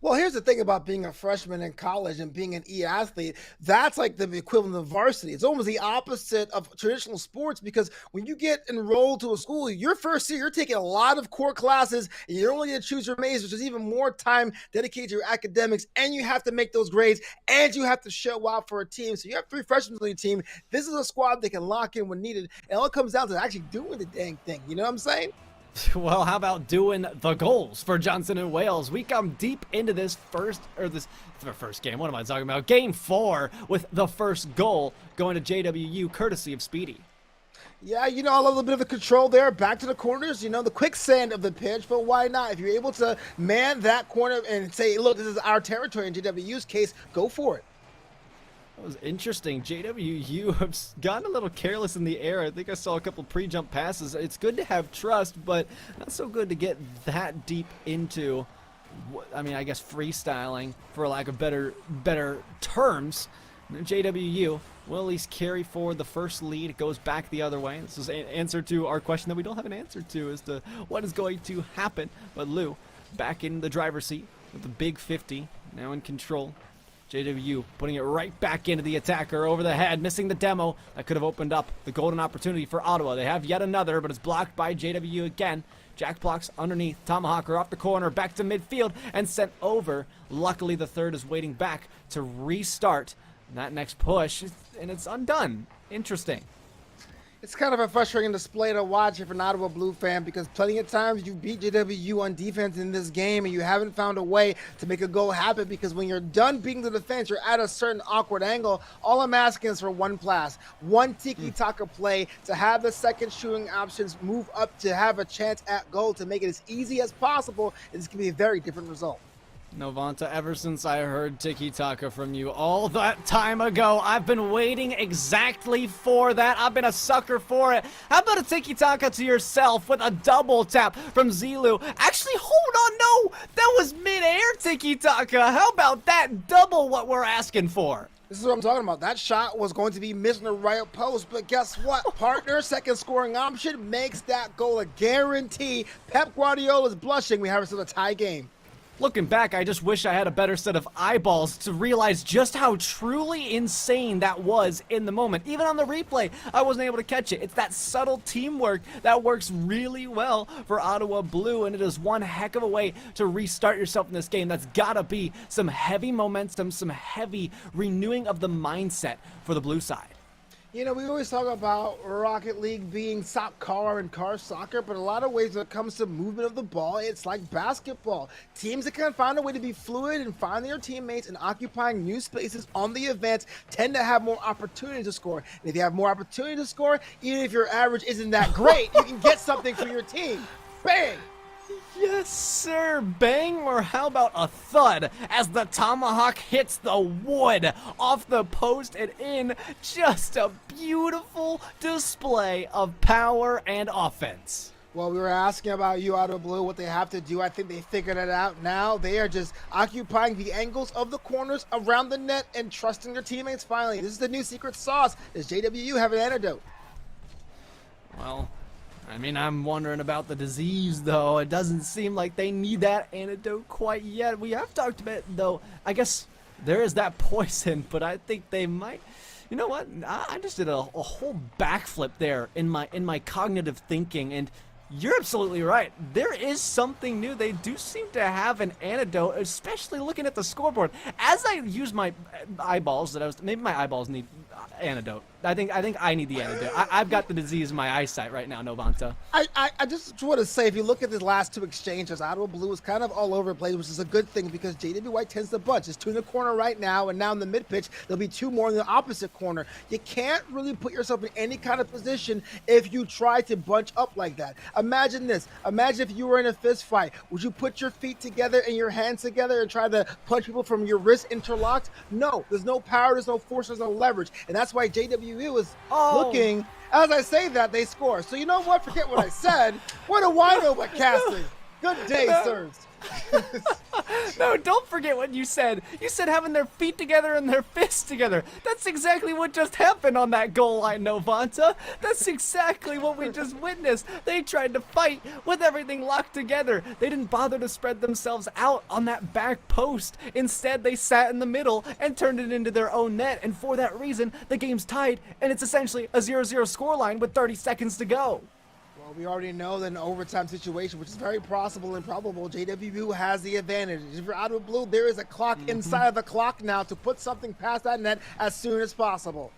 Well, here's the thing about being a freshman in college and being an e-athlete. That's like the equivalent of varsity. It's almost the opposite of traditional sports because when you get enrolled to a school, your first year, you're taking a lot of core classes and you're only going to choose your majors, which is even more time dedicated to your academics, and you have to make those grades, and you have to show out for a team. So you have 3 freshmen on your team. This is a squad that can lock in when needed, and all it comes down to actually doing the dang thing. You know what I'm saying? Well, how about doing the goals for Johnson and Wales? We come deep into this first game. What am I talking about? Game 4 with the first goal going to JWU courtesy of Speedy. Yeah, I love a little bit of the control there. Back to the corners, the quicksand of the pitch, but why not? If you're able to man that corner and say, look, this is our territory in JWU's case, go for it. That was interesting. JWU have gotten a little careless in the air. I think I saw a couple pre-jump passes. It's good to have trust, but not so good to get that deep into, I guess freestyling, for lack of better terms. JWU will at least carry forward the first lead. It goes back the other way. This is an answer to our question that we don't have an answer to as to what is going to happen. But Lou back in the driver's seat with the big 50, now in control. JWU putting it right back into the attacker over the head, missing the demo. That could have opened up the golden opportunity for Ottawa. They have yet another, but it's blocked by JWU again. Jack blocks underneath. Tomahawker off the corner, back to midfield, and sent over. Luckily, the third is waiting back to restart that next push, and it's undone. Interesting. It's kind of a frustrating display to watch if you're an Ottawa Blue fan because plenty of times you beat JWU on defense in this game and you haven't found a way to make a goal happen because when you're done beating the defense, you're at a certain awkward angle. All I'm asking is for one pass, one tiki-taka play to have the second shooting options move up to have a chance at goal to make it as easy as possible. And this can be a very different result. Novanta, ever since I heard tiki-taka from you all that time ago, I've been waiting exactly for that. I've been a sucker for it. How about a tiki-taka to yourself with a double tap from Zilu? Actually, hold on, no, that was mid-air tiki-taka. How about that? Double what we're asking for. This is what I'm talking about. That shot was going to be missing the right post, but guess what? Partner, second scoring option makes that goal a guarantee. Pep Guardiola is blushing. We have ourselves a tie game. Looking back, I just wish I had a better set of eyeballs to realize just how truly insane that was in the moment. Even on the replay, I wasn't able to catch it. It's that subtle teamwork that works really well for Ottawa Blue, and it is one heck of a way to restart yourself in this game. That's gotta be some heavy momentum, some heavy renewing of the mindset for the Blue side. We always talk about Rocket League being car and car soccer, but a lot of ways when it comes to movement of the ball, it's like basketball. Teams that can find a way to be fluid and find their teammates and occupying new spaces on the events tend to have more opportunity to score. And if you have more opportunity to score, even if your average isn't that great, you can get something for your team. Bang! Yes, sir. Bang, or how about a thud as the tomahawk hits the wood off the post and in. Just a beautiful display of power and offense. Well, we were asking about you out of blue, what they have to do. I think they figured it out now. They are just occupying the angles of the corners around the net and trusting their teammates finally. This is the new secret sauce. Does JWU have an antidote? Well, I mean, I'm wondering about the disease, though. It doesn't seem like they need that antidote quite yet. We have talked about it, though. I guess there is that poison, but I think they might. You know what? I just did a whole backflip there in my cognitive thinking, and you're absolutely right. There is something new. They do seem to have an antidote, especially looking at the scoreboard. As I use my eyeballs, maybe my eyeballs need antidote. I think I need the antidote. I've got the disease in my eyesight right now, Novanta. I just want to say, if you look at the last two exchanges, Ottawa Blue is kind of all over the place, which is a good thing because JW White tends to bunch. There's two in the corner right now, and now in the mid-pitch, there'll be two more in the opposite corner. You can't really put yourself in any kind of position if you try to bunch up like that. Imagine this. Imagine if you were in a fist fight. Would you put your feet together and your hands together and try to punch people from your wrists interlocked? No. There's no power, there's no force, there's no leverage. And that's why JWU is looking. As I say that, they score. So you know what? Forget what I said. What do I know about casting? Good day, sirs. No, don't forget what you said. You said having their feet together and their fists together. That's exactly what just happened on that goal line, Novanta. That's exactly what we just witnessed. They tried to fight with everything locked together. They didn't bother to spread themselves out on that back post. Instead, they sat in the middle and turned it into their own net. And for that reason, the game's tied, and it's essentially a 0-0 scoreline with 30 seconds to go. Well, we already know that in an overtime situation, which is very possible and probable, JWU has the advantage. If you're out of blue, there is a clock inside of the clock now to put something past that net as soon as possible.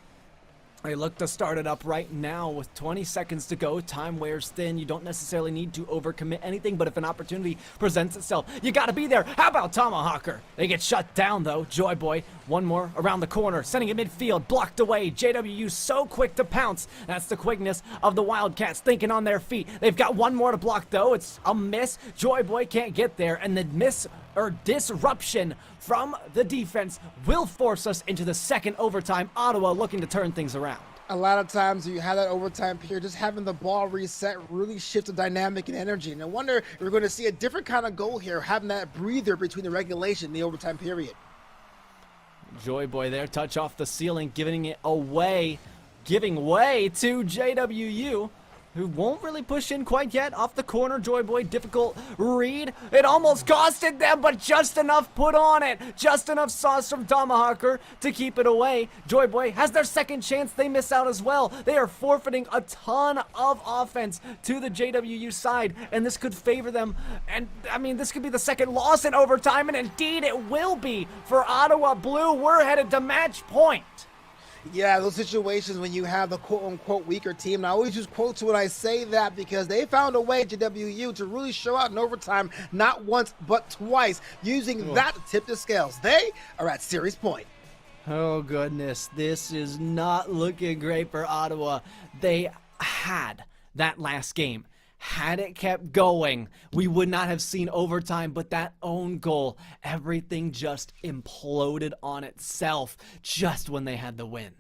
They look to start it up right now with 20 seconds to go. Time wears thin. You don't necessarily need to overcommit anything, but if an opportunity presents itself, you gotta be there. How about Tomahawker? They get shut down though. Joy Boy, one more around the corner, sending it midfield, blocked away. JWU so quick to pounce. That's the quickness of the Wildcats thinking on their feet. They've got one more to block though. It's a miss. Joy Boy can't get there, and the disruption from the defense will force us into the second overtime. Ottawa looking to turn things around. A lot of times you have that overtime period, just having the ball reset really shifts the dynamic and energy. And I wonder if we're going to see a different kind of goal here, having that breather between the regulation and the overtime period. Joy Boy there, touch off the ceiling, giving way to JWU, who won't really push in quite yet. Off the corner, Joy Boy, difficult read. It almost costed them, but just enough put on it. Just enough sauce from Tomahawker to keep it away. Joy Boy has their second chance. They miss out as well. They are forfeiting a ton of offense to the JWU side, and this could favor them. And, I mean, this could be the second loss in overtime, and indeed it will be for Ottawa Blue. We're headed to match point. Yeah, those situations when you have the quote-unquote weaker team, and I always use quotes when I say that because they found a way, JWU, to really show out in overtime, not once but twice, using that to tip the scales. They are at series point. Oh, goodness. This is not looking great for Ottawa. They had that last game. Had it kept going, we would not have seen overtime, but that own goal, everything just imploded on itself just when they had the win.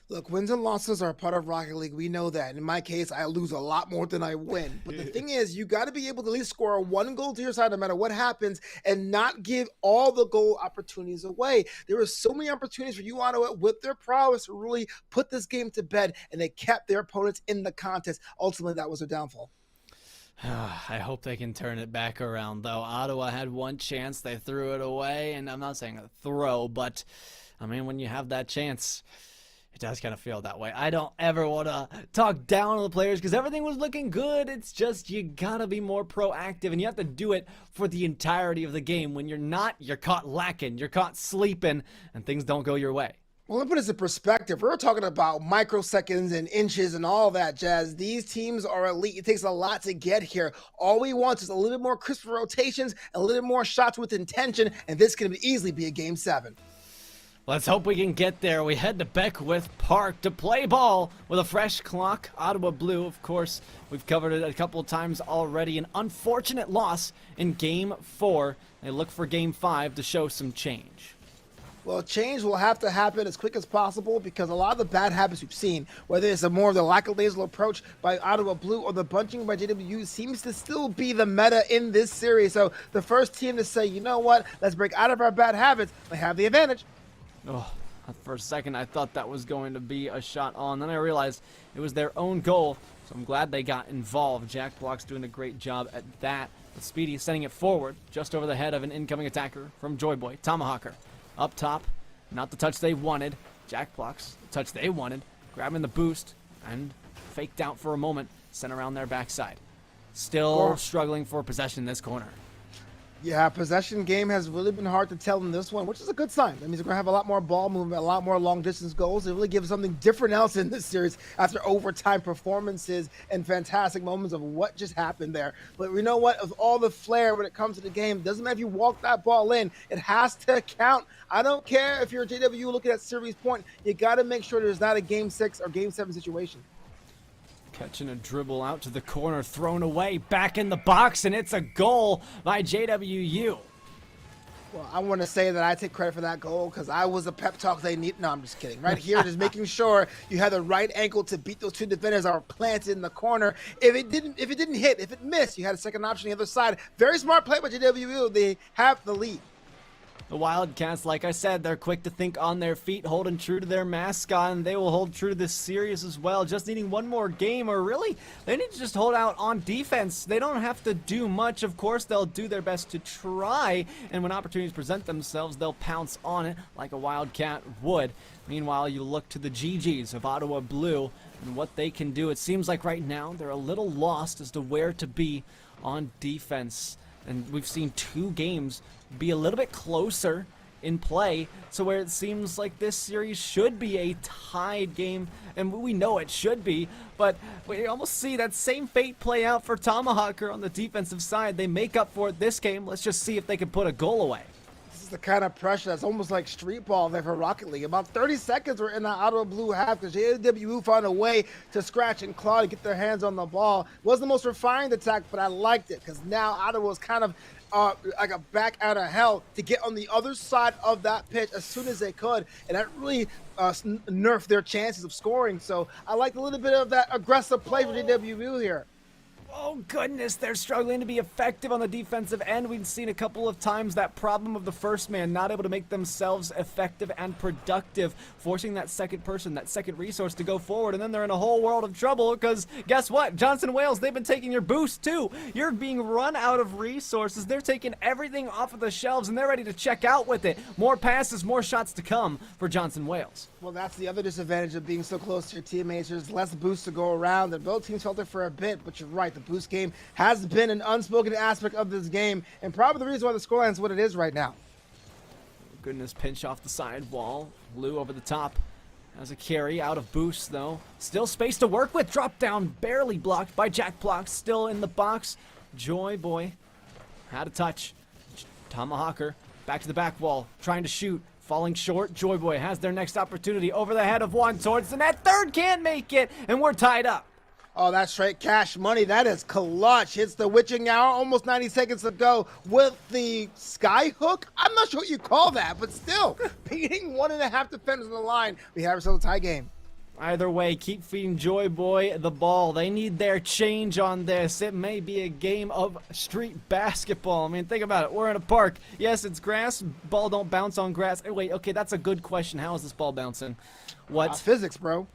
Look, wins and losses are a part of Rocket League. We know that. In my case, I lose a lot more than I win. But the thing is, you got to be able to at least score one goal to your side no matter what happens and not give all the goal opportunities away. There were so many opportunities for you, Ottawa, with their prowess to really put this game to bed, and they kept their opponents in the contest. Ultimately, that was their downfall. I hope they can turn it back around, though. Ottawa had one chance. They threw it away, and I'm not saying a throw, but, I mean, when you have that chance, it does kind of feel that way. I don't ever want to talk down on the players because everything was looking good. It's just you got to be more proactive, and you have to do it for the entirety of the game. When you're not, you're caught lacking. You're caught sleeping, and things don't go your way. Well, let me put this in perspective. We're talking about microseconds and inches and all that jazz. These teams are elite. It takes a lot to get here. All we want is a little bit more crisper rotations, a little bit more shots with intention, and this can easily be a Game 7. Let's hope we can get there. We head to Beckwith Park to play ball with a fresh clock. Ottawa Blue, of course, we've covered it a couple of times already. An unfortunate loss in Game 4. They look for Game 5 to show some change. Well, change will have to happen as quick as possible because a lot of the bad habits we've seen, whether it's a more of the lackadaisical approach by Ottawa Blue or the bunching by JWU, seems to still be the meta in this series. So the first team to say, you know what, let's break out of our bad habits, they have the advantage. Oh, for a second I thought that was going to be a shot on. Then I realized it was their own goal, so I'm glad they got involved. Jack Block's doing a great job at that. But Speedy sending it forward, just over the head of an incoming attacker from Joyboy. Tomahawker up top, not the touch they wanted. Jack Block's the touch they wanted, grabbing the boost and faked out for a moment, sent around their backside. Still struggling for possession in this corner. Yeah, possession game has really been hard to tell in this one, which is a good sign. That means we're going to have a lot more ball movement, a lot more long-distance goals. It really gives something different else in this series after overtime performances and fantastic moments of what just happened there. But you know what? Of all the flair when it comes to the game, doesn't matter if you walk that ball in, it has to count. I don't care if you're JW looking at series point. You got to make sure there's not a Game 6 or Game 7 situation. Catching a dribble out to the corner, thrown away, back in the box, and it's a goal by JWU. Well, I want to say that I take credit for that goal because I was a pep talk they need. No, I'm just kidding. Right here, just making sure you have the right ankle to beat those two defenders that are planted in the corner. If it didn't hit, if it missed, you had a second option on the other side. Very smart play by JWU. They have the lead. The Wildcats, like I said, they're quick to think on their feet, holding true to their mascot, and they will hold true to this series as well. Just needing one more game, or really, they need to just hold out on defense. They don't have to do much. Of course, they'll do their best to try, and when opportunities present themselves, they'll pounce on it like a Wildcat would. Meanwhile, you look to the GGs of Ottawa Blue and what they can do. It seems like right now they're a little lost as to where to be on defense. And we've seen two games be a little bit closer in play, so where it seems like this series should be a tied game, and we know it should be, but we almost see that same fate play out for Tomahawker on the defensive side. They make up for it this game. Let's just see if they can put a goal away. This is the kind of pressure that's almost like street ball there for Rocket League. About 30 seconds were in the Ottawa Blue half because JWU found a way to scratch and claw to get their hands on the ball. Wasn't the most refined attack, but I liked it because now Ottawa was kind of like a back out of hell to get on the other side of that pitch as soon as they could, and that really nerfed their chances of scoring. So I liked a little bit of that aggressive play for JWU here. Oh goodness, they're struggling to be effective on the defensive end. We've seen a couple of times that problem of the first man not able to make themselves effective and productive, forcing that second person, that second resource to go forward, and then they're in a whole world of trouble because guess what? Johnson Wales, they've been taking your boost too. You're being run out of resources. They're taking everything off of the shelves and they're ready to check out with it. More passes, more shots to come for Johnson Wales. Well, that's the other disadvantage of being so close to your teammates. There's less boost to go around, and both teams felt it for a bit, but you're right. The boost game has been an unspoken aspect of this game, and probably the reason why the scoreline is what it is right now. Goodness, pinch off the side wall. Lou over the top. Has a carry, out of boost though. Still space to work with. Drop down, barely blocked by Jack Block. Still in the box. Joy Boy had a touch. Tomahawker back to the back wall, trying to shoot. Falling short. Joy Boy has their next opportunity over the head of one towards the net. Third can't make it, and we're tied up. Oh, that's straight cash money. That is clutch. Hits the witching hour, almost 90 seconds to go with the sky hook. I'm not sure what you call that, but still, beating 1.5 defenders on the line. We have ourselves a tie game. Either way, keep feeding Joy Boy the ball. They need their change on this. It may be a game of street basketball. I mean, think about it. We're in a park. Yes, it's grass. Ball don't bounce on grass. Wait, okay, that's a good question. How is this ball bouncing? What? Physics, bro.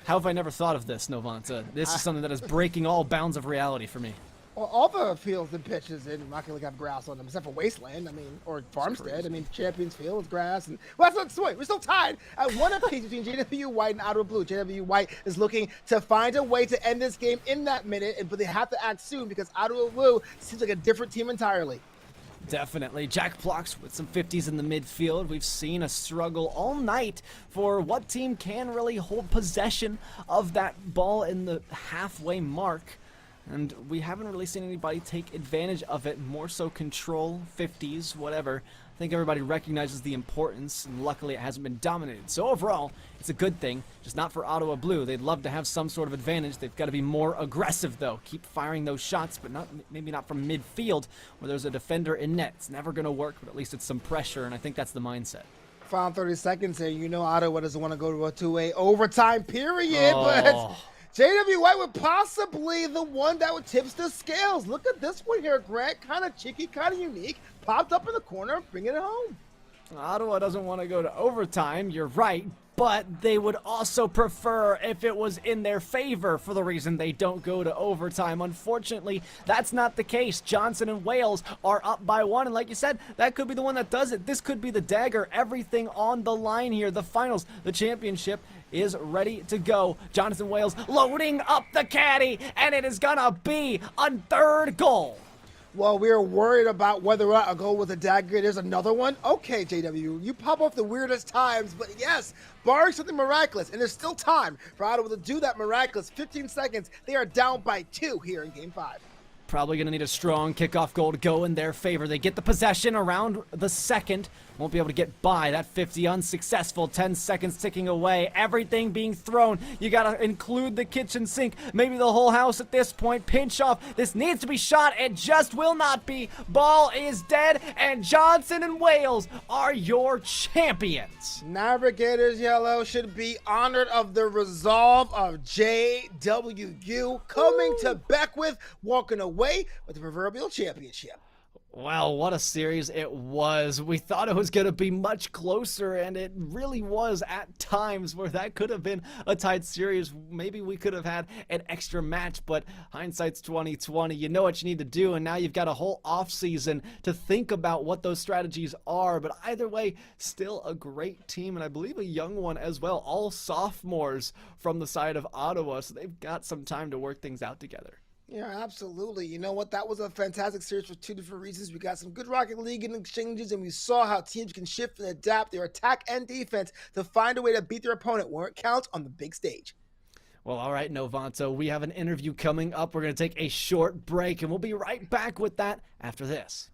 How have I never thought of this, Novanta? This is something that is breaking all bounds of reality for me. Well, all the fields and pitches in Rocket League have grass on them, except for Wasteland. I mean, or Farmstead. I mean, Champions Field is grass, and well, that's not the point. We're still tied at one apiece between JW White and Ottawa Blue. JW White is looking to find a way to end this game in that minute, but they have to act soon because Ottawa Blue seems like a different team entirely. Definitely. Jack Blocks with some 50s in the midfield. We've seen a struggle all night for what team can really hold possession of that ball in the halfway mark. And we haven't really seen anybody take advantage of it, more so control, 50s, whatever. I think everybody recognizes the importance, and luckily it hasn't been dominated. So overall, it's a good thing, just not for Ottawa Blue. They'd love to have some sort of advantage. They've got to be more aggressive, though. Keep firing those shots, but maybe not from midfield where there's a defender in net. It's never going to work, but at least it's some pressure, and I think that's the mindset. Final 30 seconds here. You know Ottawa doesn't want to go to a two-way overtime period, but JW White would possibly the one that would tips the scales. Look at this one here, Grant. Kind of cheeky, kind of unique. Popped up in the corner, bringing it home. Ottawa doesn't want to go to overtime, you're right, but they would also prefer if it was in their favor for the reason they don't go to overtime. Unfortunately, that's not the case. Johnson and Wales are up by 1, and like you said, that could be the one that does it. This could be the dagger. Everything on the line here. The finals, the championship is ready to go. Jonathan Wales loading up the caddy, and it is gonna be a 3rd goal. Well, we're worried about whether or not a goal with a dagger. There's another one. Okay, JW, you pop off the weirdest times, but yes, barring something miraculous, and there's still time for Ottawa to do that miraculous. 15 seconds, they are down by 2 here in Game 5. Probably going to need a strong kickoff goal to go in their favor. They get the possession around the second. Won't be able to get by. That 50 unsuccessful. 10 seconds ticking away. Everything being thrown. You got to include the kitchen sink. Maybe the whole house at this point. Pinch off. This needs to be shot. It just will not be. Ball is dead. And Johnson and Wales are your champions. Navigators Yellow should be honored of the resolve of JWU coming to Beckwith, walking away with the proverbial championship. Well, what a series it was. We thought it was going to be much closer, and it really was at times where that could have been a tight series. Maybe we could have had an extra match, but hindsight's 2020. You know what you need to do, and now you've got a whole offseason to think about what those strategies are. But either way, still a great team, and I believe a young one as well. All sophomores from the side of Ottawa, so they've got some time to work things out together. Yeah, absolutely. You know what? That was a fantastic series for 2 different reasons. We got some good Rocket League exchanges, and we saw how teams can shift and adapt their attack and defense to find a way to beat their opponent where it counts on the big stage. Well, all right, Novanto, we have an interview coming up. We're going to take a short break, and we'll be right back with that after this.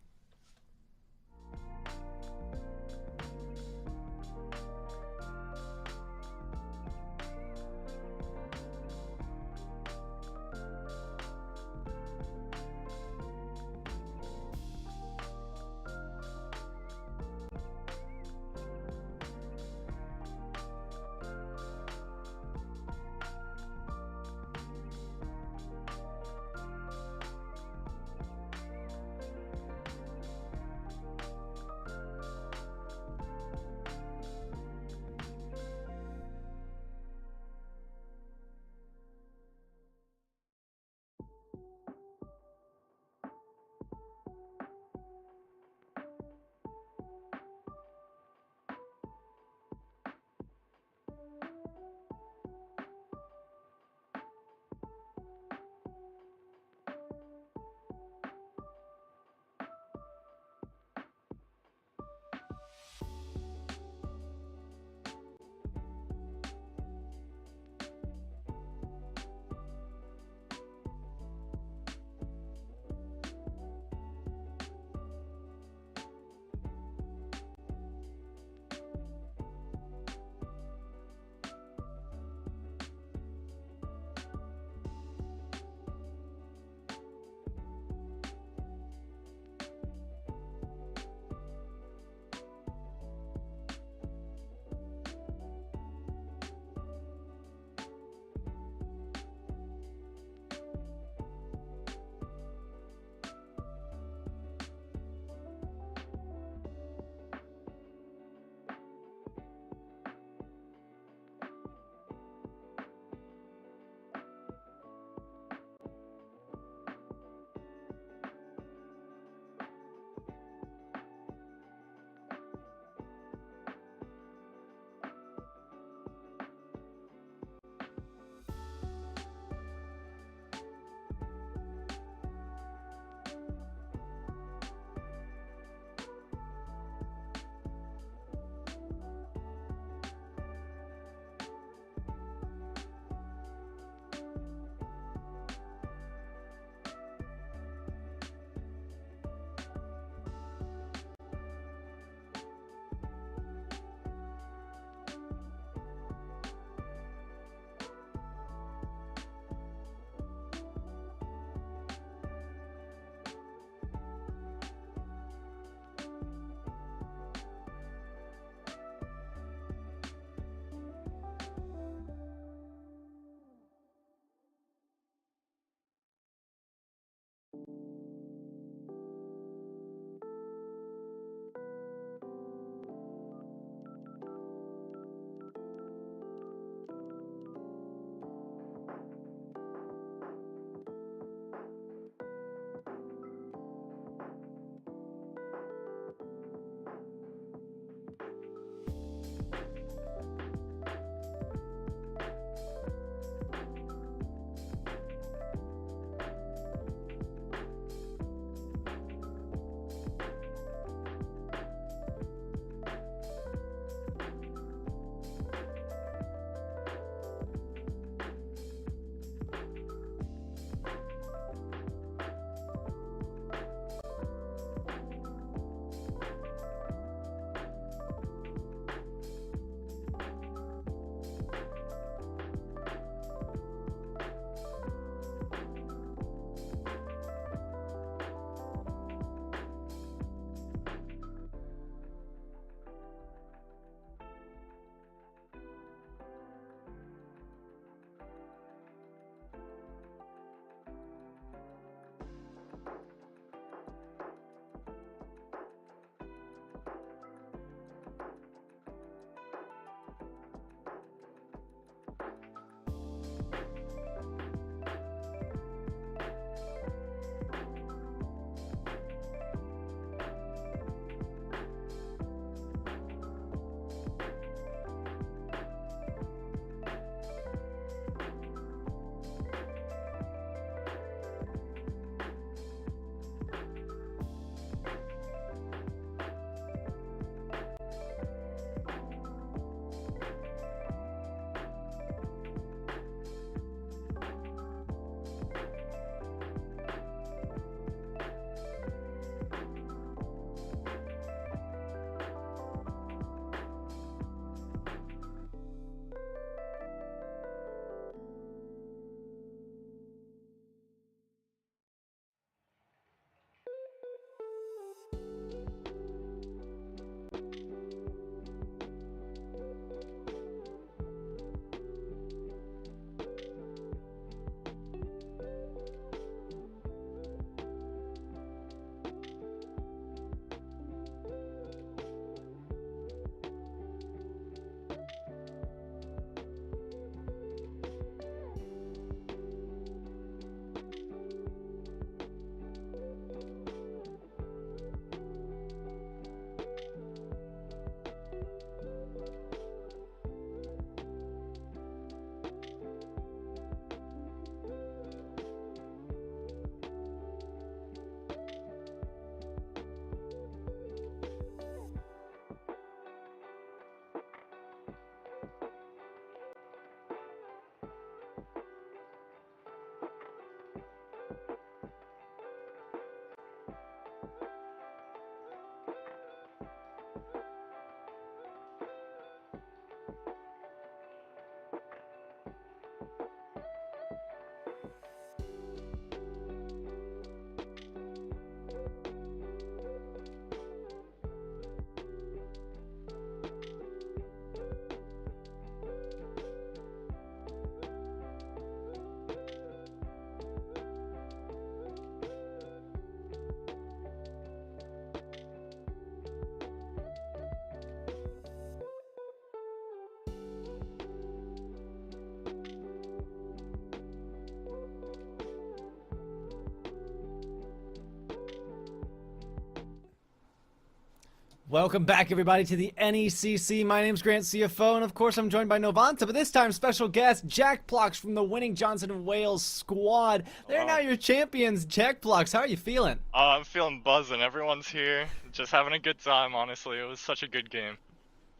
Welcome back, everybody, to the NECC. My name's Grant, CFO, and of course I'm joined by Novanta, but this time special guest, Jack Plux from the winning Johnson & Wales squad. They're now your champions. Jack Plux, how are you feeling? I'm feeling buzzing. Everyone's here. Just having a good time, honestly. It was such a good game.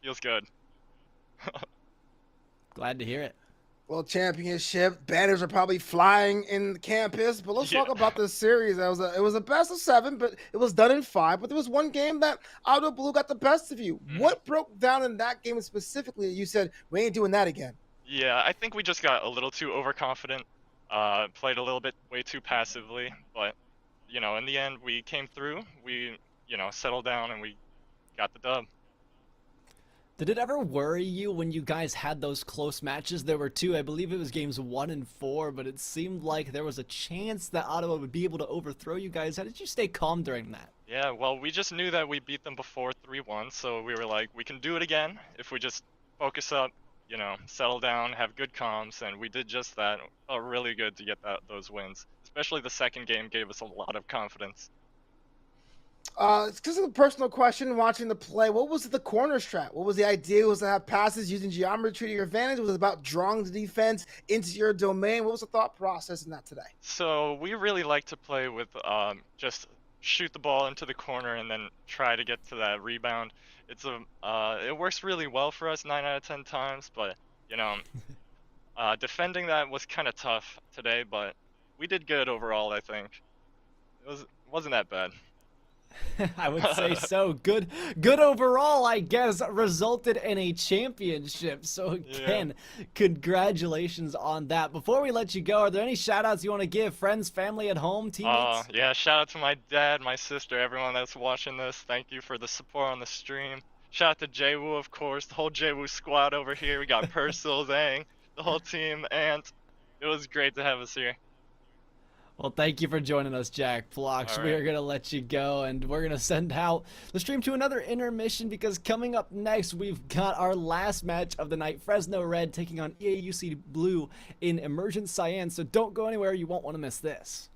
Feels good. Glad to hear it. Well, championship banners are probably flying in the campus, but let's talk about this series. It was a best of 7, but it was done in 5. But there was one game that Auto Blue got the best of you. What broke down in that game specifically? You said we ain't doing that again. Yeah, I think we just got a little too overconfident. Played a little bit way too passively, but you know, in the end, we came through. We, you know, settled down and we got the dub. Did it ever worry you when you guys had those close matches? There were 2, I believe it was games 1 and 4, but it seemed like there was a chance that Ottawa would be able to overthrow you guys. How did you stay calm during that? Yeah, well, we just knew that we beat them before 3-1, so we were like, we can do it again if we just focus up, you know, settle down, have good comms, and we did just that. It felt really good to get those wins. Especially the second game gave us a lot of confidence. It's just a personal question watching the play. What was the corner strat? What was the idea? Was to have passes using geometry to your advantage? Was it about drawing the defense into your domain? What was the thought process in that today? So we really like to play with just shoot the ball into the corner and then try to get to that rebound. It's it works really well for us 9 out of 10 times, but you know, defending that was kind of tough today, but we did good overall. I think wasn't that bad. I would say so. Good overall, I guess, resulted in a championship. So again, congratulations on that. Before we let you go, are there any shout outs you want to give? Friends, family at home, teammates? Yeah, shout out to my dad, my sister, everyone that's watching this. Thank you for the support on the stream. Shout out to JWoo, of course, the whole JWoo squad over here. We got Purcell, Zhang, the whole team, and it was great to have us here. Well, thank you for joining us, Jack Phlox. All We are right. going to let you go, and we're going to send out the stream to another intermission because coming up next, we've got our last match of the night, Fresno Red taking on EAUC Blue in Immersion Cyan. So don't go anywhere. You won't want to miss this.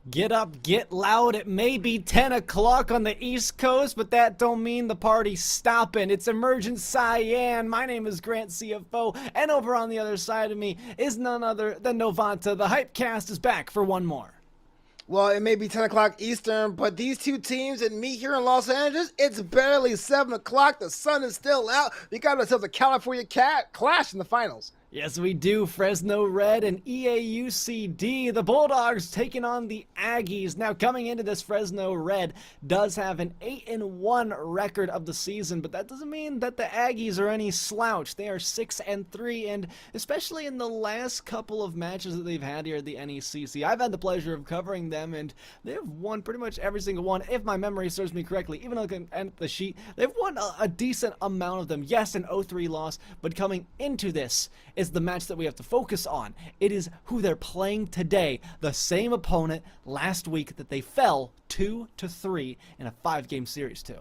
Get up, get loud. It may be 10 o'clock on the East Coast, but that don't mean the party's stopping. It's Emergent Cyan. My name is Grant CFO, and over on the other side of me is none other than Novanta. The Hypecast is back for one more. Well, it may be 10 o'clock Eastern, but these two teams and me here in Los Angeles, it's barely 7 o'clock. The sun is still out. We got ourselves a California clash in the finals. Yes, we do. Fresno Red and EAUCD. The Bulldogs taking on the Aggies. Now, coming into this, Fresno Red does have an 8-1 record of the season, but that doesn't mean that the Aggies are any slouch. They are 6-3, and especially in the last couple of matches that they've had here at the NECC, I've had the pleasure of covering them, and they've won pretty much every single one, if my memory serves me correctly. Even looking at the sheet, they've won a decent amount of them. Yes, an 0-3 loss, but coming into this is the match that we have to focus on. It is who they're playing today. The same opponent last week that they fell 2-3 in a 5-game series to.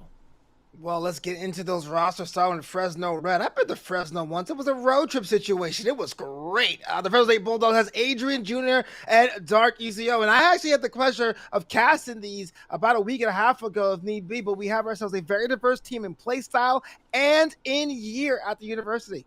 Well, let's get into those rosters starting with Fresno Red. I've been to Fresno once. It was a road trip situation. It was great. The Fresno State Bulldogs has Adrian Jr. and Dark ECO. And I actually had the pleasure of casting these about a week and a half ago if need be. But we have ourselves a very diverse team in play style and in year at the university.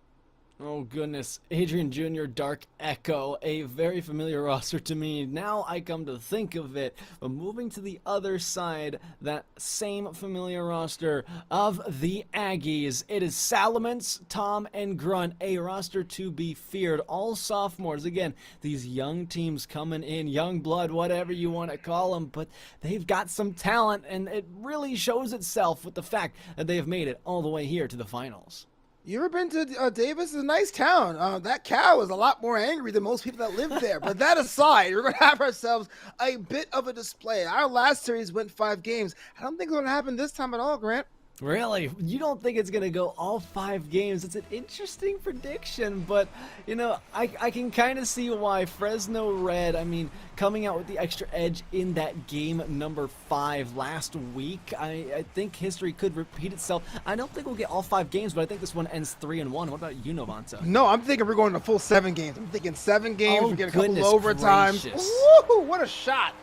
Oh goodness, Adrian Jr., Dark Echo, a very familiar roster to me. Now I come to think of it, but moving to the other side, that same familiar roster of the Aggies. It is Salamence, Tom, and Grunt, a roster to be feared. All sophomores. Again, these young teams coming in, young blood, whatever you want to call them, but they've got some talent, and it really shows itself with the fact that they have made it all the way here to the finals. You ever been to Davis? It's a nice town. That cow is a lot more angry than most people that live there. But that aside, we're going to have ourselves a bit of a display. Our last series went 5 games. I don't think it's going to happen this time at all, Grant. Really? You don't think it's going to go all 5 games? It's an interesting prediction, but, you know, I can kind of see why Fresno Red, I mean, coming out with the extra edge in that game number 5 last week, I think history could repeat itself. I don't think we'll get all 5 games, but I think this one ends 3-1. What about you, Novanta? No, I'm thinking we're going to full 7 games. I'm thinking 7 games. Oh, we get a couple overtimes. Gracious. Woo, what a shot.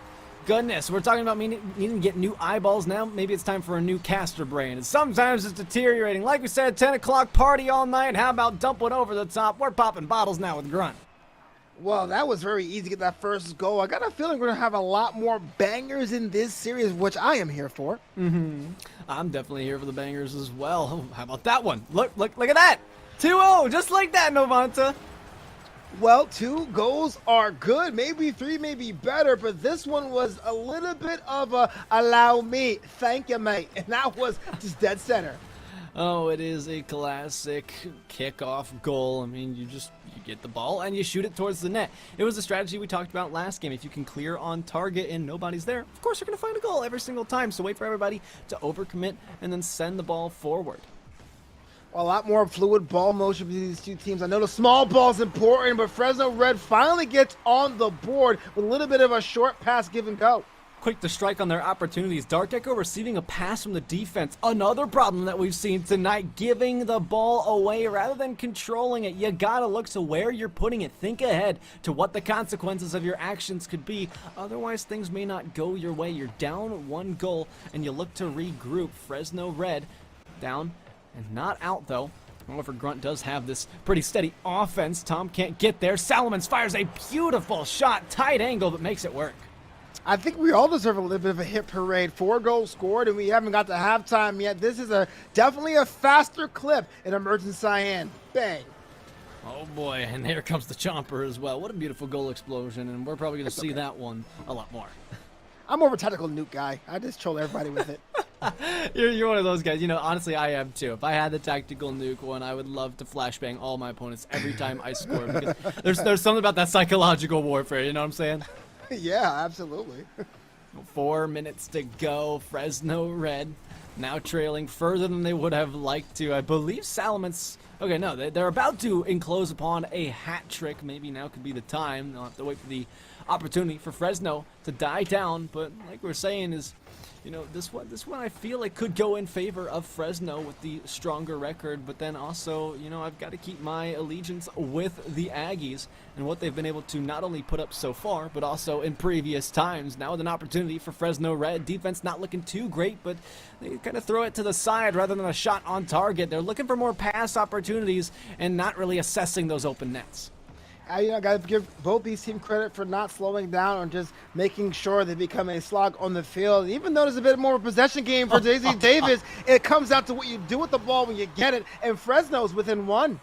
Goodness, we're talking about needing to get new eyeballs now. Maybe it's time for a new caster brain. And sometimes it's deteriorating. Like we said, 10 o'clock party all night. How about dump one over the top? We're popping bottles now with Grunt. Well, that was very easy to get that first goal. I got a feeling we're going to have a lot more bangers in this series, which I am here for. I'm definitely here for the bangers as well. How about that one? Look at that. 2-0, just like that, Novanta. Well, 2 goals are good. Maybe 3 may be better, but this one was a little bit of a allow me. Thank you, mate. And that was just dead center. Oh, it is a classic kickoff goal. I mean, you get the ball and you shoot it towards the net. It was a strategy we talked about last game. If you can clear on target and nobody's there, of course you're going to find a goal every single time. So wait for everybody to overcommit and then send the ball forward. A lot more fluid ball motion between these two teams. I know the small ball is important, but Fresno Red finally gets on the board with a little bit of a short pass give and go. Quick to strike on their opportunities. Dark Echo receiving a pass from the defense. Another problem that we've seen tonight, giving the ball away rather than controlling it. You gotta look to where you're putting it. Think ahead to what the consequences of your actions could be. Otherwise, things may not go your way. You're down 1 goal, and you look to regroup. Fresno Red down and not out, though. However, Grunt does have this pretty steady offense. Tom can't get there. Salamence fires a beautiful shot. Tight angle, but makes it work. I think we all deserve a little bit of a hit parade. 4 goals scored, and we haven't got to halftime yet. This is definitely a faster clip in Emergent Cyan. Bang. Oh boy, and here comes the chomper as well. What a beautiful goal explosion, and we're probably going to see that one a lot more. I'm more of a tactical nuke guy. I just troll everybody with it. You're one of those guys. You know, honestly, I am too. If I had the tactical nuke one, I would love to flashbang all my opponents every time I score, because there's something about that psychological warfare, you know what I'm saying? Yeah, absolutely. 4 minutes to go. Fresno Red now trailing further than they would have liked to. I believe Salamence... Okay, no, they're about to enclose upon a hat trick. Maybe now could be the time. They'll have to wait for the opportunity for Fresno to die down. But like we're saying is, You know, this one I feel like could go in favor of Fresno with the stronger record, but then also, you know, I've got to keep my allegiance with the Aggies and what they've been able to not only put up so far, but also in previous times. Now with an opportunity for Fresno Red. Defense not looking too great, but they kind of throw it to the side rather than a shot on target. They're looking for more pass opportunities and not really assessing those open nets. You know, got to give both these teams credit for not slowing down or just making sure they become a slog on the field. Even though there's a bit more of a possession game for Daisy Davis, it comes down to what you do with the ball when you get it, and Fresno's within one.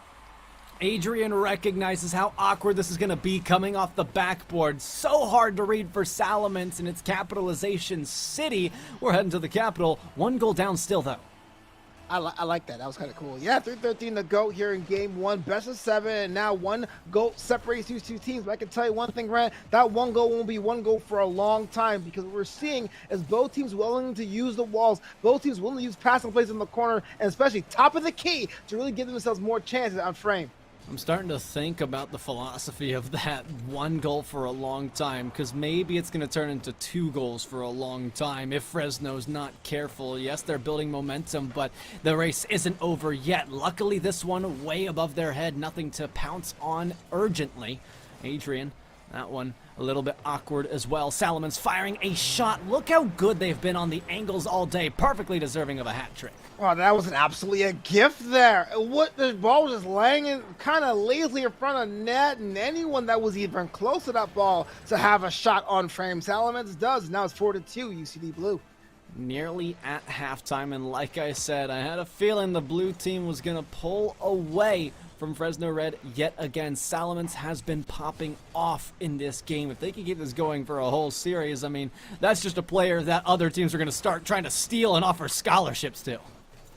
Adrian recognizes how awkward this is going to be coming off the backboard. So hard to read for Salamence in its capitalization city. We're heading to the Capitol. 1 goal down still, though. I like that. That was kind of cool. Yeah, 3:13 to go here in game one. Best of 7, and now 1 goal separates these two teams. But I can tell you one thing, Grant, that 1 goal won't be 1 goal for a long time, because what we're seeing is both teams willing to use the walls, both teams willing to use passing plays in the corner, and especially top of the key to really give themselves more chances on frame. I'm starting to think about the philosophy of that 1 goal for a long time, because maybe it's going to turn into 2 goals for a long time if Fresno's not careful. Yes, they're building momentum, but the race isn't over yet. Luckily, this one way above their head, nothing to pounce on urgently. Adrian, that one a little bit awkward as well. Salamence firing a shot. Look how good they've been on the angles all day. Perfectly deserving of a hat trick. Oh, that was absolutely a gift there. The ball was just laying in kind of lazily in front of net, and anyone that was even close to that ball to have a shot on frame, Salamence does. Now it's 4-2, UCD Blue. Nearly at halftime, and like I said, I had a feeling the blue team was going to pull away from Fresno Red yet again. Salamence has been popping off in this game. If they can keep this going for a whole series, I mean, that's just a player that other teams are going to start trying to steal and offer scholarships to.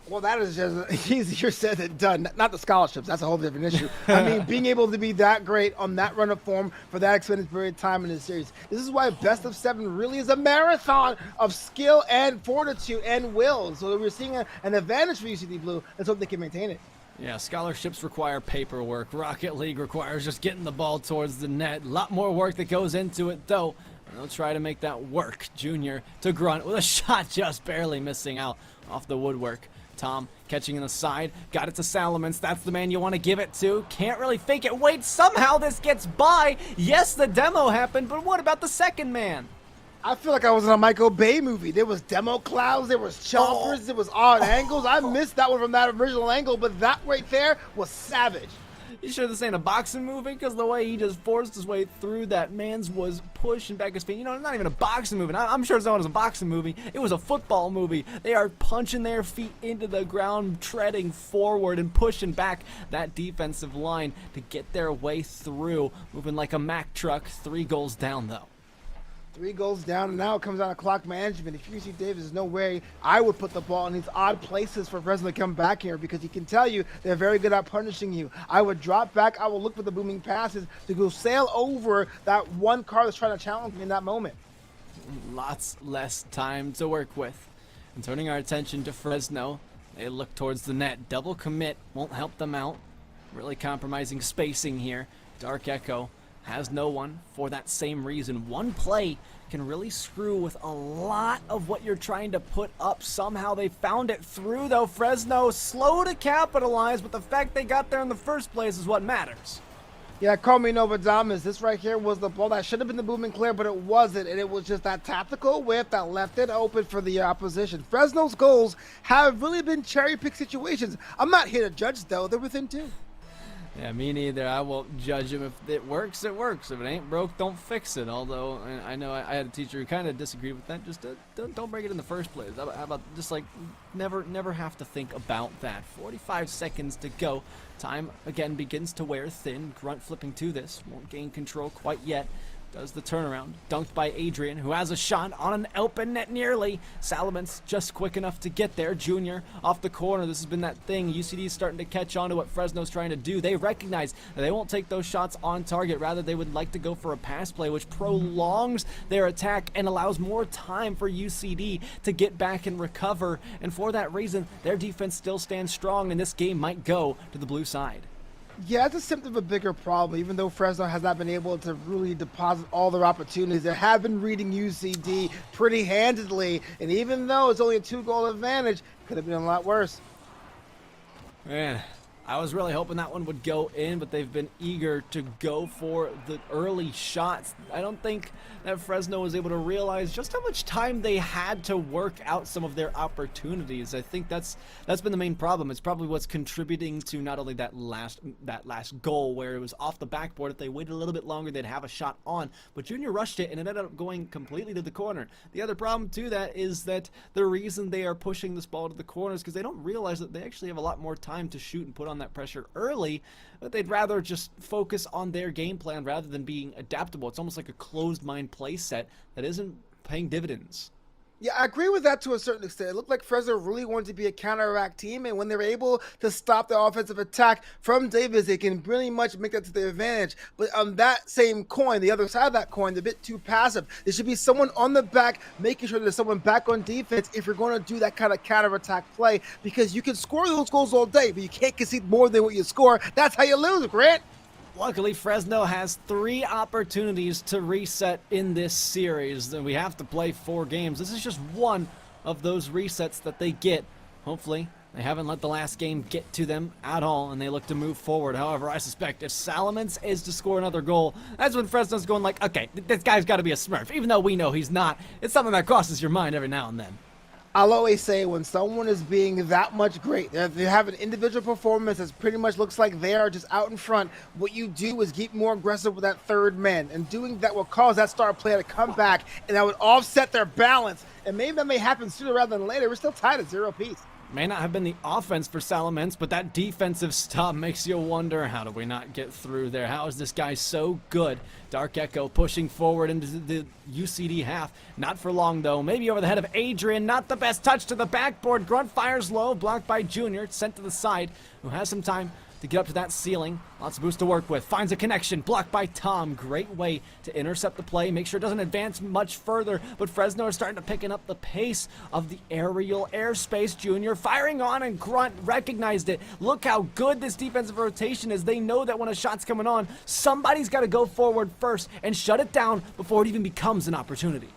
Well, that is just easier said than done. Not the scholarships. That's a whole different issue. I mean, being able to be that great on that run of form for that extended period of time in this series. This is why best of 7 really is a marathon of skill and fortitude and will. So we're seeing an advantage for UCD Blue. Let's hope they can maintain it. Yeah, scholarships require paperwork. Rocket League requires just getting the ball towards the net. A lot more work that goes into it, though. And they'll try to make that work. Junior to Grunt with a shot just barely missing out off the woodwork. Tom catching in the side, got it to Salamence. That's the man you want to give it to. Can't really fake it. Wait, somehow this gets by. Yes, the demo happened, but what about the second man? I feel like I was in a Michael Bay movie. There was demo clouds, there was choppers, there was odd angles. I missed that one from that original angle, but that right there was savage. You sure this ain't a boxing movie? Because the way he just forced his way through that man's was pushing back his feet. You know, it's not even a boxing movie. I'm sure it's not a boxing movie. It was a football movie. They are punching their feet into the ground, treading forward and pushing back that defensive line to get their way through. Moving like a Mack truck. 3 goals down, though. 3 goals down, and now it comes down to clock management. If UC Davis, there's no way I would put the ball in these odd places for Fresno to come back here, because he can tell you they're very good at punishing you. I would drop back. I will look for the booming passes to go sail over that one car that's trying to challenge me in that moment. Lots less time to work with. And turning our attention to Fresno, they look towards the net. Double commit won't help them out. Really compromising spacing here. Dark Echo has no one for that same reason. One play can really screw with a lot of what you're trying to put up. Somehow they found it through, though. Fresno slow to capitalize, but the fact they got there in the first place is what matters. Yeah, call me Novodamas. This right here was the ball that should have been the booming clear, but it wasn't, and it was just that tactical whip that left it open for the opposition. Fresno's goals have really been cherry-pick situations. I'm not here to judge, though. They're within 2. Yeah, me neither. I won't judge him. If it works, it works. If it ain't broke, don't fix it. Although I know I had a teacher who kind of disagreed with that. Just don't break it in the first place. How about just like never have to think about that. 45 seconds to go. Time again begins to wear thin. Grunt flipping to this. Won't gain control quite yet. Does the turnaround. Dunked by Adrian, who has a shot on an open net nearly. Salamence just quick enough to get there. Junior off the corner. This has been that thing. UCD is starting to catch on to what Fresno's trying to do. They recognize that they won't take those shots on target. Rather, they would like to go for a pass play, which prolongs their attack and allows more time for UCD to get back and recover. And for that reason, their defense still stands strong, and this game might go to the blue side. Yeah, it's a symptom of a bigger problem. Even though Fresno has not been able to really deposit all their opportunities, they have been reading UCD pretty handedly. And even though it's only a 2-goal advantage, could have been a lot worse. Man, I was really hoping that one would go in, but they've been eager to go for the early shots. I don't think that Fresno was able to realize just how much time they had to work out some of their opportunities. I think that's been the main problem. It's probably what's contributing to not only that last goal where it was off the backboard. If they waited a little bit longer, they'd have a shot on. But Junior rushed it, and it ended up going completely to the corner. The other problem to that is that the reason they are pushing this ball to the corner is because they don't realize that they actually have a lot more time to shoot and put on that pressure early, but they'd rather just focus on their game plan rather than being adaptable. It's almost like a closed mind play set that isn't paying dividends. Yeah, I agree with that to a certain extent. It looked like Fresno really wanted to be a counterattack team, and when they were able to stop the offensive attack from Davis, they can pretty much make that to their advantage. But on that same coin, the other side of that coin, they're a bit too passive. There should be someone on the back making sure there's someone back on defense if you're going to do that kind of counterattack play, because you can score those goals all day, but you can't concede more than what you score. That's how you lose, Grant. Luckily, Fresno has 3 opportunities to reset in this series. We have to play 4 games. This is just one of those resets that they get. Hopefully, they haven't let the last game get to them at all, and they look to move forward. However, I suspect if Salamence is to score another goal, that's when Fresno's going like, okay, this guy's got to be a Smurf. Even though we know he's not, it's something that crosses your mind every now and then. I'll always say when someone is being that much great, they have an individual performance that pretty much looks like they are just out in front, what you do is get more aggressive with that third man, and doing that will cause that star player to come back, and that would offset their balance, and maybe that may happen sooner rather than later. We're still tied at 0 apiece. May not have been the offense for Salamence, but that defensive stop makes you wonder, how do we not get through there? How is this guy so good? Dark Echo pushing forward into the UCD half. Not for long, though. Maybe over the head of Adrian. Not the best touch to the backboard. Grunt fires low, blocked by Junior. It's sent to the side, who has some time to get up to that ceiling. Lots of boost to work with. Finds a connection. Blocked by Tom. Great way to intercept the play. Make sure it doesn't advance much further. But Fresno is starting to pick up the pace of the aerial airspace. Junior firing on, and Grunt recognized it. Look how good this defensive rotation is. They know that when a shot's coming on, somebody's got to go forward first and shut it down before it even becomes an opportunity.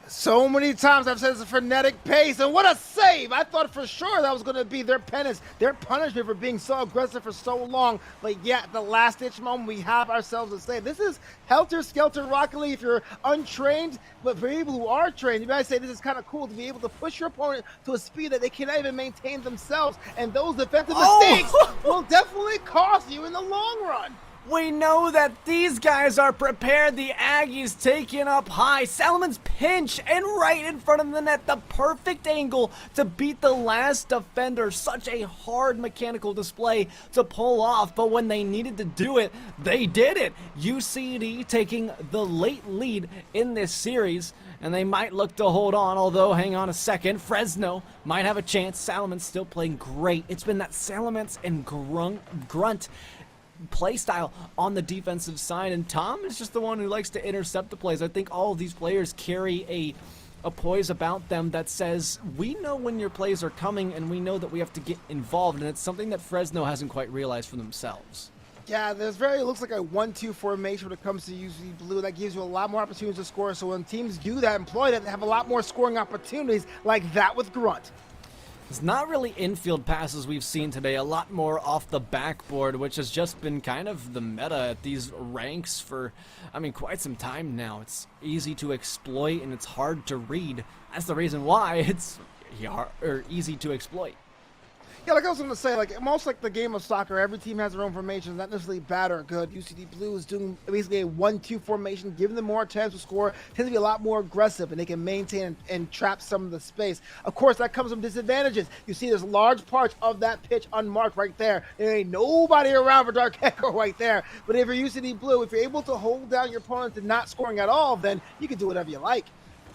So many times I've said it's a frenetic pace, and what a save! I thought for sure that was going to be their penance, their punishment for being so aggressive for so long. But yet, at the last-ditch moment, we have ourselves a save. This is helter-skelter Rocket League if you're untrained, but for people who are trained, you might say this is kind of cool to be able to push your opponent to a speed that they cannot even maintain themselves, and those defensive mistakes will definitely cost you in the long run. We know that these guys are prepared. The Aggies taking up high. Salamon's pinch and right in front of the net. The perfect angle to beat the last defender. Such a hard mechanical display to pull off. But when they needed to do it, they did it. UCD taking the late lead in this series. And they might look to hold on, although, hang on a second, Fresno might have a chance. Salamon's still playing great. It's been that Salamence and Grunt play style on the defensive side, and Tom is just the one who likes to intercept the plays. I think all of these players carry a poise about them that says, we know when your plays are coming, and we know that we have to get involved, and it's something that Fresno hasn't quite realized for themselves. Yeah, it looks like a 1-2 formation when it comes to UCD Blue. That gives you a lot more opportunities to score, so when teams do that, employ that, they have a lot more scoring opportunities like that with Grunt. It's not really infield passes we've seen today, a lot more off the backboard, which has just been kind of the meta at these ranks for, quite some time now. It's easy to exploit and it's hard to read. That's the reason why it's easy to exploit. Yeah, like I was going to say, most like the game of soccer, every team has their own formation, not necessarily bad or good. UCD Blue is doing basically a 1-2 formation, giving them more chance to score, tends to be a lot more aggressive, and they can maintain and trap some of the space. Of course, that comes from disadvantages. You see there's large parts of that pitch unmarked right there. There ain't nobody around for Dark Echo right there. But if you're UCD Blue, if you're able to hold down your opponent to not scoring at all, then you can do whatever you like.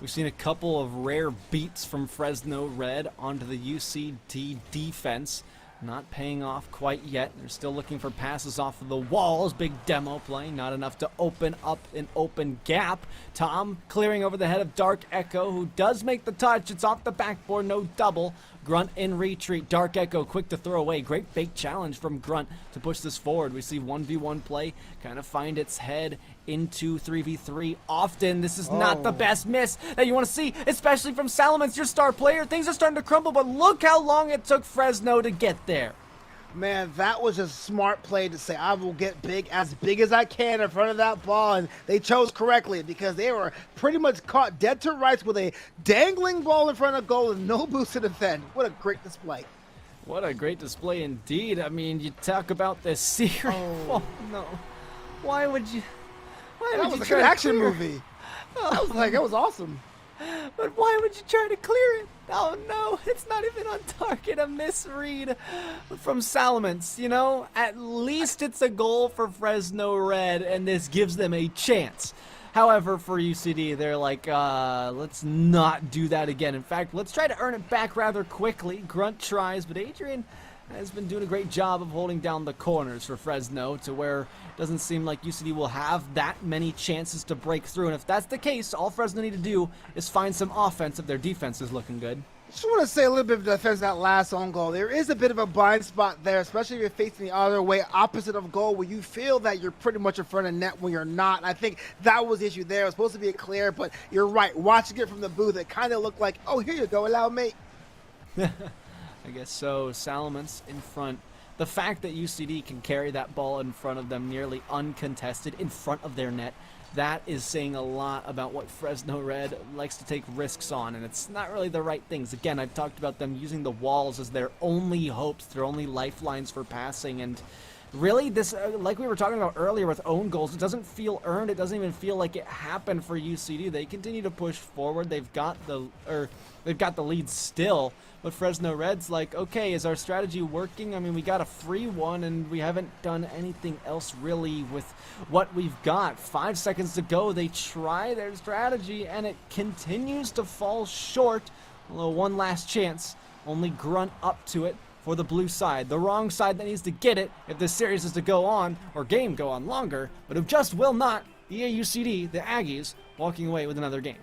We've seen a couple of rare beats from Fresno Red onto the UCD defense. Not paying off quite yet. They're still looking for passes off of the walls. Big demo play. Not enough to open up an open gap. Tom clearing over the head of Dark Echo, who does make the touch. It's off the backboard. No double. Grunt in retreat. Dark Echo quick to throw away. Great fake challenge from Grunt to push this forward. We see 1v1 play kind of find its head into 3v3 often. This is not the best miss that you want to see, especially from Salamence, your star player. Things are starting to crumble, but look how long it took Fresno to get there. Man, that was a smart play to say, I will get as big as I can in front of that ball, and they chose correctly because they were pretty much caught dead to rights with a dangling ball in front of goal and no boost to defend. What a great display. What a great display indeed. I mean, you talk about this series. Oh, no. Why would you... That was a good action movie. That was awesome. But why would you try to clear it? Oh no, it's not even on target. A misread from Salamence, you know? At least it's a goal for Fresno Red, and this gives them a chance. However, for UCD, they're like, let's not do that again. In fact, let's try to earn it back rather quickly. Grunt tries, but Adrian has been doing a great job of holding down the corners for Fresno to where it doesn't seem like UCD will have that many chances to break through. And if that's the case, all Fresno need to do is find some offense if their defense is looking good. Just want to say a little bit of defense that last on goal. There is a bit of a blind spot there, especially if you're facing the other way, opposite of goal, where you feel that you're pretty much in front of net when you're not. I think that was the issue there. It was supposed to be a clear, but you're right. Watching it from the booth, it kind of looked like, oh, here you go, allow me. I guess so. Salamence in front. The fact that UCD can carry that ball in front of them nearly uncontested in front of their net, that is saying a lot about what Fresno Red likes to take risks on, and it's not really the right things. Again, I've talked about them using the walls as their only hopes, their only lifelines for passing, and really this, like we were talking about earlier with own goals, it doesn't feel earned. It doesn't even feel like it happened for UCD. They continue to push forward. They've got the lead still. But Fresno Red's like, okay, is our strategy working? I mean, we got a free one, and we haven't done anything else really with what we've got. 5 seconds to go. They try their strategy, and it continues to fall short. Although one last chance, only Grunt up to it for the blue side. The wrong side that needs to get it if this series is to go on, or game go on longer, but it just will not. The AUCD, the Aggies, walking away with another game.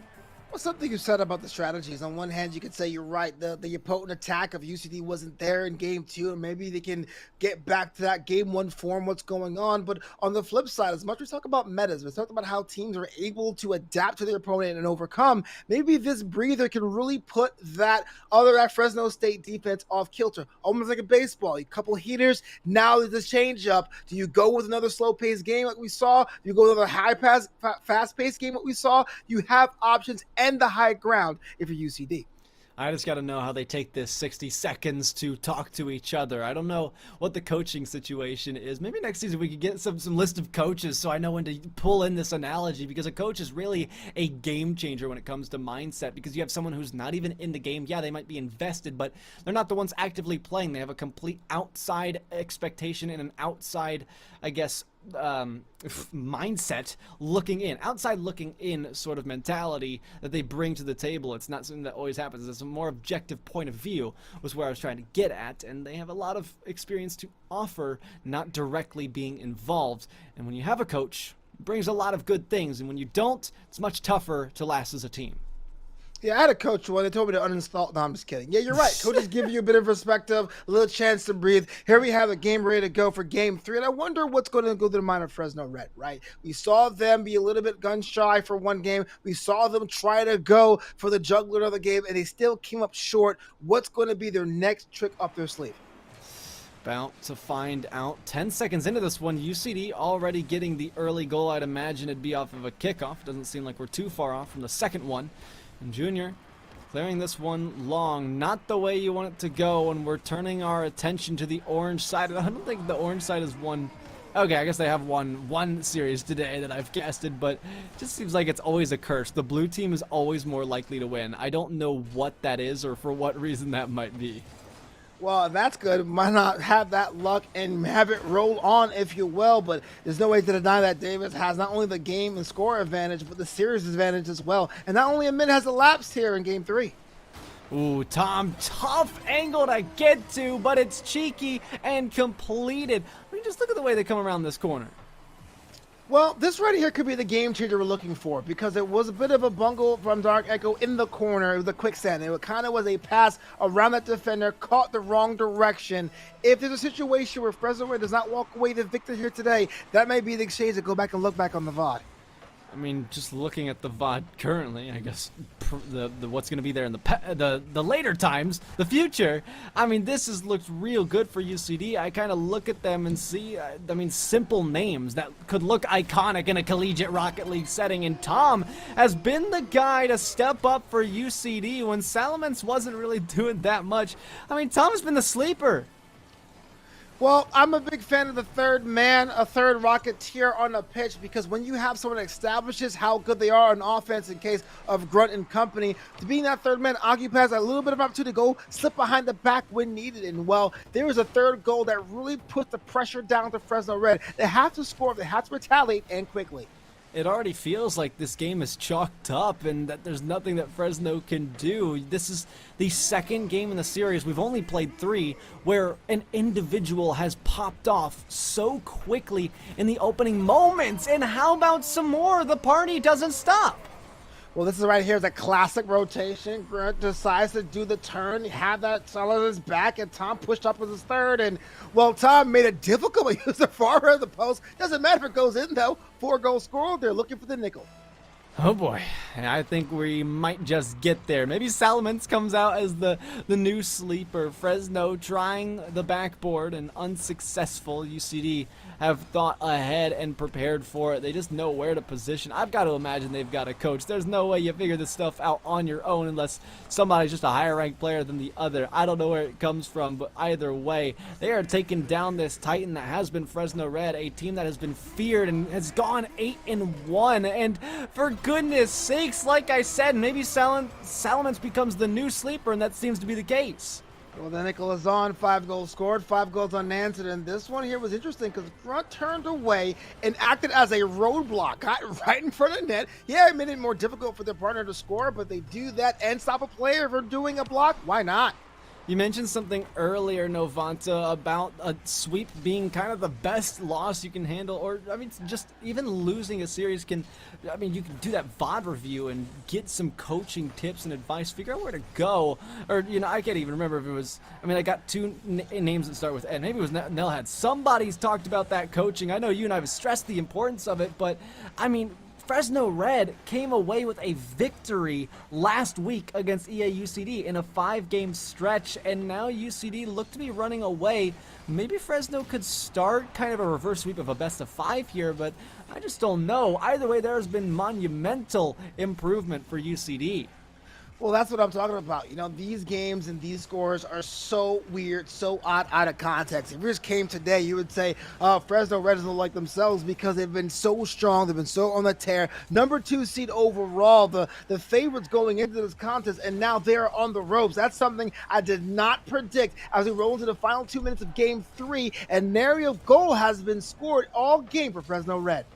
Well, something you said about the strategies. On one hand, you could say you're right. The potent attack of UCD wasn't there in game 2, and maybe they can get back to that game 1 form, what's going on. But on the flip side, as much as we talk about metas, we talk about how teams are able to adapt to their opponent and overcome, maybe this breather can really put that other at Fresno State defense off kilter. Almost like a baseball. A couple heaters, now there's a change up. Do you go with another slow-paced game like we saw? Do you go with another high-pass, fast-paced game like we saw? You have options and the high ground if you're UCD. I just got to know how they take this 60 seconds to talk to each other. I don't know what the coaching situation is. Maybe next season we could get some list of coaches so I know when to pull in this analogy, because a coach is really a game changer when it comes to mindset, because you have someone who's not even in the game. Yeah, they might be invested, but they're not the ones actively playing. They have a complete outside expectation and an outside, I guess, mindset looking in, outside looking in sort of mentality that they bring to the table. It's not something that always happens. It's a more objective point of view was where I was trying to get at, and they have a lot of experience to offer, not directly being involved. And when you have a coach, it brings a lot of good things, and when you don't, it's much tougher to last as a team. Yeah, I had a coach one. They told me to uninstall. No, I'm just kidding. Yeah, you're right. Coaches give you a bit of perspective, a little chance to breathe. Here we have the game ready to go for game 3, and I wonder what's going to go through the mind of Fresno Red, right? We saw them be a little bit gun shy for one game. We saw them try to go for the juggler of the game, and they still came up short. What's going to be their next trick up their sleeve? About to find out. 10 seconds into this one, UCD already getting the early goal. I'd imagine it'd be off of a kickoff. Doesn't seem like we're too far off from the second one. And Junior clearing this one long, not the way you want it to go, and we're turning our attention to the orange side. And I don't think the orange side has won. Okay, I guess they have won one series today that I've casted, but it just seems like it's always a curse. The blue team is always more likely to win. I don't know what that is or for what reason that might be. Well, that's good. Why not have that luck and have it roll on, if you will? But there's no way to deny that Davis has not only the game and score advantage, but the series advantage as well. And not only a minute has elapsed here in game 3. Ooh, Tom, tough angle to get to, but it's cheeky and completed. I mean, just look at the way they come around this corner. Well, this right here could be the game changer we're looking for because it was a bit of a bungle from Dark Echo in the corner. It was a quicksand. It kind of was a pass around that defender, caught the wrong direction. If there's a situation where Fresno Red does not walk away the victor here today, that may be the exchange to go back and look back on the VOD. I mean, just looking at the VOD currently, I guess the what's going to be there in the later times, the future. I mean, this has looked real good for UCD. I kind of look at them and see, I mean, simple names that could look iconic in a collegiate Rocket League setting. And Tom has been the guy to step up for UCD when Salamence wasn't really doing that much. I mean, Tom has been the sleeper. Well, I'm a big fan of the third man, a third Rocketeer on the pitch, because when you have someone that establishes how good they are on offense in case of Grunt and company, to being that third man occupies a little bit of opportunity to go slip behind the back when needed. And well, there was a third goal that really put the pressure down to Fresno Red. They have to score, they have to retaliate, and quickly. It already feels like this game is chalked up and that there's nothing that Fresno can do. This is the second game in the series, we've only played 3, where an individual has popped off so quickly in the opening moments. And how about some more? The party doesn't stop. Well, this is right here is a classic rotation. Grunt decides to do the turn, have that solid his back, and Tom pushed up with his third. And, well, Tom made it difficult. He used the far end of the post. Doesn't matter if it goes in, though. 4-goal score. They're looking for the nickel. Oh boy, I think we might just get there. Maybe Salamence comes out as the new sleeper. Fresno trying the backboard and unsuccessful. UCD have thought ahead and prepared for it. They just know where to position. I've got to imagine they've got a coach. There's no way you figure this stuff out on your own unless somebody's just a higher ranked player than the other. I don't know where it comes from, but either way, they are taking down this Titan that has been Fresno Red, a team that has been feared and has gone 8-1. And for goodness sakes, like I said, maybe Salamence becomes the new sleeper, and that seems to be the case. Well, the nickel is on. 5 goals scored, 5 goals unanswered. And this one here was interesting because Grunt turned away and acted as a roadblock. Got right in front of net. Yeah, it made it more difficult for their partner to score, but they do that and stop a player for doing a block. Why not? You mentioned something earlier, Novanta, about a sweep being kind of the best loss you can handle, or, I mean, just even losing a series can, I mean, you can do that VOD review and get some coaching tips and advice, figure out where to go, or, you know, I can't even remember if it was, I mean, I got 2 names that start with N. Maybe it was Nelhead. Somebody's talked about that coaching. I know you and I have stressed the importance of it, but, I mean, Fresno Red came away with a victory last week against EAUCD in a 5-game stretch, and now UCD look to be running away. Maybe Fresno could start kind of a reverse sweep of a best-of-5 here, but I just don't know. Either way, there has been monumental improvement for UCD. Well, that's what I'm talking about. You know, these games and these scores are so weird, so odd, out of context. If yours came today, you would say, Fresno Red doesn't look like themselves because they've been so strong. They've been so on the tear. Number 2 seed overall, the favorites going into this contest, and now they're on the ropes. That's something I did not predict as we roll into the final 2 minutes of Game 3, and nary a goal has been scored all game for Fresno Red.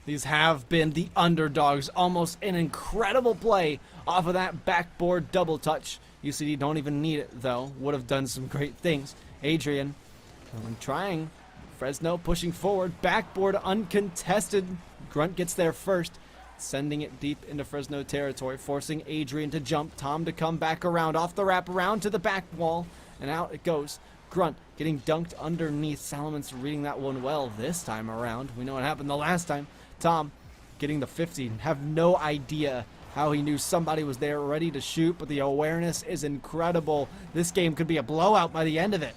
These have been the underdogs. Almost an incredible play off of that backboard double touch. UCD don't even need it, though. Would have done some great things. Adrian trying. Fresno pushing forward. Backboard uncontested. Grunt gets there first, sending it deep into Fresno territory, forcing Adrian to jump. Tom to come back around. Off the wrap around to the back wall, and out it goes. Grunt getting dunked underneath. Salamence reading that one well this time around. We know what happened the last time. Tom getting the 50. Have no idea how he knew somebody was there ready to shoot, but the awareness is incredible. This game could be a blowout by the end of it.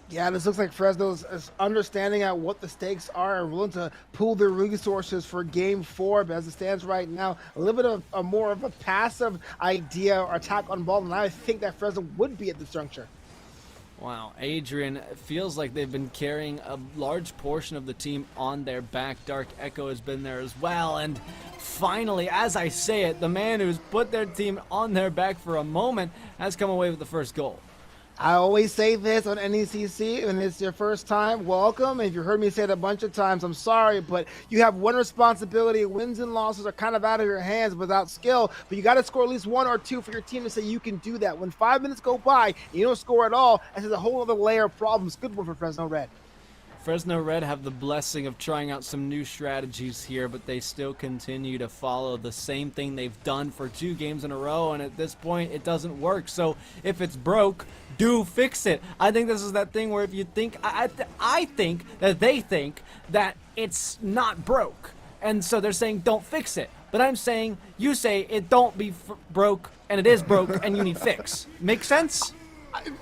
Yeah, this looks like Fresno's is understanding at what the stakes are and willing to pool their resources for Game 4. But as it stands right now, a little bit of a more of a passive idea or attack on ball than I think that Fresno would be at this juncture. Wow, Adrian, feels like they've been carrying a large portion of the team on their back. Dark Echo has been there as well, and finally, as I say it, the man who's put their team on their back for a moment has come away with the first goal. I always say this on NECC, when it's your first time, welcome. And if you heard me say it a bunch of times, I'm sorry, but you have one responsibility. Wins and losses are kind of out of your hands without skill, but you got to score at least 1 or 2 for your team to say you can do that. When 5 minutes go by and you don't score at all, that's a whole other layer of problems. Good one for Fresno Red. Fresno Red have the blessing of trying out some new strategies here, but they still continue to follow the same thing they've done for 2 games in a row, and at this point, it doesn't work. So if it's broke, do fix it. I think this is that thing where if you think, I think that they think that it's not broke, and so they're saying don't fix it. But I'm saying, you say it don't be broke, and it is broke, and you need fix. Make sense?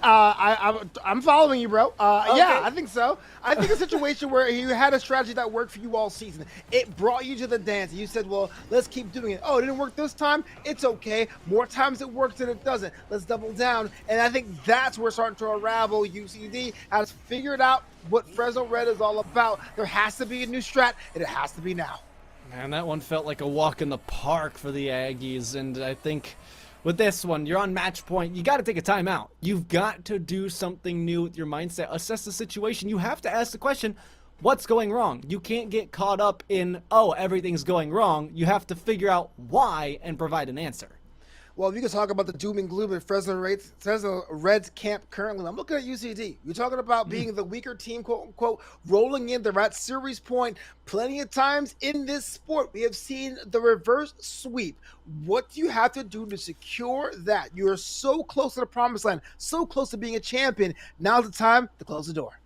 I'm following you, bro. Okay. Yeah, I think so. I think a situation where you had a strategy that worked for you all season. It brought you to the dance. You said, well, let's keep doing it. Oh, it didn't work this time? It's okay. More times it works than it doesn't. Let's double down. And I think that's where it's starting to unravel. UCD has figured out what Fresno Red is all about. There has to be a new strat, and it has to be now. Man, that one felt like a walk in the park for the Aggies, and I think with this one, you're on match point. You got to take a timeout. You've got to do something new with your mindset. Assess the situation. You have to ask the question, what's going wrong? You can't get caught up in, oh, everything's going wrong. You have to figure out why and provide an answer. Well, if you can talk about the doom and gloom at Fresno Red's camp currently, I'm looking at UCD. You're talking about being the weaker team, quote unquote, rolling in. They're at series point. Plenty of times in this sport, we have seen the reverse sweep. What do you have to do to secure that? You are so close to the promised land, so close to being a champion. Now's the time to close the door.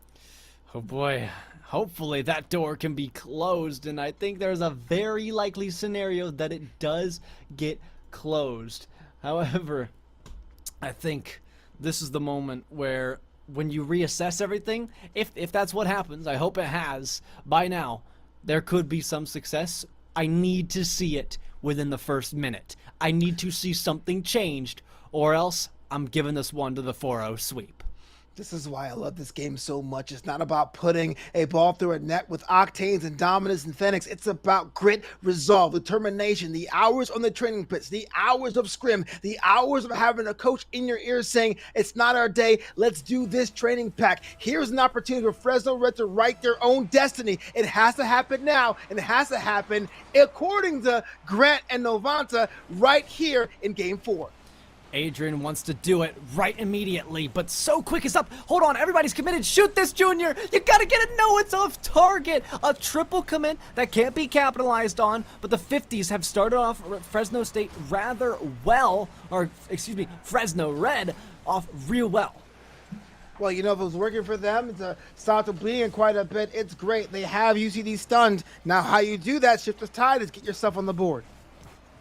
Oh boy, hopefully that door can be closed, and I think there's a very likely scenario that it does get closed. However, I think this is the moment where when you reassess everything, if that's what happens, I hope it has, by now, there could be some success. I need to see it within the first minute. I need to see something changed, or else I'm giving this one to the 4-0 sweep. This is why I love this game so much. It's not about putting a ball through a net with octanes and dominance and Phoenix. It's about grit, resolve, determination, the hours on the training pits, the hours of scrim, the hours of having a coach in your ear saying, it's not our day, let's do this training pack. Here's an opportunity for Fresno Red to write their own destiny. It has to happen now, and it has to happen, according to Grant and Novanta, right here in Game 4. Adrian wants to do it right immediately, but so quick is up. Hold on, everybody's committed. Shoot this, Junior. You gotta get it. No, it's off target. A triple commit that can't be capitalized on, but the 50s have started off Fresno State rather well, or excuse me, Fresno Red off real well. Well, you know, if it was working for them to stop the bleeding quite a bit, it's great. They have UCD stunned. Now, how you do that, shift the tide, is get yourself on the board.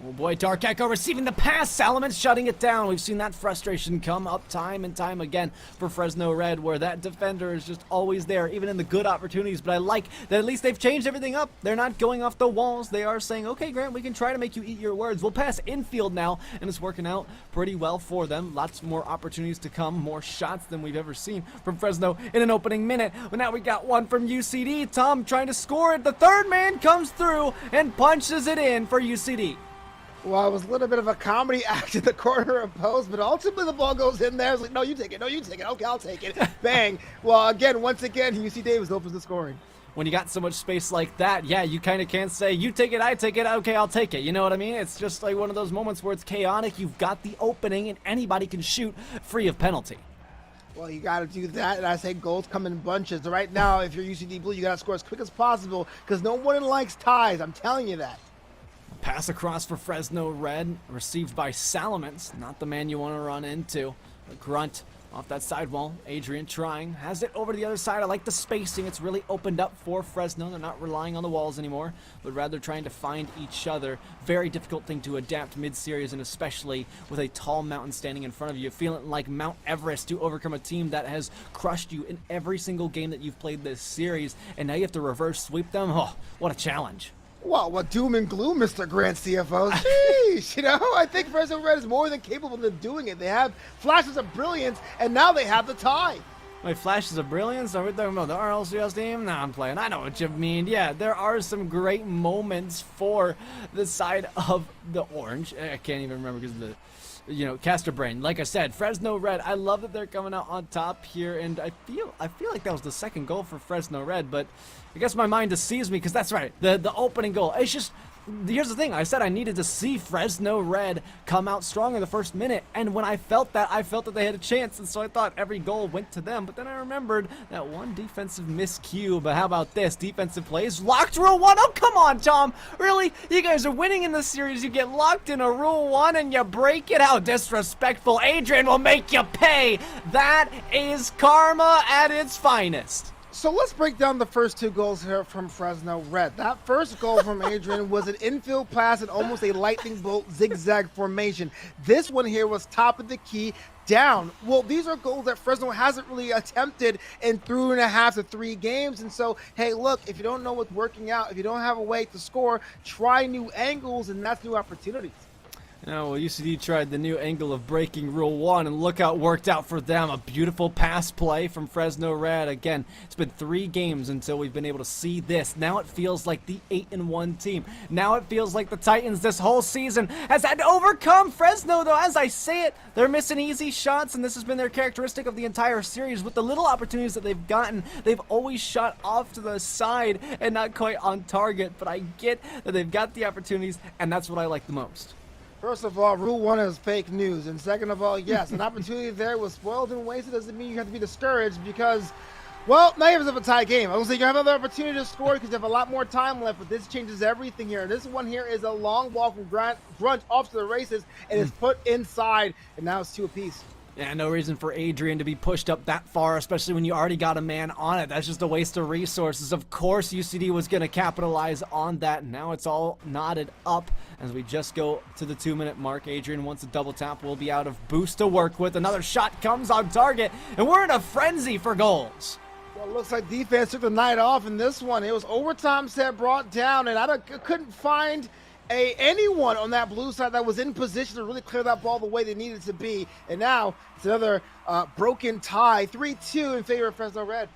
Oh boy, Dark Echo receiving the pass. Salamence shutting it down. We've seen that frustration come up time and time again for Fresno Red, where that defender is just always there, even in the good opportunities. But I like that at least they've changed everything up. They're not going off the walls. They are saying, okay, Grant, we can try to make you eat your words. We'll pass infield now, and it's working out pretty well for them. Lots more opportunities to come, more shots than we've ever seen from Fresno in an opening minute. But now we got one from UCD. Tom trying to score it. The third man comes through and punches it in for UCD. Well, it was a little bit of a comedy act in the corner of post, but ultimately the ball goes in there. It's like, no, you take it. No, you take it. Okay, I'll take it. Bang. Well, once again, UC Davis opens the scoring. When you got so much space like that, yeah, you kind of can't say, you take it, I take it, okay, I'll take it. You know what I mean? It's just like one of those moments where it's chaotic. You've got the opening, and anybody can shoot free of penalty. Well, you got to do that, and I say goals come in bunches. Right now, if you're UCD Blue, you got to score as quick as possible because no one likes ties. I'm telling you that. Pass across for Fresno Red, received by Salamence, not the man you want to run into. A grunt off that sidewall. Adrian trying, has it over to the other side. I like the spacing. It's really opened up for Fresno. They're not relying on the walls anymore, but rather trying to find each other. Very difficult thing to adapt mid-series, and especially with a tall mountain standing in front of you, feeling like Mount Everest to overcome a team that has crushed you in every single game that you've played this series, and now you have to reverse sweep them. Oh, what a challenge. Well, what doom and gloom, Mr. Grant CFO. Sheesh, you know, I think Fresno Red is more than capable of doing it. They have flashes of brilliance, and now they have the tie. Wait, flashes of brilliance? Are we talking about the RLCS team? Nah, I'm playing. I know what you mean. Yeah, there are some great moments for the side of the orange. I can't even remember because of the, caster brain. Like I said, Fresno Red, I love that they're coming out on top here, and I feel like that was the second goal for Fresno Red, but I guess my mind deceives me because that's right. The opening goal, it's just here's the thing. I said I needed to see Fresno Red come out strong in the first minute, and when I felt that they had a chance, and so I thought every goal went to them. But then I remembered that one defensive miscue. But how about this? Defensive plays locked Rule 1. Oh, come on, Tom. Really? You guys are winning in this series. You get locked in a Rule 1 and you break it out. Disrespectful. Adrian will make you pay. That is karma at its finest. So let's break down the first 2 goals here from Fresno Red. That first goal from Adrian was an infield pass and almost a lightning bolt zigzag formation. This one here was top of the key down. Well, these are goals that Fresno hasn't really attempted in 2.5 to 3 games. And so, hey, look, if you don't know what's working out, if you don't have a way to score, try new angles, and that's new opportunities. Now, well, UCD tried the new angle of breaking Rule 1, and look how it worked out for them. A beautiful pass play from Fresno Red. Again, it's been 3 games until we've been able to see this. Now it feels like the 8-1 team. Now it feels like the Titans this whole season has had to overcome Fresno, though. As I say it, they're missing easy shots, and this has been their characteristic of the entire series. With the little opportunities that they've gotten, they've always shot off to the side and not quite on target. But I get that they've got the opportunities, and that's what I like the most. First of all, Rule 1 is fake news. And second of all, yes, an opportunity there was spoiled and wasted. Doesn't mean you have to be discouraged because, well, now you have a tie game. I was saying you have another opportunity to score because you have a lot more time left, but this changes everything here. This one here is a long ball from Grunt off to the races, and it's put inside, and now it's 2 apiece. Yeah, no reason for Adrian to be pushed up that far, especially when you already got a man on it. That's just a waste of resources. Of course, UCD was going to capitalize on that. Now it's all knotted up as we just go to the 2-minute mark. Adrian wants a double tap. We'll be out of boost to work with. Another shot comes on target, and we're in a frenzy for goals. Well, it looks like defense took the night off in this one. It was overtime set brought down, and I couldn't find anyone on that blue side that was in position to really clear that ball the way they needed to be. And now it's another broken tie, 3-2 in favor of Fresno Red.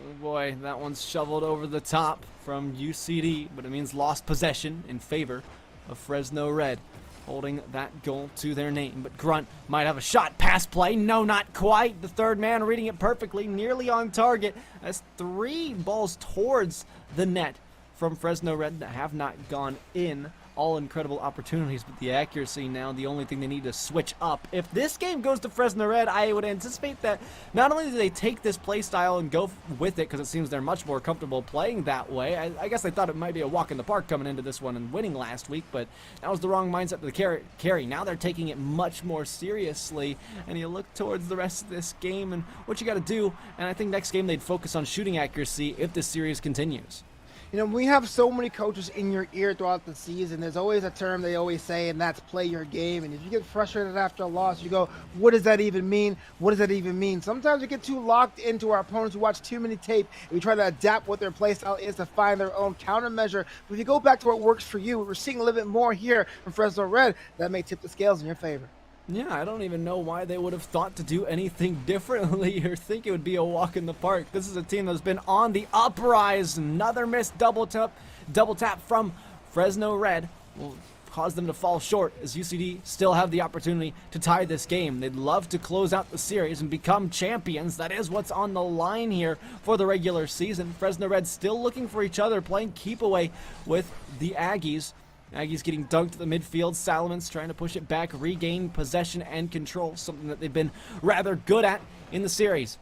Oh boy, that one's shoveled over the top from UCD, but it means lost possession in favor of Fresno Red, holding that goal to their name. But Grunt might have a shot. Pass play. No, not quite. The third man reading it perfectly, nearly on target. That's 3 balls towards the net from Fresno Red that have not gone in. All incredible opportunities, but the accuracy now the only thing they need to switch up. If this game goes to Fresno Red, I would anticipate that not only do they take this play style and go with it, because it seems they're much more comfortable playing that way. I guess they thought it might be a walk in the park coming into this one and winning last week, but that was the wrong mindset to carry. Now they're taking it much more seriously, and you look towards the rest of this game and what you got to do, and I think next game they'd focus on shooting accuracy if this series continues. You know, we have so many coaches in your ear throughout the season. There's always a term they always say, and that's play your game. And if you get frustrated after a loss, you go, what does that even mean? What does that even mean? Sometimes we get too locked into our opponents who watch too many tape, and we try to adapt what their play style is to find their own countermeasure. But if you go back to what works for you, we're seeing a little bit more here from Fresno Red. That may tip the scales in your favor. Yeah, I don't even know why they would have thought to do anything differently or think it would be a walk in the park. This is a team that's been on the uprise. Another missed double tap from Fresno Red will cause them to fall short as UCD still have the opportunity to tie this game. They'd love to close out the series and become champions. That is what's on the line here for the regular season. Fresno Red still looking for each other, playing keep away with the Aggies. Aggies getting dunked at the midfield. Salamans trying to push it back, regain possession and control, something that they've been rather good at in the series.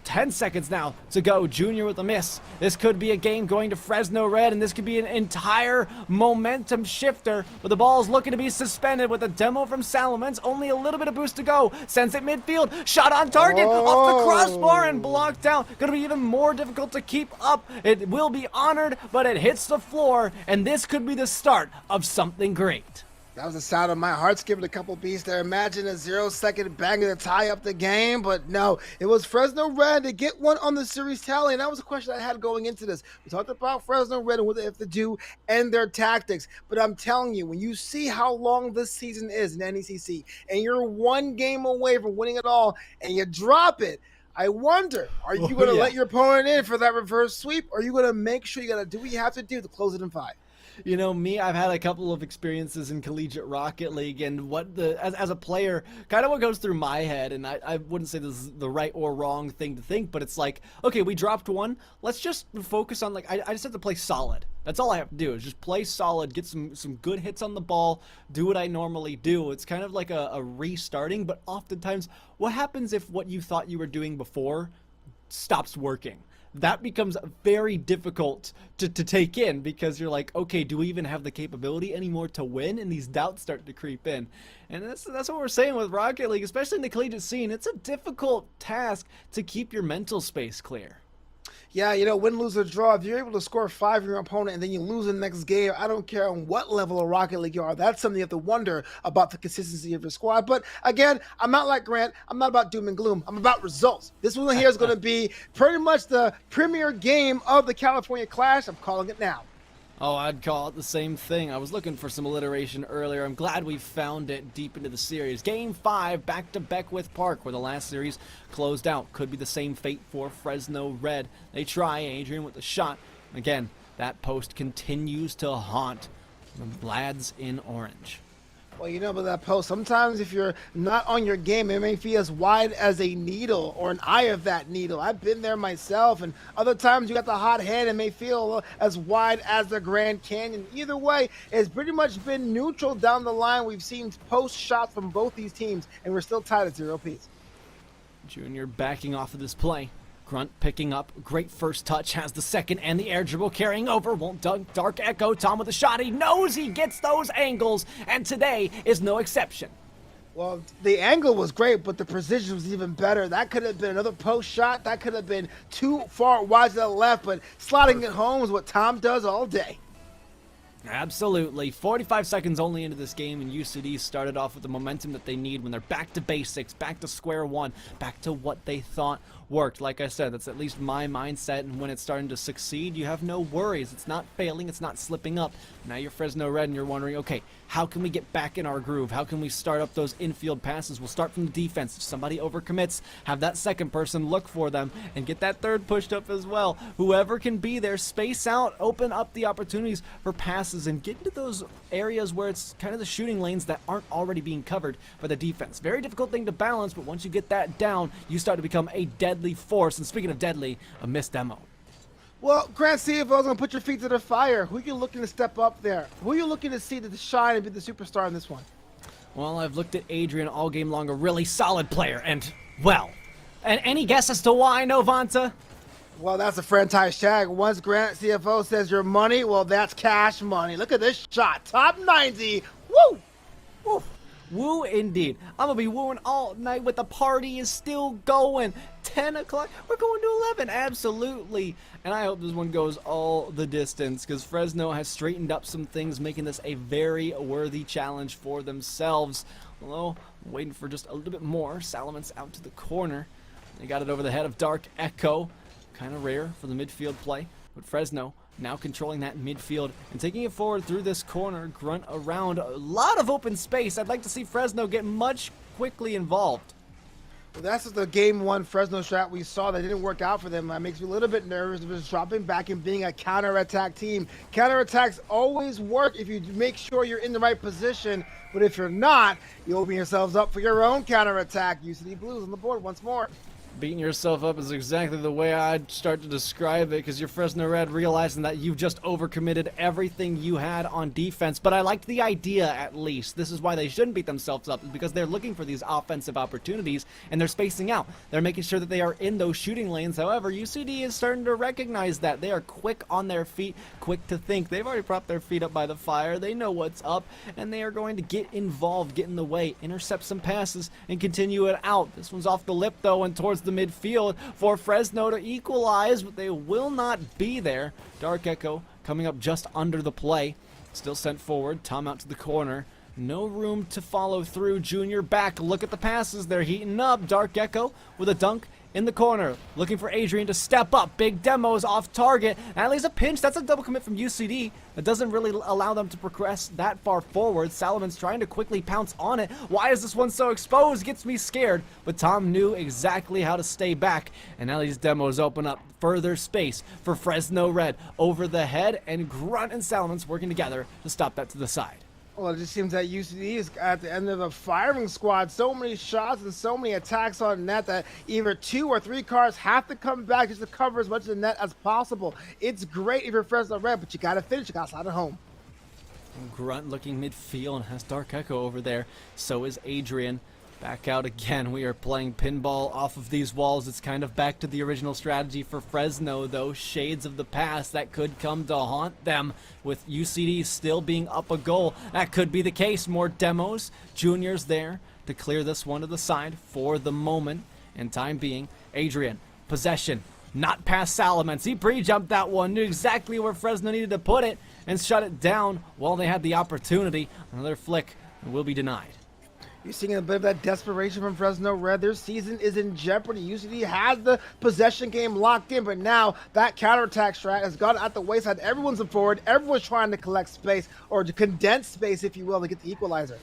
10 seconds now to go. Junior with a miss. This could be a game going to Fresno Red, and this could be an entire momentum shifter, but the ball is looking to be suspended with a demo from Salamans. Only a little bit of boost to go. Sends it midfield. Shot on target. Off the crossbar and blocked out. Going to be even more difficult to keep up. It will be honored, but it hits the floor, and this could be the start of something great. That was the sound of my heart skipping a couple beats there. Imagine a 0-second banger to tie up the game, but no, it was Fresno Red to get one on the series tally, and that was a question I had going into this. We talked about Fresno Red and what they have to do and their tactics, but I'm telling you, when you see how long this season is in NECC, and you're 1 game away from winning it all, and you drop it, I wonder, are you going to let your opponent in for that reverse sweep, or are you going to make sure you got to do what you have to do to close it in 5? You know, me, I've had a couple of experiences in collegiate Rocket League, and as a player, kind of what goes through my head, and I wouldn't say this is the right or wrong thing to think, but it's like, okay, we dropped one, let's just focus on, like, I just have to play solid. That's all I have to do, is just play solid, get some good hits on the ball, do what I normally do. It's kind of like a restarting, but oftentimes, what happens if what you thought you were doing before stops working? That becomes very difficult to take in, because you're like, okay, do we even have the capability anymore to win? And these doubts start to creep in. And that's what we're saying with Rocket League, especially in the collegiate scene. It's a difficult task to keep your mental space clear. Yeah, you know, win, lose, or draw, if you're able to score 5 for your opponent and then you lose the next game, I don't care on what level of Rocket League you are. That's something you have to wonder about the consistency of your squad. But again, I'm not like Grant. I'm not about doom and gloom. I'm about results. This one here is going to be pretty much the premier game of the California Clash. I'm calling it now. Oh, I'd call it the same thing. I was looking for some alliteration earlier. I'm glad we found it deep into the series. Game 5, back to Beckwith Park, where the last series closed out. Could be the same fate for Fresno Red. They try, Adrian with the shot. Again, that post continues to haunt the lads in orange. Well, you know about that post. Sometimes if you're not on your game, it may feel as wide as a needle or an eye of that needle. I've been there myself, and other times you got the hot hand and may feel as wide as the Grand Canyon. Either way, it's pretty much been neutral down the line. We've seen post shots from both these teams, and we're still tied at 0 apiece. Junior backing off of this play. Grunt picking up, great first touch, has the second and the air dribble carrying over, won't dunk, Dark Echo, Tom with a shot, he knows he gets those angles, and today is no exception. Well, the angle was great, but the precision was even better. That could have been another post shot, that could have been too far wide to the left, but slotting it home is what Tom does all day. Absolutely. 45 seconds only into this game, and UCD started off with the momentum that they need when they're back to basics, back to square one, back to what they thought worked. Like I said, that's at least my mindset, and when it's starting to succeed, you have no worries. It's not failing, it's not slipping up. Now you're Fresno Red, and you're wondering, okay, how can we get back in our groove? How can we start up those infield passes? We'll start from the defense. If somebody overcommits, have that second person look for them and get that third pushed up as well. Whoever can be there, space out, open up the opportunities for passes, and get into those areas where it's kind of the shooting lanes that aren't already being covered by the defense. Very difficult thing to balance, but once you get that down, you start to become a deadly force. And speaking of deadly, a missed demo. Well, Grant CFO's going to put your feet to the fire. Who are you looking to step up there? Who are you looking to see to shine and be the superstar in this one? Well, I've looked at Adrian all game long, a really solid player, and, well, and any guess as to why, Novanta? Well, that's a franchise tag. Once Grant CFO says your money, well, that's cash money. Look at this shot. Top 90. Woo! Woo! Woo indeed. I'm going to be wooing all night with the party is still going. 10 o'clock. We're going to 11. Absolutely. And I hope this one goes all the distance, because Fresno has straightened up some things, making this a very worthy challenge for themselves. Although, I'm waiting for just a little bit more. Salaman's out to the corner. They got it over the head of Dark Echo. Kind of rare for the midfield play. But Fresno now controlling that midfield and taking it forward through this corner. Grunt around. A lot of open space. I'd like to see Fresno get much quickly involved. Well, that's the game one Fresno strat we saw that didn't work out for them. That makes me a little bit nervous. Just dropping back and being a counter-attack team. Counter-attacks always work if you make sure you're in the right position. But if you're not, you open yourselves up for your own counter-attack. UCD Blues on the board once more. Beating yourself up is exactly the way I'd start to describe it, because you're Fresno Red realizing that you've just overcommitted everything you had on defense. But I liked the idea, at least. This is why they shouldn't beat themselves up, because they're looking for these offensive opportunities and they're spacing out. They're making sure that they are in those shooting lanes. However, UCD is starting to recognize that. They are quick on their feet, quick to think. They've already propped their feet up by the fire. They know what's up, and they are going to get involved, get in the way, intercept some passes, and continue it out. This one's off the lip, though, and towards the midfield for Fresno to equalize, but they will not be there. Dark Echo coming up just under the play. Still sent forward. Tom out to the corner. No room to follow through. Junior back. Look at the passes. They're heating up. Dark Echo with a dunk in the corner, looking for Adrian to step up. Big demos off target. At least a pinch. That's a double commit from UCD. That doesn't really allow them to progress that far forward. Salomon's trying to quickly pounce on it. Why is this one so exposed? Gets me scared. But Tom knew exactly how to stay back. And now these demos open up further space for Fresno Red over the head. And Grunt and Salomon's working together to stop that to the side. Well, it just seems that UCD is at the end of a firing squad. So many shots and so many attacks on net that either 2 or 3 cars have to come back just to cover as much of the net as possible. It's great if you're Fresno Red, but you got to finish. You got to slide it home. Grunt looking midfield and has Dark Echo over there. So is Adrian. Back out again. We are playing pinball off of these walls. It's kind of back to the original strategy for Fresno, though. Shades of the past that could come to haunt them with UCD still being up a goal. That could be the case. More demos. Juniors there to clear this one to the side for the moment. And time being, Adrian, possession. Not past Salamence. He pre-jumped that one. Knew exactly where Fresno needed to put it and shut it down while they had the opportunity. Another flick will be denied. You're seeing a bit of that desperation from Fresno Red. Their season is in jeopardy. UCD has the possession game locked in, but now that counterattack strat has gone at the wayside. Everyone's forward. Everyone's trying to collect space, or to condense space, if you will, to get the equalizer.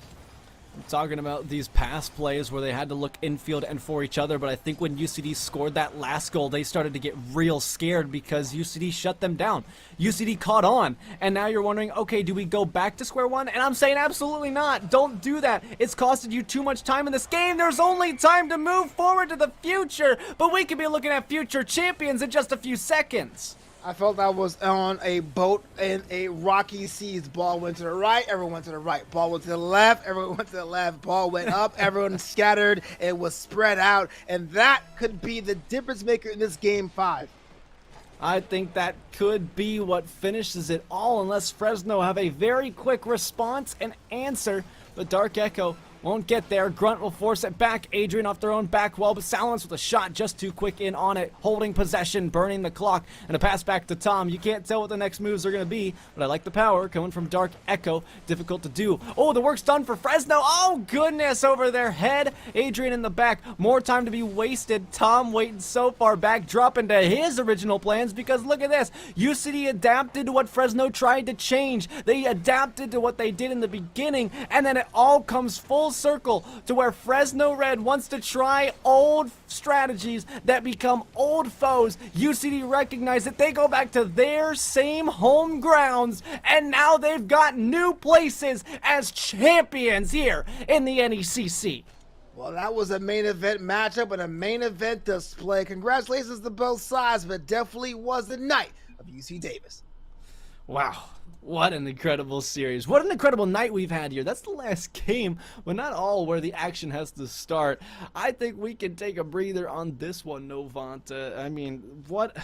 I'm talking about these pass plays where they had to look infield and for each other, but I think when UCD scored that last goal, they started to get real scared because UCD shut them down. UCD caught on, and now you're wondering, okay, do we go back to square one? And I'm saying absolutely not. Don't do that. It's costed you too much time in this game. There's only time to move forward to the future, but we could be looking at future champions in just a few seconds. I felt I was on a boat in a rocky seas. Ball went to the right, everyone went to the right. Ball went to the left, everyone went to the left. Ball went up, everyone scattered. It was spread out, and that could be the difference maker in this game 5. I think that could be what finishes it all unless Fresno have a very quick response and answer, but Dark Echo won't get there. Grunt will force it back. Adrian off their own back wall, but Silence with a shot just too quick in on it. Holding possession, burning the clock, and a pass back to Tom. You can't tell what the next moves are going to be, but I like the power coming from Dark Echo. Difficult to do. Oh, the work's done for Fresno. Oh, goodness, over their head. Adrian in the back. More time to be wasted. Tom waiting so far back, dropping to his original plans because look at this. UCD adapted to what Fresno tried to change. They adapted to what they did in the beginning, and then it all comes full circle to where Fresno Red wants to try old strategies that become old foes. UCD recognize that they go back to their same home grounds, and now they've got new places as champions here in the NECC. Well, that was a main event matchup and a main event display. Congratulations to both sides, but it definitely was the night of UC Davis. Wow. What an incredible series. What an incredible night we've had here. That's the last game, but not all where the action has to start. I think we can take a breather on this one, Novanta. I mean, what?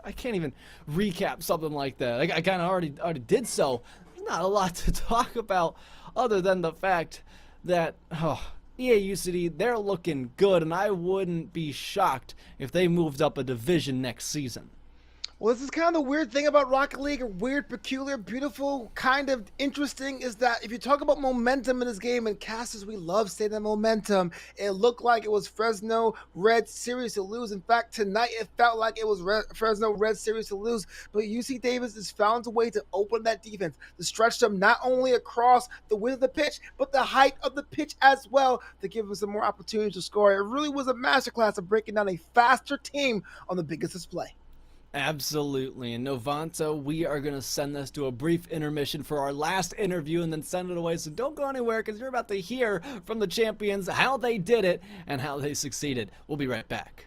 I can't even recap something like that. I kind of already did so. There's not a lot to talk about other than the fact that, EA UCD, they're looking good, and I wouldn't be shocked if they moved up a division next season. Well, this is kind of the weird thing about Rocket League, or weird, peculiar, beautiful, kind of interesting, is that if you talk about momentum in this game, and casters, we love saying that momentum, it looked like it was Fresno Red series to lose. In fact, tonight it felt like it was Fresno Red series to lose, but UC Davis has found a way to open that defense, to stretch them not only across the width of the pitch, but the height of the pitch as well, to give them some more opportunities to score. It really was a masterclass of breaking down a faster team on the biggest display. Absolutely. And Novanta, we are going to send this to a brief intermission for our last interview and then send it away. So don't go anywhere because you're about to hear from the champions how they did it and how they succeeded. We'll be right back.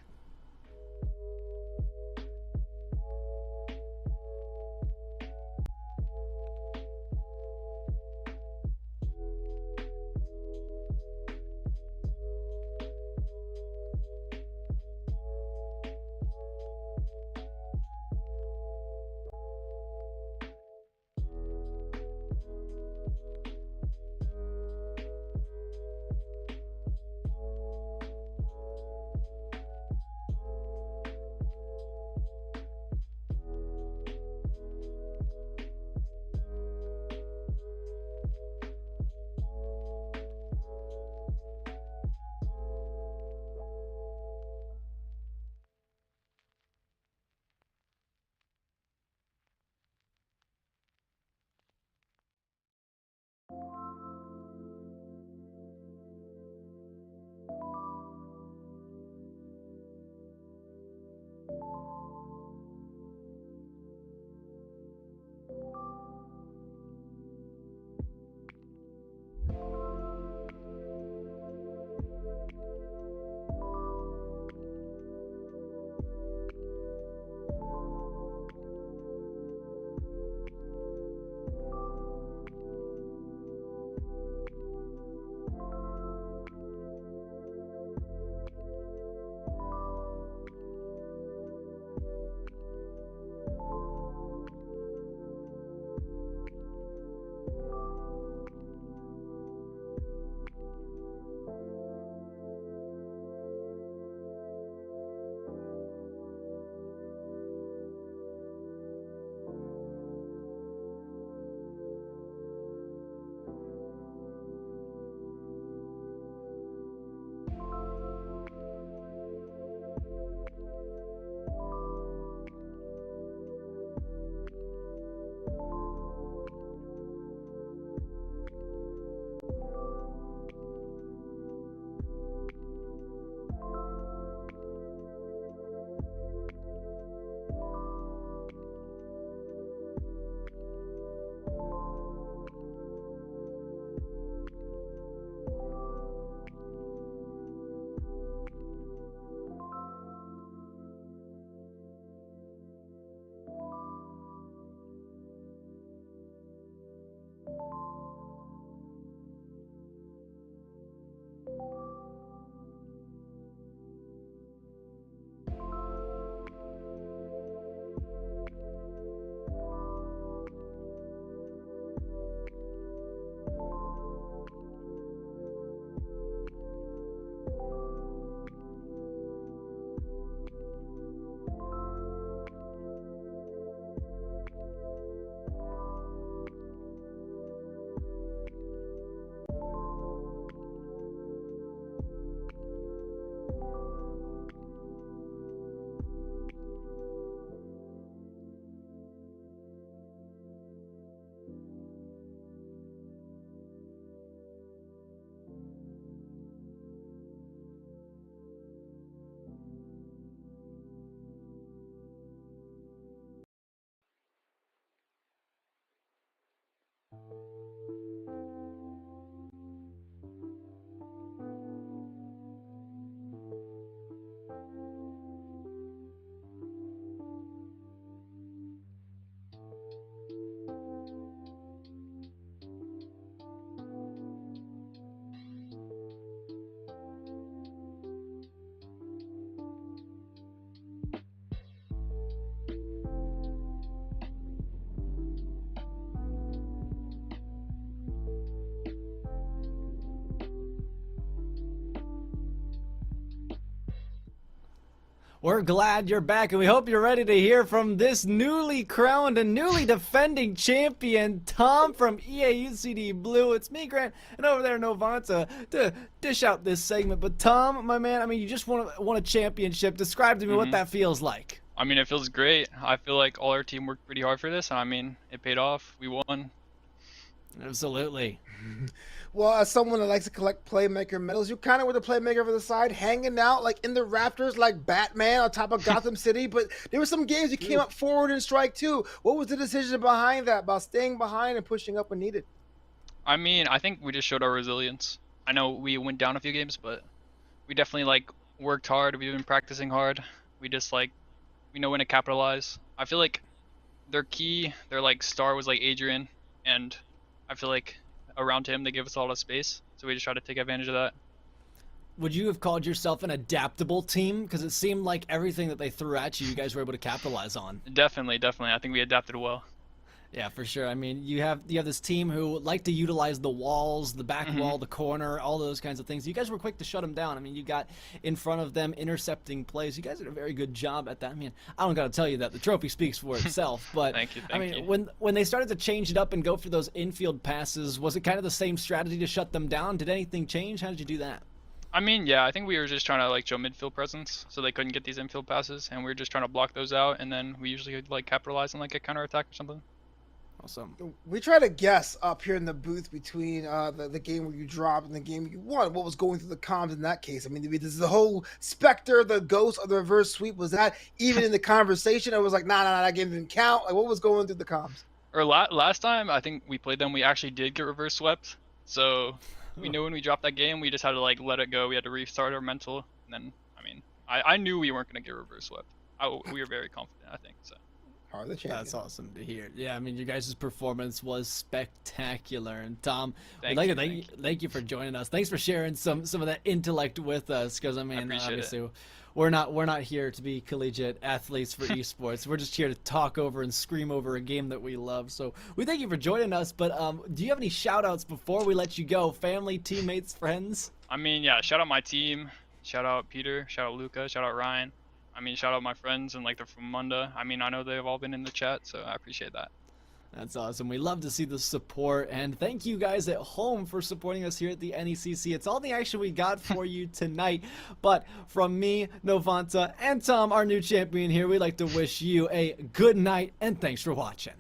We're glad you're back, and we hope you're ready to hear from this newly crowned and newly defending champion, Tom from EAUCD Blue. It's me, Grant, and over there, Novanta, to dish out this segment. But Tom, my man, I mean, you just won a championship. Describe to me what that feels like. I mean, it feels great. I feel like all our team worked pretty hard for this, and I mean, it paid off. We won. Absolutely. Well, as someone that likes to collect playmaker medals, you kind of were the playmaker for the side, hanging out like in the rafters like Batman on top of Gotham City. But there were some games you came up forward in strike too. What was the decision behind that, about staying behind and pushing up when needed? I mean, I think we just showed our resilience. I know we went down a few games, but we definitely like worked hard. We've been practicing hard. We just like, we know when to capitalize. I feel like their like star was like Adrian, and I feel like around him they give us a lot of space, so we just try to take advantage of that. Would you have called yourself an adaptable team? Because it seemed like everything that they threw at you, you guys were able to capitalize on. Definitely. I think we adapted well. Yeah, for sure. I mean, you have this team who like to utilize the walls, the back wall, the corner, all those kinds of things. You guys were quick to shut them down. I mean, you got in front of them, intercepting plays. You guys did a very good job at that. I mean, I don't got to tell you that. The trophy speaks for itself. But Thank you. I mean, when they started to change it up and go for those infield passes, was it kind of the same strategy to shut them down? Did anything change? How did you do that? I mean, yeah, I think we were just trying to like show midfield presence, so they couldn't get these infield passes, and we were just trying to block those out, and then we usually like capitalize on like a counterattack or something. Awesome. We try to guess up here in the booth between the game where you dropped and the game you won. What was going through the comms in that case? I mean, this is the whole specter, the ghost of the reverse sweep. Was that even in the conversation? It was like, nah, that game didn't count. Like, what was going through the comms? Or last time I think we played them, we actually did get reverse swept. So we knew when we dropped that game, we just had to like let it go. We had to restart our mental. And then, I mean, I knew we weren't going to get reverse swept. We were very confident, I think. So. Are the champion. That's awesome to hear. Yeah, I mean, your guys' performance was spectacular. And Tom, Thank we'd like you, to thank you for joining us. Thanks for sharing some of that intellect with us. Because I mean, appreciate obviously, we're not here to be collegiate athletes for esports. We're just here to talk over and scream over a game that we love. So we thank you for joining us. But do you have any shout outs before we let you go? Family, teammates, friends? I mean, yeah, shout out my team. Shout out Peter. Shout out Luca. Shout out Ryan. I mean, shout out my friends and like they're from Munda. I mean, I know they've all been in the chat, so I appreciate that. That's awesome. We love to see the support, and thank you guys at home for supporting us here at the NECC. It's all the action we got for you tonight, but from me, Novanta, and Tom, our new champion here, we'd like to wish you a good night, and thanks for watching.